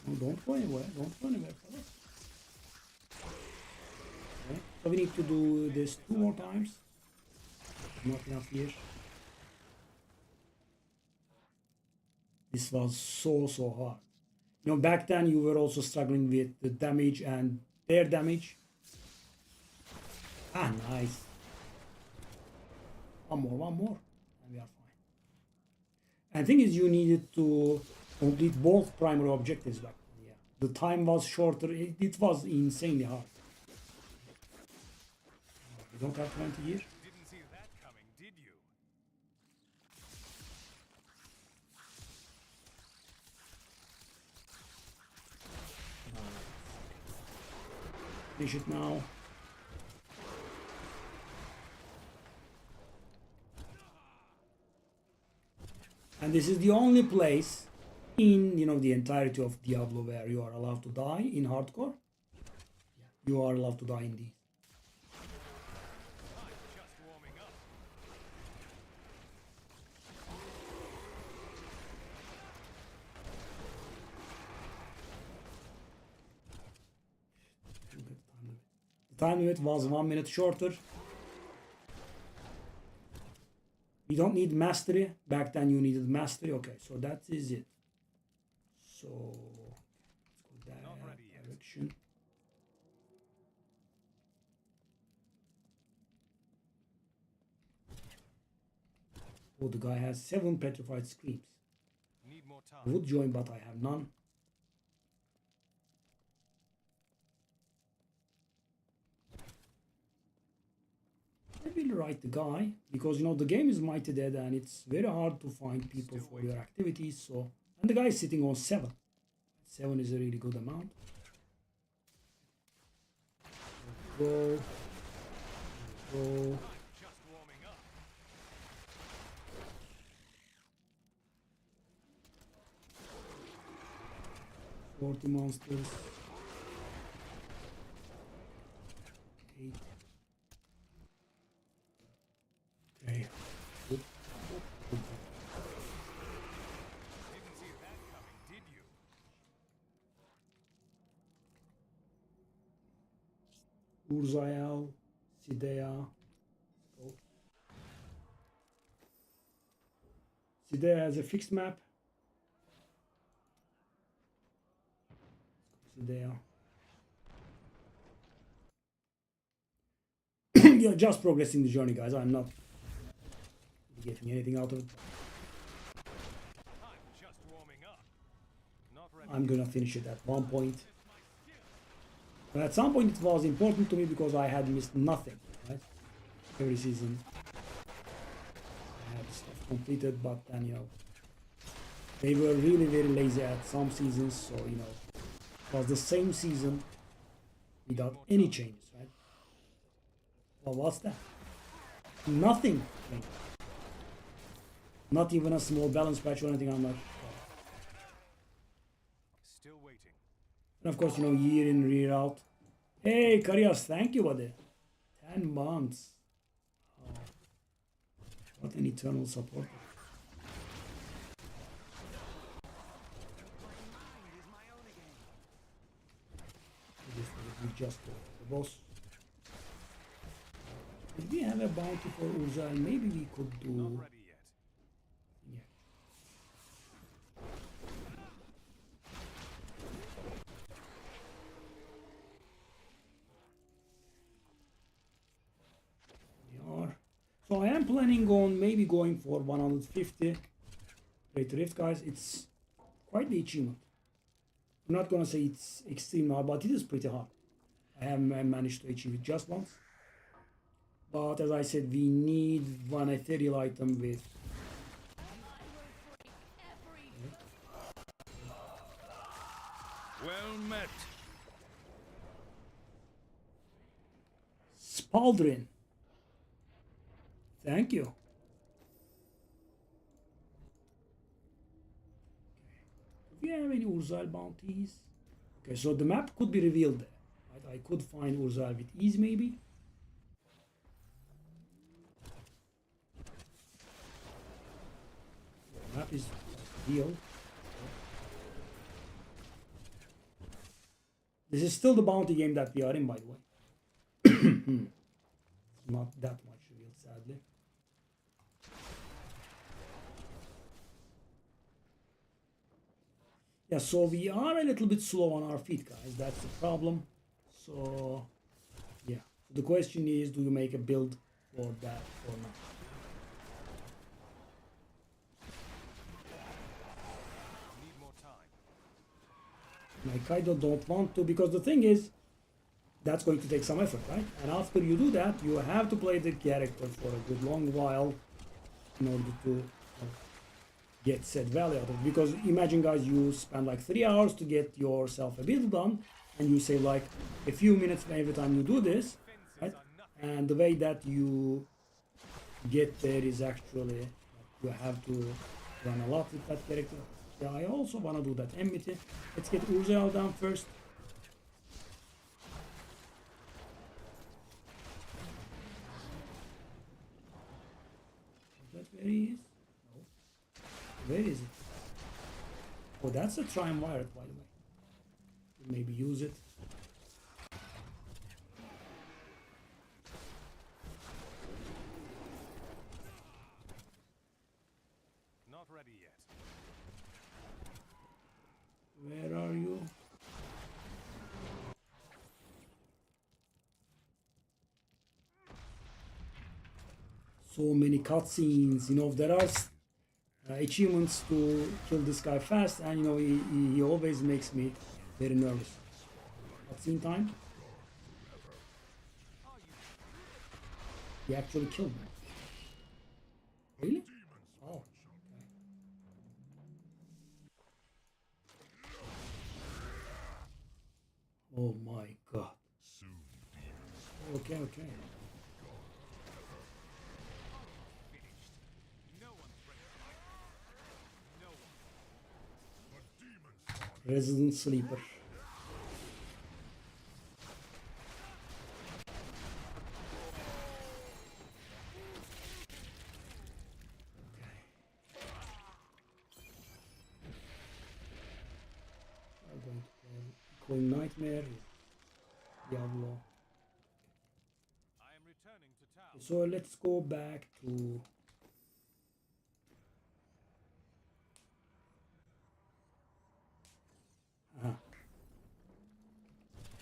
No, don't go anywhere. Don't go anywhere, fellas. Okay. So we need to do this 2 more times. Not enough here. This was so hard. You know, back then you were also struggling with the damage and their damage. Ah, nice. One more, and we are fine. And the thing is, you needed to complete both primary objectives back then. Yeah, the time was shorter. It was insanely hard. We don't have 20 years. Didn't see that coming, did you? Finish it now. And this is the only place in, you know, the entirety of Diablo where you are allowed to die in hardcore. You are allowed to die in these. I'm just warming up. The time limit was 1 minute shorter. You don't need mastery. Back then you needed mastery. Okay, so that is it. So let's go that direction. Oh, the guy has 7 petrified screams. Need more I time. would join, but I have none. I will write the guy because, you know, the game is mighty dead and it's very hard to find people for your activities. So, and the guy is sitting on 7. 7 is a really good amount. Go. Go. Just warming up. 40 monsters. 8. Okay. Good. Didn't see that coming, did you? Urzael, Sidea. Go. Sidea has a fixed map. Sidea. You're just progressing the journey, guys. I'm not getting anything out of it. I'm just warming up. Not ready. I'm gonna finish it at one point. But at some point it was important to me because I had missed nothing, right? Every season I had stuff completed, but then, you know, they were really very lazy at some seasons, so, you know, it was the same season without any changes, right? Well, what's that? Nothing. Not even a small balance patch or anything. I'm like, Still waiting. and of course, you know, year in, year out. Hey, Karias, thank you, buddy. 10 months. Oh, what an eternal support. We just go for the boss. Did we have a bounty for Urza? And maybe we could do. Not ready yet. Yeah. We are. So I am planning on maybe going for 150 Great Rift, guys. It's quite the achievement. I'm not gonna say it's extremely hard, but it is pretty hard. I have managed to achieve it just once. But as I said, we need one ethereal item with. Well met. Spaldrin. Thank you. have any Urzael bounties? Okay, so the map could be revealed there. Right? I could find Urzael with ease, maybe. The map is revealed. This is still the bounty game that we are in, by the way. Not that much revealed, sadly. Yeah, so we are a little bit slow on our feet, guys. That's the problem. So, yeah. So the question is, do you make a build for that or not? Need more time. I kind of don't want to, because the thing is, that's going to take some effort, right? And after you do that, you have to play the character for a good long while in order to get said value out of it. Because imagine, guys, you spend like 3 hours to get yourself a build done, and you say like a few minutes every time you do this, right? And the way that you get there is actually you have to run a lot with that character. Yeah, I also want to do that enmity. Let's get Urzael down first. Is that where he is? No. Where is it? Oh, that's a triumvirate, by the way. Maybe use it. Not ready yet. Where are you? So many cutscenes, you know, there are achievements to kill this guy fast, and you know, he always makes me very nervous. Cutscene time. He actually killed me. Really? Oh. Okay. Oh my god. Okay, okay. Resident Sleeper. I'm going to play Nightmare, Diablo. I am returning to town. So let's go back to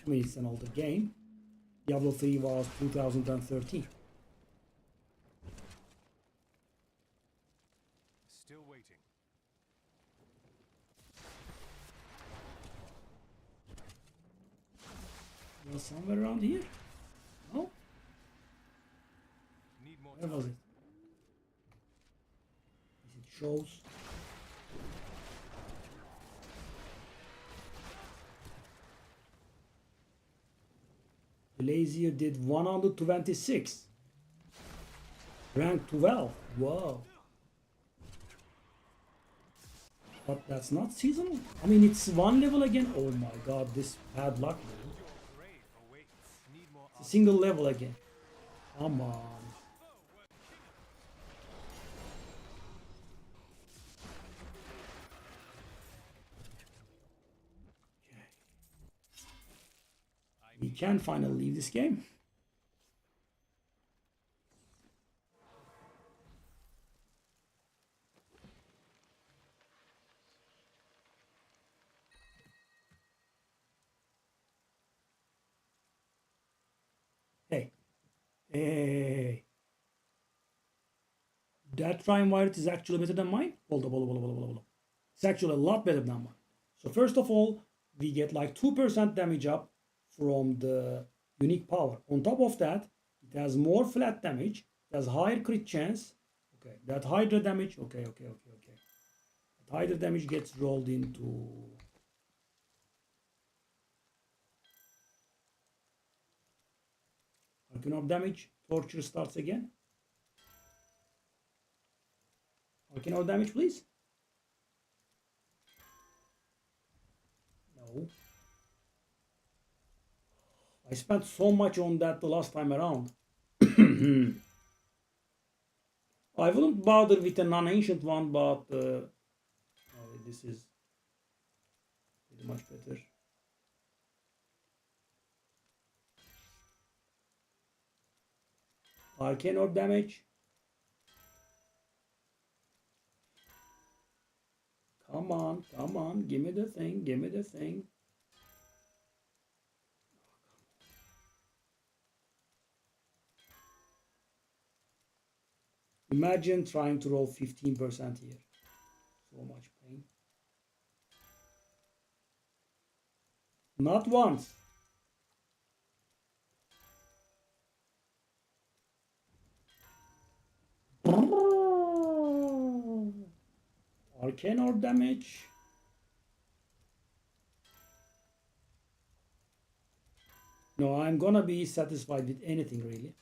I mean, it's an older game. Diablo 3 was 2013. Still waiting. Was somewhere around here? No? Need more Where was it? Is it shows? Lazier did 126. Rank 12. Wow. But that's not seasonal. I mean, it's one level again. Oh my god, this bad luck, man. It's a single level again. Come on. We can finally leave this game. Hey. Hey. That triumvirate is actually better than mine. Hold up. It's actually a lot better than mine. So first of all, we get like 2% damage up from the unique power. On top of that, it has more flat damage. It has higher crit chance. Okay, that Hydra damage. Okay. That Hydra damage gets rolled into Arcane of damage. Torture starts again. Arcane of damage, please. No. I spent so much on that the last time around. I wouldn't bother with a non-ancient one, but this is pretty much better. Arcane orb damage. Come on, come on, give me the thing, give me the thing. Imagine trying to roll 15% here. So much pain. Not once. Arcane orb damage. No, I'm gonna be satisfied with anything really.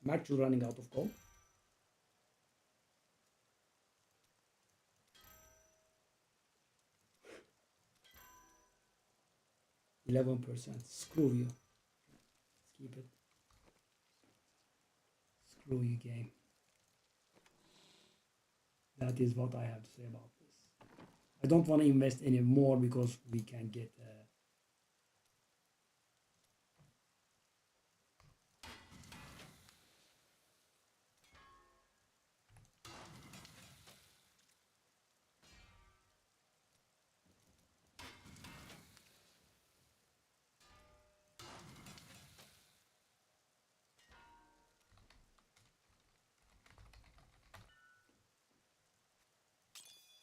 I'm actually running out of gold. %. Screw you. Let's keep it. Screw you, game. That is what I have to say about this. I don't want to invest any more because we can get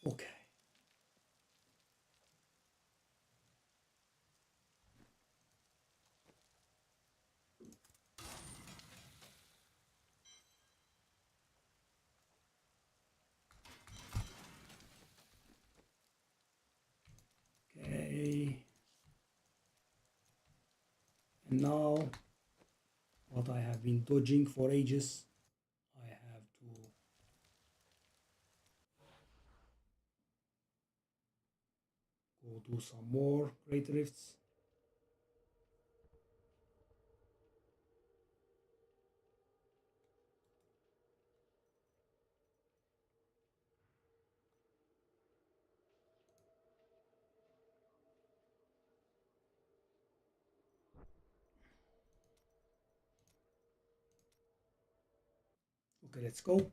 okay. Okay. And now what I have been dodging for ages, I have to go do some more great rifts. Okay, let's go.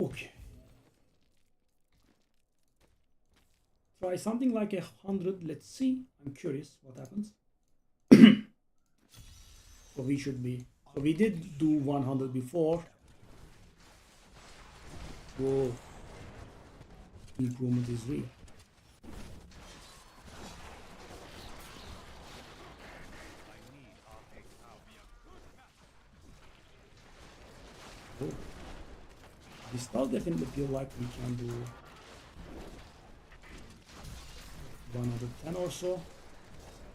Okay. Try something like 100. Let's see. I'm curious what happens. So we should be. So we did do 100 before. Whoa. Improvement is real. Oh. This does definitely feel like we can do 110 or so.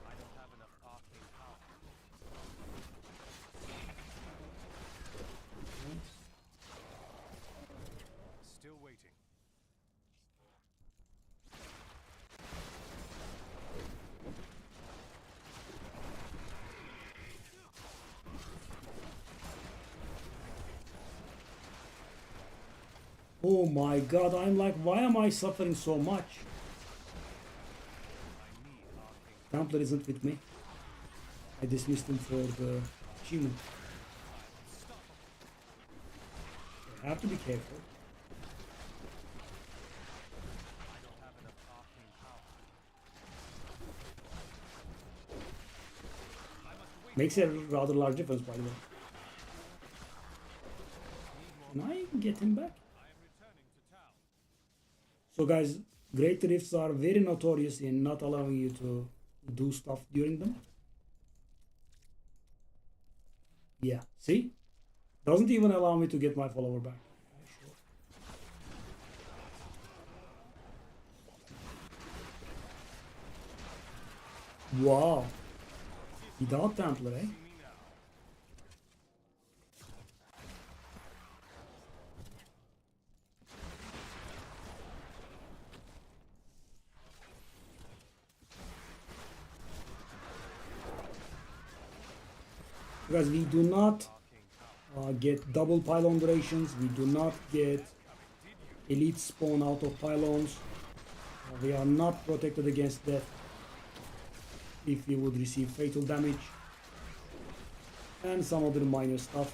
I don't have enough arcane power. Still waiting. Oh my god, I'm like, why am I suffering so much? Templar isn't with me. I dismissed him for the achievement. I have to be careful. I don't have enough arcane power. Makes a rather large difference, by the way. Can I get him back? I am returning to town. So guys, great rifts are very notorious in not allowing you to do stuff during them. Yeah, see? Doesn't even allow me to get my follower back. Wow. Without Templar, eh? Because we do not get double pylon durations, we do not get elite spawn out of pylons, we are not protected against death if we would receive fatal damage, and some other minor stuff.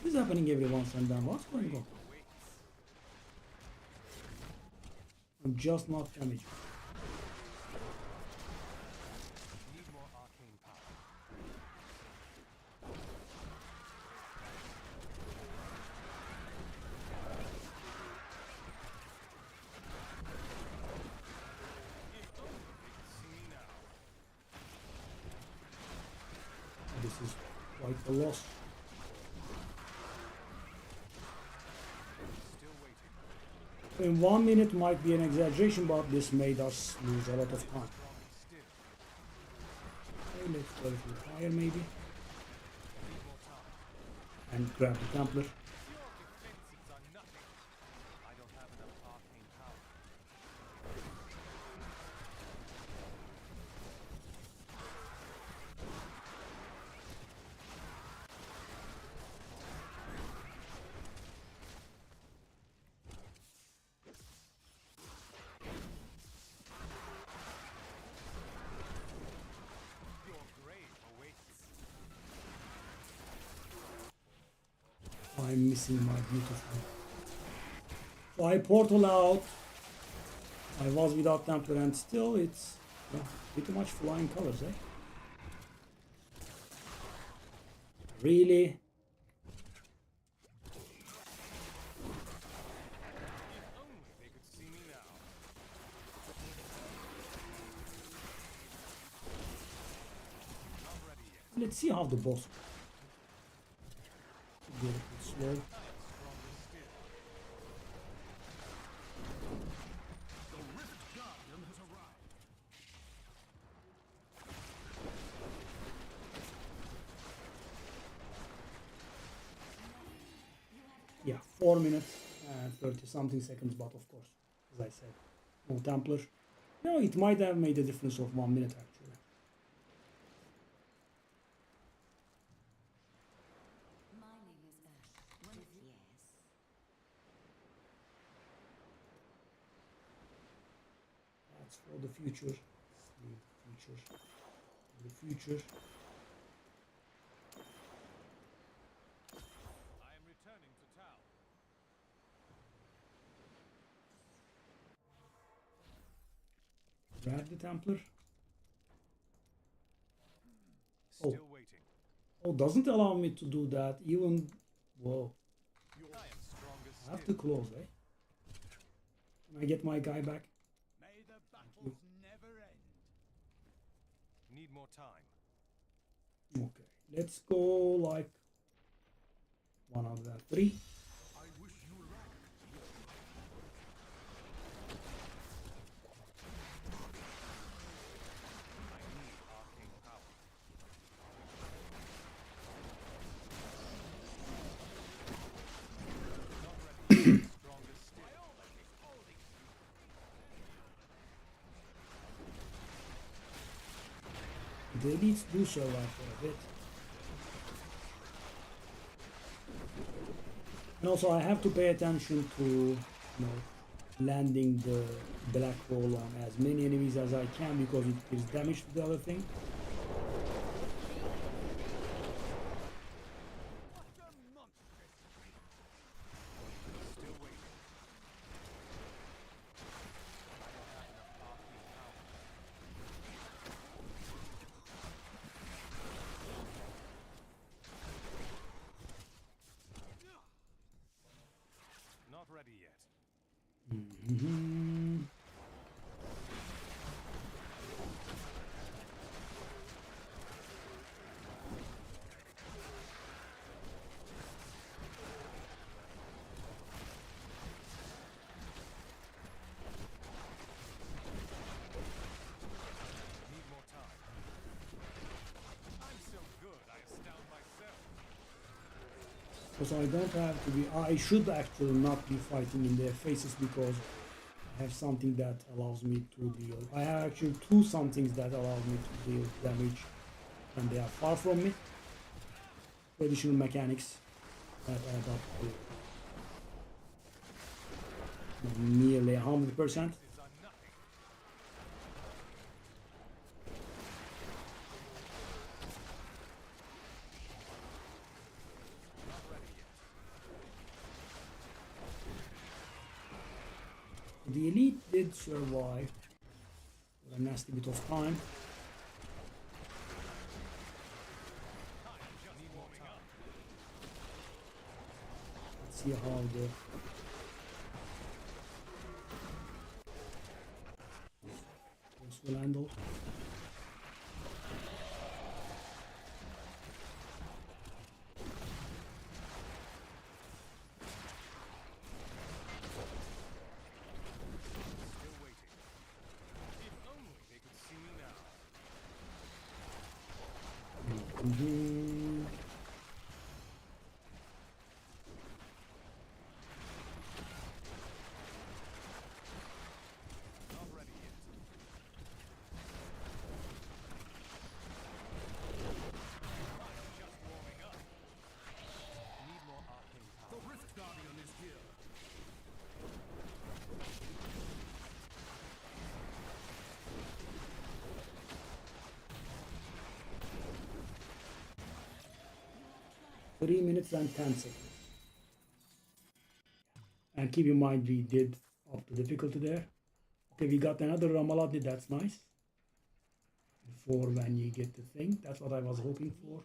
This is happening every once and then. What's going on? I'm just not damaged. This is quite a loss. In 1 minute might be an exaggeration, but this made us lose a lot of time. Okay, let's go a little higher maybe. And grab the Templar. I'm missing my beautiful. So I portal out. I was without Templar and still it's pretty much flying colors, eh? Really? Let's see how the boss get a bit slow. Yeah, 4 minutes and 30 something seconds, but of course, as I said, no Templar. No, it might have made a difference of 1 minute actually. My name is Ash. One of yes. That's for the future. The future. I am returning to town. Grab the Templar. Still waiting. Oh, doesn't allow me to do that even. Whoa. I am stronger I have to close, eh? Can I get my guy back? May the battles never end. Need more time. Okay, let's go like 103. I wish you luck. I need arcane power. Not ready. Stronger still. The elites do survive for a bit. And also I have to pay attention to, landing the black hole on as many enemies as I can because it gives damage to the other thing. Still waiting. Not ready yet. Because I don't have to be, I should actually not be fighting in their faces because I have something that allows me to deal. I have actually two somethings that allow me to deal damage when they are far from me. Additional mechanics that add up to nearly 100%. The elite did survive for a nasty bit of time. Let's see how the boss will handle. Mhm. The Rift Guardian is here. Three minutes and 10 seconds. And keep in mind we did up the difficulty there. Okay, we got another Ramalati, that's nice. For when you get the thing, that's what I was hoping for.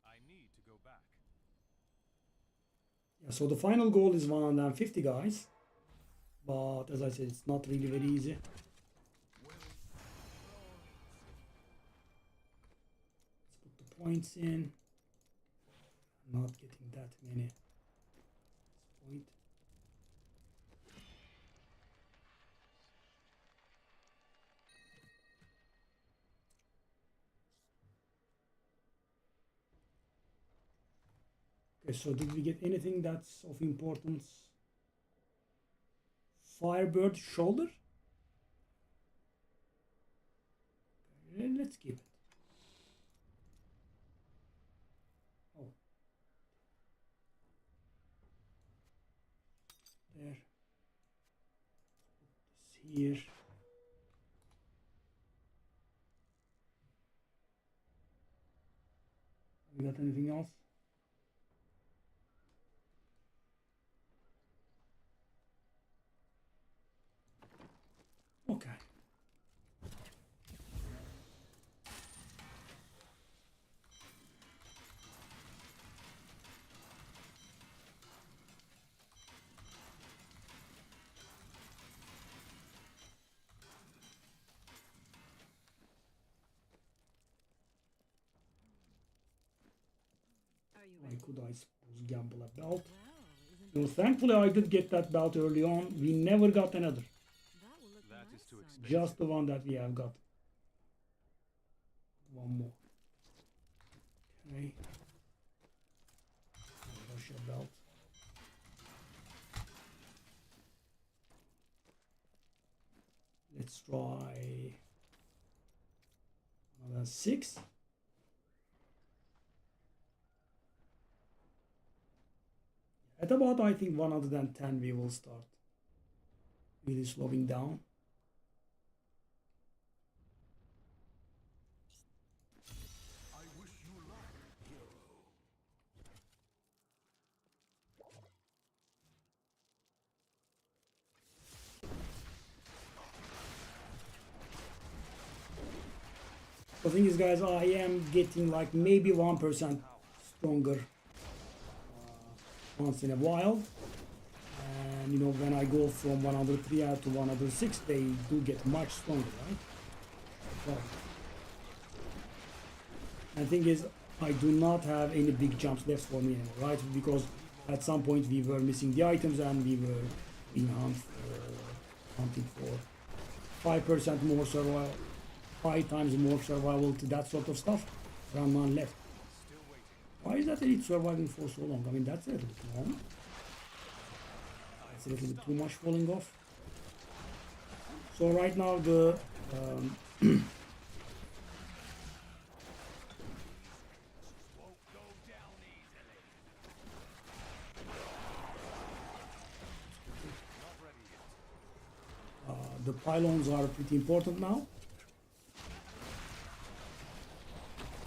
I need to go back. Yeah, so the final goal is 150 guys. But as I said, it's not really very easy. Let's put the points in. I'm not getting that many. Point. Okay, so did we get anything that's of importance? Firebird shoulder? Okay, let's keep it. Oh. There. Put this here. We got anything else? Okay. Are you Why ready? could I suppose gamble a belt? Well, isn't Well, that, thankfully I did get that belt early on. We never got another. that will look That nice is too on you. expensive. Just the one that we have got. One more. Okay. Russia belt. Let's try another 6. At about, I think, 110 we will start really slowing down. I wish you luck, hero. The thing is, guys, I am getting like maybe 1% stronger once in a while. And you know, when I go from 103 out to 106, they do get much stronger, right? Well, and the thing is, I do not have any big jumps left for me anymore, right? Because at some point we were missing the items and we were being hunting for 5% more survival, 5 times more survival to that sort of stuff. Around none left. Why is that elite surviving for so long? I mean, that's a little bit long. That's a little bit too much falling off. So right now the the pylons are pretty important now.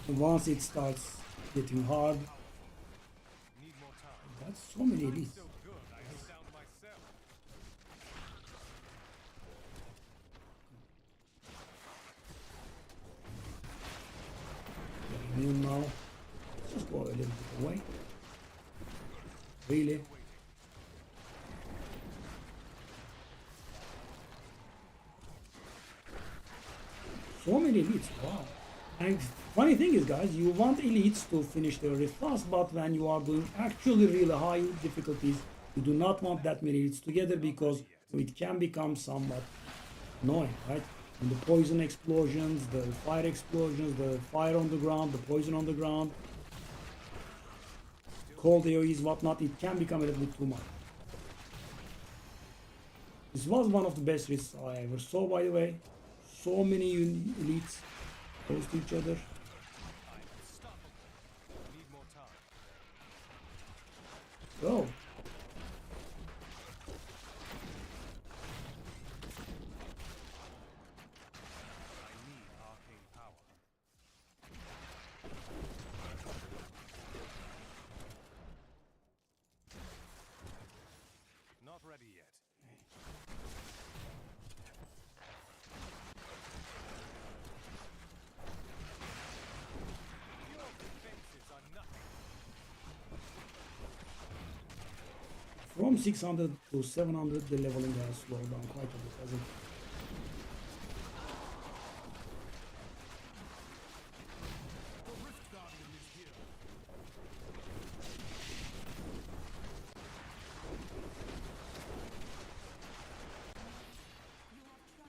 And once it starts getting hard, that's so many elites. Immune now. Let's just go a little bit away. Really? So many elites, wow. And funny thing is, guys, you want elites to finish their race fast, but when you are doing actually really high difficulties, you do not want that many elites together because it can become somewhat annoying, right? And the poison explosions, the fire explosions, the fire on the ground, the poison on the ground, cold AoEs, whatnot, it can become a little bit too much. This was one of the best risks I ever saw, by the way. So many elites close to each other. Go. Not ready yet. From 600 to 700, the leveling has slowed down quite a bit, hasn't it?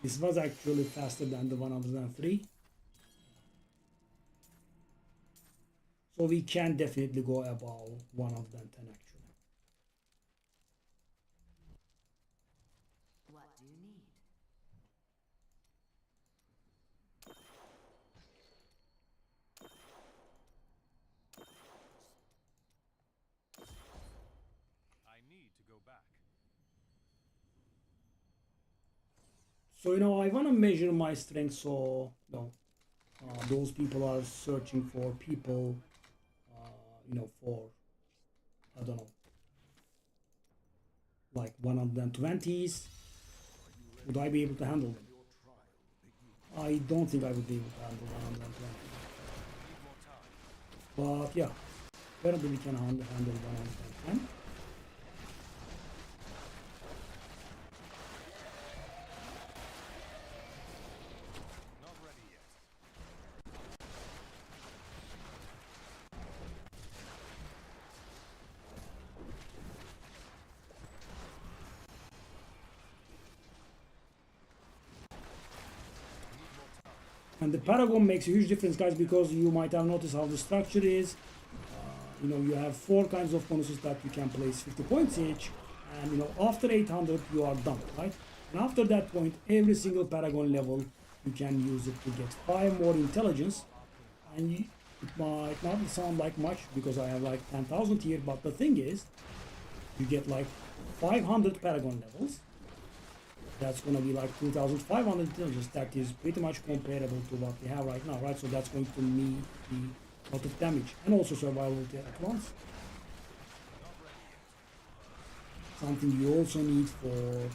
This was actually faster than the 103. So we can definitely go above 110 actually. What do you need? I need to go back. So, you know, I want to measure my strength, so, you know, those people are searching for people, you know, for, I don't know, like 120s. Would I be able to handle them? I don't think I would be able to handle 120. But, yeah, apparently we can handle 110. And the Paragon makes a huge difference, guys, because you might have noticed how the structure is. You know, you have 4 kinds of bonuses that you can place 50 points each. And, you know, after 800, you are done, right? And after that point, every single Paragon level, you can use it to get 5 more intelligence. And it might not sound like much because I have like 10,000 here. But the thing is, you get like 500 Paragon levels. That's going to be like 2,500 intelligence. That is pretty much comparable to what we have right now, right? So that's going to mean a lot of damage and also survivability at once. Something you also need for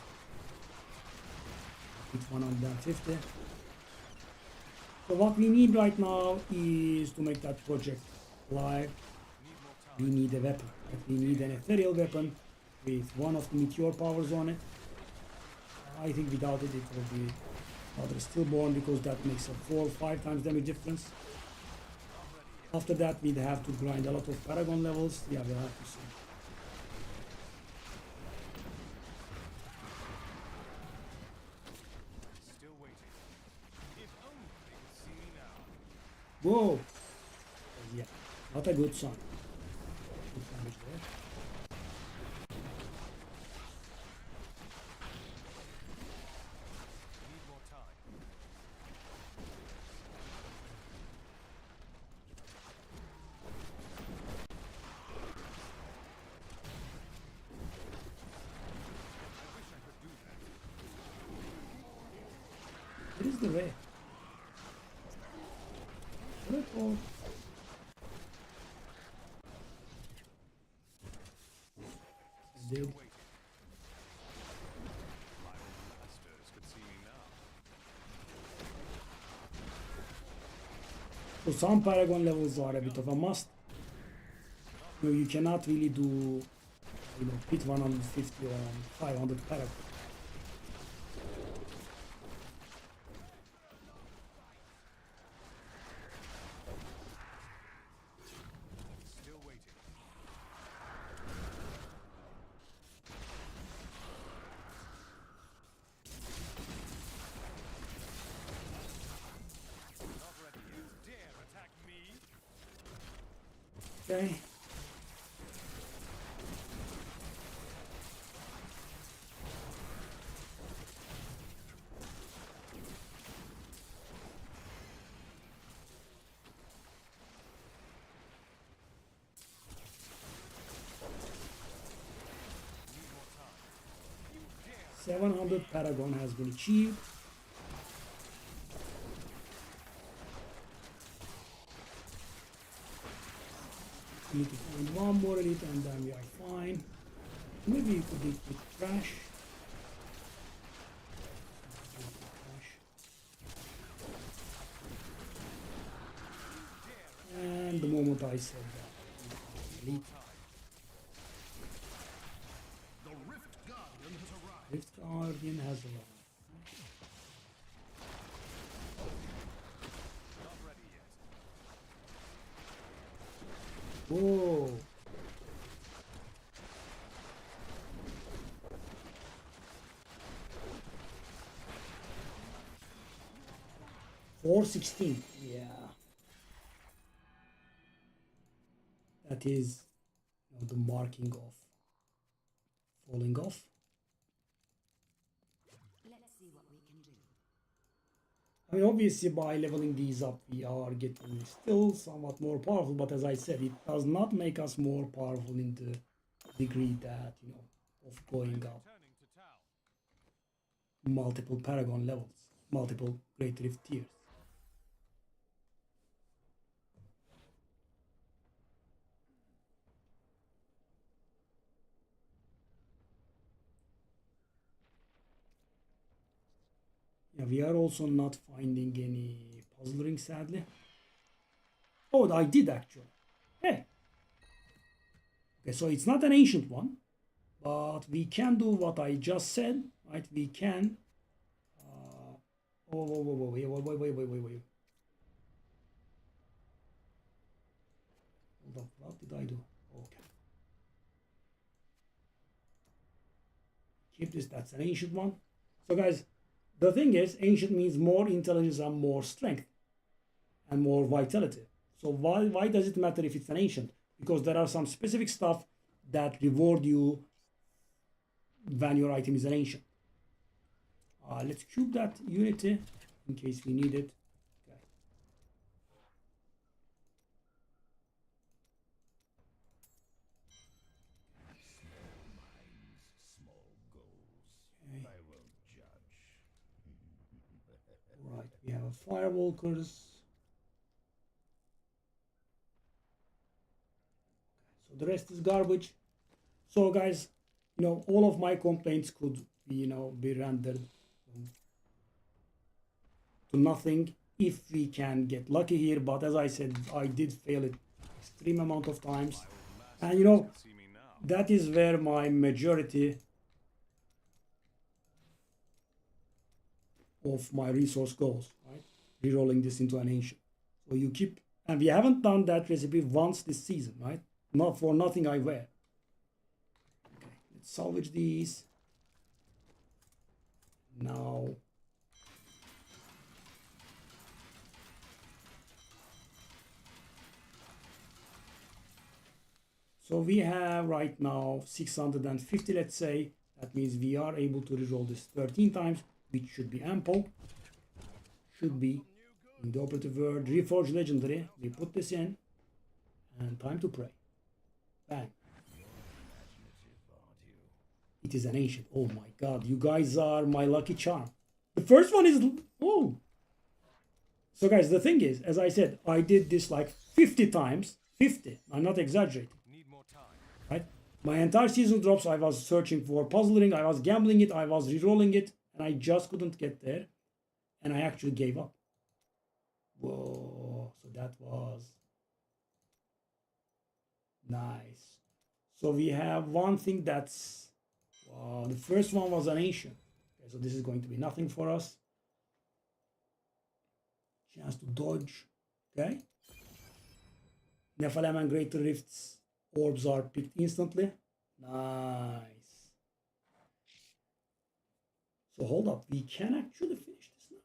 150. So what we need right now is to make that project live. We need a weapon. We need an ethereal weapon with one of the meteor powers on it. I think without it, it will be rather stillborn because that makes a 4 or 5 times damage difference. After that, we'd have to grind a lot of Paragon levels. Yeah, we'll have to see. Still waiting. If only they could see me now. Whoa! Yeah, not a good sign. Good damage there. Need more time. I wish I could do that. Where is the way? What? Oh. Still Dude. waiting. My old masters could see me now. So some Paragon levels are a bit of a must. You know, you cannot really do, you know, pit 150 or 500 Paragon. Still waiting. Not ready yet. Dare attack me. Okay. Need more time. You dare. 700 Paragon has been achieved. We need to find one more elite and then we are fine. Maybe you could do it with trash. And the moment I said that, elite. The Rift Guardian has arrived. Rift Guardian has arrived. Not ready yet. Whoa! $416. Yeah. That is, you know, the marking of falling off. Let's see what we can do. I mean, obviously, by leveling these up, we are getting still somewhat more powerful. But as I said, it does not make us more powerful in the degree that, you know, of going up Returning to town. multiple Paragon levels, multiple Great Rift tiers. Yeah, we are also not finding any puzzle rings, sadly. Oh, I did actually. Hey. Okay, so it's not an ancient one, but we can do what I just said, right? We can. Wait. Hold up, what did I do? Okay. Keep this, that's an ancient one. So guys, the thing is, ancient means more intelligence and more strength and more vitality. So why does it matter if it's an ancient? Because there are some specific stuff that reward you when your item is an ancient. Let's cube that unity in case we need it. Okay. Small goals. Okay. I won't judge. Right, we have a firewalkers. So the rest is garbage. So guys, you know, all of my complaints could be, you know, be rendered to nothing if we can get lucky here. But as I said, I did fail it extreme amount of times. And you know, Could see me now. that is where my majority of my resource goes, right? Rerolling this into an ancient. So you keep And we haven't done that recipe once this season, right? Not for nothing I wear. Okay, let's salvage these. Now, so we have right now 650, let's say. That means we are able to reroll this 13 times, which should be ample. Should be. In the operative word, Reforge Legendary. We put this in. And time to pray. Bang. It is an ancient. Oh my god, you guys are my lucky charm. The first one is... Oh. So guys, the thing is, as I said, I did this like 50 times. 50. I'm not exaggerating. Need more time. Right? My entire season drops, I was searching for puzzle ring, I was gambling it, I was re-rolling it, and I just couldn't get there. And I actually gave up. Whoa. So that was... nice. So we have one thing that's... wow, the first one was an ancient. Okay, so this is going to be nothing for us. Chance to dodge. Okay. Nephilim and Greater Rifts orbs are picked instantly. Nice. So hold up. We can actually finish this now.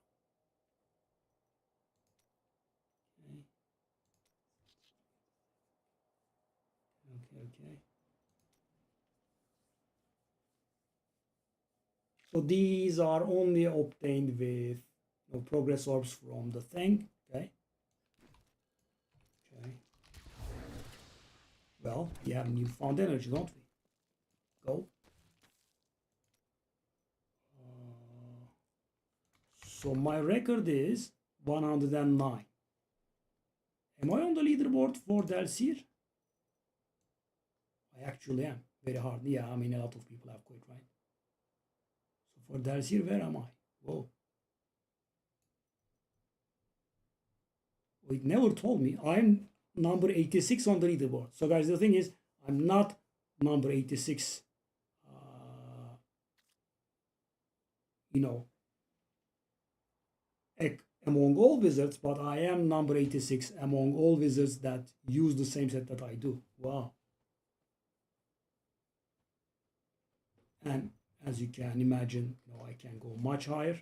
Okay. Okay. So these are only obtained with progress orbs from the thing. Okay. Okay. Well, we have newfound energy, don't we? Go. So my record is 109. Am I on the leaderboard for Dalsir? I actually am. Very hard. Yeah, I mean, a lot of people have quit, right? So for Dalsir, where am I? Whoa. It never told me. I'm number 86 on the leaderboard. So guys, the thing is, I'm not number 86. Among all wizards, but I am number 86 among all wizards that use the same set that I do. Wow. And as you can imagine, I can go much higher.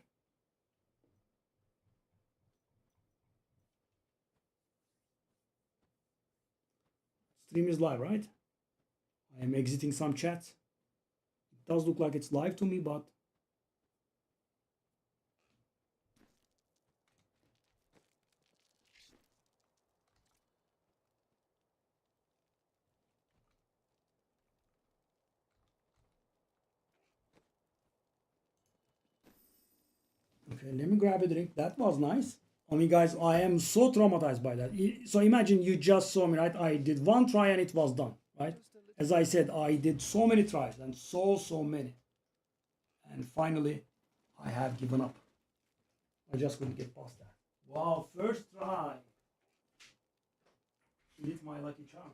Stream is live, right? I am exiting some chats. It does look like it's live to me, but okay, let me grab a drink. That was nice. I mean, guys, I am so traumatized by that. So imagine you just saw me, right? I did one try and it was done, right? As I said, I did so many tries and so many. And finally, I have given up. I just couldn't get past that. Wow, first try. It is my lucky charm.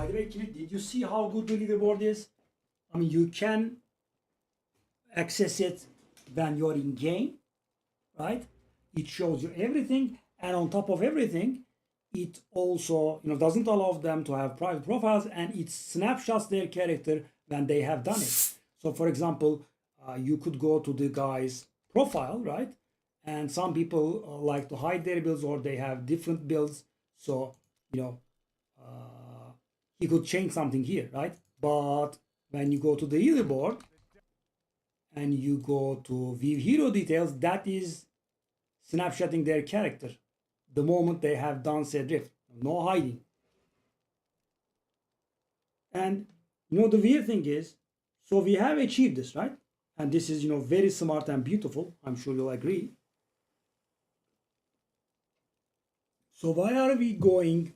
By the way, Kilit, did you see how good the leaderboard is? I mean, you can access it when you're in game, right? It shows you everything, and on top of everything, it also doesn't allow them to have private profiles, and it snapshots their character when they have done it. So, for example, you could go to the guy's profile, right? And some people like to hide their builds, or they have different builds. So, he could change something here, right? But when you go to the leaderboard and you go to view hero details, that is snapshotting their character the moment they have done said drift. No hiding. And the weird thing is, so we have achieved this, right? And this is very smart and beautiful. I'm sure you'll agree. So why are we going,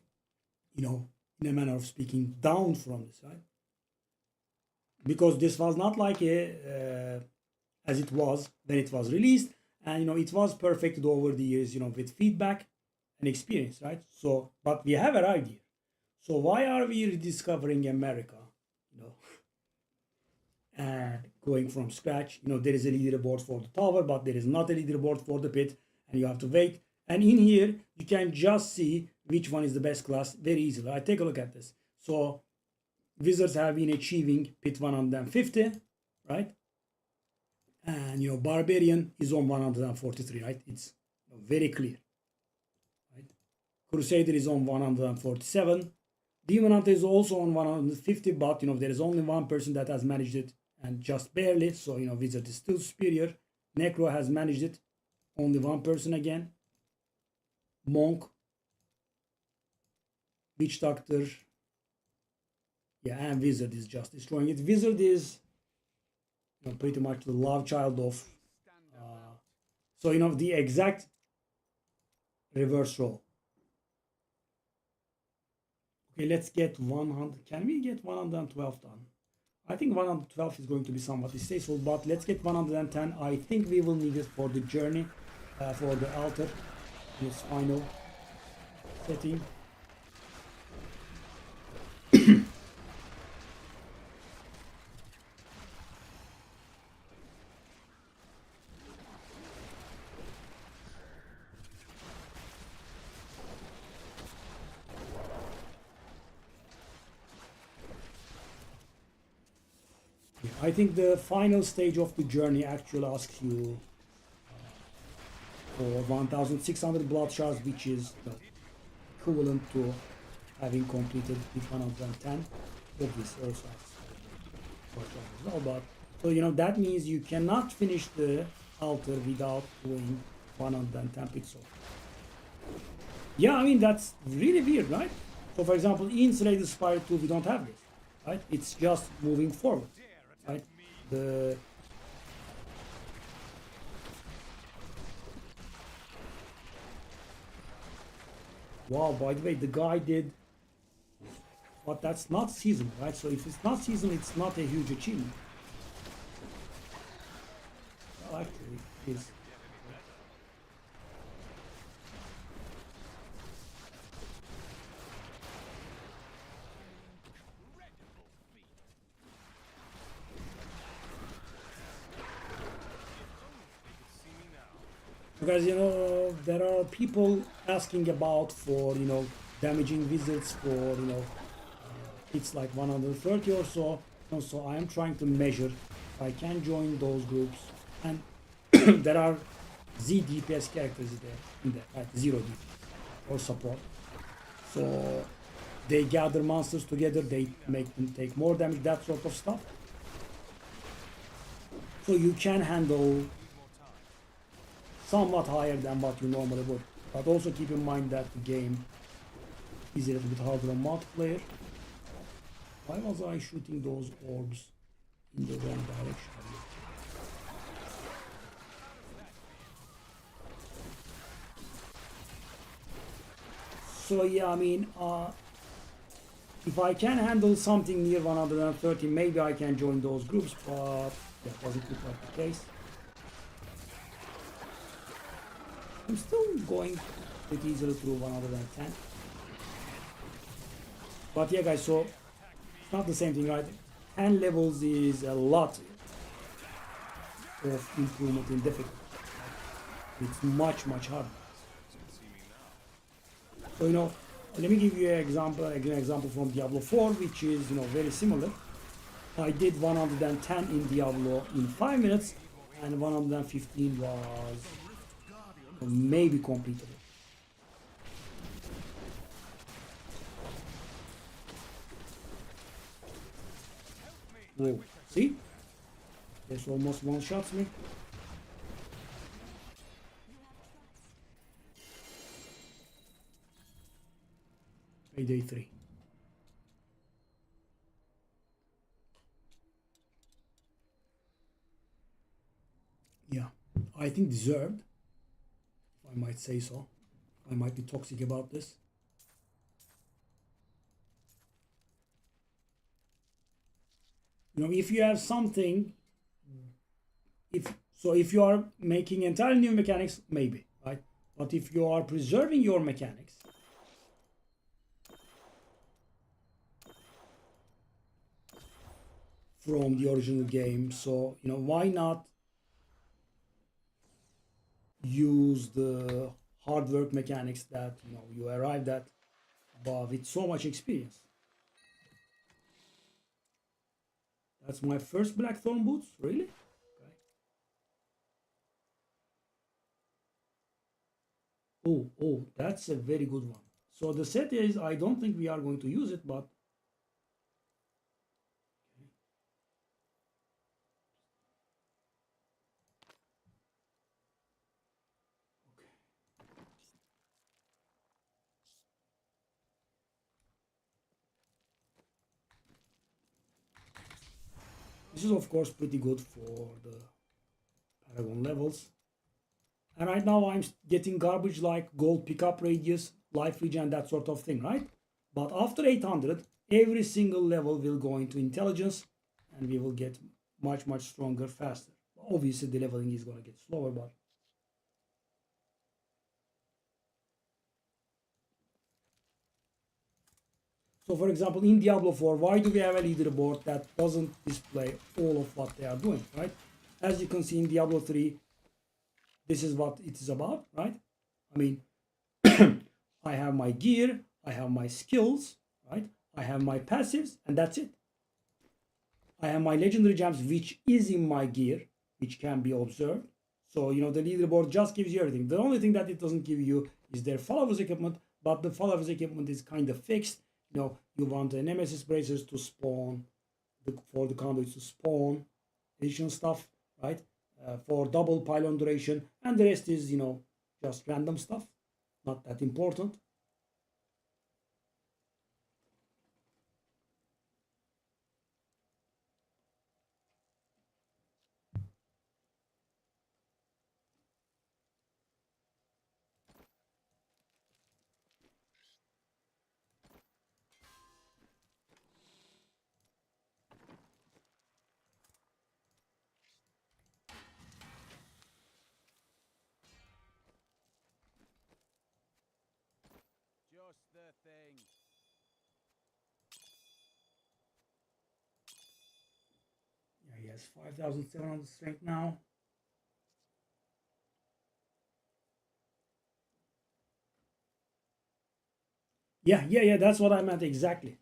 in a manner of speaking, down from this, right? Because this was not like as it was when it was released, and it was perfected over the years, with feedback and experience, right? So, but we have arrived here. So why are we rediscovering America, and going from scratch? There is a leaderboard for the tower, but there is not a leaderboard for the pit, and you have to wait. And in here, you can just see which one is the best class very easily. Right? Take a look at this. So Wizards have been achieving pit 150, right? And Barbarian is on 143, right? It's very clear, right? Crusader is on 147. Demon Hunter is also on 150, but there is only one person that has managed it, and just barely. So Wizard is still superior. Necro has managed it, only one person again. Monk, Witch Doctor, yeah, and Wizard is just destroying it. Wizard is pretty much the love child of so the exact reverse role. Okay, let's get 100. Can we get 112 done? I think 112 is going to be somewhat distasteful, but let's get 110. I think we will need it for the journey, for the altar, this final setting. I think the final stage of the journey actually asks you for 1,600 blood shards, which is equivalent to having completed with 110. Obviously, also has as well, but so that means you cannot finish the altar without doing 110 pixels. Yeah, I mean that's really weird, right? So, for example, in Slay the Spire 2, we don't have this, right? It's just moving forward. Right? Wow, by the way, the guy did, but that's not seasonal, right? So if it's not seasonal, it's not a huge achievement. Well, actually, it is. Because there are people asking about for damaging wizards for it's like 130 or so. So I am trying to measure if I can join those groups, and there are Z DPS characters in there, right? 0 DPS or support. So they gather monsters together, they make them take more damage, that sort of stuff. So you can handle somewhat higher than what you normally would. But also keep in mind that the game is a little bit harder on multiplayer. Why was I shooting those orbs in the wrong direction? So yeah, I mean, if I can handle something near 130, maybe I can join those groups, but that doesn't look like the case. I'm still going pretty easily through 110. But yeah guys, so It's not the same thing, right? 10 levels is a lot of improvement in difficulty. It's much harder. So let me give you an example from Diablo 4, which is very similar. I did 110 in Diablo in 5 minutes, and 115 was maybe completed. Whoa, see? This almost one-shots me. Payday 3. Yeah, I think deserved, if I might say so. I might be toxic about this. If you have something, if you are making entirely new mechanics, maybe, right? But if you are preserving your mechanics, from the original game, so why not use the hard work mechanics that you arrived at, but with so much experience. That's my first Blackthorn boots, really? Okay. Oh, that's a very good one. So the set is, I don't think we are going to use it, but this is of course pretty good for the Paragon levels. And right now I'm getting garbage like gold pickup radius, life regen, that sort of thing, right? But after 800, every single level will go into intelligence, and we will get much stronger faster. Obviously the leveling is going to get slower, but so for example, in Diablo 4, why do we have a leaderboard that doesn't display all of what they are doing, right? As you can see in Diablo 3, this is what it is about, right? I mean, I have my gear, I have my skills, right? I have my passives, and that's it. I have my legendary gems, which is in my gear, which can be observed. So, the leaderboard just gives you everything. The only thing that it doesn't give you is their followers equipment, but the followers equipment is kind of fixed. You want the nemesis bracers to spawn, for the conduits to spawn, additional stuff, right? For double pylon duration, and the rest is, just random stuff, not that important. Just the thing. Yeah, he has 5,700 strength now. Yeah, that's what I meant exactly.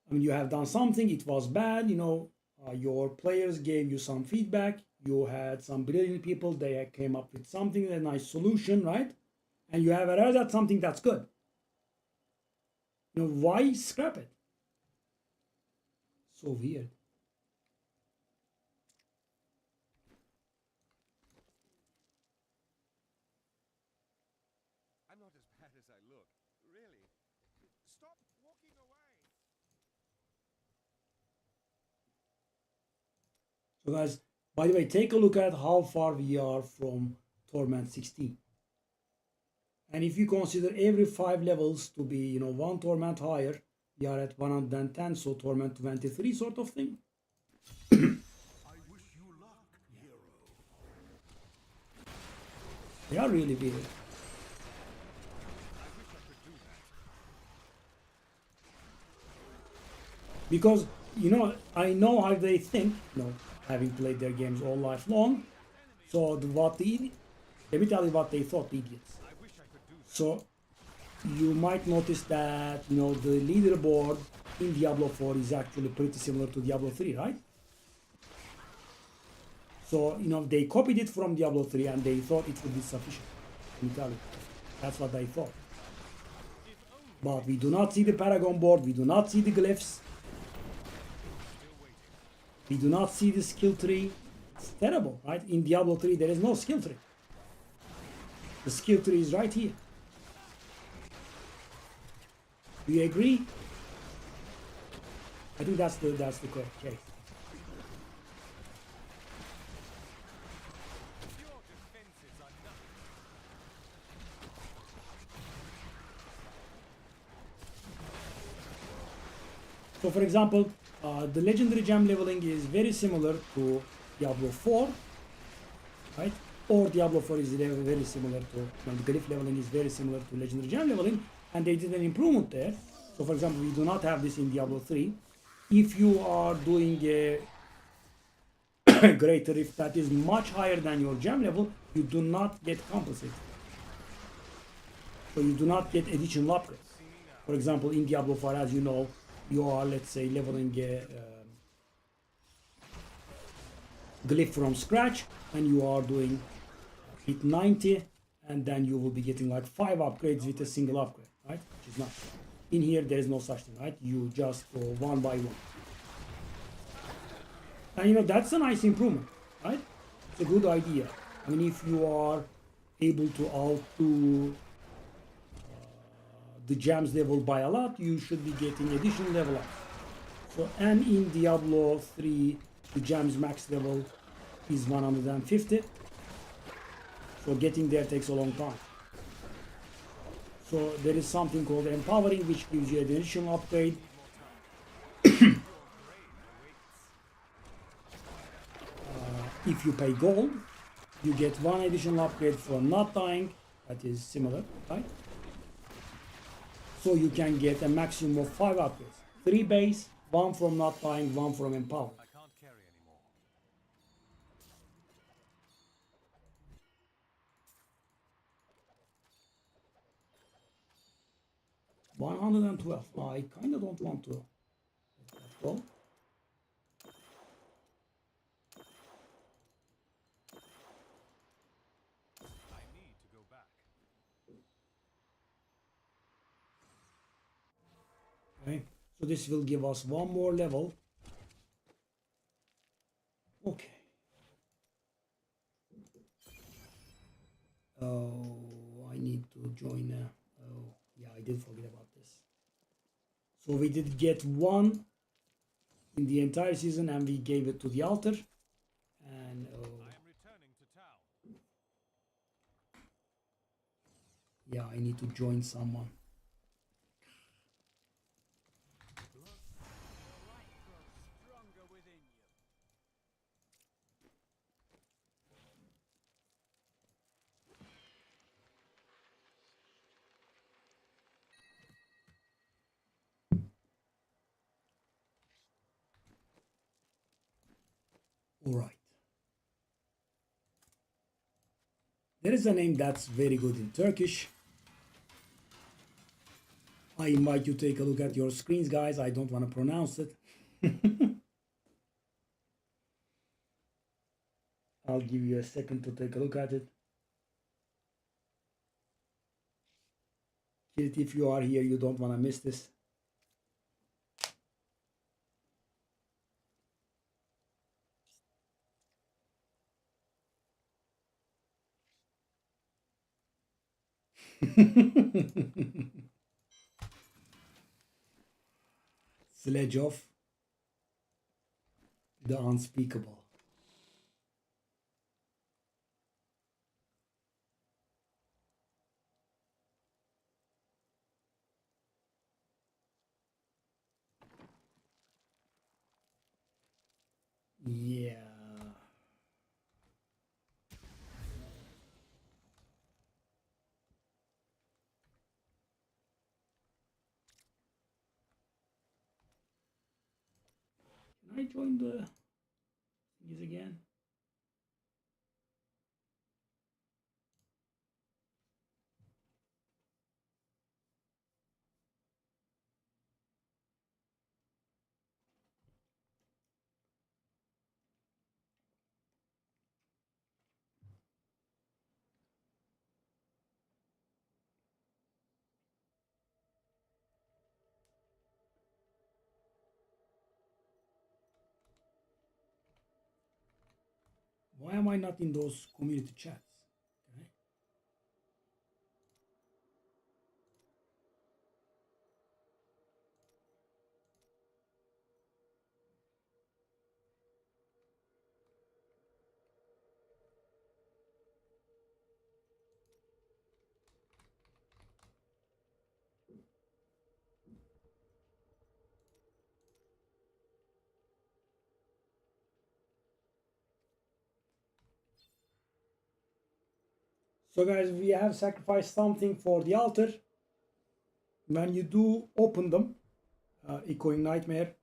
I mean, you have done something, it was bad, your players gave you some feedback, you had some brilliant people, they came up with something, a nice solution, right? And you have arrived at something that's good. Why scrap it? So weird. I'm not as bad as I look. Really. Stop walking away. So guys, by the way, take a look at how far we are from Torment 16. And if you consider every 5 levels to be, 1 Torment higher, we are at 110, so Torment 23 sort of thing. I wish you luck, hero. They are really weird. I wish I could do that. Because, I know how they think, having played their games all life long. So let me tell you what they thought, idiots. So you might notice that, the leaderboard in Diablo 4 is actually pretty similar to Diablo 3, right? So, they copied it from Diablo 3 and they thought it would be sufficient. Let me tell you. That's what they thought. But we do not see the Paragon board, we do not see the glyphs. We do not see the skill tree. It's terrible, right? In Diablo 3 there is no skill tree. The skill tree is right here. Do you agree? I think that's the correct case. So for example, the legendary gem leveling is very similar to Diablo 4, right? Or Diablo 4 is very similar to, the glyph leveling is very similar to legendary gem leveling, and they did an improvement there. So for example, we do not have this in Diablo 3. If you are doing a greater rift that is much higher than your gem level, you do not get compensated. So you do not get additional upgrades. For example, in Diablo 4, as you know, you are, let's say, leveling a glyph from scratch, and you are doing hit 90, and then you will be getting like 5 upgrades with a single upgrade, right? Which is not. In here, there is no such thing, right? You just go one by one. And that's a nice improvement, right? It's a good idea. I mean, if you are able to outdo the gems level by a lot, you should be getting additional level up. So, and in Diablo 3, the gems max level is 150. So getting there takes a long time. So there is something called empowering, which gives you an additional upgrade. If you pay gold, you get one additional upgrade for not dying. That is similar, right? So you can get a maximum of 5 upgrades. 3 base, 1 from not dying, 1 from empowering. I can't carry anymore. 112. I kind of don't want to let that go. I need to go back. Okay, so this will give us one more level. Okay. Oh, I need to join. Oh, yeah, I did forget about this. So we did get 1 in the entire season, and we gave it to the altar. And I am returning to town. yeah, I need to join someone. All right. There is a name that's very good in Turkish. I invite you to take a look at your screens, guys. I don't want to pronounce it. I'll give you a second to take a look at it. If you are here, you don't want to miss this. Sledge of the unspeakable. Yeah. Can I join the thingies again? Why am I not in those community chats? Okay. So guys, we have sacrificed something for the altar. When you do open them, Echoing Nightmare,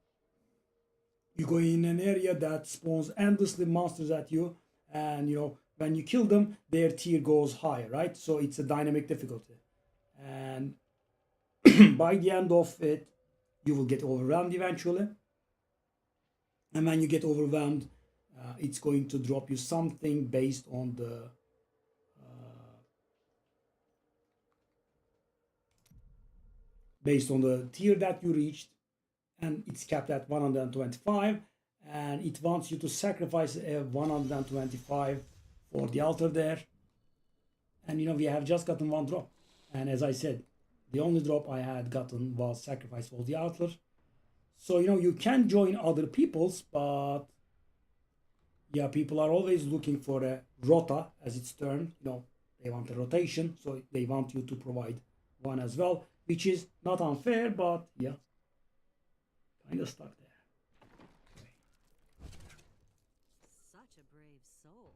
you go in an area that spawns endlessly monsters at you, and when you kill them, their tier goes higher, right? So it's a dynamic difficulty, and by the end of it, you will get overwhelmed eventually. And when you get overwhelmed, it's going to drop you something based on the tier that you reached, and it's capped at 125, and it wants you to sacrifice 125 for the altar there. And we have just gotten one drop, and as I said, the only drop I had gotten was sacrifice for the altar. So you can join other people's, but yeah, people are always looking for a rota as it's termed. They want a rotation, so they want you to provide one as well, which is not unfair, but yeah, kind of stuck there. Such a brave soul.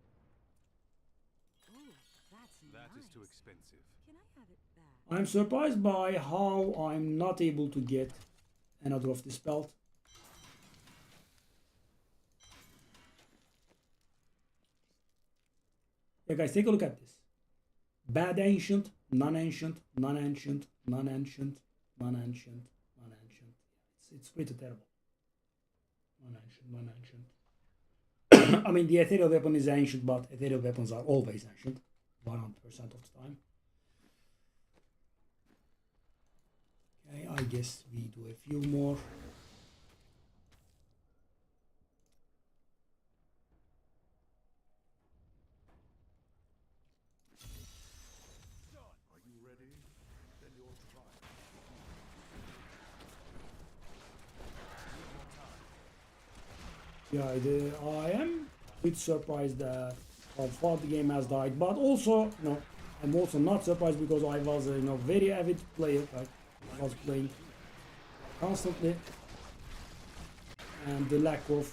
Oh, that's That nice. is too expensive. Can I have it back? I'm surprised by how I'm not able to get another of this belt. Yeah, guys, take a look at this. Bad ancient, non-ancient, non-ancient, non-ancient, non-ancient, non-ancient. It's pretty terrible. Non-ancient, non-ancient. I mean, the ethereal weapon is ancient, but ethereal weapons are always ancient, 100% of the time. Okay, I guess we do a few more. Are you ready? Then your trial. Yeah, I am a bit surprised that how far the game has died, but also, I'm also not surprised because I was a very avid player. Right? I was playing constantly, and the lack of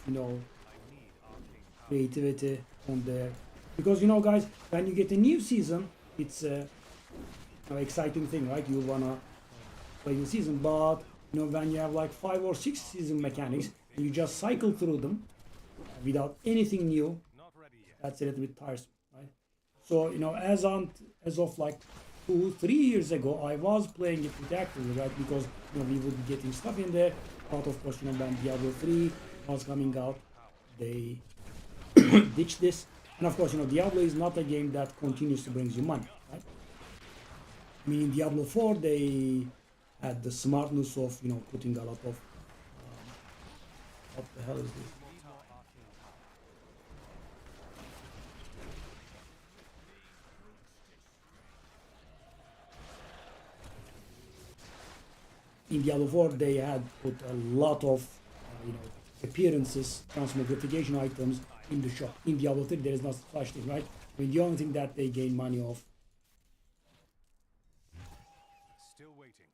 creativity on there. Because guys, when you get a new season, it's a exciting thing, right? You wanna play the season, but when you have like 5 or 6 season mechanics and you just cycle through them without anything new, that's a little bit tiresome, right? So as of like 2-3 years ago, I was playing it pretty actively, right? Because we would be getting stuff in there. But of course, when Diablo 3 was coming out, they ditched this. And of course, Diablo is not a game that continuously brings you money, right? I mean, in Diablo 4, they had the smartness of putting a lot of what the hell is this? In Diablo 4, they had put a lot of appearances, transmogrification items in the shop. In Diablo 3, there is no such thing, right? I mean, the only thing that they gain money off Still waiting.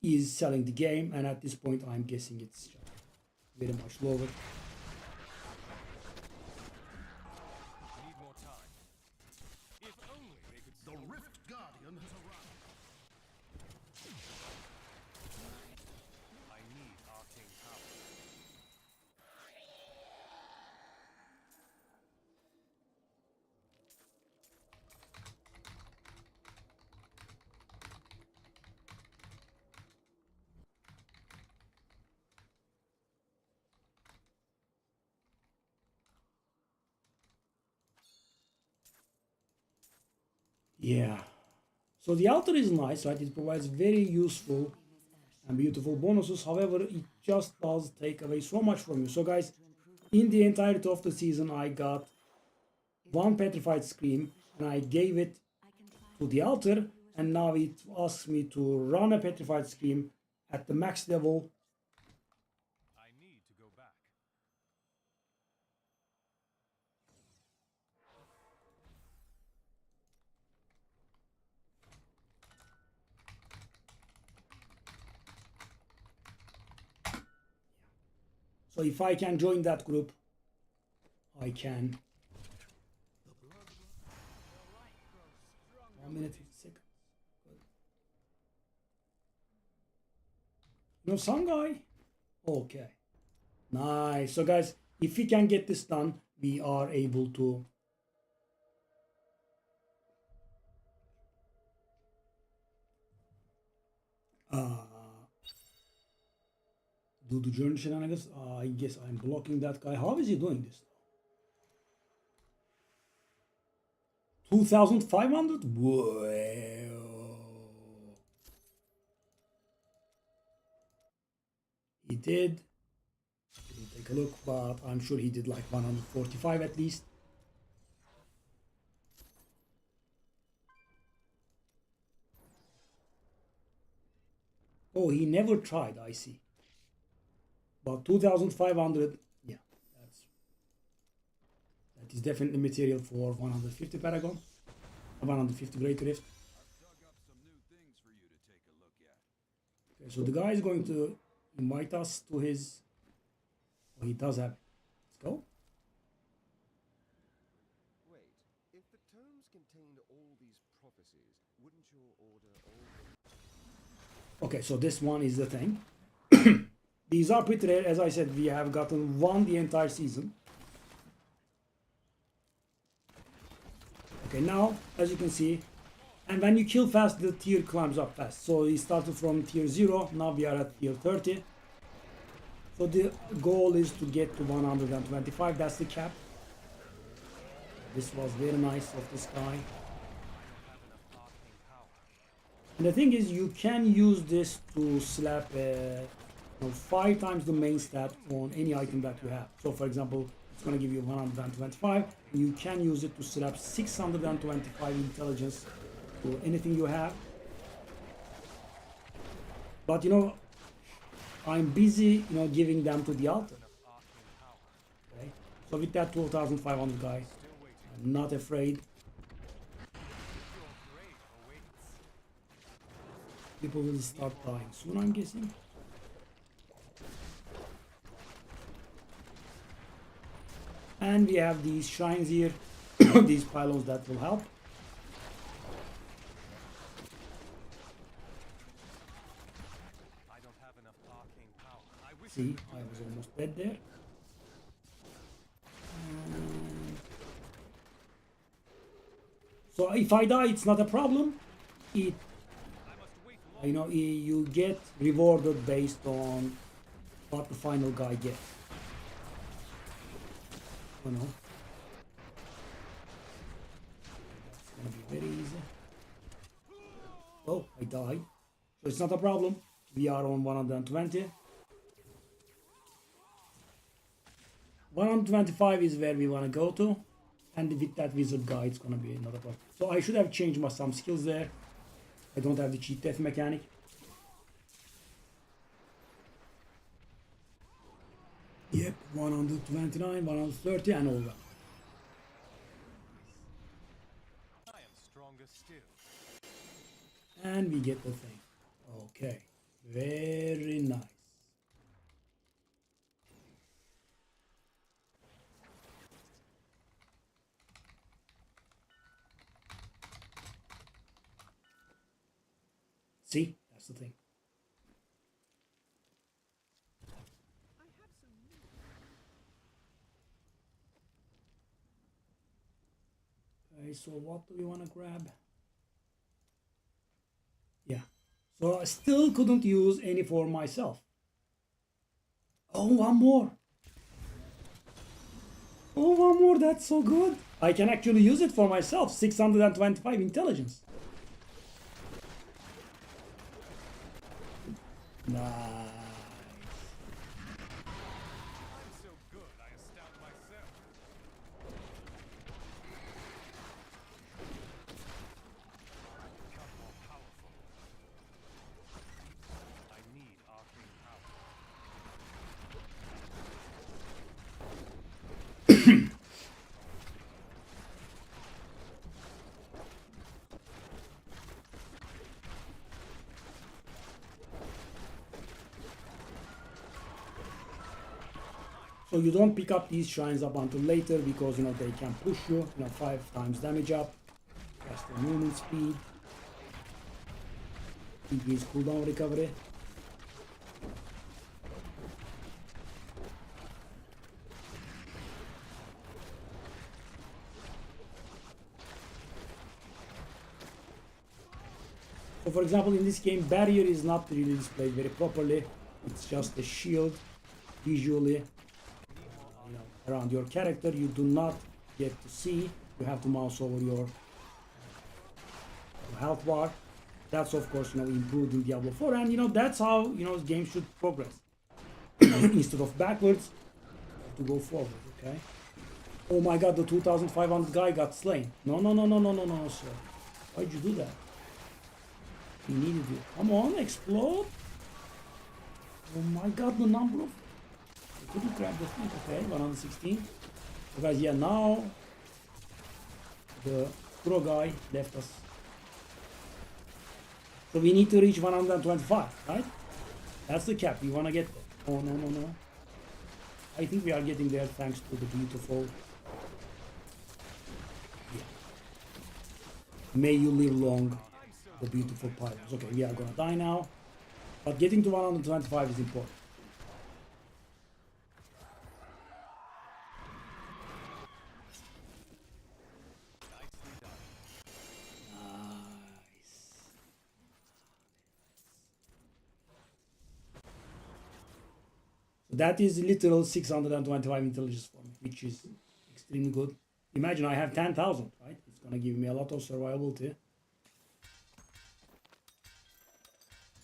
is selling the game, and at this point, I'm guessing it's very much lower. Need more time. If only they could. The Rift Guardian has arrived. I need arcane power. Yeah. So the altar is nice, right? It provides very useful and beautiful bonuses. However, it just does take away so much from you. So guys, in the entirety of the season, I got one petrified scream and I gave it to the altar, and now it asks me to run a petrified scream at the max level. I need to go back. So if I can join that group, I can. 1 minute 50 seconds. Good. You know some guy? Okay. Nice. So guys, if we can get this done, we are able to do the journey shenanigans. I guess I'm blocking that guy. How is he doing this? 2,500? Whoa. He did. Didn't take a look, but I'm sure he did like 145 at least. Oh, he never tried, I see. But 2,500, yeah, that is definitely material for 150 Paragon, 150 Great Rift. Okay, so the guy is going to invite us to his. Oh, he does have it. Let's go. Wait, if the tomes contained all these prophecies, wouldn't your order all... Okay, so this one is the thing. These are pretty rare. As I said, we have gotten one the entire season. Okay, now, as you can see, and when you kill fast, the tier climbs up fast. So we started from tier 0, now we are at tier 30. So the goal is to get to 125, that's the cap. This was very nice of this guy. And the thing is, you can use this to slap 5 times the main stat on any item that you have. So for example, it's going to give you 125. You can use it to slap 625 intelligence to anything you have. But I'm busy giving them to the altar. Okay? So with that 12,500 guy, I'm not afraid. People will start dying soon, I'm guessing. And we have these shrines here, these pylons that will help. I don't have enough arcane power. I wish See, I was almost dead there. So if I die, it's not a problem. You get rewarded based on what the final guy gets. That's gonna be very easy. Oh, I died. So it's not a problem. We are on 120. 125 is where we want to go to. And with that wizard guy, it's gonna be another problem. So I should have changed some skills there. I don't have the cheat death mechanic. Yep, 129, 130 and all that. I am stronger still. And we get the thing. Okay, very nice. See, that's the thing. Okay, so what do we want to grab? Yeah, so I still couldn't use any for myself. Oh, one more. Oh, one more, that's so good. I can actually use it for myself. 625 intelligence. Nice. I'm so good, I astound myself. Become more powerful. I need arcane power. So you don't pick up these shrines up until later because you know they can push you, 5 times damage up, faster movement speed, increase cooldown recovery. So for example, in this game, barrier is not really displayed very properly. It's just a shield visually around your character. You do not get to see. You have to mouse over your health bar. That's of course improved in Diablo 4, and that's how games should progress. Instead of backwards, you have to go forward. Okay. Oh my God, the 2,500 guy got slain. No, sir. Why'd you do that? He needed you. Come on, explode. Oh my God, the number of... I couldn't grab the thing. Okay, 116. So guys, yeah, now the pro guy left us. So we need to reach 125, right? That's the cap. We want to get there. Oh, no. I think we are getting there thanks to the beautiful... Yeah. May you live long, the beautiful pirates. Okay, we are gonna die now. But getting to 125 is important. That is literal 625 intelligence for me, which is extremely good. Imagine I have 10,000, right? It's gonna give me a lot of survivability.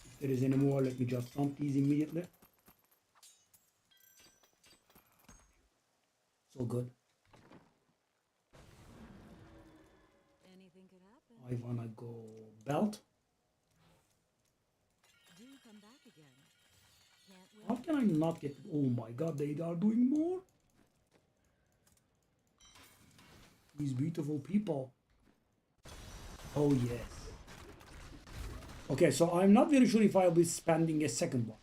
If there is any more, let me just dump these immediately. So good. Anything could happen. I wanna go belt. Do come back again. Can't wait. How can I not get... Oh my God, they are doing more. These beautiful people. Oh yes. Okay, so I'm not very sure if I'll be spending a second one,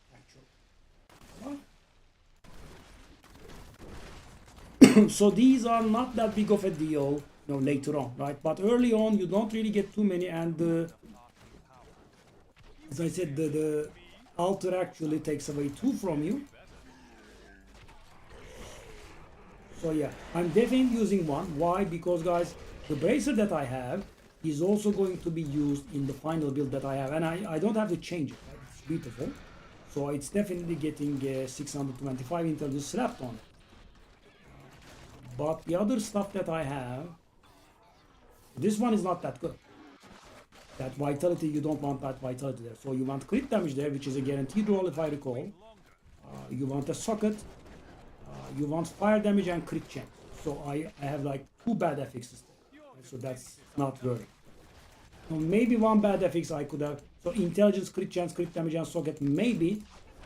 actually. So these are not that big of a deal, later on, right? But early on, you don't really get too many, and as I said, the altar actually takes away 2 from you. So yeah, I'm definitely using 1. Why? Because guys, the bracer that I have is also going to be used in the final build that I have, and I don't have to change it, right? It's beautiful. So it's definitely getting 625 intelligence slapped on it. But the other stuff that I have, this one is not that good. That vitality, you don't want that vitality there. So you want crit damage there, which is a guaranteed roll if I recall. You want a socket. You want fire damage and crit chance. So I have like 2 bad affixes there. So that's not worth it. So maybe 1 bad affix I could have. So intelligence, crit chance, crit damage and socket maybe.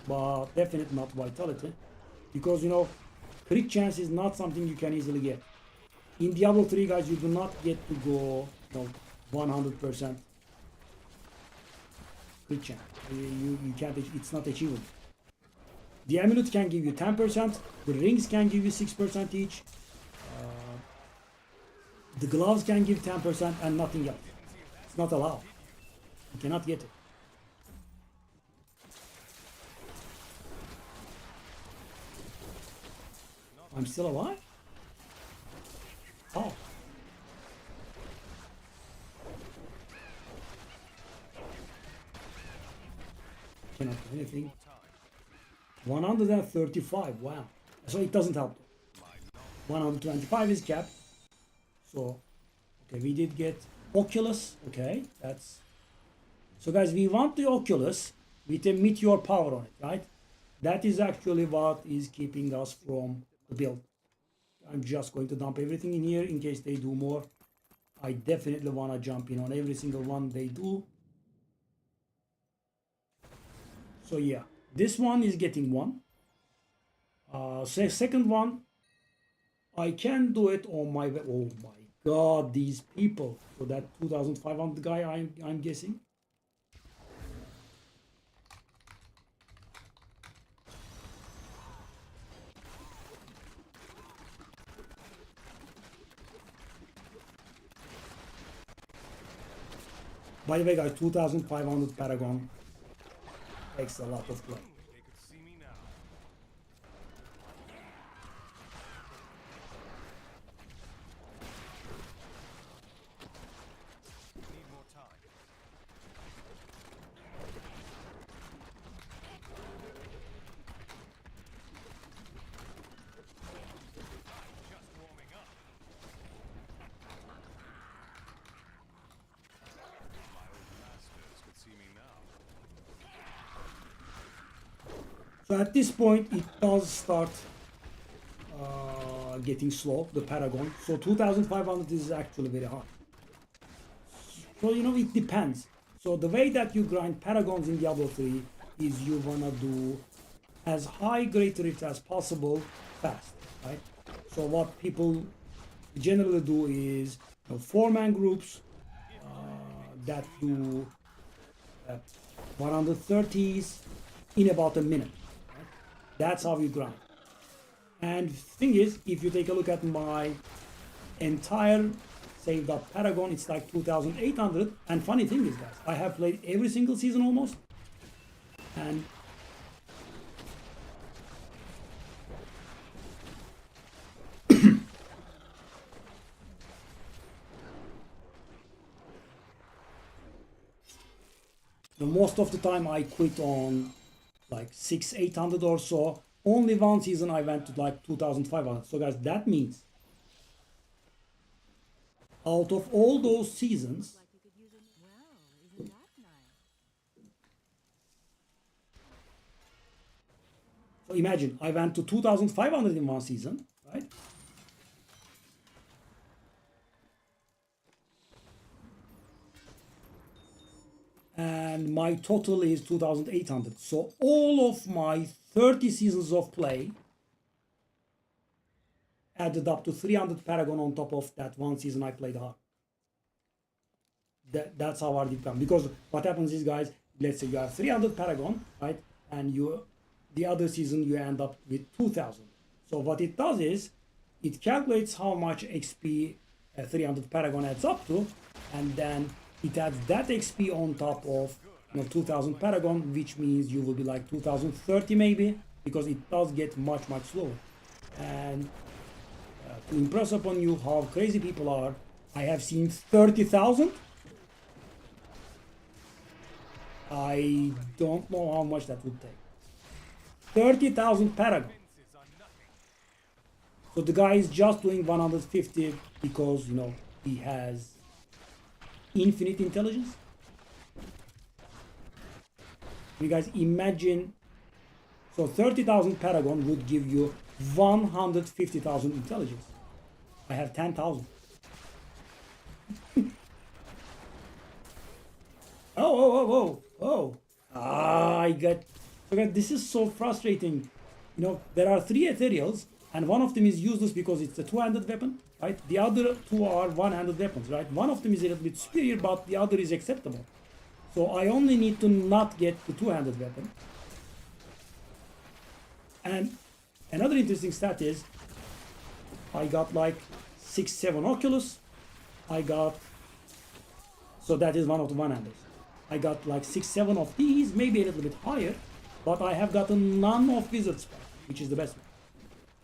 But definitely not vitality. Because crit chance is not something you can easily get. In Diablo 3 guys, you do not get to go 100% crit chance. You can't, it's not achievable. The amulet can give you 10%, the rings can give you 6% each, the gloves can give 10% and nothing else. It's not allowed. You cannot get it. I'm still alive? Oh. Cannot do anything. 135, wow. So it doesn't help. 125 is capped. So, okay, we did get Oculus. Okay, that's... So guys, we want the Oculus with a meteor power on it, right? That is actually what is keeping us from the build. I'm just going to dump everything in here in case they do more. I definitely want to jump in on every single one they do. So yeah, this one is getting one. Second one, I can do it on my... Oh my god, these people. So that 2,500 guy, I'm guessing. By the way, guys, 2,500 Paragon takes a lot of play. They could see me now. Need more time. Just warming up. My old masters could see me now. So at this point, it does start getting slow, the Paragon. So 2,500 is actually very hard. So, you know, it depends. So the way that you grind Paragons in Diablo 3 is you wanna do as high great rift as possible fast, right? So what people generally do is, you know, 4-man groups that do 130s in about a minute. Right? That's how you grind. And thing is, if you take a look at my entire saved up Paragon, it's like 2,800. And funny thing is, guys, I have played every single season almost. And most of the time I quit on like 600-800 or so. Only one season I went to like 2,500. So guys, that means out of all those seasons, Like you could use it. Well, isn't that nice? so imagine I went to 2,500 in one season, right? And my total is 2,800. So all of my 30 seasons of play added up to 300 Paragon on top of that one season I played hard. That's how hard it comes. Because what happens is, guys, let's say you have 300 Paragon, right? And the other season you end up with 2,000. So what it does is, it calculates how much XP 300 Paragon adds up to, and then it adds that XP on top of 2,000 Paragon, which means you will be like 2,030 maybe, because it does get much slower. And to impress upon you how crazy people are, I have seen 30,000. I don't know how much that would take. 30,000 Paragon. So the guy is just doing 150 because, he has infinite intelligence. You guys imagine, so 30,000 Paragon would give you 150,000 intelligence. I have 10,000. Oh. I got, okay, this is so frustrating. There are 3 ethereals, and one of them is useless because it's a 2-handed weapon, right? The other 2 are 1-handed weapons, right? One of them is a little bit superior, but the other is acceptable. So I only need to not get the 2-handed weapon. And another interesting stat is, I got like 6-7 Oculus. So that is one of the 1-handers. I got like 6-7 of these, maybe a little bit higher, but I have gotten none of Wizard Spell, which is the best one.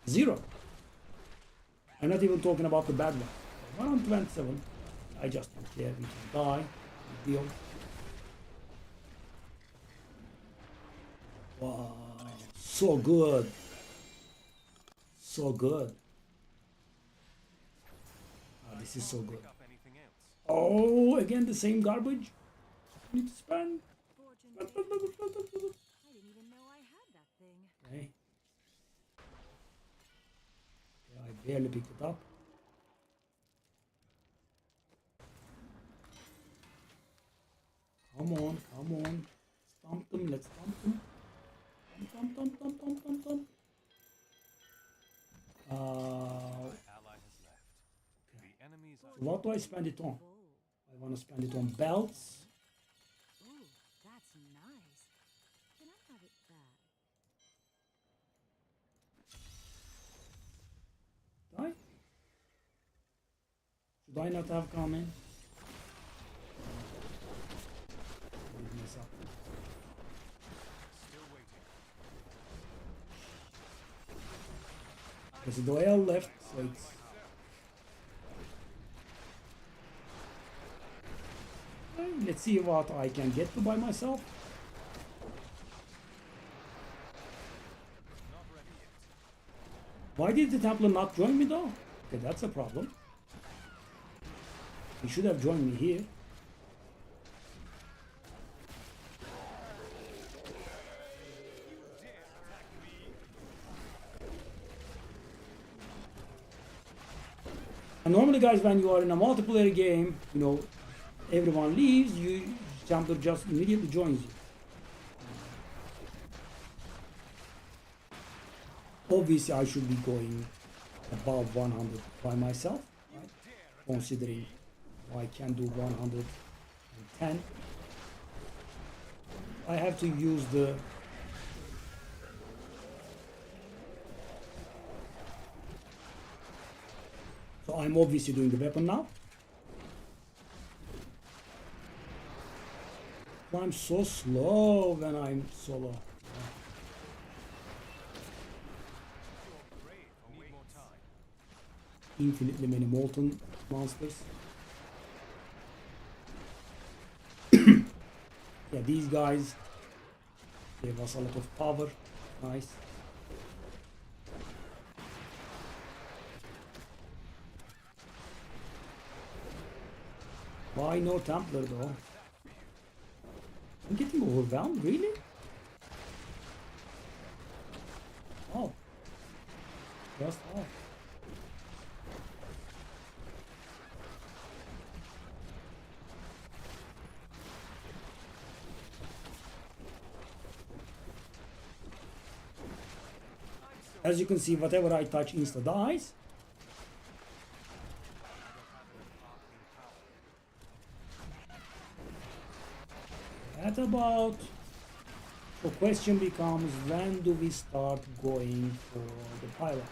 0. I'm not even talking about the bad one. 127. I just don't care. We can die. Big deal. Wow. So good. So good. this is so good. Pick up anything else. Oh, again the same garbage. I need to spend. Fortune favors me. I didn't even know I had that thing. Okay. Yeah, I barely picked it up. Come on, come on. Stomp them, let's stomp them. Stomp, stomp, stomp, stomp, stomp, stomp. My ally has left. Okay. The enemies are So what do I spend it on? Bowl. I want to spend it on belts. Ooh, that's nice. Can I have it back? Right? Should I not have come in? Did mess up. still waiting. There's a duel left, so it's... Let's see what I can get to by myself. Not ready yet. Why did the Templar not join me though? Okay, that's a problem. He should have joined me here. And normally, guys, when you are in a multiplayer game, you know, everyone leaves, Templar just immediately joins you. Obviously, I should be going above 100 by myself, right? Considering I can do 110. I have to use the so I'm obviously doing the weapon now. I'm so slow when I'm solo. Need more time. Infinitely many molten monsters. Yeah, these guys gave us a lot of power. Nice. Why no Templar though? I'm getting overwhelmed, really? Oh. Just off. As you can see, whatever I touch insta dies. That about. The question becomes, when do we start going for the pilot?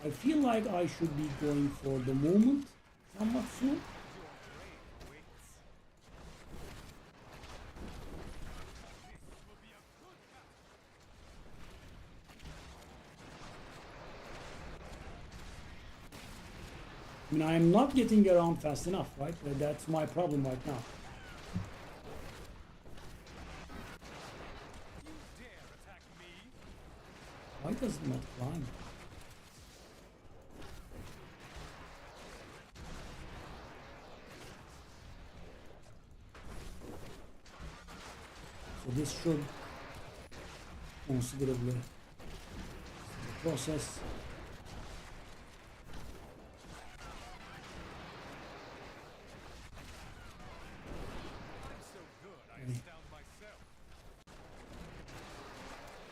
I feel like I should be going for the movement somewhat soon. I mean, I am not getting around fast enough, right? That's my problem right now. Why does it not climb? So this should considerably the process.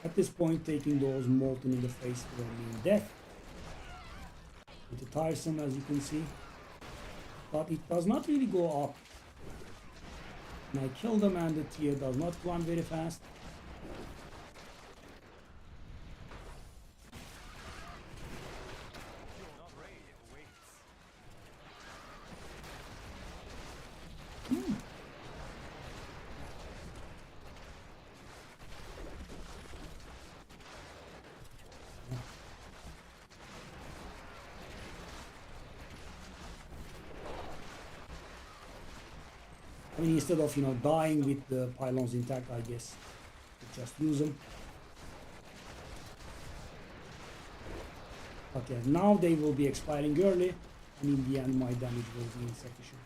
At this point, taking those molten in the face will mean death. It's tiresome, as you can see, but it does not really go up. And I kill them, and the tier does not climb very fast. I mean, instead of, you know, dying with the pylons intact, I guess just use them. But yeah, now they will be expiring early, and in the end my damage will be insufficient.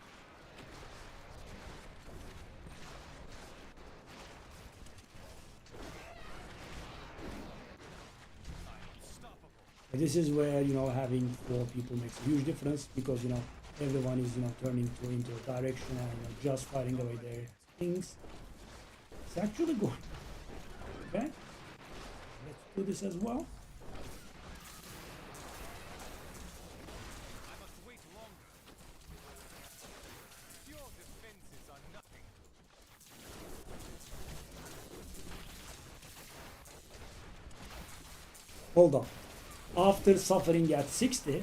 This is where, you know, having 4 people makes a huge difference, because, you know, everyone is, you know, turning into a direction and, you know, just fighting away their things. It's actually good. Okay, let's do this as well. I must wait longer. Your defenses are nothing. Hold on. After suffering at 60,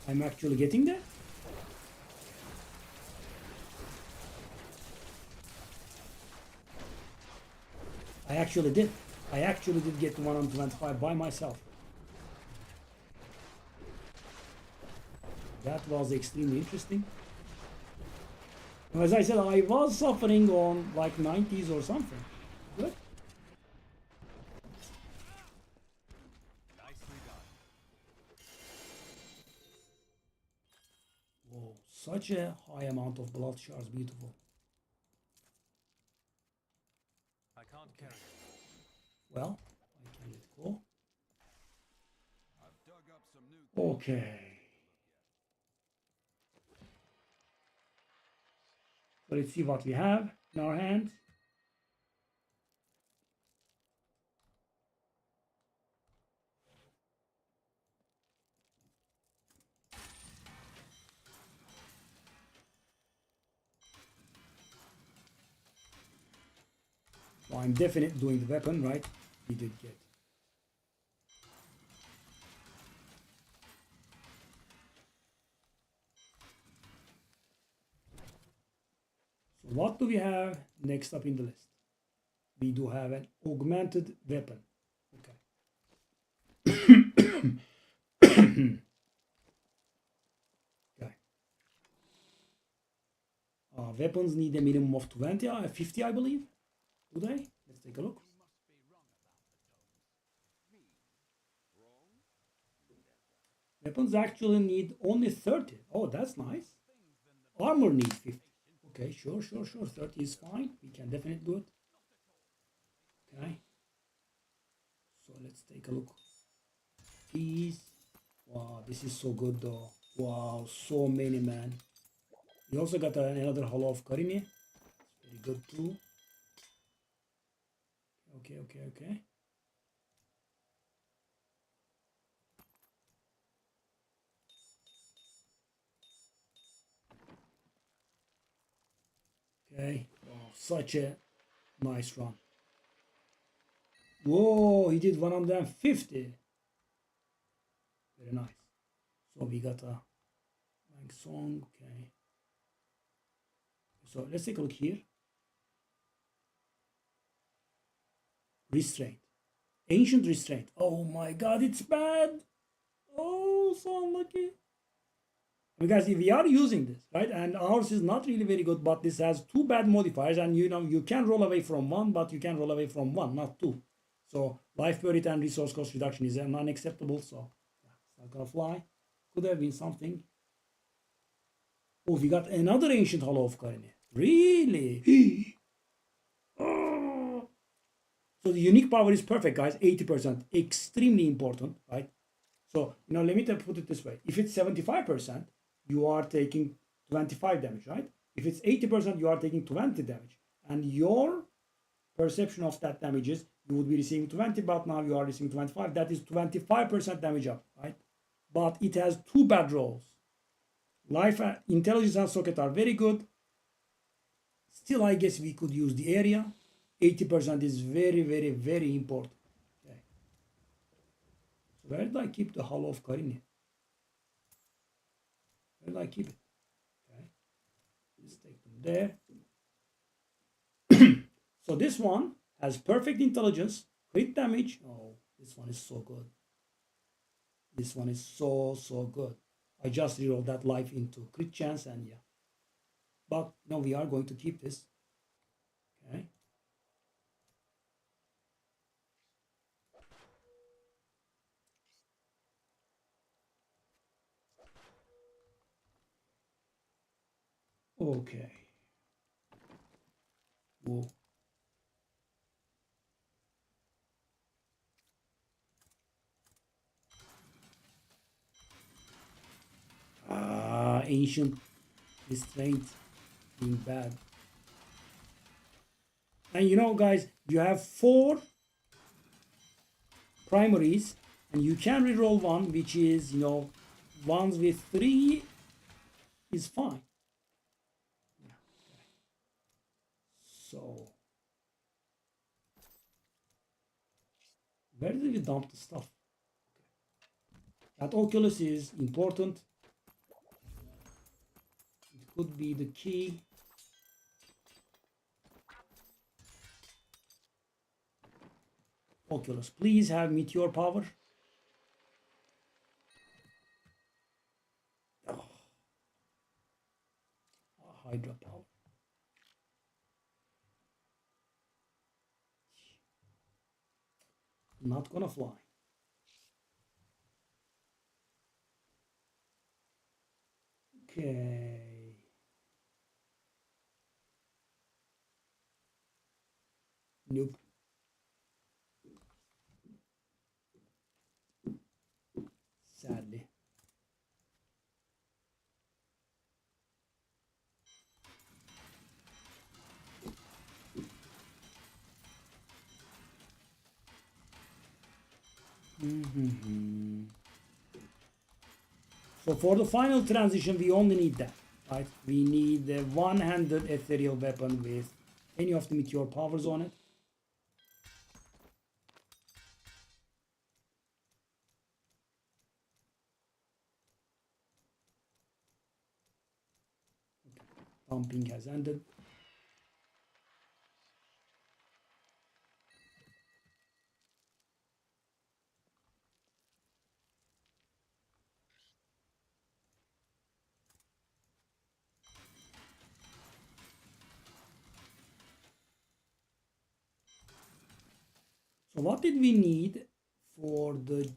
I'm actually getting there. I actually did. I actually did get to 125 by myself. That was extremely interesting. As I said, I was suffering on like 90s or something. Good. Nicely done. Whoa, such a high amount of blood shards, beautiful. I can't carry it. Well, I can let go. I've dug up some new Okay. So let's see what we have in our hands. So I'm definitely doing the weapon, right? We did get. So what do we have next up in the list? We do have an augmented weapon. Okay. Okay. Weapons need a minimum of 20, 50, I believe. Do they? Let's take a look. Weapons actually need only 30. Oh, that's nice. Armor needs 50. Okay, sure. 30 is fine. We can definitely do it. Okay. So let's take a look. These. Wow, this is so good though. Wow, so many, man. We also got another Hollow of Karimi. Very good too. Okay. Okay. Wow, such a nice run. Whoa, he did 150. Very nice. So we got a Lang Song. Okay. So let's take a look here. Restraint. Ancient Restraint. Oh my god, it's bad. Oh, so unlucky. Because if we are using this, right, and ours is not really very good, but this has 2 bad modifiers, and you know, you can roll away from 1, but you can roll away from 1, not 2. So life purity and resource cost reduction is unacceptable, so yeah, it's not gonna fly. Could have been something. Oh, we got another Ancient Hollow of Karine. Really? Oh. So the unique power is perfect, guys. 80%. Extremely important, right? So, you know, let me put it this way. If it's 75%, you are taking 25 damage, right? If it's 80%, you are taking 20 damage. And your perception of that damage is you would be receiving 20, but now you are receiving 25. That is 25% damage up, right? But it has 2 bad rolls. Life, intelligence, and socket are very good. Still, I guess we could use the area. 80% is very important. Okay. So where did I keep the Hollow of Karine? Where did I keep it? Okay. Let's take them there. So this one has perfect intelligence, crit damage. Oh, this one is so good. This one is so good. I just rerolled that life into crit chance, and yeah. But no, we are going to keep this. Okay. Okay. Whoa. Ancient restraint being bad. And you know, guys, you have 4 primaries, and you can reroll one, which is, you know, ones with 3 is fine. Yeah, okay. So, where did we dump the stuff? That Oculus is important. It could be the key. Oculus, please have meteor power. Oh. Hydra power. Not gonna fly. Okay. Nope. Sadly. So for the final transition, we only need that, right? We need a one-handed ethereal weapon with any of the meteor powers on it. Okay. Pumping has ended. So what did we need for the...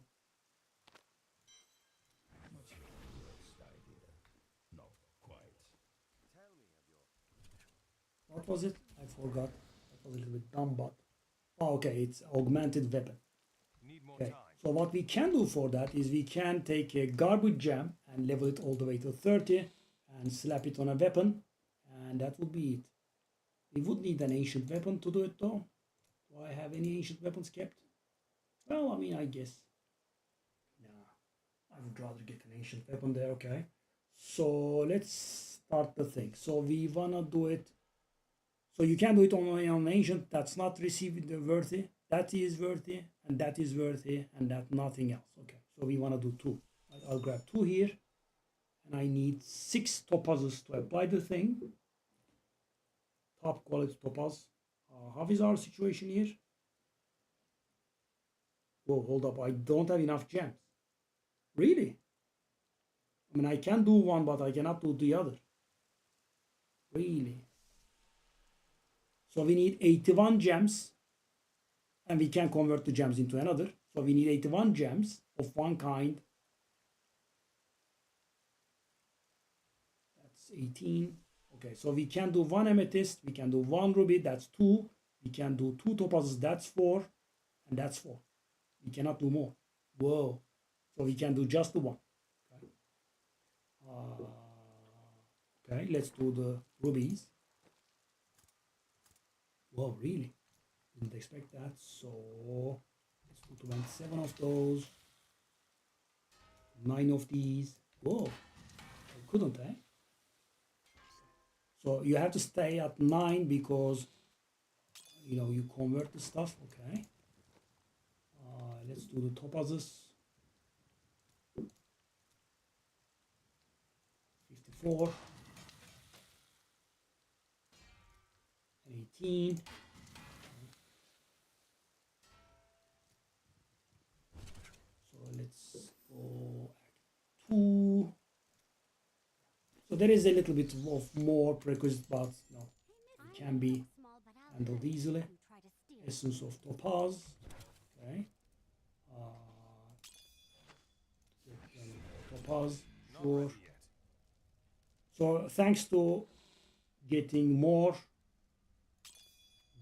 What was it? I forgot. That was a little bit dumb, but... Oh, okay, it's augmented weapon. Need more Okay, time. so what we can do for that is we can take a garbage gem and level it all the way to 30 and slap it on a weapon, and that would be it. We would need an ancient weapon to do it though. Do I have any ancient weapons kept? Well, I mean, I guess. Yeah, I would rather get an ancient weapon there, okay. So let's start the thing. So we wanna do it. So you can do it on ancient, that's not received worthy, that is worthy, and that is worthy, and that nothing else. Okay, so we wanna do 2. I'll grab 2 here, and I need 6 topazes to apply the thing. Top quality topaz. How is our situation here? Whoa, hold up, I don't have enough gems. Really? I mean, I can do one, but I cannot do the other. Really? So we need 81 gems, and we can convert the gems into another. So we need 81 gems of one kind. That's 18. Okay, so we can do 1 amethyst, we can do 1 ruby, that's 2. We can do 2 topazes, that's 4, and that's 4. We cannot do more. Whoa. So we can do just the 1. Okay, okay, let's do the rubies. Whoa, really? Didn't expect that. So let's do 27 of those. 9 of these. Whoa. I couldn't, eh? So you have to stay at 9 because, you know, you convert the stuff. Okay. Let's do the topazes. 54. 18. So let's go Act 2. So there is a little bit of more prerequisite, but no, it can be handled easily. Essence of topaz. Okay. Topaz. Sure. So thanks to getting more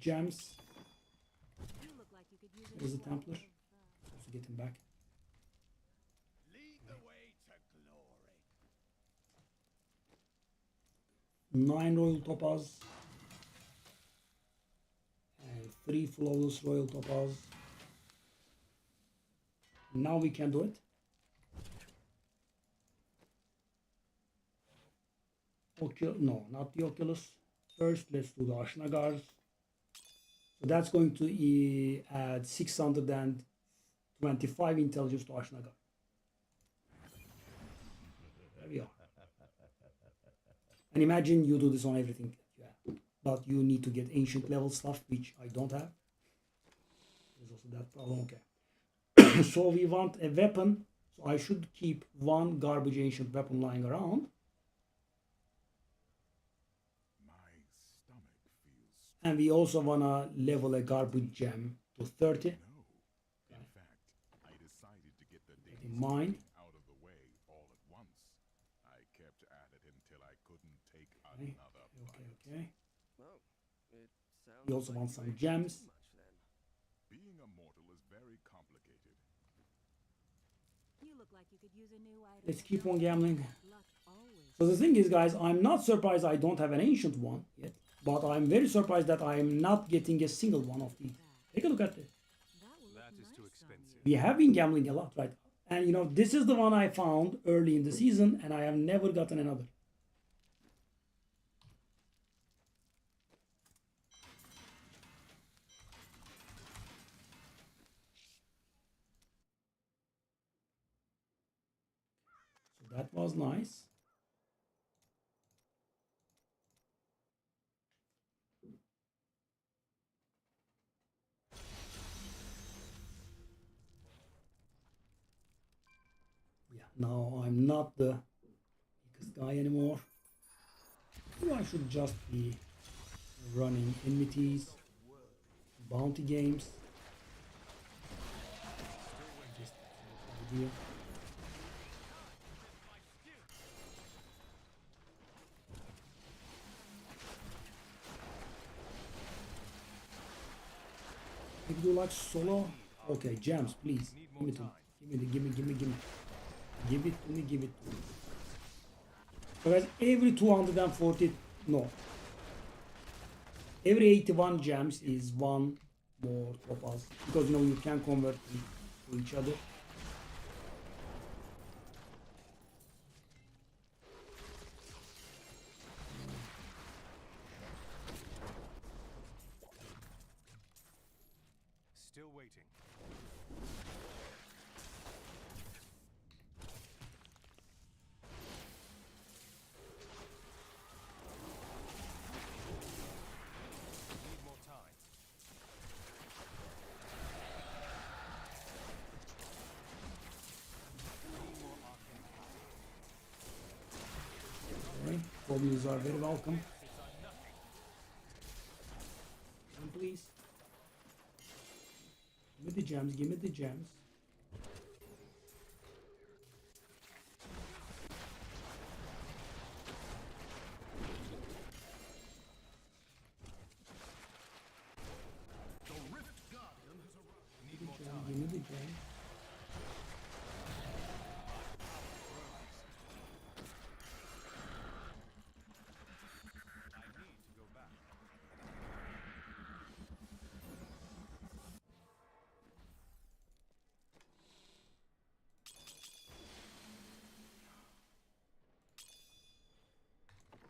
gems. You look like you could use a There's a new Templar. weapon. Also get him back. Lead the way to glory. 9 royal topaz. And 3 flawless royal topaz. Now we can do it. No, not the Oculus. First, let's do the Ashnagars. So that's going to add 625 intelligence to Ashnagar. There we are. And imagine you do this on everything. Yeah. But you need to get ancient level stuff, which I don't have. There's also that problem. Okay. So we want a weapon. So I should keep one garbage ancient weapon lying around. And we also want to level a garbage gem to 30. In fact, I decided to get the Mine. out of the way all at once. I kept at it until I couldn't take Okay. another Okay. Well, it sounds We also like want you some ate gems. too much then. Being a mortal is very complicated. You look like you could use a new item. Let's keep on gambling. Luck always. So the thing is, guys, I'm not surprised I don't have an ancient one yet. But I'm very surprised that I'm not getting a single one of these. Take a look at this. That is too expensive. We have been gambling a lot, right? And you know, this is the one I found early in the season, and I have never gotten another. So that was nice. Now I'm not the biggest guy anymore. I should just be running enmities, bounty games. Just idea. If you do like solo, okay, gems, please. Give it to me. Give me. Give it to me. So guys, every 240, no. Every 81 gems is one more topaz. Because you know you can convert them to each other. Still waiting. Need more time. Need more arcane power. Alright, problems are very welcome. And please. Give me the gems. Need more Give time. me the gems. I need to go back.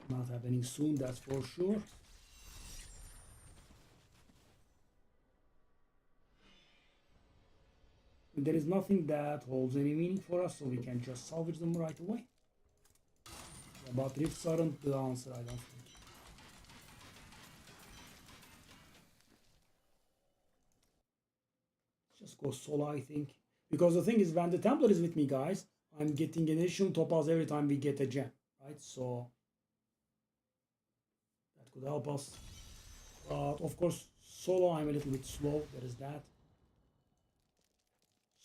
Not happening soon, that's for sure. There is nothing that holds any meaning for us, so we can just salvage them right away. Yeah, but rifts aren't the answer, I don't think. Just go solo, I think. Because the thing is, when the Templar is with me, guys, I'm getting an additional topaz every time we get a gem, right? So that could help us. But of course, solo, I'm a little bit slow. There is that.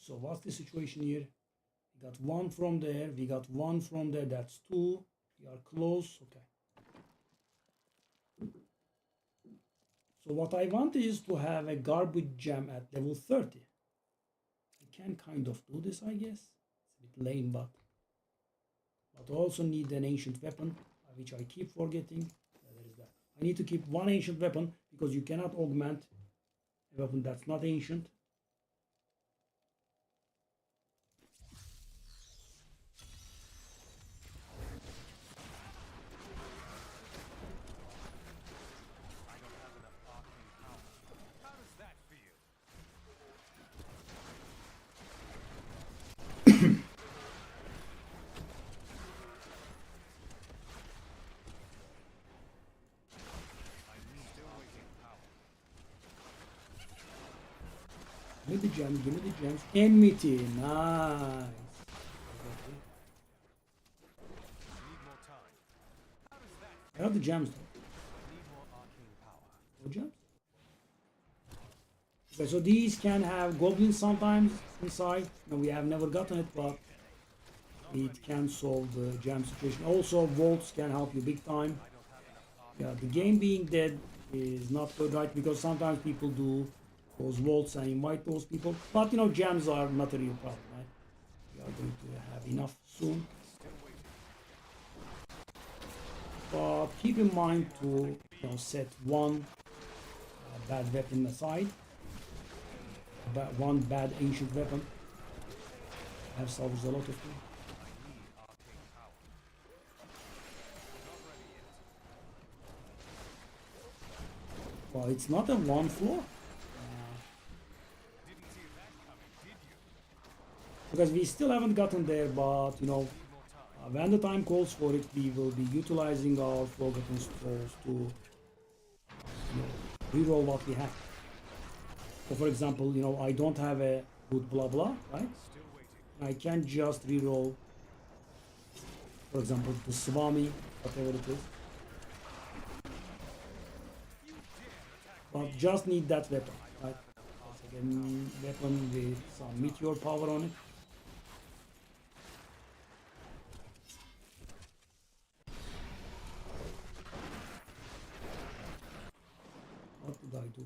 So what's the situation here? We got one from there. We got one from there. That's two. We are close. Okay. So what I want is to have a garbage gem at level 30. I can kind of do this, I guess. It's a bit lame, but I also need an ancient weapon, which I keep forgetting. Yeah, there is that. I need to keep one ancient weapon because you cannot augment a weapon that's not ancient. Give me the gems, give me the gems. Enmity, nice. I have the gems though. More gems? Okay, so these can have goblins sometimes inside. No, we have never gotten it, but it can solve the gem situation. Also, vaults can help you big time. Yeah, the game being dead is not good, right? Because sometimes people do those vaults and invite those people. But you know, gems are not a real problem, right? We are going to have enough soon. But keep in mind to set one bad weapon aside. One bad ancient weapon. I have salvaged a lot of them. Well, it's not a one floor. Because we still haven't gotten there, but you know, when the time calls for it, we will be utilizing our forgotten scrolls to reroll what we have. So for example, you know, I don't have a good blah blah, right? I can just reroll, for example, the Swami, whatever it is. But just need that weapon, right? Again, weapon with some meteor power on it. What did I do?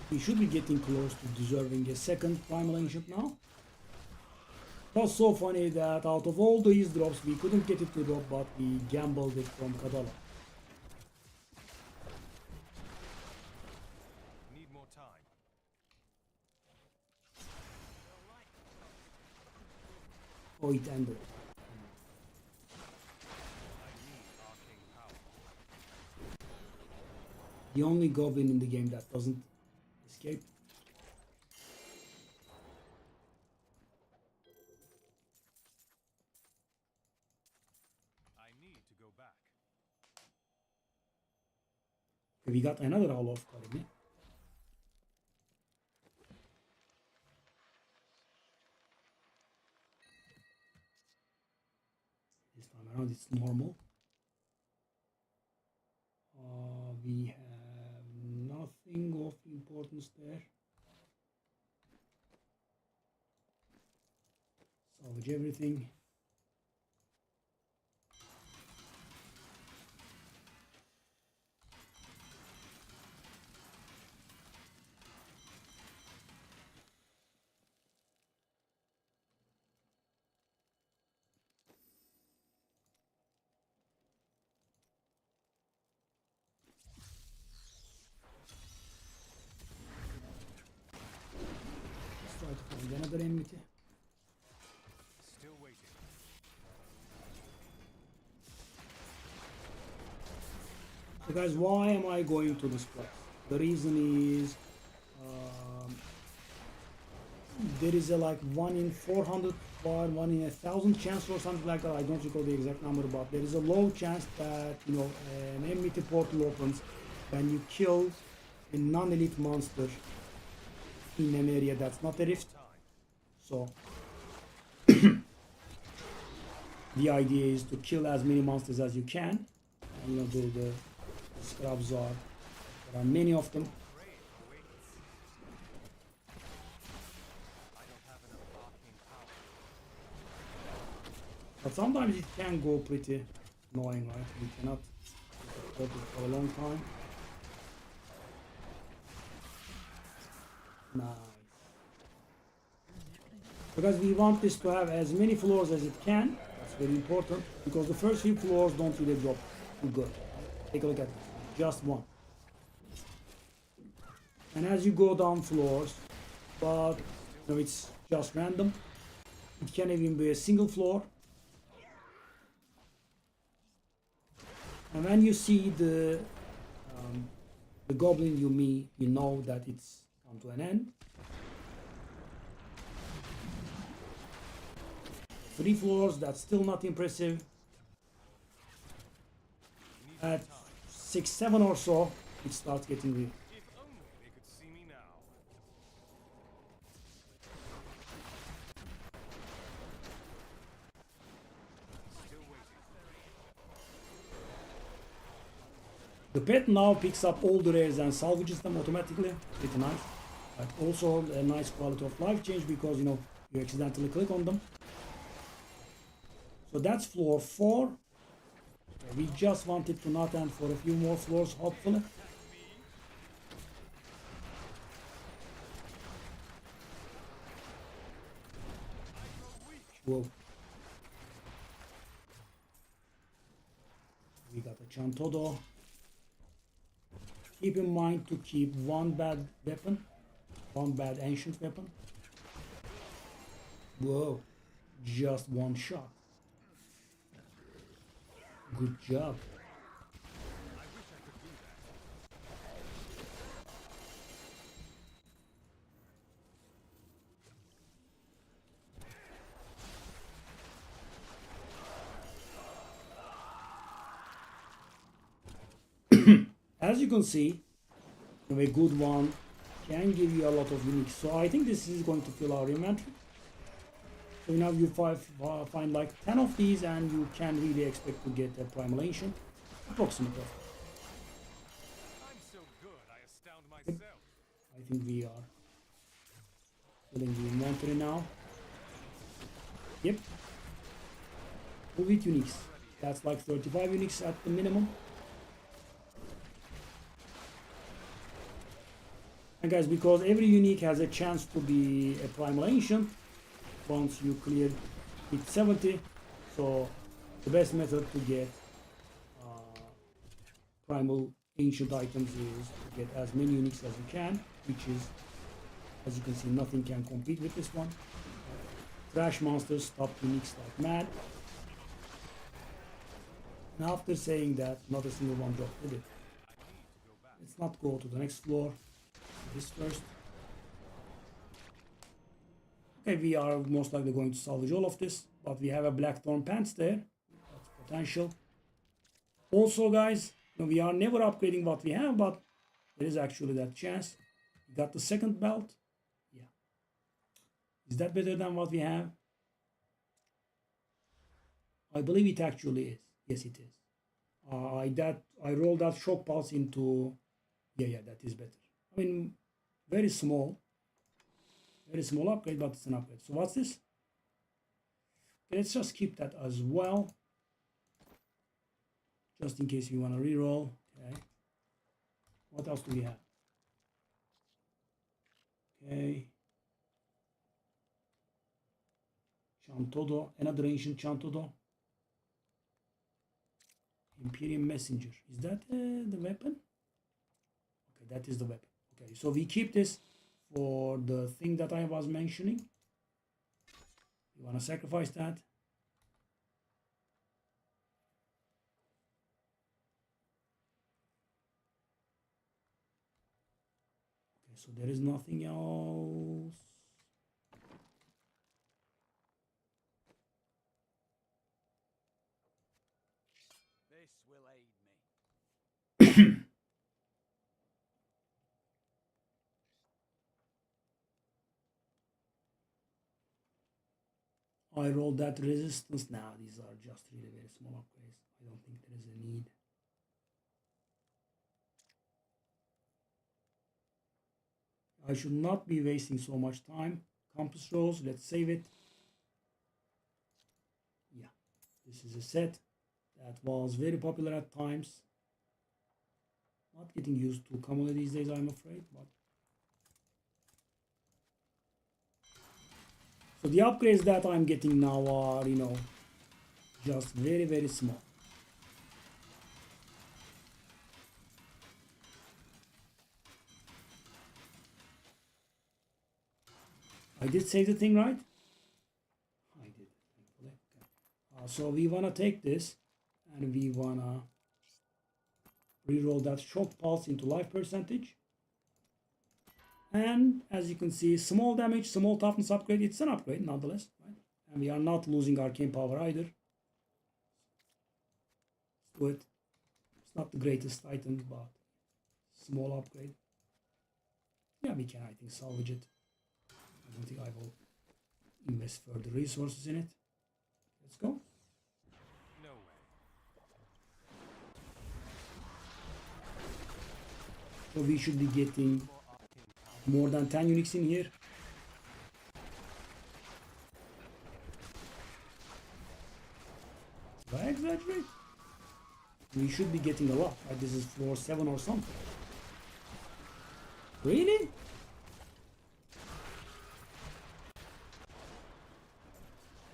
We should be getting close to deserving a second Primal Ancient now. It was so funny that out of all these drops, we couldn't get it to drop, but we gambled it from Kadala. Need more time. Oh, it ended. The only goblin in the game that doesn't escape. I need to go back. We got another Hall of Karimi. This time around it's normal. We have nothing of importance there. Salvage everything. Let's try to find another enmity. Still waiting. So guys, why am I going to this place? The reason is there is a like 1 in 400 or 1 in 1,000 chance or something like that. I don't recall the exact number, but there is a low chance that an enmity portal opens when you kill a non-elite monster in an area that's not a rift. So the idea is to kill as many monsters as you can. And, the scrubs there are many of them. But sometimes it can go pretty annoying, right? You cannot hold it for a long time. Nice. Because we want this to have as many floors as it can. That's very important, because the first few floors don't really drop too good. Take a look at this. Just one. And as you go down floors, but it's just random. It can even be a single floor. And when you see the goblin you know that it's come to an end. 3 floors, that's still not impressive. At 6, 7 or so, it starts getting real. If only they could see me now. Still waiting. The pet now picks up all the rares and salvages them automatically. Pretty nice. But also a nice quality of life change, because you accidentally click on them. So that's floor 4. We just want it to not end for a few more floors, hopefully. Whoa. We got a Chantodo. Keep in mind to keep one bad weapon, one bad ancient weapon. Whoa, just one shot. Good job. As you can see, a good one can give you a lot of unique. So I think this is going to fill our inventory. So now you find like 10 of these, and you can really expect to get a primal ancient, approximately. I'm so good, I astound myself. I think we are filling the inventory now. Yep. Full with uniques. That's like 35 uniques at the minimum. And guys, because every unique has a chance to be a primal ancient once you clear it 70, so the best method to get primal ancient items is to get as many uniques as you can, which is, as you can see, nothing can compete with this one. Trash monsters stop uniques like mad. And after saying that, not a single one dropped, did it? Let's not go to the next floor. This first. Okay, we are most likely going to salvage all of this, but we have a Blackthorn Pants there. That's potential. Also, guys, we are never upgrading what we have, but there is actually that chance. We got the second belt. Yeah. Is that better than what we have? I believe it actually is. Yes, it is. I rolled that shock pulse into. Yeah, that is better. I mean, very small upgrade, but it's an upgrade. So what's this? Okay, let's just keep that as well, just in case we want to reroll. Okay, what else do we have? Okay, Chantodo, another ancient Chantodo. Imperium Messenger, is that the weapon? Okay, that is the weapon. Okay, so we keep this for the thing that I was mentioning. You want to sacrifice that. So there is nothing else. This will aid me. I rolled that resistance. Now these are just really very small upgrades. I don't think there is a need. I should not be wasting so much time. Compass rose, let's save it. Yeah, this is a set that was very popular at times. Not getting used to commonly these days, I'm afraid. But so the upgrades that I'm getting now are, you know, just very, very small. I did save the thing, right? I did, thankfully. Okay. So we wanna take this and we wanna reroll that shock pulse into life percentage. And as you can see, small damage, small toughness upgrade. It's an upgrade nonetheless, right? And we are not losing arcane power either. Let's do it. It's not the greatest item, but small upgrade. Yeah, we can, I think, salvage it. I don't think I will invest further resources in it. Let's go. No way. So we should be getting more than 10 uniques in here. Do I exaggerate? We should be getting a lot. Right? This is floor 7 or something. Really?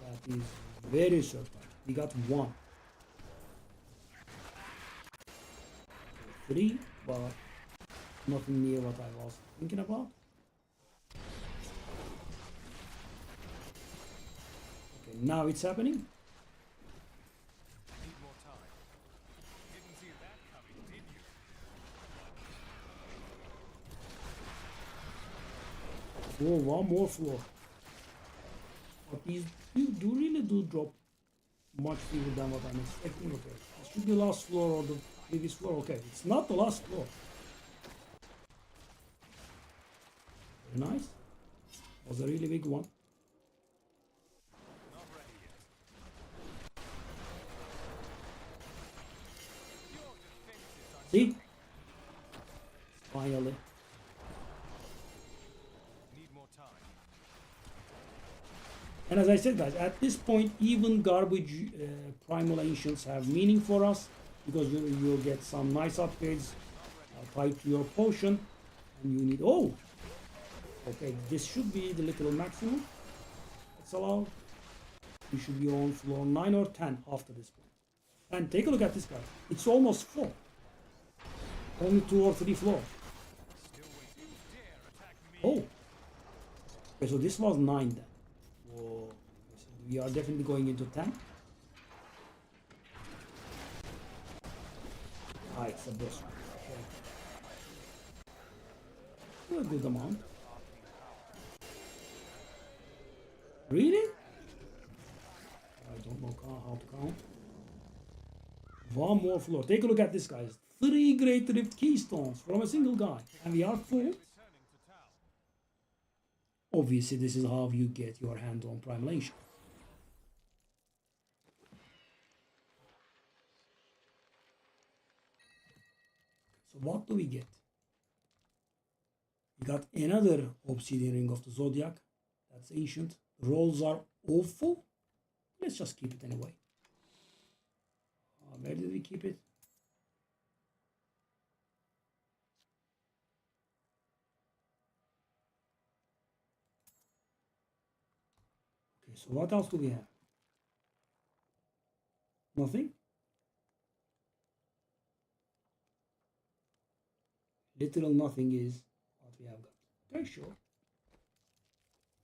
That is very certain. We got 1. 3, but nothing near what I was thinking about. Okay, now it's happening. Need more time. Didn't see that coming, did you? Oh, 1 more floor. But these do really drop much fewer than what I'm expecting. Okay, this should be the last floor or the previous floor. Okay, it's not the last floor. Very nice. Was a really big one. Not ready yet. Your defenses are See? Finally. need more time. And as I said, guys, at this point, even garbage primal ancients have meaning for us because you'll get some nice upgrades tied to your potion, and you need. Oh, okay, this should be the literal maximum. It's allowed. We should be on floor 9 or 10 after this point. And take a look at this guy. It's almost full. Only 2 or 3 floors. Still waiting. Dare attack me. Oh. Okay, so this was 9 then. Whoa. So we are definitely going into 10. Ah, it's a boss. Okay. A good amount. Really? I don't know how to count. 1 more floor. Take a look at this, guys. 3 great rift keystones from a single guy. And we are full. Returning to town. Obviously, this is how you get your hand on primal ancient. So what do we get? We got another obsidian ring of the zodiac. That's ancient. Rolls are awful. Let's just keep it anyway. Where did we keep it? Okay, so what else do we have? Nothing? Literal nothing is what we have got. Okay, sure.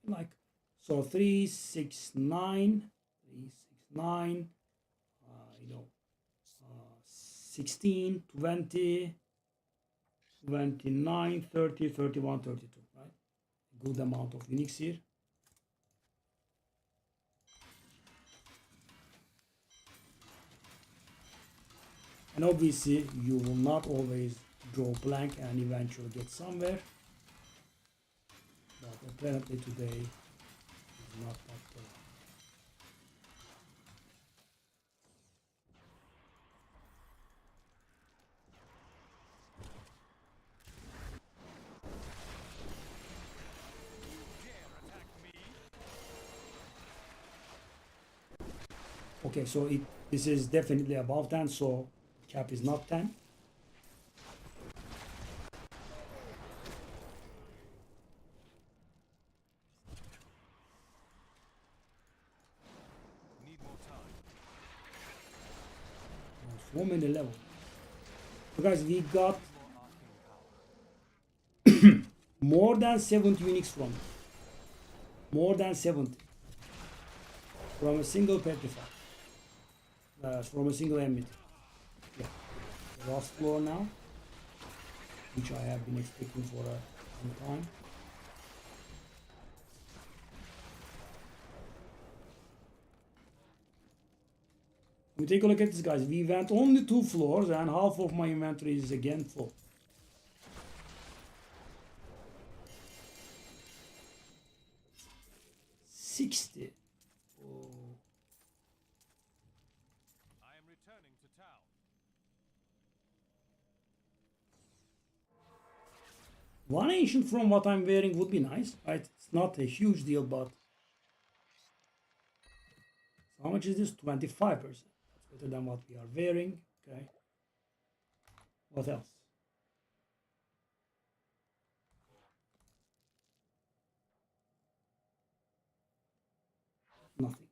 Like, so 3, 6, 9, 3, 6, 9, 16, 20, 29, 30, 31, 32, right? Good amount of Unix here. And obviously you will not always draw blank and eventually get somewhere. But apparently today is not that day. Okay, so this is definitely above 10, so cap is not 10. Need more time. So many levels. So guys, we got More arcane power. more than 70 Unix from it. More than 70. From a single petrifier. From a single enmity. Yeah. The last floor now, which I have been expecting for a long time. We take a look at this, guys. We went only 2 floors and half of my inventory is again full. $60. Oh. I am returning to town. One ancient from what I'm wearing would be nice, right? It's not a huge deal, but so how much is this? 25%. That's better than what we are wearing. Okay. What else? Nothing.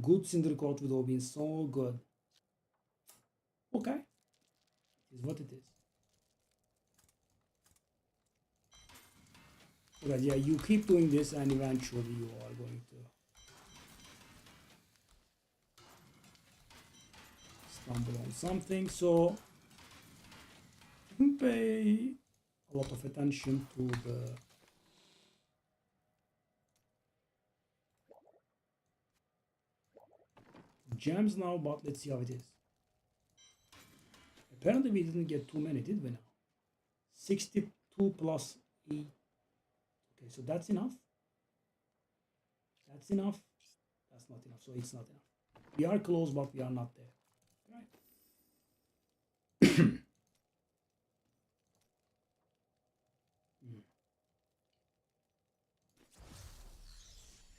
Good cinder coat would have been so good. Okay. It is what it is. Okay, yeah, you keep doing this and eventually you are going to stumble on something. So pay a lot of attention to the gems now, but let's see how it is. Apparently we didn't get too many, did we now? 62 plus 8. Okay, so that's enough. That's enough. That's not enough, so it's not enough. We are close, but we are not there. Right?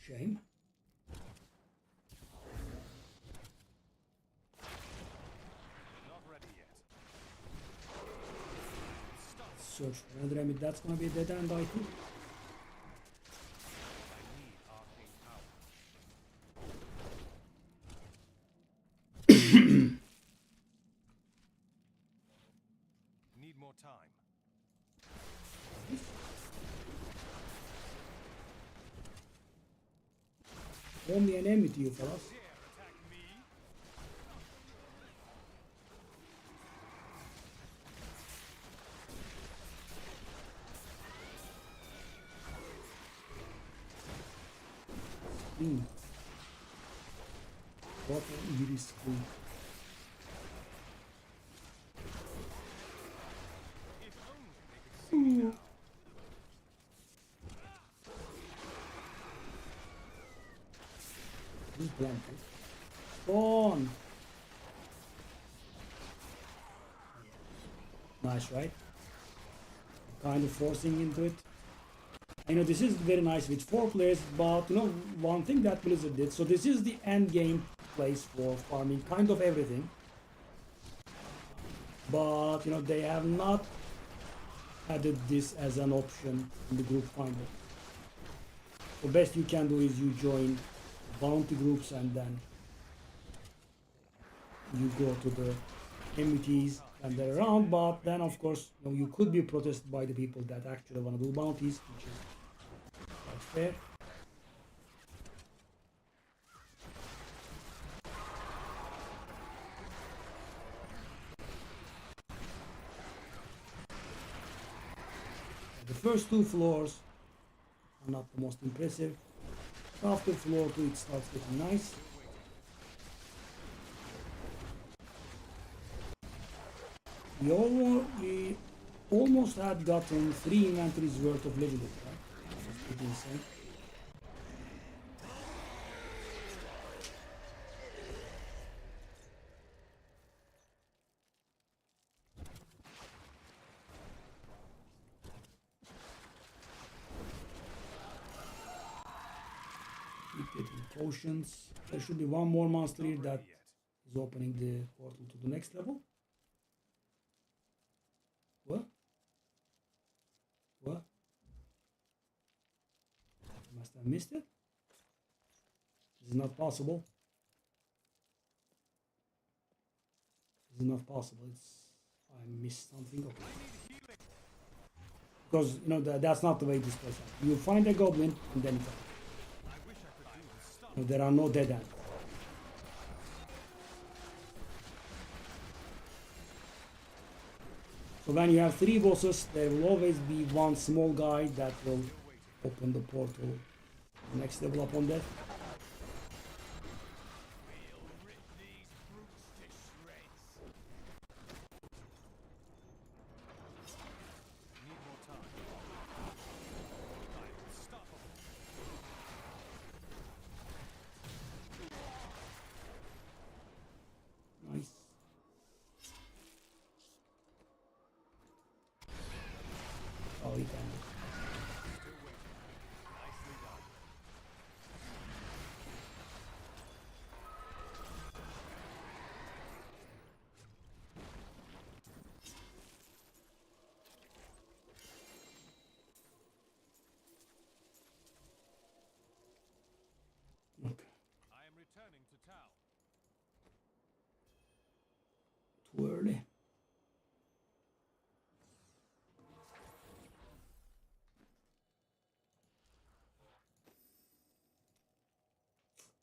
Shame. Not ready yet. Search for another enemy. That's gonna be a dead end, I think. I need arcane power. Need more time. Only an enemy to you, fellas. Dare attack me? What an eerie scream. If only they could see me now. Who's blanket? Spawn! Nice, right? Kind of forcing into it. I know this is very nice with 4 players, but you know, one thing that Blizzard did, so this is the end game place for farming kind of everything. But you know, they have not added this as an option in the group finder. The best you can do is you join bounty groups and then you go to the MVTs and they're around, but then of course you know, you could be protested by the people that actually want to do bounties, which is quite fair. The first two floors are not the most impressive. After floor 2 it starts getting nice. We almost had gotten 3 inventories worth of level up, right? That's pretty insane. Keep getting potions. There should be one more monster here that is opening the portal to the next level. What? What? Must have missed it. This is not possible. This is not possible. I missed something. Okay. Because you know that's not the way this plays out. You find a goblin and then it's out. No, there are no dead ends. So when you have 3 bosses, there will always be one small guy that will open the portal. Next level up on that. Nice. Oh, he can. Okay. I am returning to town. Too early.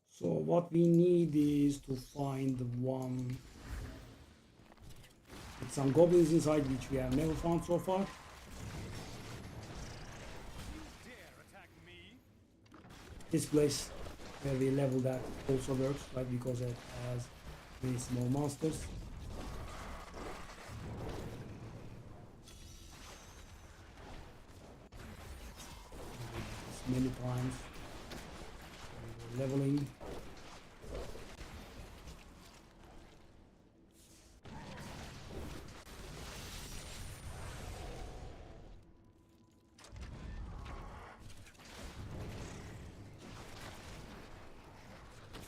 So what we need is to find one with some goblins inside, which we have never found so far. Dare attack me? This place where we level that also works, right? Because it has many small monsters. Many times. Leveling.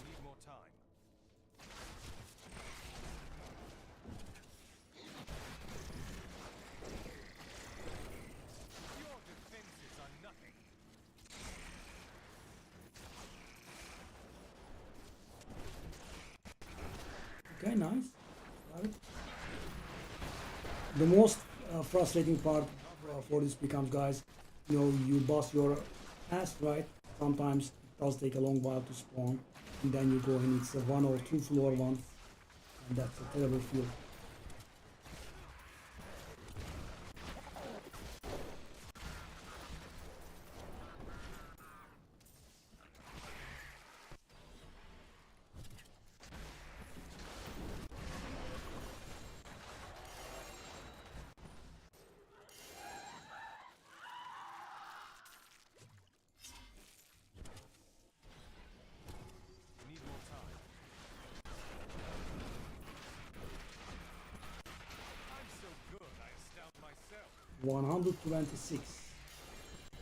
Need more time. Your defenses are nothing. Okay, nice. Got it. The most frustrating part for this becomes, guys, you know, you boss your ass, right? Sometimes it does take a long while to spawn, and then you go and it's a 1 or 2 floor one, and that's a terrible feel. Need more time. I'm so good, I astound myself. 126.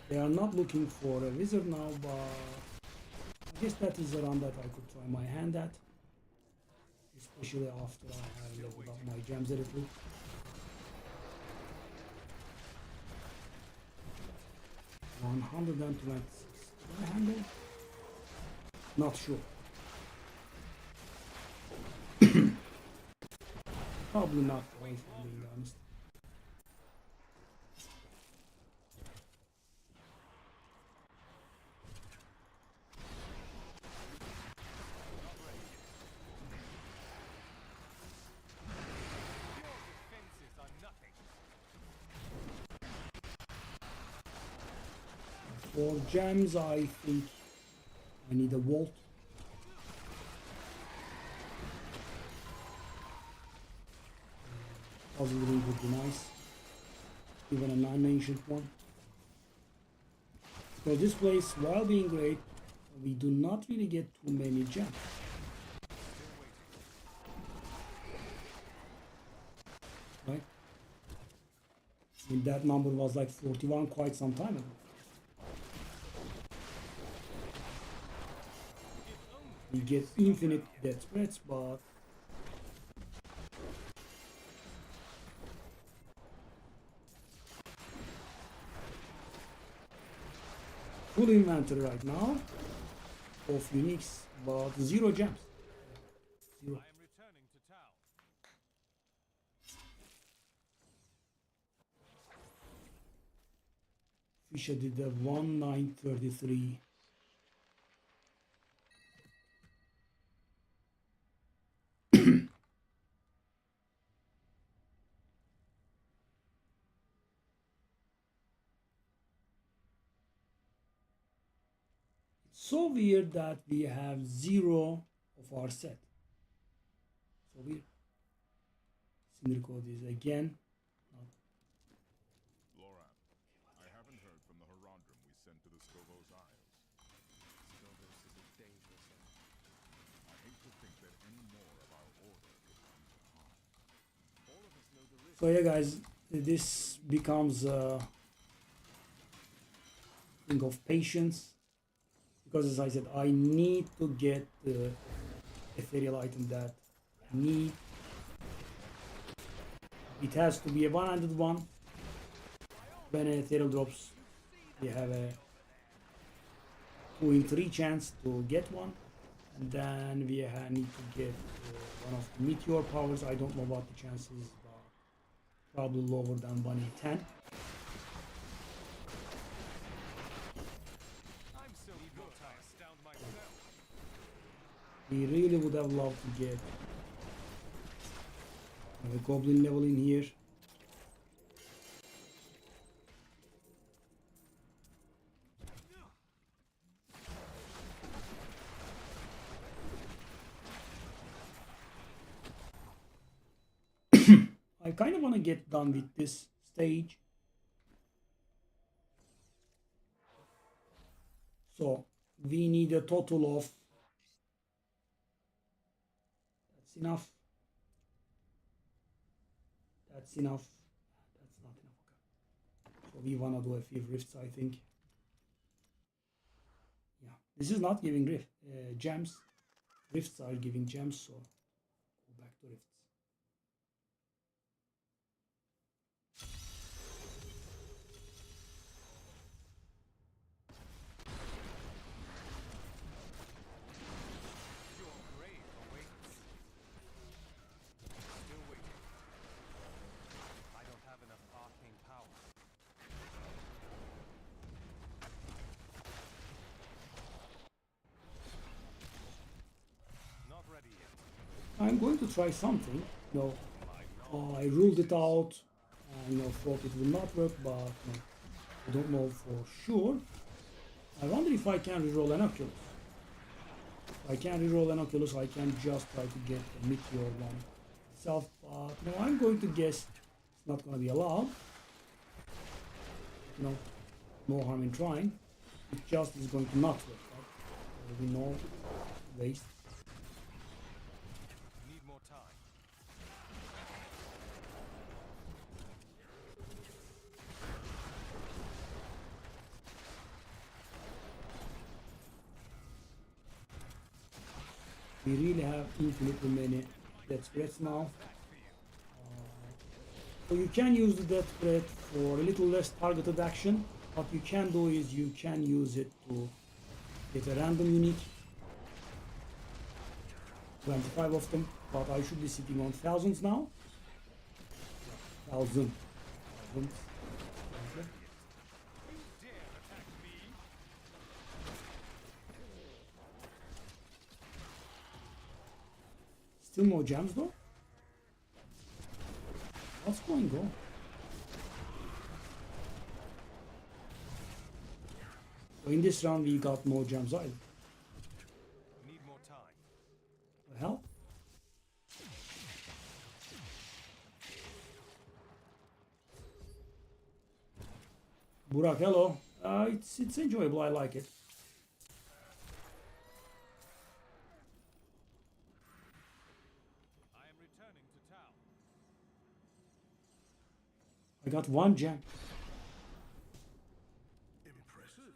They are not looking for a wizard now, but I guess that is a run that I could try my hand at, especially after I have leveled up my gems a little. $126. Can I handle? Not sure. Probably not, if I'm being honest. Your defenses are nothing. For gems, I think I need a vault. Puzzle ring would be nice. Even a non-ancient one. So this place, while being great, we do not really get too many gems. Right? And that number was like 41 quite some time ago. We get infinite death spreads, but full inventory right now of uniques, but 0 gems. 0. I am returning to town. Fisher did the 1933. So weird that we have 0 of our set. So weird. Cinder code is again. Loran, I haven't heard from the Herondrum we sent to the Scovos Isles. Scovos is a dangerous one. I hate to think that any more of our order could come to harm. All of us know the risk. So yeah, guys, this becomes a thing of patience. Because as I said, I need to get the ethereal item that I need. It has to be a 101. When an ethereal drops, we have a 2 in 3 chance to get one. And then we need to get one of the meteor powers. I don't know what the chances is, but probably lower than 1 in 10. We really would have loved to get a goblin level in here. I kind of want to get done with this stage. So we need a total of, that's enough. That's enough. That's not enough. Okay. So we want to do a few rifts, I think. Yeah, this is not giving gems. Rifts are giving gems, so go back to rifts. I'm going to try something. No, I ruled it out. Thought it will not work, but I don't know for sure. I wonder if I can reroll an Oculus. If I can reroll an Oculus, I can just try to get the meteor one itself. But I'm going to guess it's not going to be allowed. No harm in trying. It just is going to not work. Right? There will be no waste. We really have infinitely many death spreads now. So you can use the death spread for a little less targeted action. What you can do is you can use it to get a random unique. 25 of them, but I should be sitting on thousands now. Thousands. Okay. Still no gems though? What's going on? So in this round we got no gems either. Need more time. The hell? Burak, hello. It's enjoyable. I like it. I am returning to town. I got one gem. Impressive.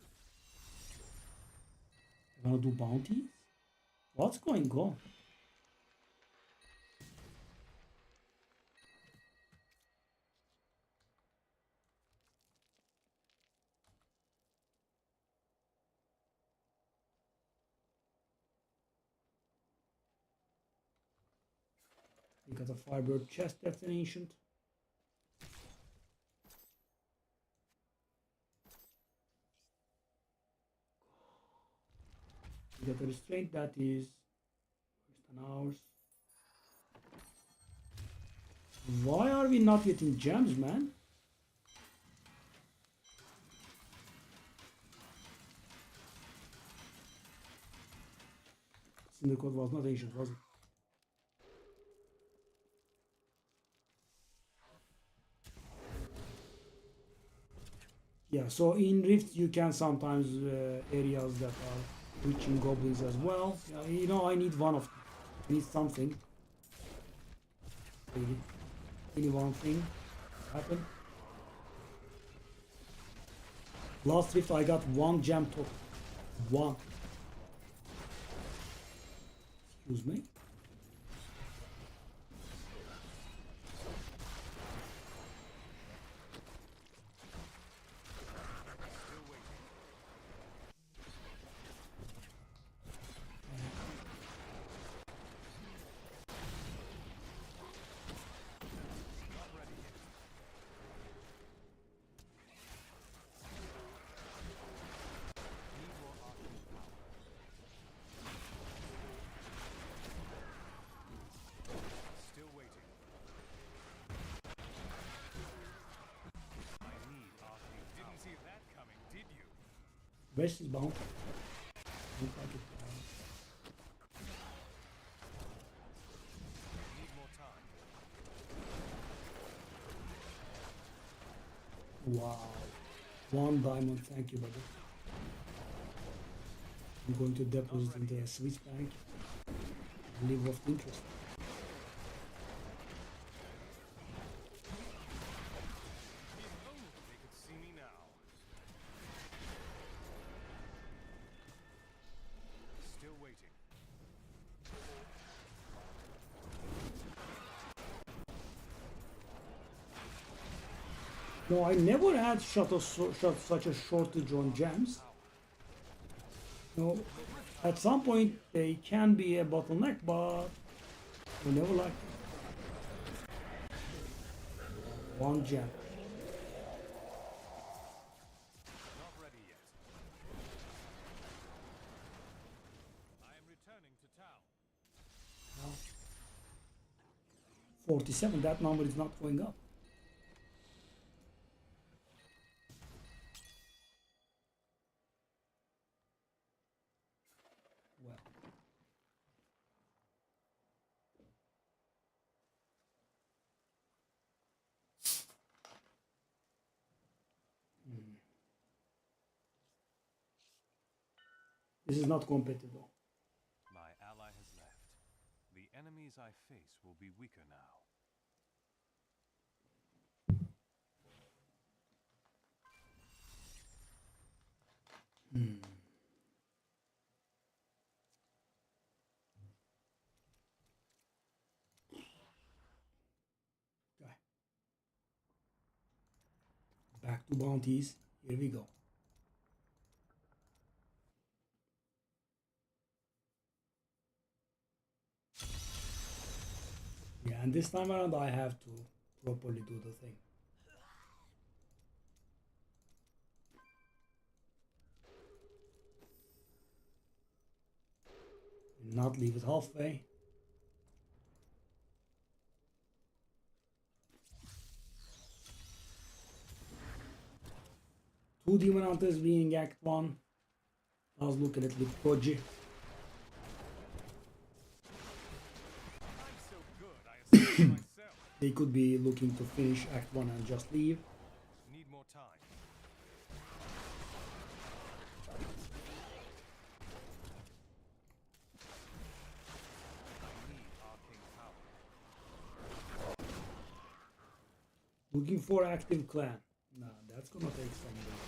You wanna do bounties? What's going on? We got a firebird chest, that's an ancient. We got a restraint that is first an hours. Why are we not getting gems, man? Syndicate was not ancient, was it? Yeah, so in Rift you can sometimes areas that are reaching goblins as well. You know, I need one of them. I need something. Really. Only one thing happen. Last Rift I got one gem top. One. Excuse me. Still waiting. Not ready yet. Need more arcane power. Still waiting. I need arcane. Didn't see that coming, did you? West is bound. Look like it. Need more time. Wow. One diamond, thank you, buddy. I'm going to deposit in the Swiss bank. Live off interest. If only they could see me now. Still waiting. No, I never had such a shortage on gems. No, at some point they can be a bottleneck, but I never liked it. One gem. Not ready yet. I am returning to town. 47, that number is not going up. Well. This is not competitive. My ally has left. The enemies I face will be weaker now. Okay. Back to bounties. Here we go. Yeah, and this time around I have to properly do the thing. Not leave it halfway. Two demon hunters being Act 1. Does look a little bit dodgy. I'm so good, I assist myself. They could be looking to finish Act 1 and just leave. Need more time. I need arcane power. Looking for active clan. Nah, that's gonna take some time.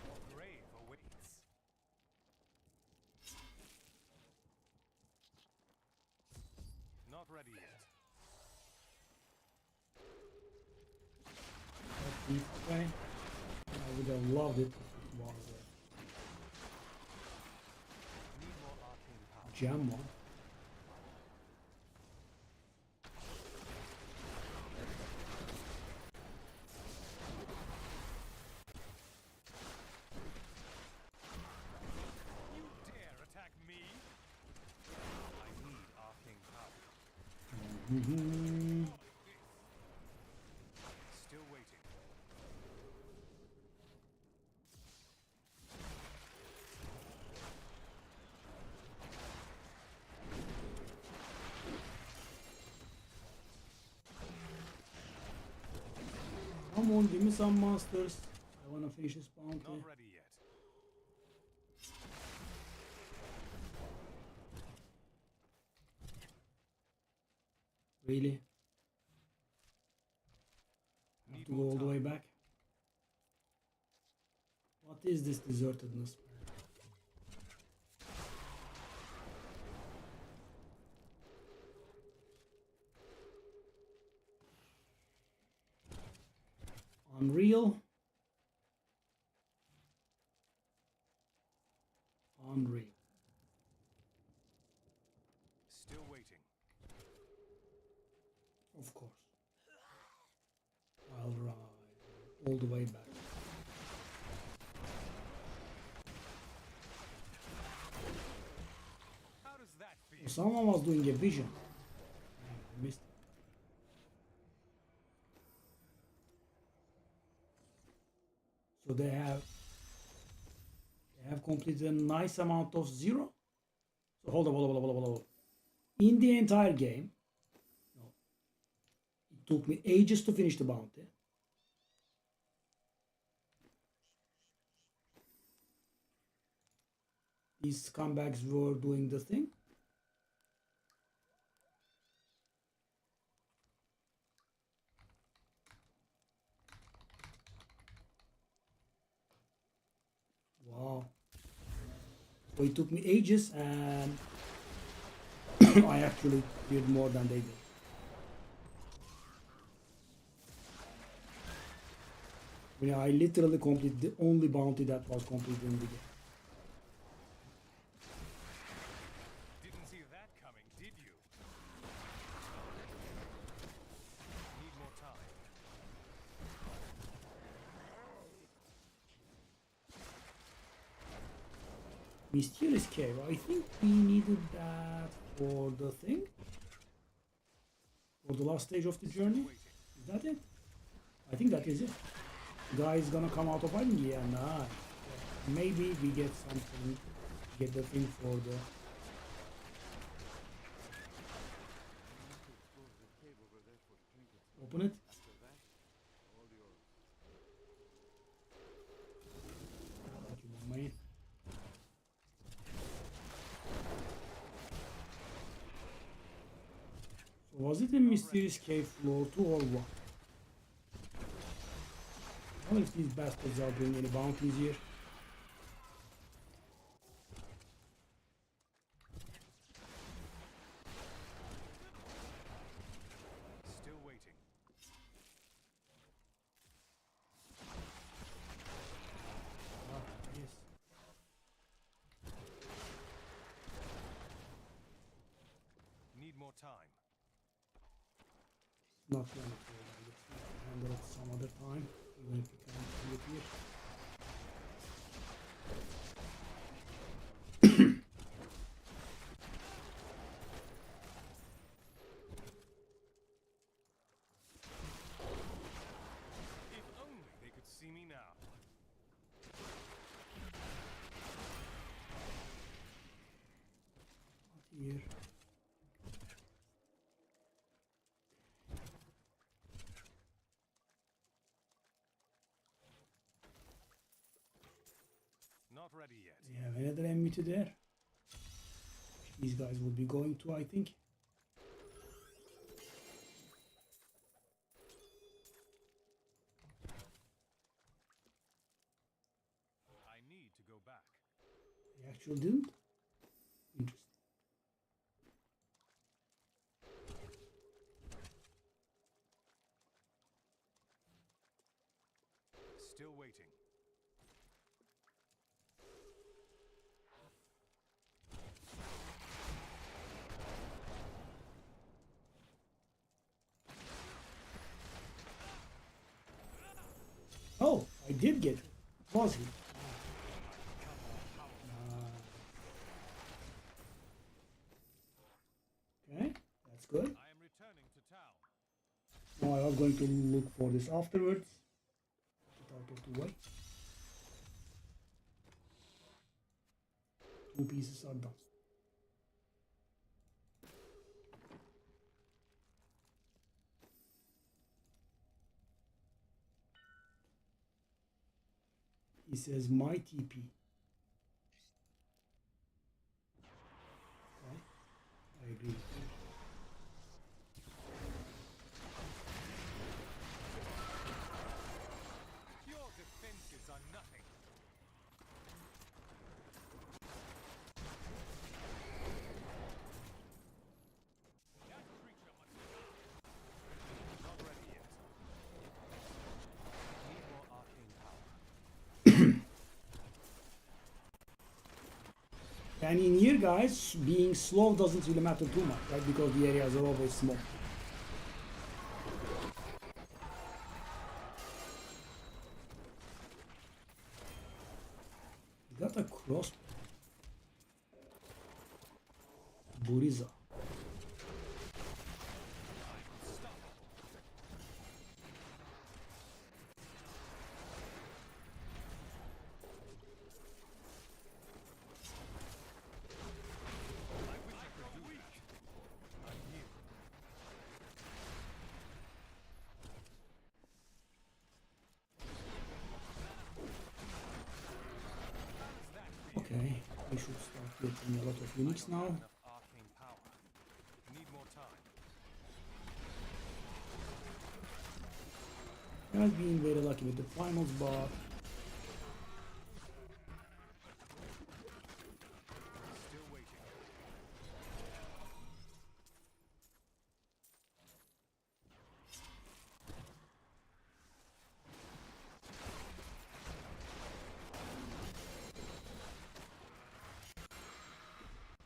Your grave awaits. Not ready yet. That deep guy. I would have loved it if it was Need more arcane a power. gem one. You dare attack me? I need arcane power. Mhm. Still waiting. Come on, give me some monsters. I wanna finish this bounty. Not ready yet. Really? Have Need to go more all the way time. back? What is this desertedness? Unreal. Unreal. Still waiting. Of course. I'll ride all the way back. How does that feel? Someone was doing a vision. I missed it. So they have completed a nice amount of zero. So hold on. In the entire game, no, it took me ages to finish the bounty. These scumbags were doing the thing. Wow. So it took me ages and I actually did more than they did. Yeah, I literally completed the only bounty that was completed in the game. Didn't see that coming, did you? Need more time. Mysterious cave. I think we needed that for the thing. For the last stage of the journey. Is that it? I think that is it. Guy is gonna come out of hiding. Yeah, nice. Maybe we get something. Get the thing for the. Open it. Thank you, my man. So was it a mysterious cave floor 2 or what? I wonder if these bastards are doing any bounties here. Still waiting. Ah, yes. Need more time. Not gonna fail, I guess. We can handle it some other time, even if we can't do it here. If only they could see me now. here. Not ready yet. We have another enmity there. These guys will be going to, I think. I need to go back. They actually didn't. Interesting. Still waiting. Oh, I did get it. Was he? Okay, that's good. I am returning to town. Now I was going to look for this afterwards. Get out of the way. 2 pieces are done. He says my TP. Okay, I agree. Your defenses are nothing. That creature must die. Not ready yet. Need more arcane power. And in here, guys, being slow doesn't really matter too much, right? Because the areas are always small. We got a crossbow. Buriza. Okay, we should start getting a lot of units now. Enough arcane power. Need more time. I've been very lucky with the finals, but Still waiting.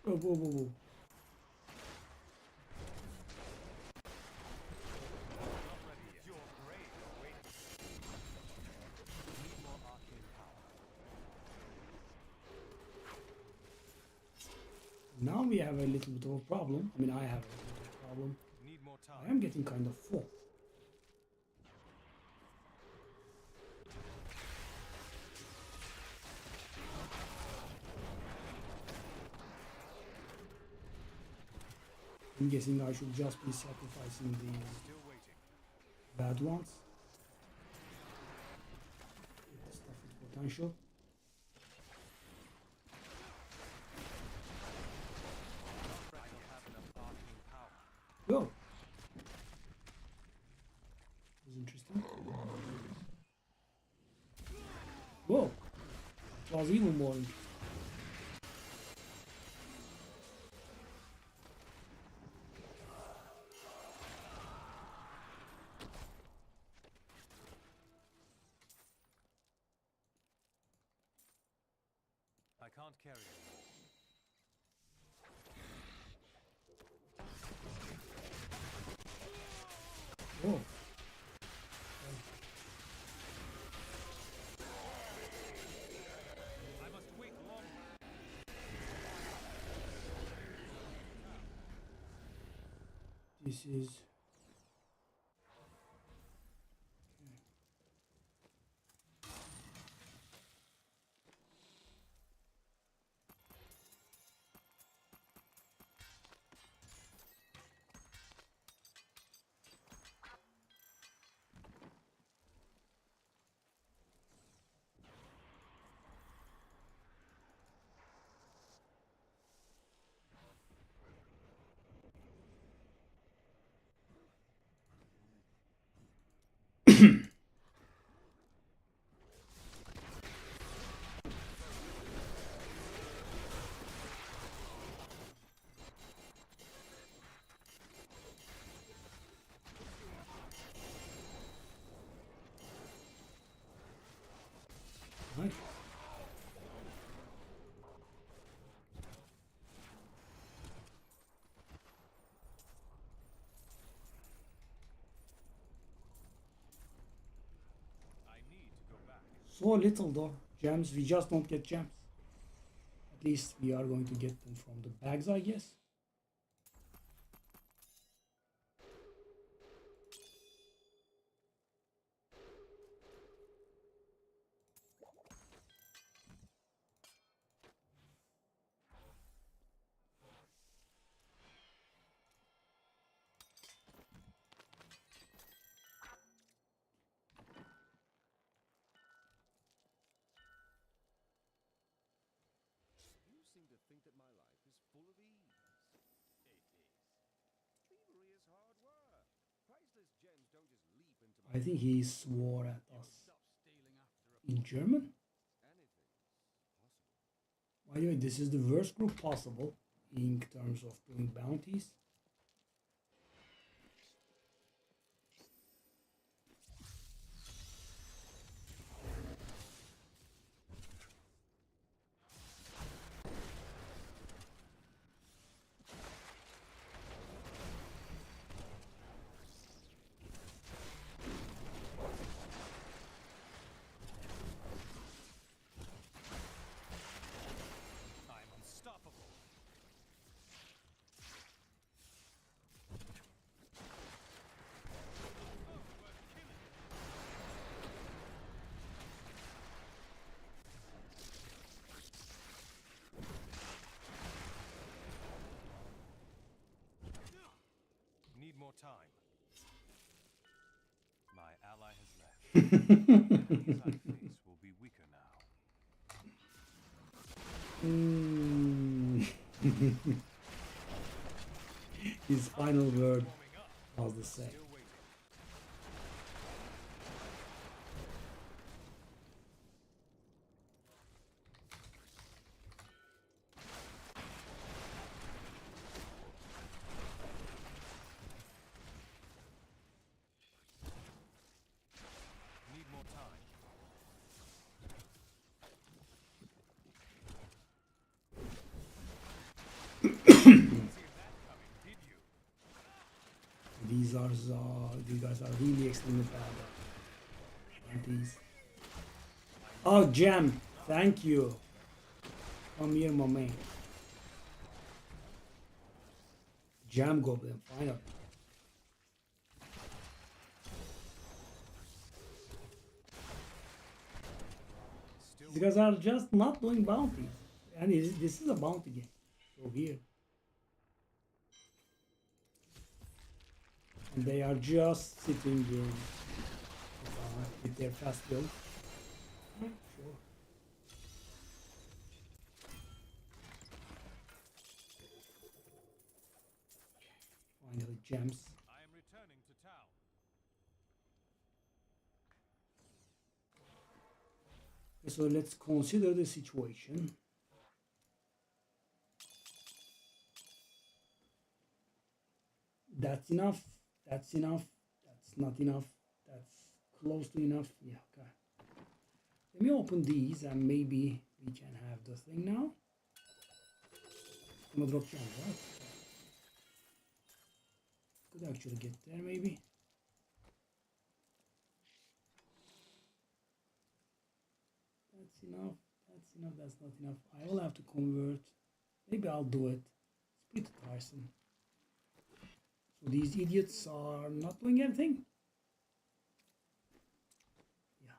whoa, whoa, whoa, whoa. Not ready yet. Your grave awaits. Need more arcane power. Now we have a little bit of a problem. I mean, I have a little bit of a problem. Need more I time. am getting kind of full. I'm guessing I should just be sacrificing the Still waiting. bad ones. Get the stuff with potential. I don't have enough arcane power. Go. That was interesting. Whoa. That was even more interesting. I can't carry it. Whoa. I must wait longer. This is Nice. I need to go back. So little though. Gems, we just don't get gems. At least we are going to get them from the bags, I guess. You seem to think that my life is full of ease. It is. Thievery is hard work. Priceless gems don't just leap into my I think he swore at us in German. Anything's possible. By the way, this is the worst group possible in terms of doing bounties. I'm unstoppable. Oh, we're killing. Need more time. My ally has left. The enemies I face will be weaker now. His final word was the same. Still waiting. Need more time. Didn't see that coming, did you? These guys are really extremely bad. Bounties. Oh, Gem, thank you. Come here, my man. Jam Goblin, finally. Still These guys are just not doing bounties. And this is a bounty game. So weird. And they are just sitting in with their fast build. Sure. Finally, gems. I am returning to town. So let's consider the situation. That's enough. That's enough. That's not enough. That's close to enough. Yeah, okay. Let me open these and maybe we can have the thing now. I'm gonna drop gems, right? Could actually get there maybe. That's enough. That's enough. That's not enough. I will have to convert. Maybe I'll do it. It's pretty tiresome. So these idiots are not doing anything. Yeah.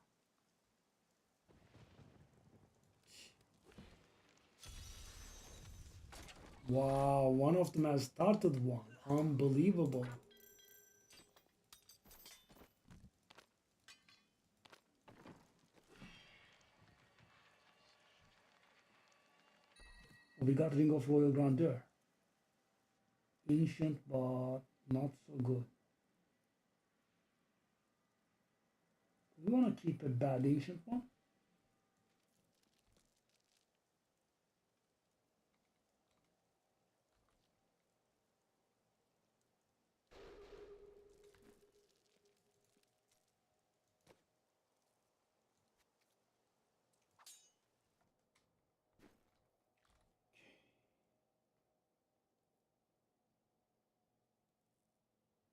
Wow, one of them has started one. Unbelievable. We got Ring of Royal Grandeur. Ancient, but not so good. We want to keep a bad ancient one.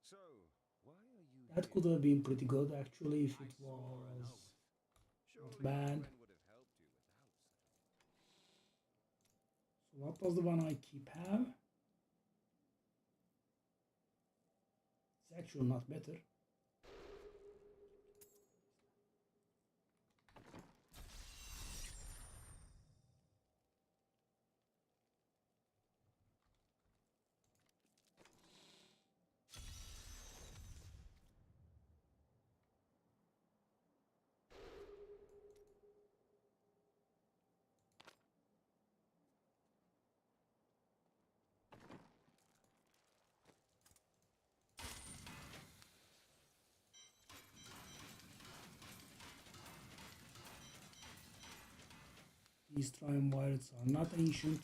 So, why are you That here? could have been pretty good actually if I it swore an was oath. Surely not your bad. friend would have helped you without such a... So what was the one I keep have? It's actually not better. These triumvirs are not ancient.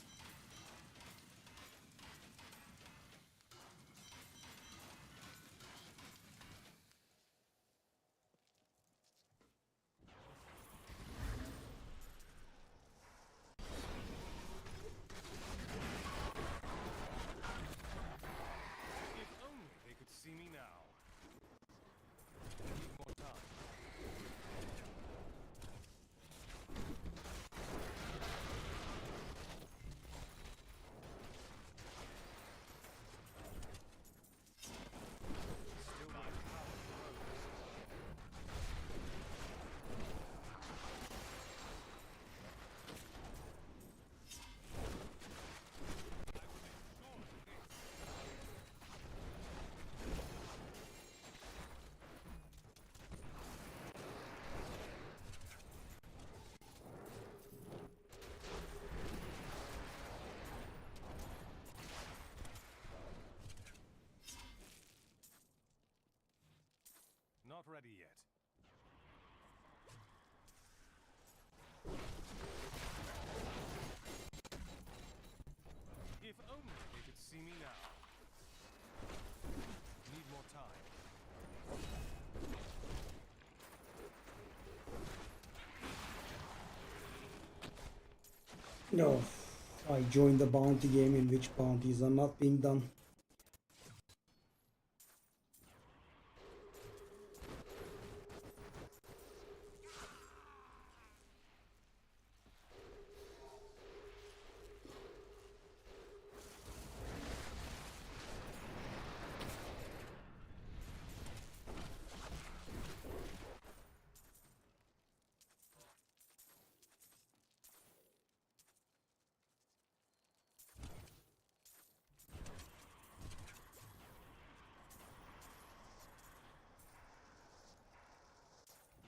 If only they could see me now. Need more time. Still my power grows. Not ready yet. If only they could see me now. Need more time. No, I joined the bounty game in which bounties are not being done.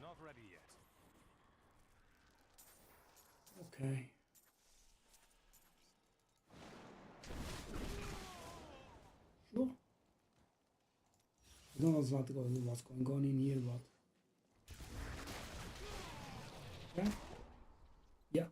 Not ready yet. Okay. Sure. I don't know what's going on in here, but yeah. Yeah.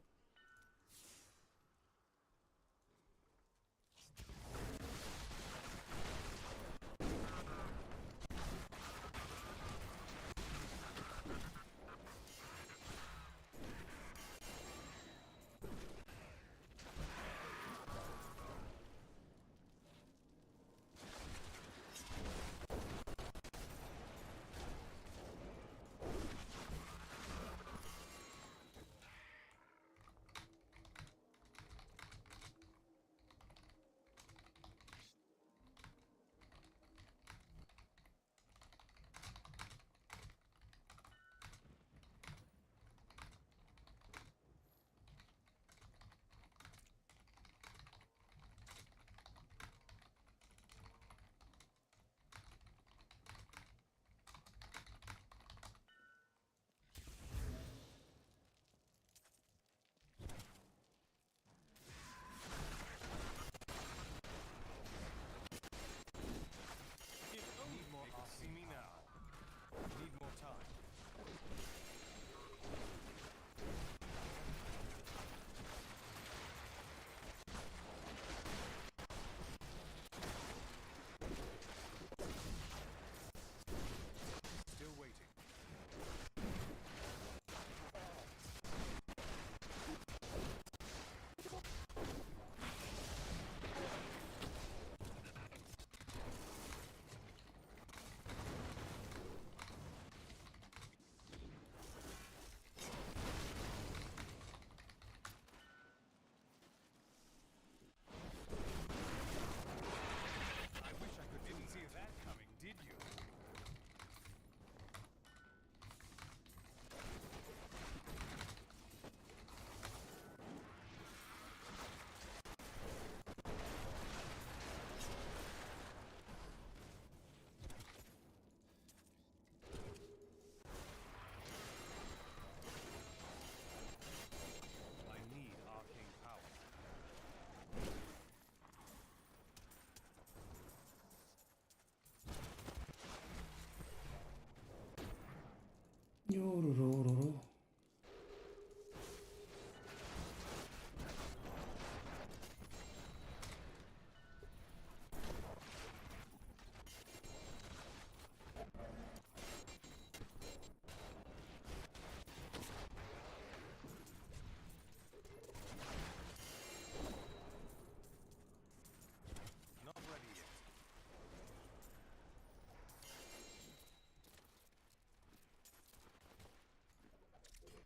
Not ready yet.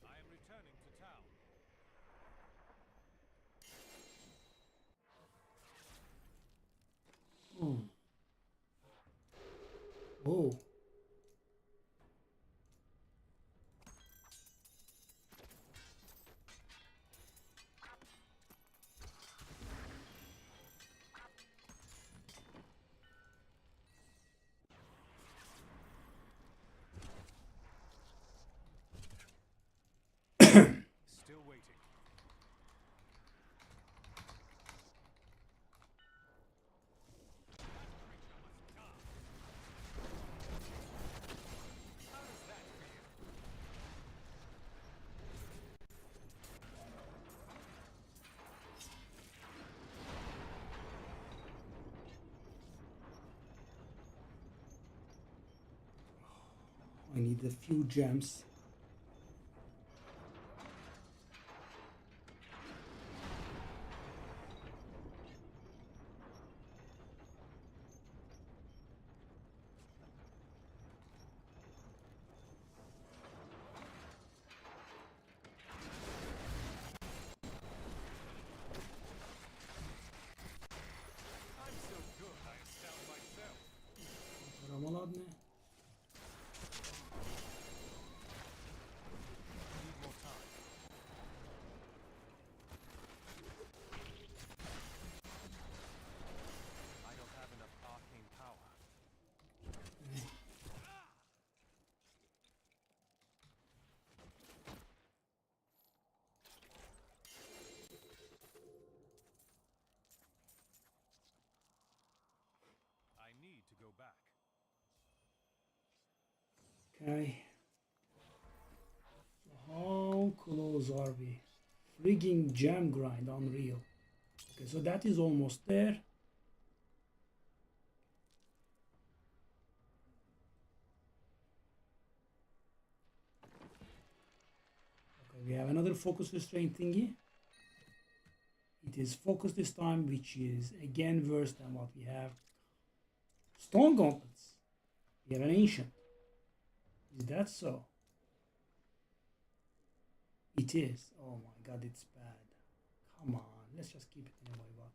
I am returning to town. Oh. Whoa. Still waiting. How does that feel? I need a few gems. I'm so good, I astound myself. Paramal ładny. Need more time. I don't have enough arcane power. I need to go back. Okay. So how close are we? Frigging gem grind, unreal. Okay, so that is almost there. Okay, we have another focus restraint thingy. It is focus this time, which is again worse than what we have. Stone gauntlets. We have an ancient. Is that so? It is. Oh my god, it's bad. Come on, let's just keep it anyway. What?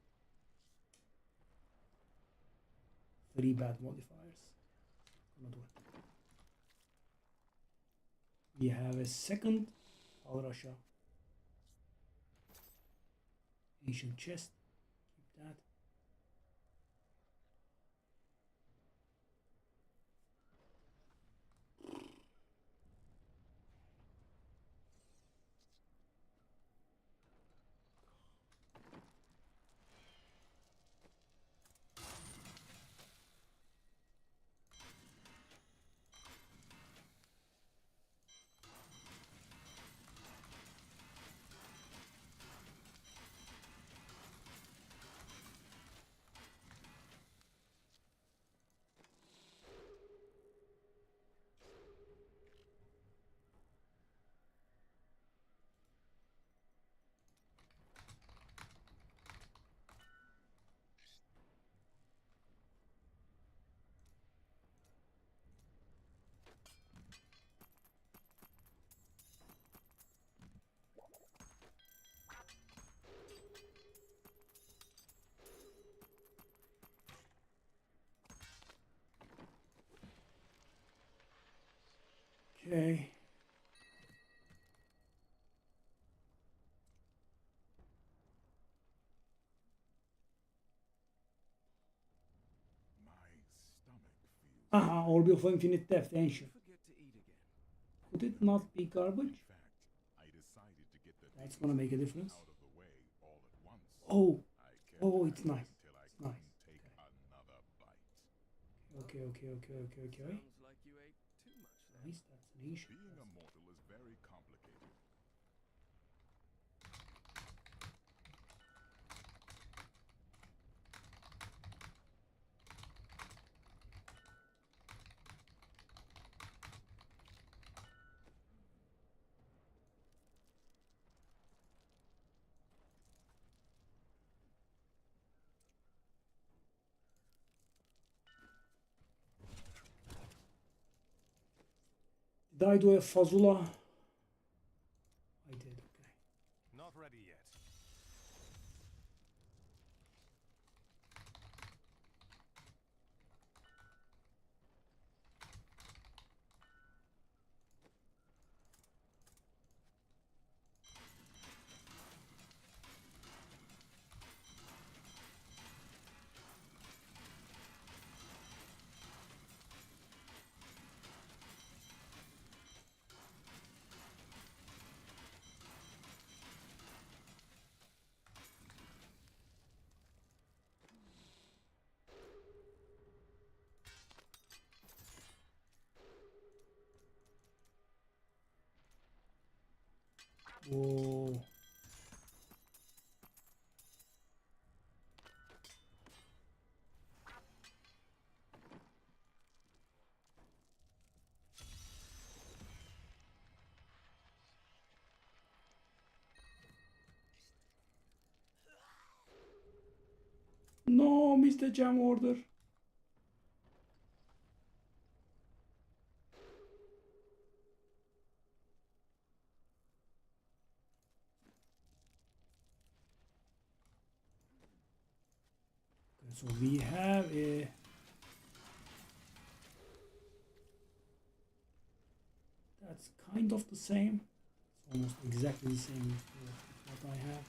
3 bad modifiers. Gonna do it. We have a second Al Rasha. Ancient chest. Keep that. Okay. My stomach feels. Aha, Orb of Infinite Depth, ancient. Forget to eat again. Could it not be garbage? In fact, I decided to get the That's gonna make a difference. out of the way all at once. Oh, I kept oh, at it's it nice. until I It's couldn't nice. take another bite. Okay. Sounds like you ate too much then. Nice, that's an ancient. Being a That's- mortal Did I do a Fazula? I did, okay. Not ready yet. Whoa. No, Mr. Jam Order. Okay, so we have a that's kind of the same. It's almost exactly the same with what I have.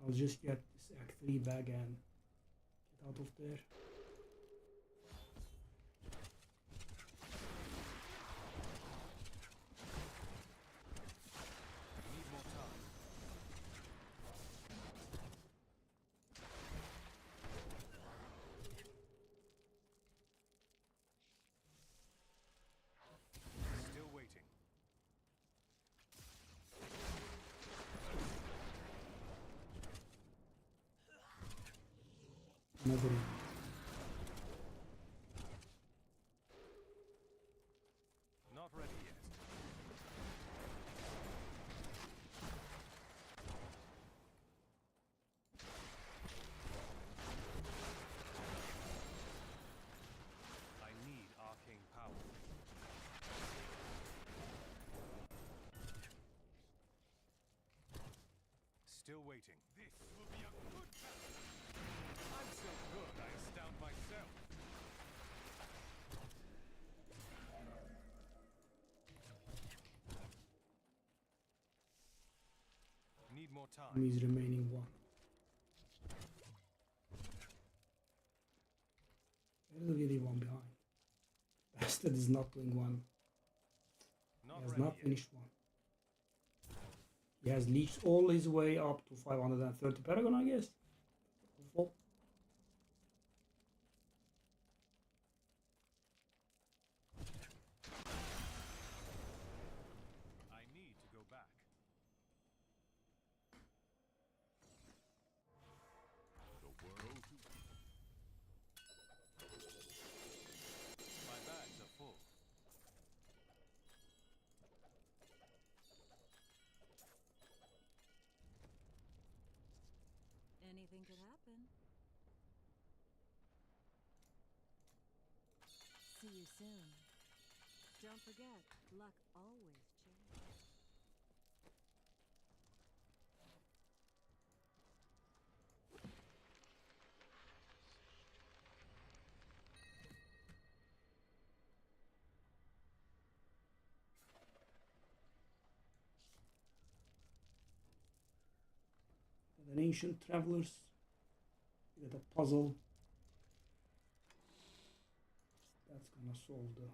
I'll just get this Act 3 bag and get out of there. Need more time. Still waiting. Another one. Not ready yet. I need arcane power. Still waiting. This will be a good battle. I'm so good, I astound myself. Need more time. His remaining one. There's really one behind. Bastard is not doing one. Not He has ready not yet. finished one. He has leached all his way up to 530 Paragon, I guess. Awful. I need to go back. The world My bags are full. Anything could happen. See you soon. Don't forget, luck always changes. An ancient travelers. We got a puzzle. That's gonna solve the.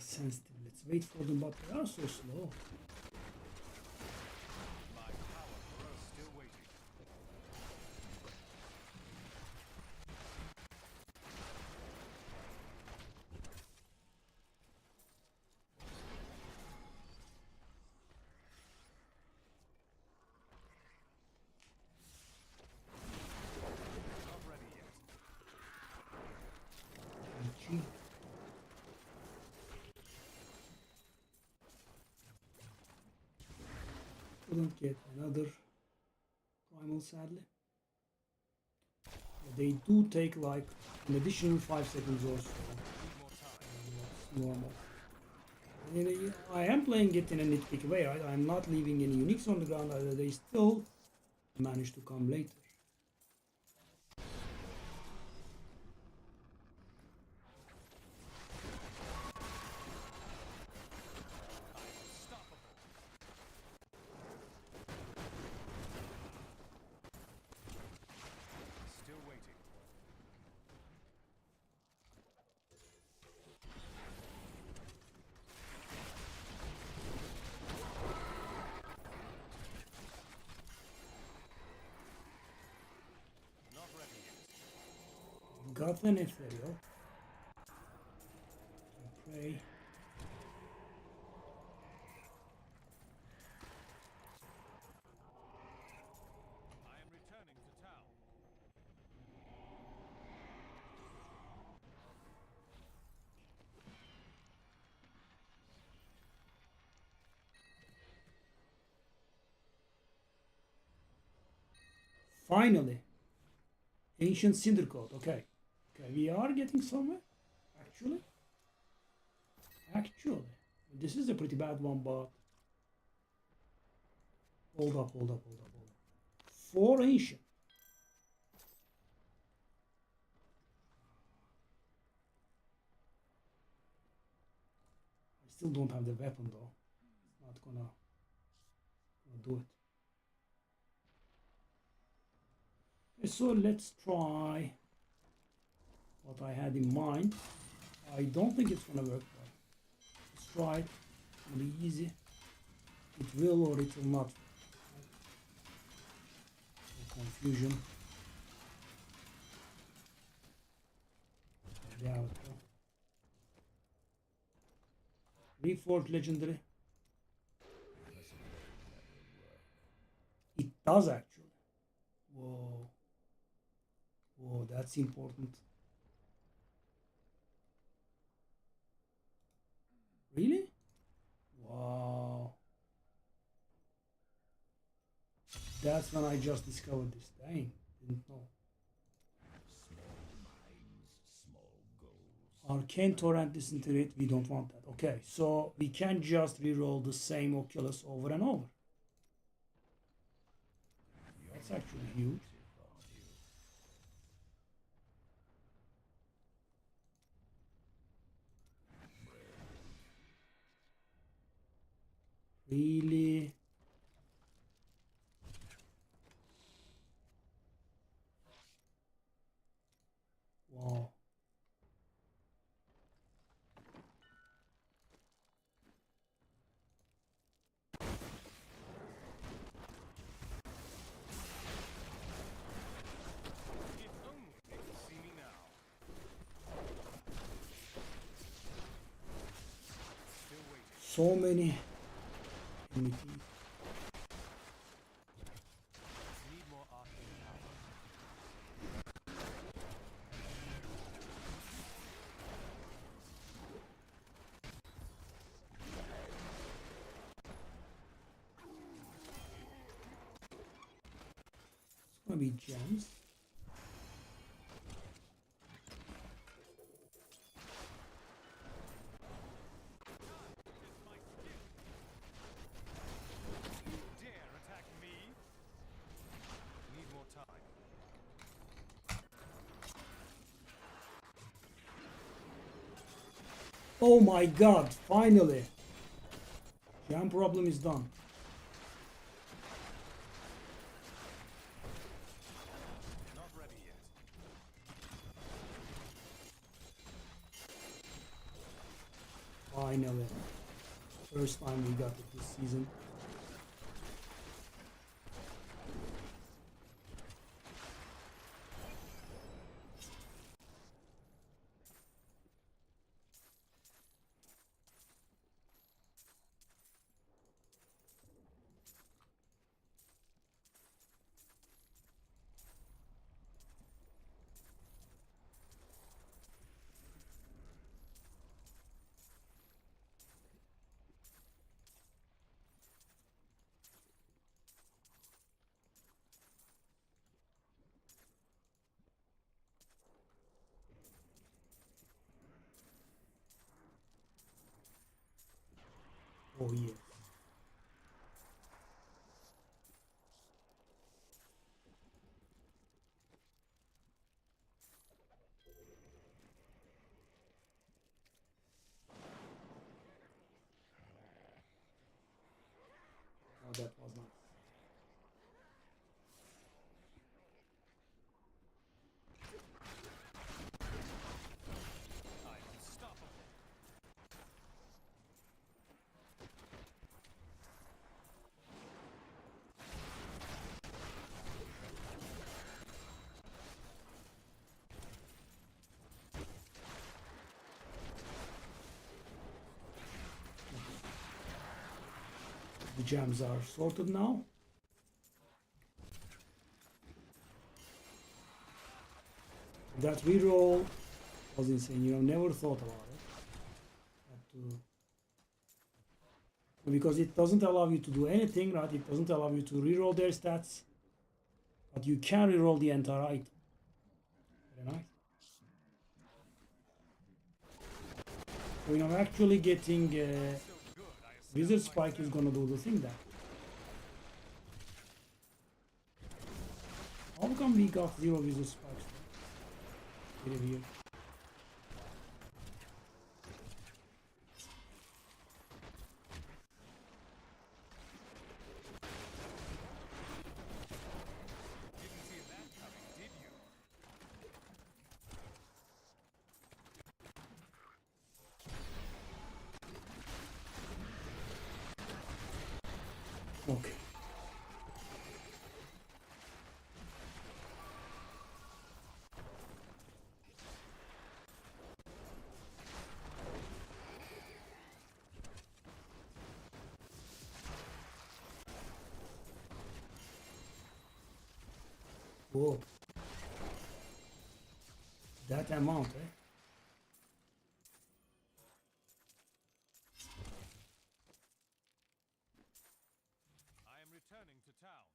sensitive. Let's wait for them, but they are so slow. My power grows. Still waiting. Not ready yet. Gee. Couldn't get another primal, sadly. They do take like an additional 5 seconds or so. That's normal. And I am playing it in a nitpicky way, right? I'm not leaving any uniques on the ground either. They still manage to come later. Still waiting. Not ready yet. Got an ethereal. Pray. I am returning to town. Finally, ancient cinder code. Okay, okay, we are getting somewhere. Actually, this is a pretty bad one, but hold up. 4 ancient. I still don't have the weapon though. It's not gonna do it. Okay, so let's try what I had in mind. I don't think it's gonna work, but let's try it. It'll be easy. It will or it will not. No confusion. There we go. Reforged legendary. It does actually. Whoa. Whoa, that's important. Really? Wow. That's when I just discovered this. Dang, didn't know. Arcane Torrent Disintegrate, we don't want that. Okay, so we can just reroll the same Oculus over and over. That's actually huge. Really? Wow. If only they could see me now. Still waiting. So many entities. Need more arcane power. It's gonna be gems. Dare attack me? Need more time. Oh my god, finally! Jam problem is done. Not ready yet. Finally. First time we got it this season. Oh yes. Oh, that was nice. I'm unstoppable. The gems are sorted now. That reroll was insane. You know, never thought about it. Had to, because it doesn't allow you to do anything, right? It doesn't allow you to reroll their stats, but you can reroll the entire item. Very nice. So, you know, actually getting Wizard Spike is gonna do the thing there. How come we got 0 Wizard Spikes? Very weird. Didn't see that coming, did you? Okay. Whoa. That amount, eh? I am returning to town.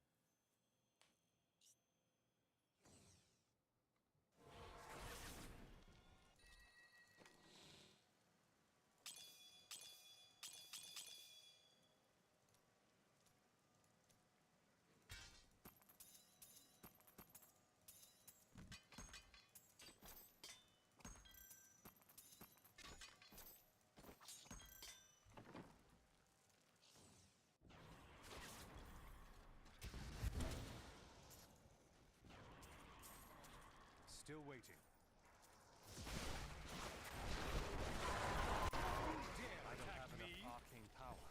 Still waiting. I don't have enough arcane power.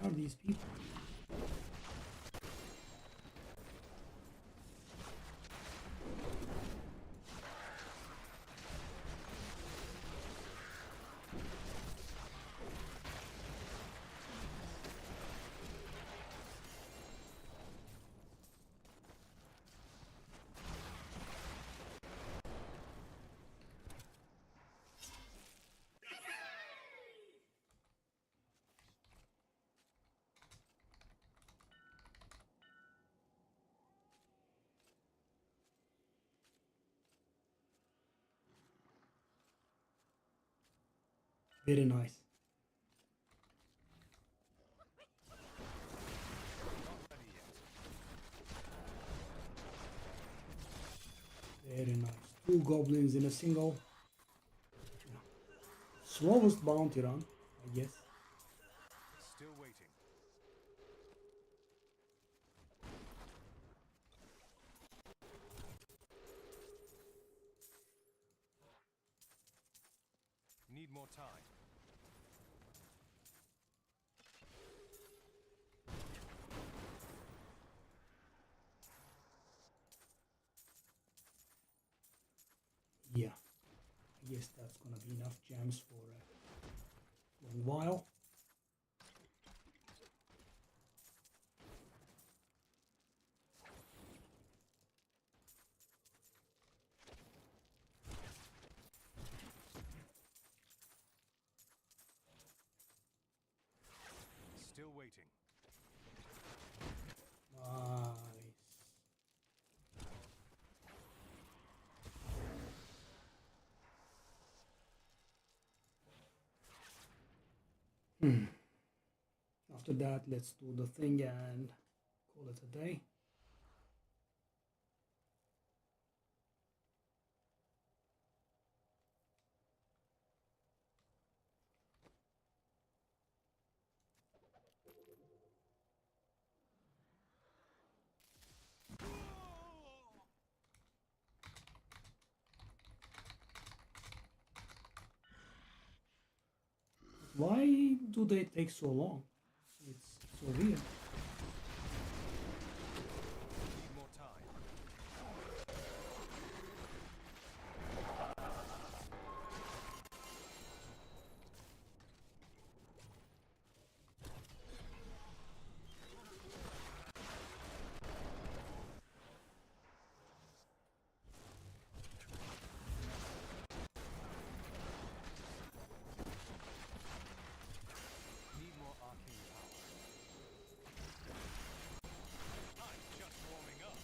Where are these people? Very nice. Very nice. 2 goblins in a single. slowest bounty run, I guess. Still waiting. Need more time. Yeah, I guess that's gonna be enough gems for a long while. Still waiting. Nice. After that, let's do the thing and call it a day. Why do they take so long? It's so weird. Need more time. Need more arcane power. I'm just warming up.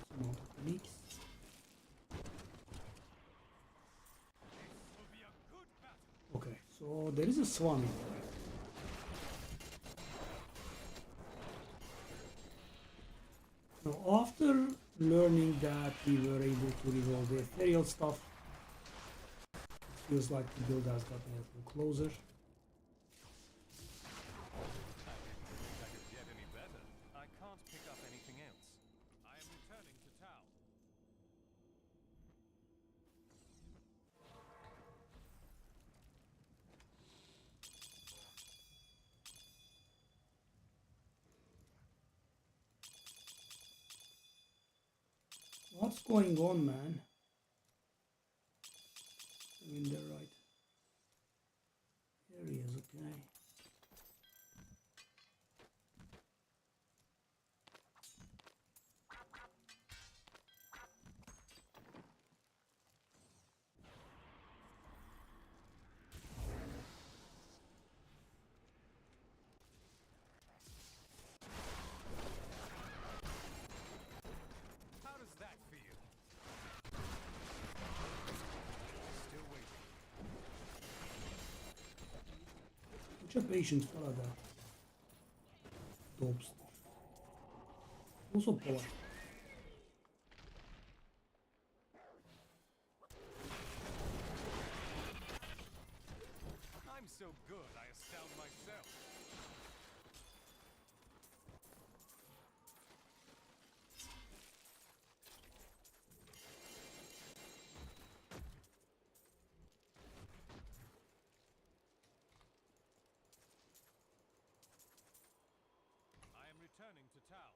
Some amount of leaks. This will be a good battle. Okay, so there is a swan in there. Now, after learning that we were able to resolve the ethereal stuff, it feels like the build has gotten a little closer. I didn't think I could get any better. I can't pick up anything else. I am returning to town. What's going on, man? I'm in the right areas, okay. How does that feel? Still waiting. Such a patient fella, that dope stuff. Also polite. I'm so good, I astound myself. I am returning to town.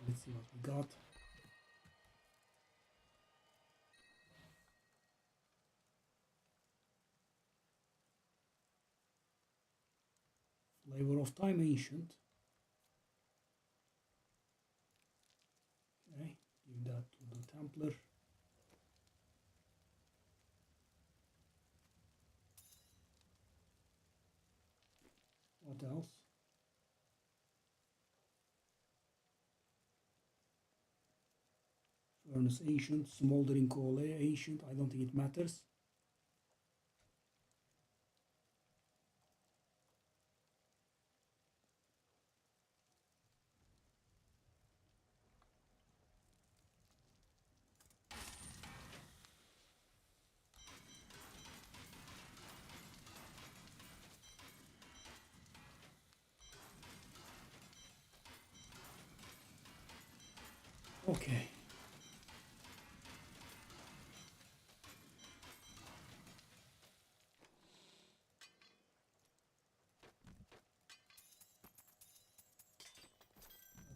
Let's see what we got. Flavor of Time Ancient. Okay, give that to the Templar. What else? Furnace ancient, smoldering coal ancient. I don't think it matters. Okay.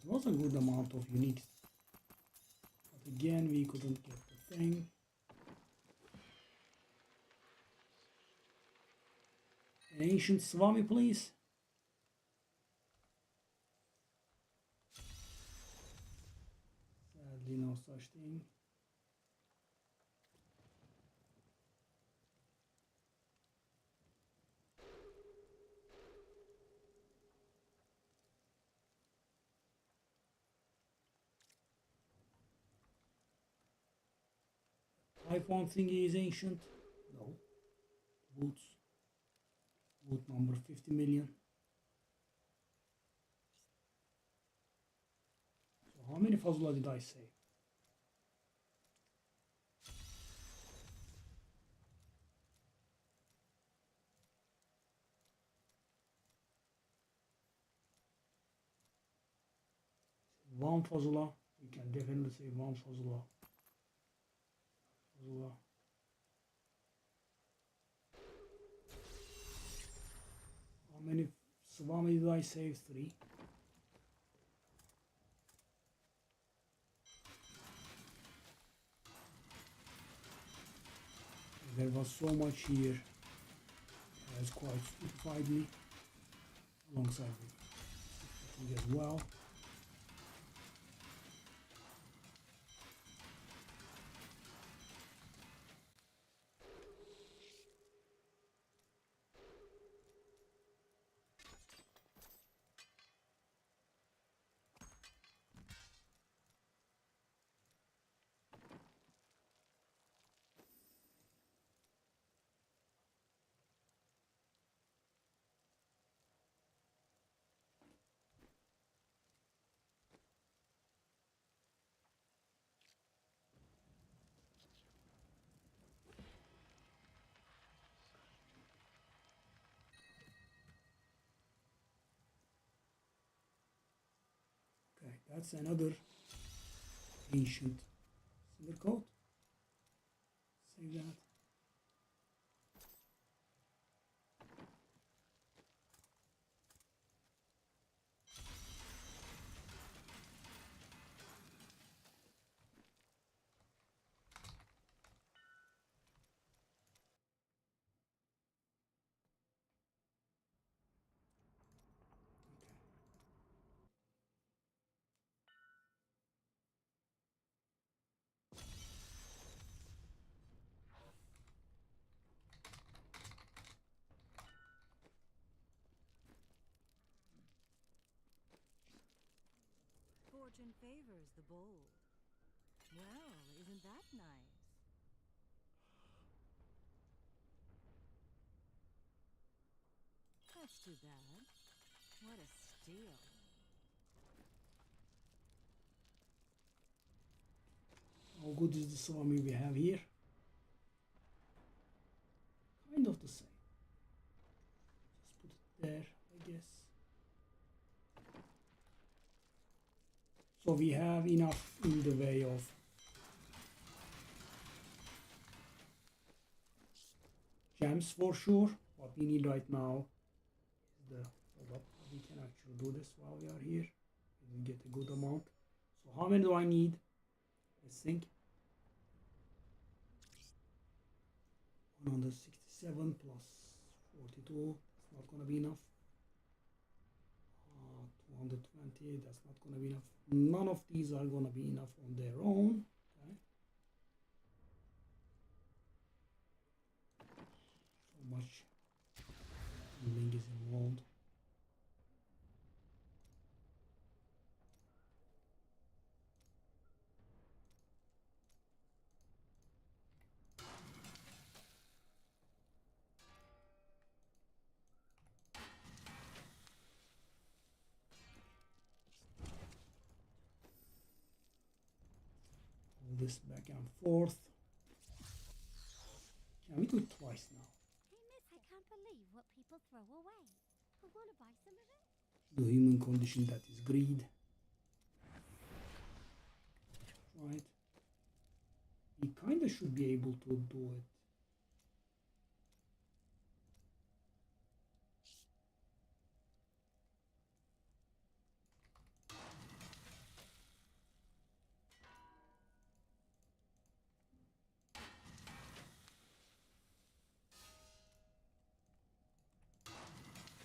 It was a good amount of unique. But again, we couldn't get the thing. An ancient Swami, please. Sadly, no such thing. Typhon thingy is ancient. No. Boots. Boot number 50 million. So how many fazla did I say? One fazla. You can definitely say one fazla. Fazla. How many Swami did I save? 3. There was so much here. It has quite stupefied me. Alongside with as well. Okay, that's another ancient silver coat. Save that. Fortune favors the bold. Well, isn't that nice? That's too bad. What a steal. How good is the Swami we have here? Kind of the same. Just put it there, I guess. So we have enough in the way of gems for sure. What we need right now is the hold up. We can actually do this while we are here. We will get a good amount. So how many do I need? Let's think. 167 plus 42. It's not gonna be enough. 220. That's not gonna be enough. None of these are gonna be enough on their own. Okay. So much healing is involved. this back and forth. Can we do it twice now? Hey, miss, I can't believe what people throw away. I want to buy some of it. The human condition, that is greed. Right. We kinda should be able to do it.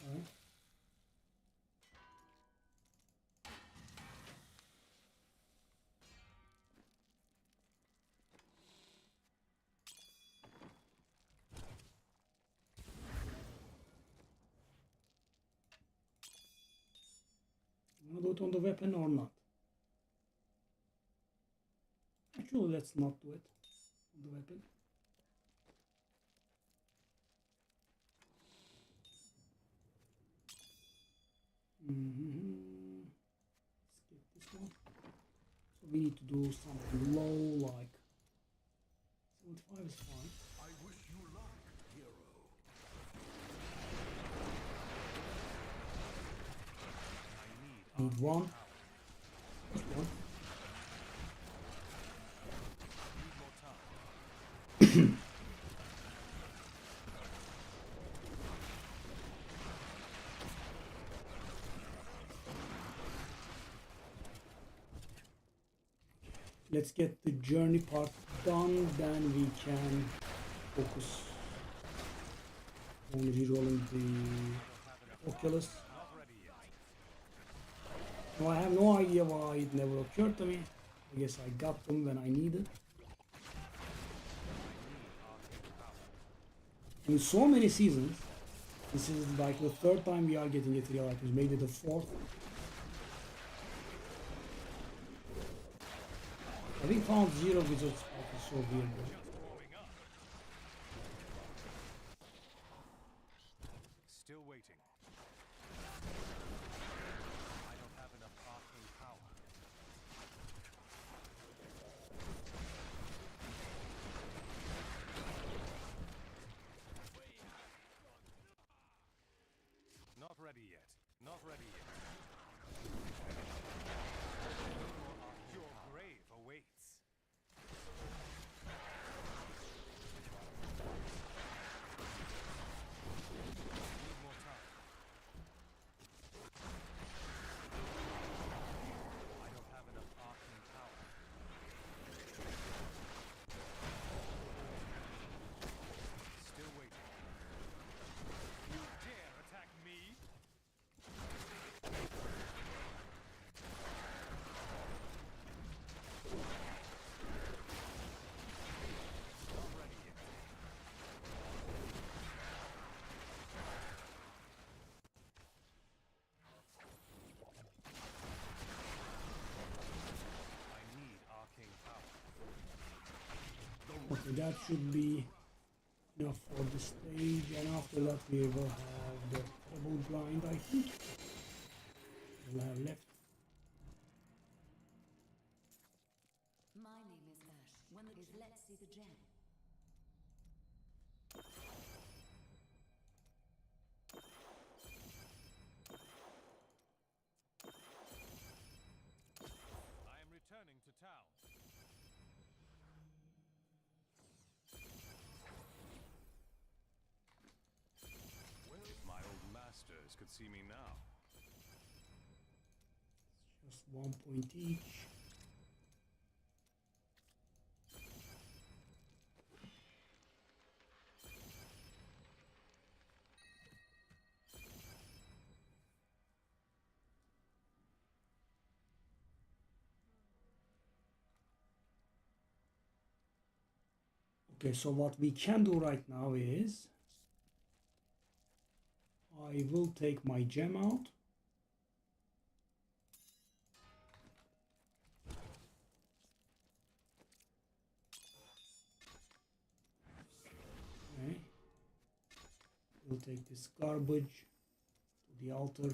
Right. Wanna do it on the weapon or not? Actually, let's not do it on the weapon. Skip this one. So we need to do something low, like 75 is fine. I wish you luck, hero. Need one. Just one. Let's get the journey part done, then we can focus on rerolling the Oculus. Now I have no idea why it never occurred to me. I guess I got them when I needed. In so many seasons, this is like the third time we are getting it real items, maybe the fourth. Having found 0 wizard spot is so weird. Still waiting. I don't have enough arcane power. Not ready yet. Not ready yet. Your grave awaits. Need more time. I don't have enough arcane power. Still waiting. You dare attack me? Not ready yet. I need arcane power. Okay, that should be enough for the stage, and after that we will have the double blind, I think. We'll have left. My name is Ash. Let's see the gem. I am returning to town. Well, if my old masters could see me now. Just 1 point each. Okay, so what we can do right now is I will take my gem out. Okay. We'll take this garbage to the altar.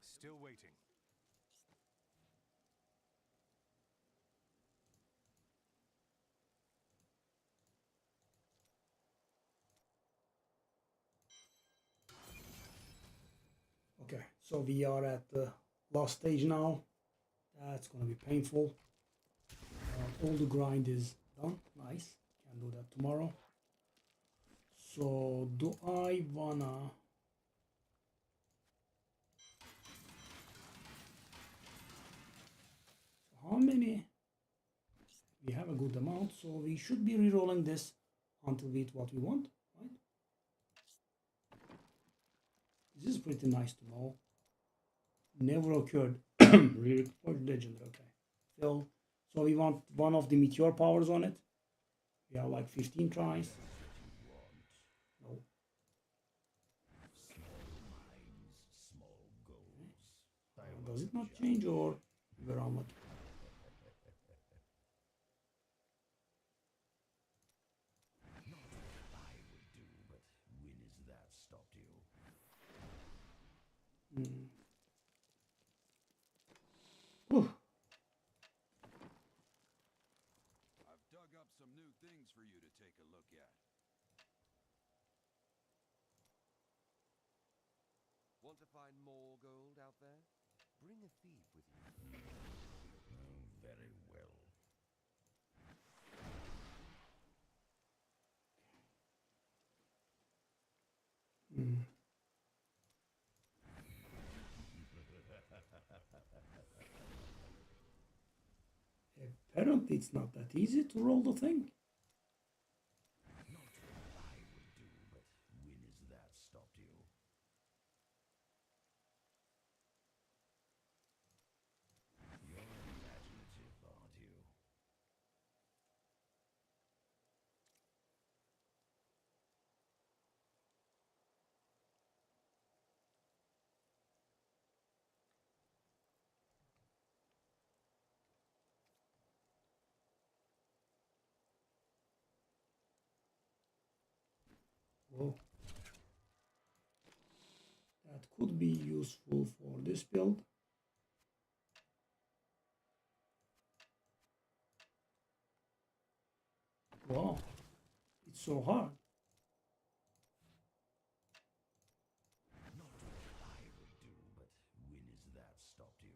Still waiting. Okay, so we are at the last stage now. That's gonna be painful. All the grind is done. Nice. Can do that tomorrow. So do I wanna? How many? We have a good amount, so we should be re-rolling this until we hit what we want, right? This is pretty nice to know. Never occurred. Re-record legendary. Okay. So we want one of the meteor powers on it. We have like 15 tries. No. Does it not change or we're unlucky? Whew. I've dug up some new things for you to take a look at. Want to find more gold out there? Bring a thief with you. Very well. Apparently it's not that easy to roll the thing. Not what I would do, but when is that stopped you? You're imaginative, aren't you? Whoa. That could be useful for this build. Wow, it's so hard. Not what I would do, but when is that stopped you?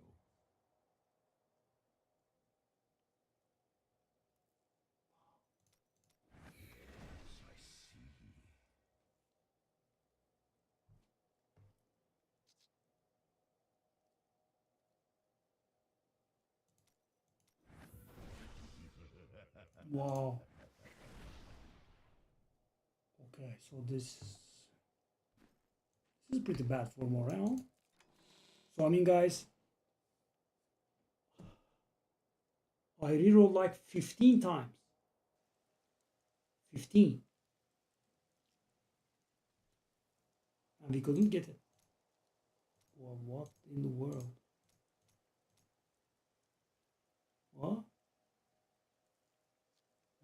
Yes, I see. Wow. Okay, so this is pretty bad for morale. So I mean, guys, I rerolled like 15 times. 15. And we couldn't get it. Well, what in the world? What?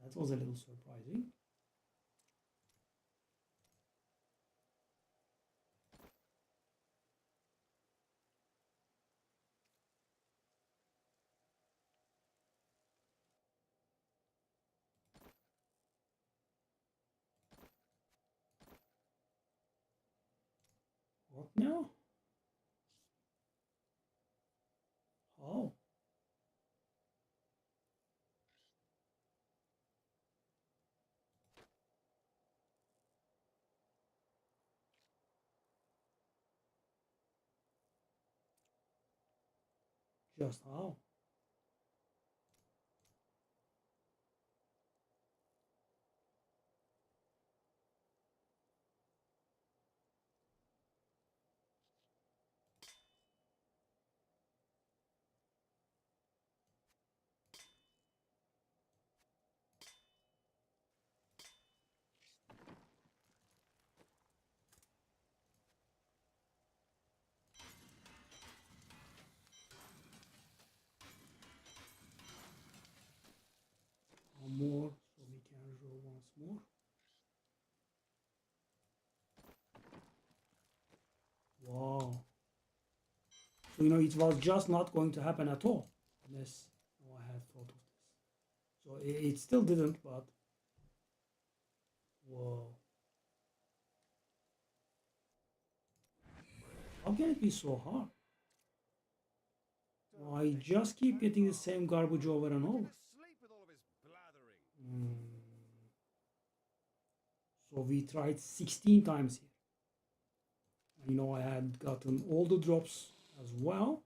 That was a little surprising. What now? How? Just how? One more, so we can roll once more. Wow. So, you know, it was just not going to happen at all. Unless I had thought of this. So it still didn't, but... Whoa. How can it be so hard? I just keep getting the same garbage over and over. Sleep with all of his blathering. So we tried 16 times here. You know, I had gotten all the drops as well.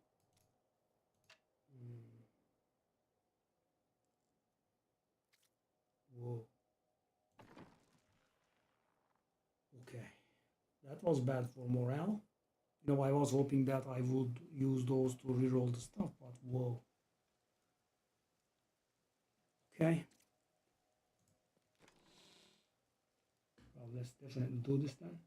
Whoa. Okay. That was bad for morale. You know, I was hoping that I would use those to reroll the stuff, but whoa. Okay. Well, let's definitely do this then.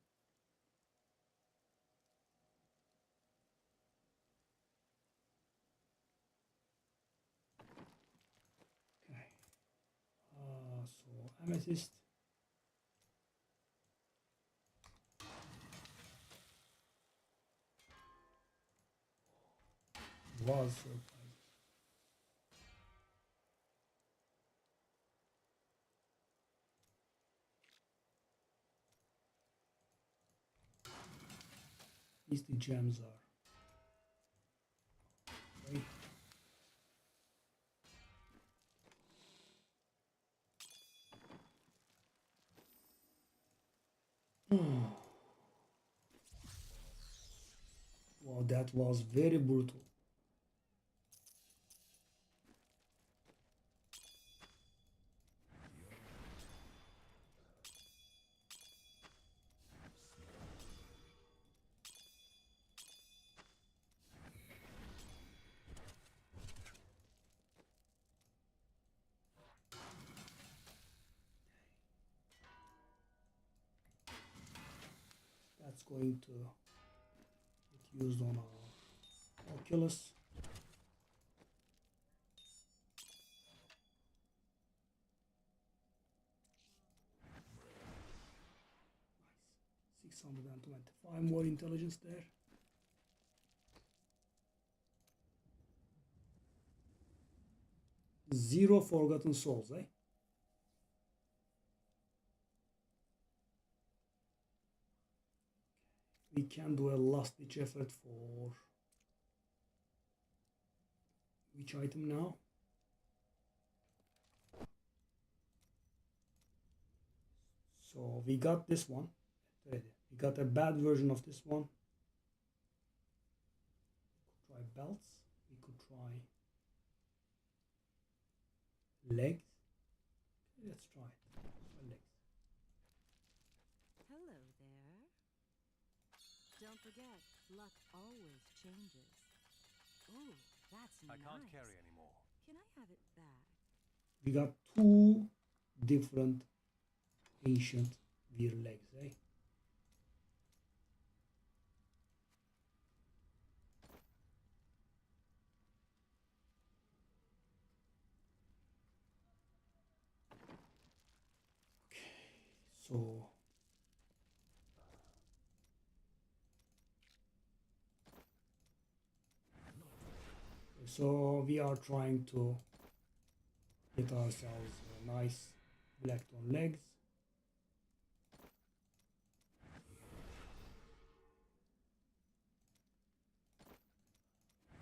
Okay. So amethyst. Was surprising. At least the gems are. Okay. Wow, that was very brutal. That's going to get used on our Oculus. Nice. 625 more intelligence there. Zero forgotten souls, eh? We can do a last ditch effort for which item now? So we got this one. We got a bad version of this one. We could try belts. We could try legs. Let's try it. Try legs. Hello there. Don't forget, luck always changes. Oh, that's I nice. can't carry anymore. Can I have it back? We got two different ancient veer legs, eh? So we are trying to get ourselves nice blackstone legs.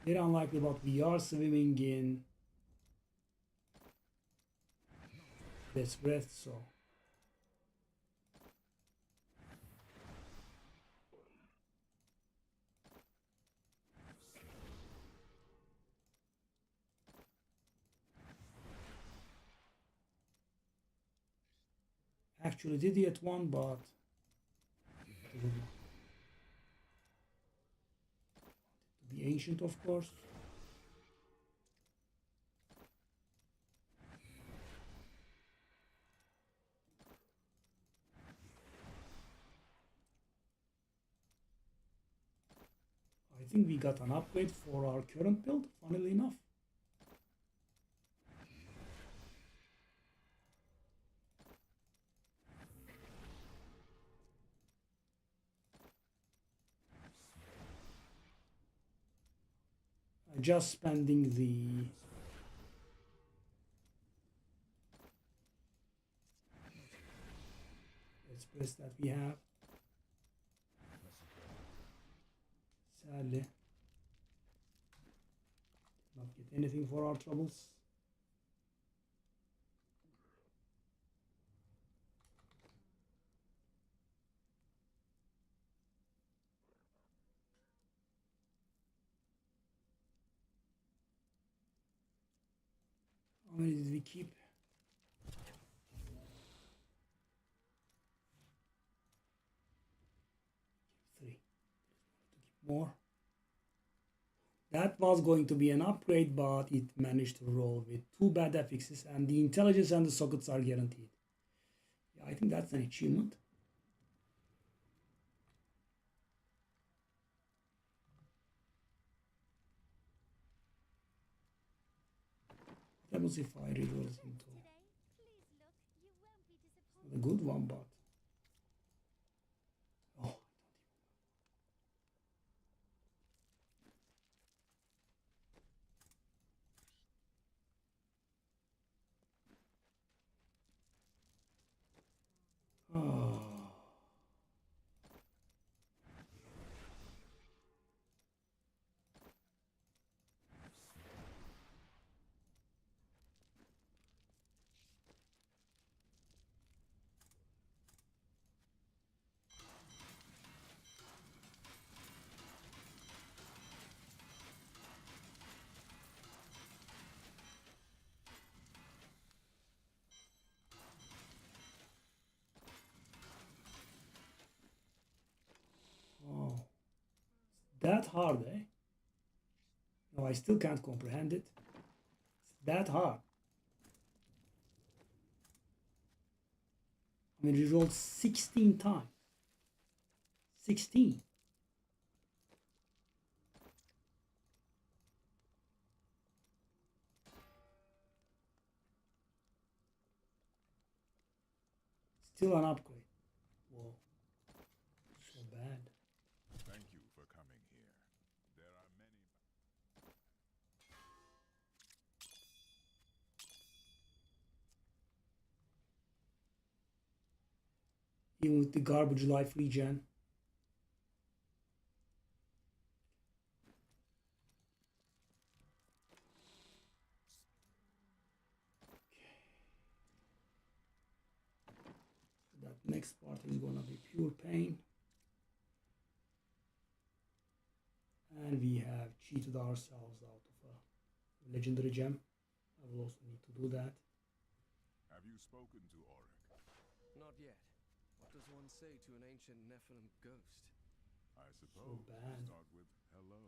Very unlikely, but we are swimming in this breath, so actually did get one, but to be ancient, of course. I think we got an upgrade for our current build, funnily enough. Just spending the express that we have. Sadly. Not get anything for our troubles. How many did we keep? 3. More. That was going to be an upgrade, but it managed to roll with 2 bad affixes, and the intelligence and the sockets are guaranteed. Yeah, I think that's an achievement. That was if I rerolls into a good one, but oh, oh. Oh, that hard, eh? No, I still can't comprehend it. It's that hard. I mean, we rolled 16 times. 16. Still an upgrade. Whoa. So bad. Thank you for coming here. There are many. Even with the garbage life regen. So that next part is gonna be pure pain. And we have cheated ourselves out of a legendary gem. I will also need to do that. Have you spoken to Auric? Not yet. What does one say to an ancient Nephilim ghost? I suppose bad. start with hello.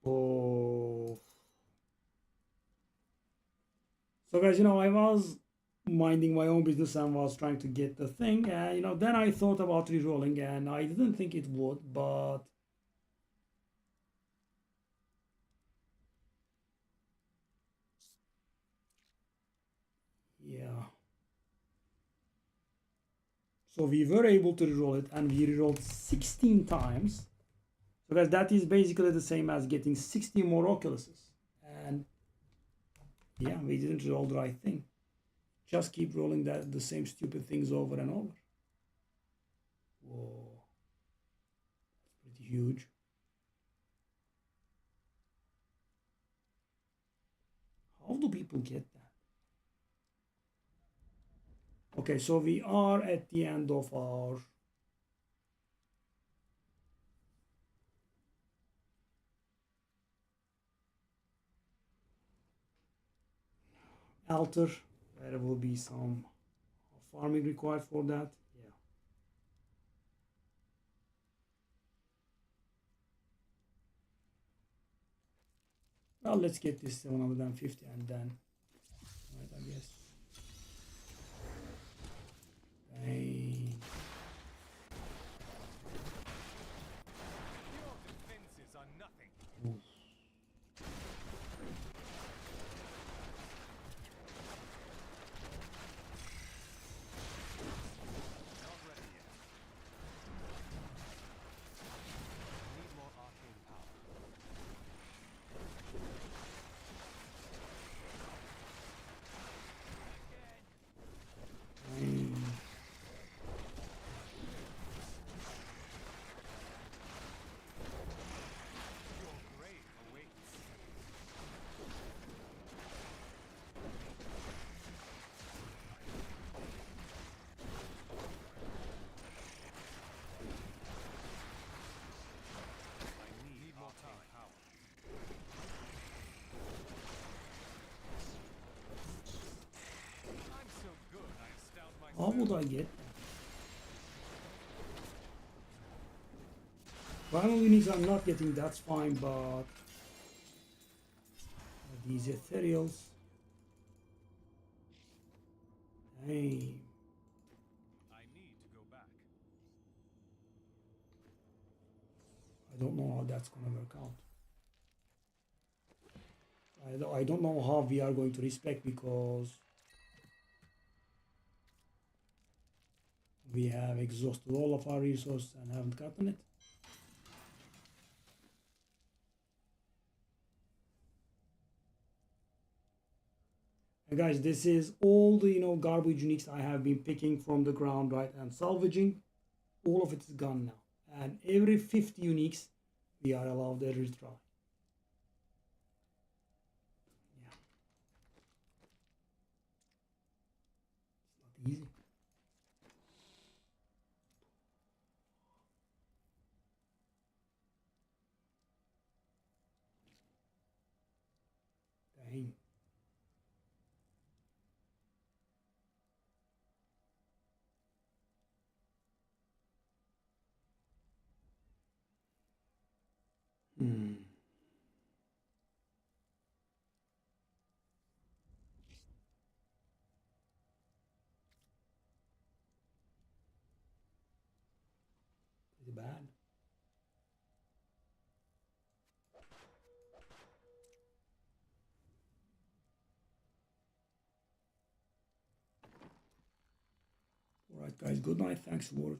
Oh. So guys, I was minding my own business and was trying to get the thing, and then I thought about re-rolling, and I didn't think it would, but yeah. So we were able to re-roll it, and we re-rolled 16 times. So guys, that is basically the same as getting 60 more Oculuses. And yeah, we didn't roll the right thing. Just keep rolling the same stupid things over and over. Whoa. That's pretty huge. How do people get that? Okay, so we are at the end of our altar. There will be some farming required for that. Yeah. Well, let's get this 750 and then, right, I guess. Dang. Your defenses are nothing. Oof. would I get? Primal units I'm not getting, that's fine, but these ethereals. Hey. I need to go back. I don't know how that's gonna work out. I don't know how we are going to respect because we have exhausted all of our resources and haven't gotten it. And guys, this is all the garbage uniques I have been picking from the ground, right, and salvaging. All of it is gone now, and every 50 uniques we are allowed a retry. Yeah, it's not easy. Dang. Hmm. Pretty bad. All right, guys. Good night. Thanks for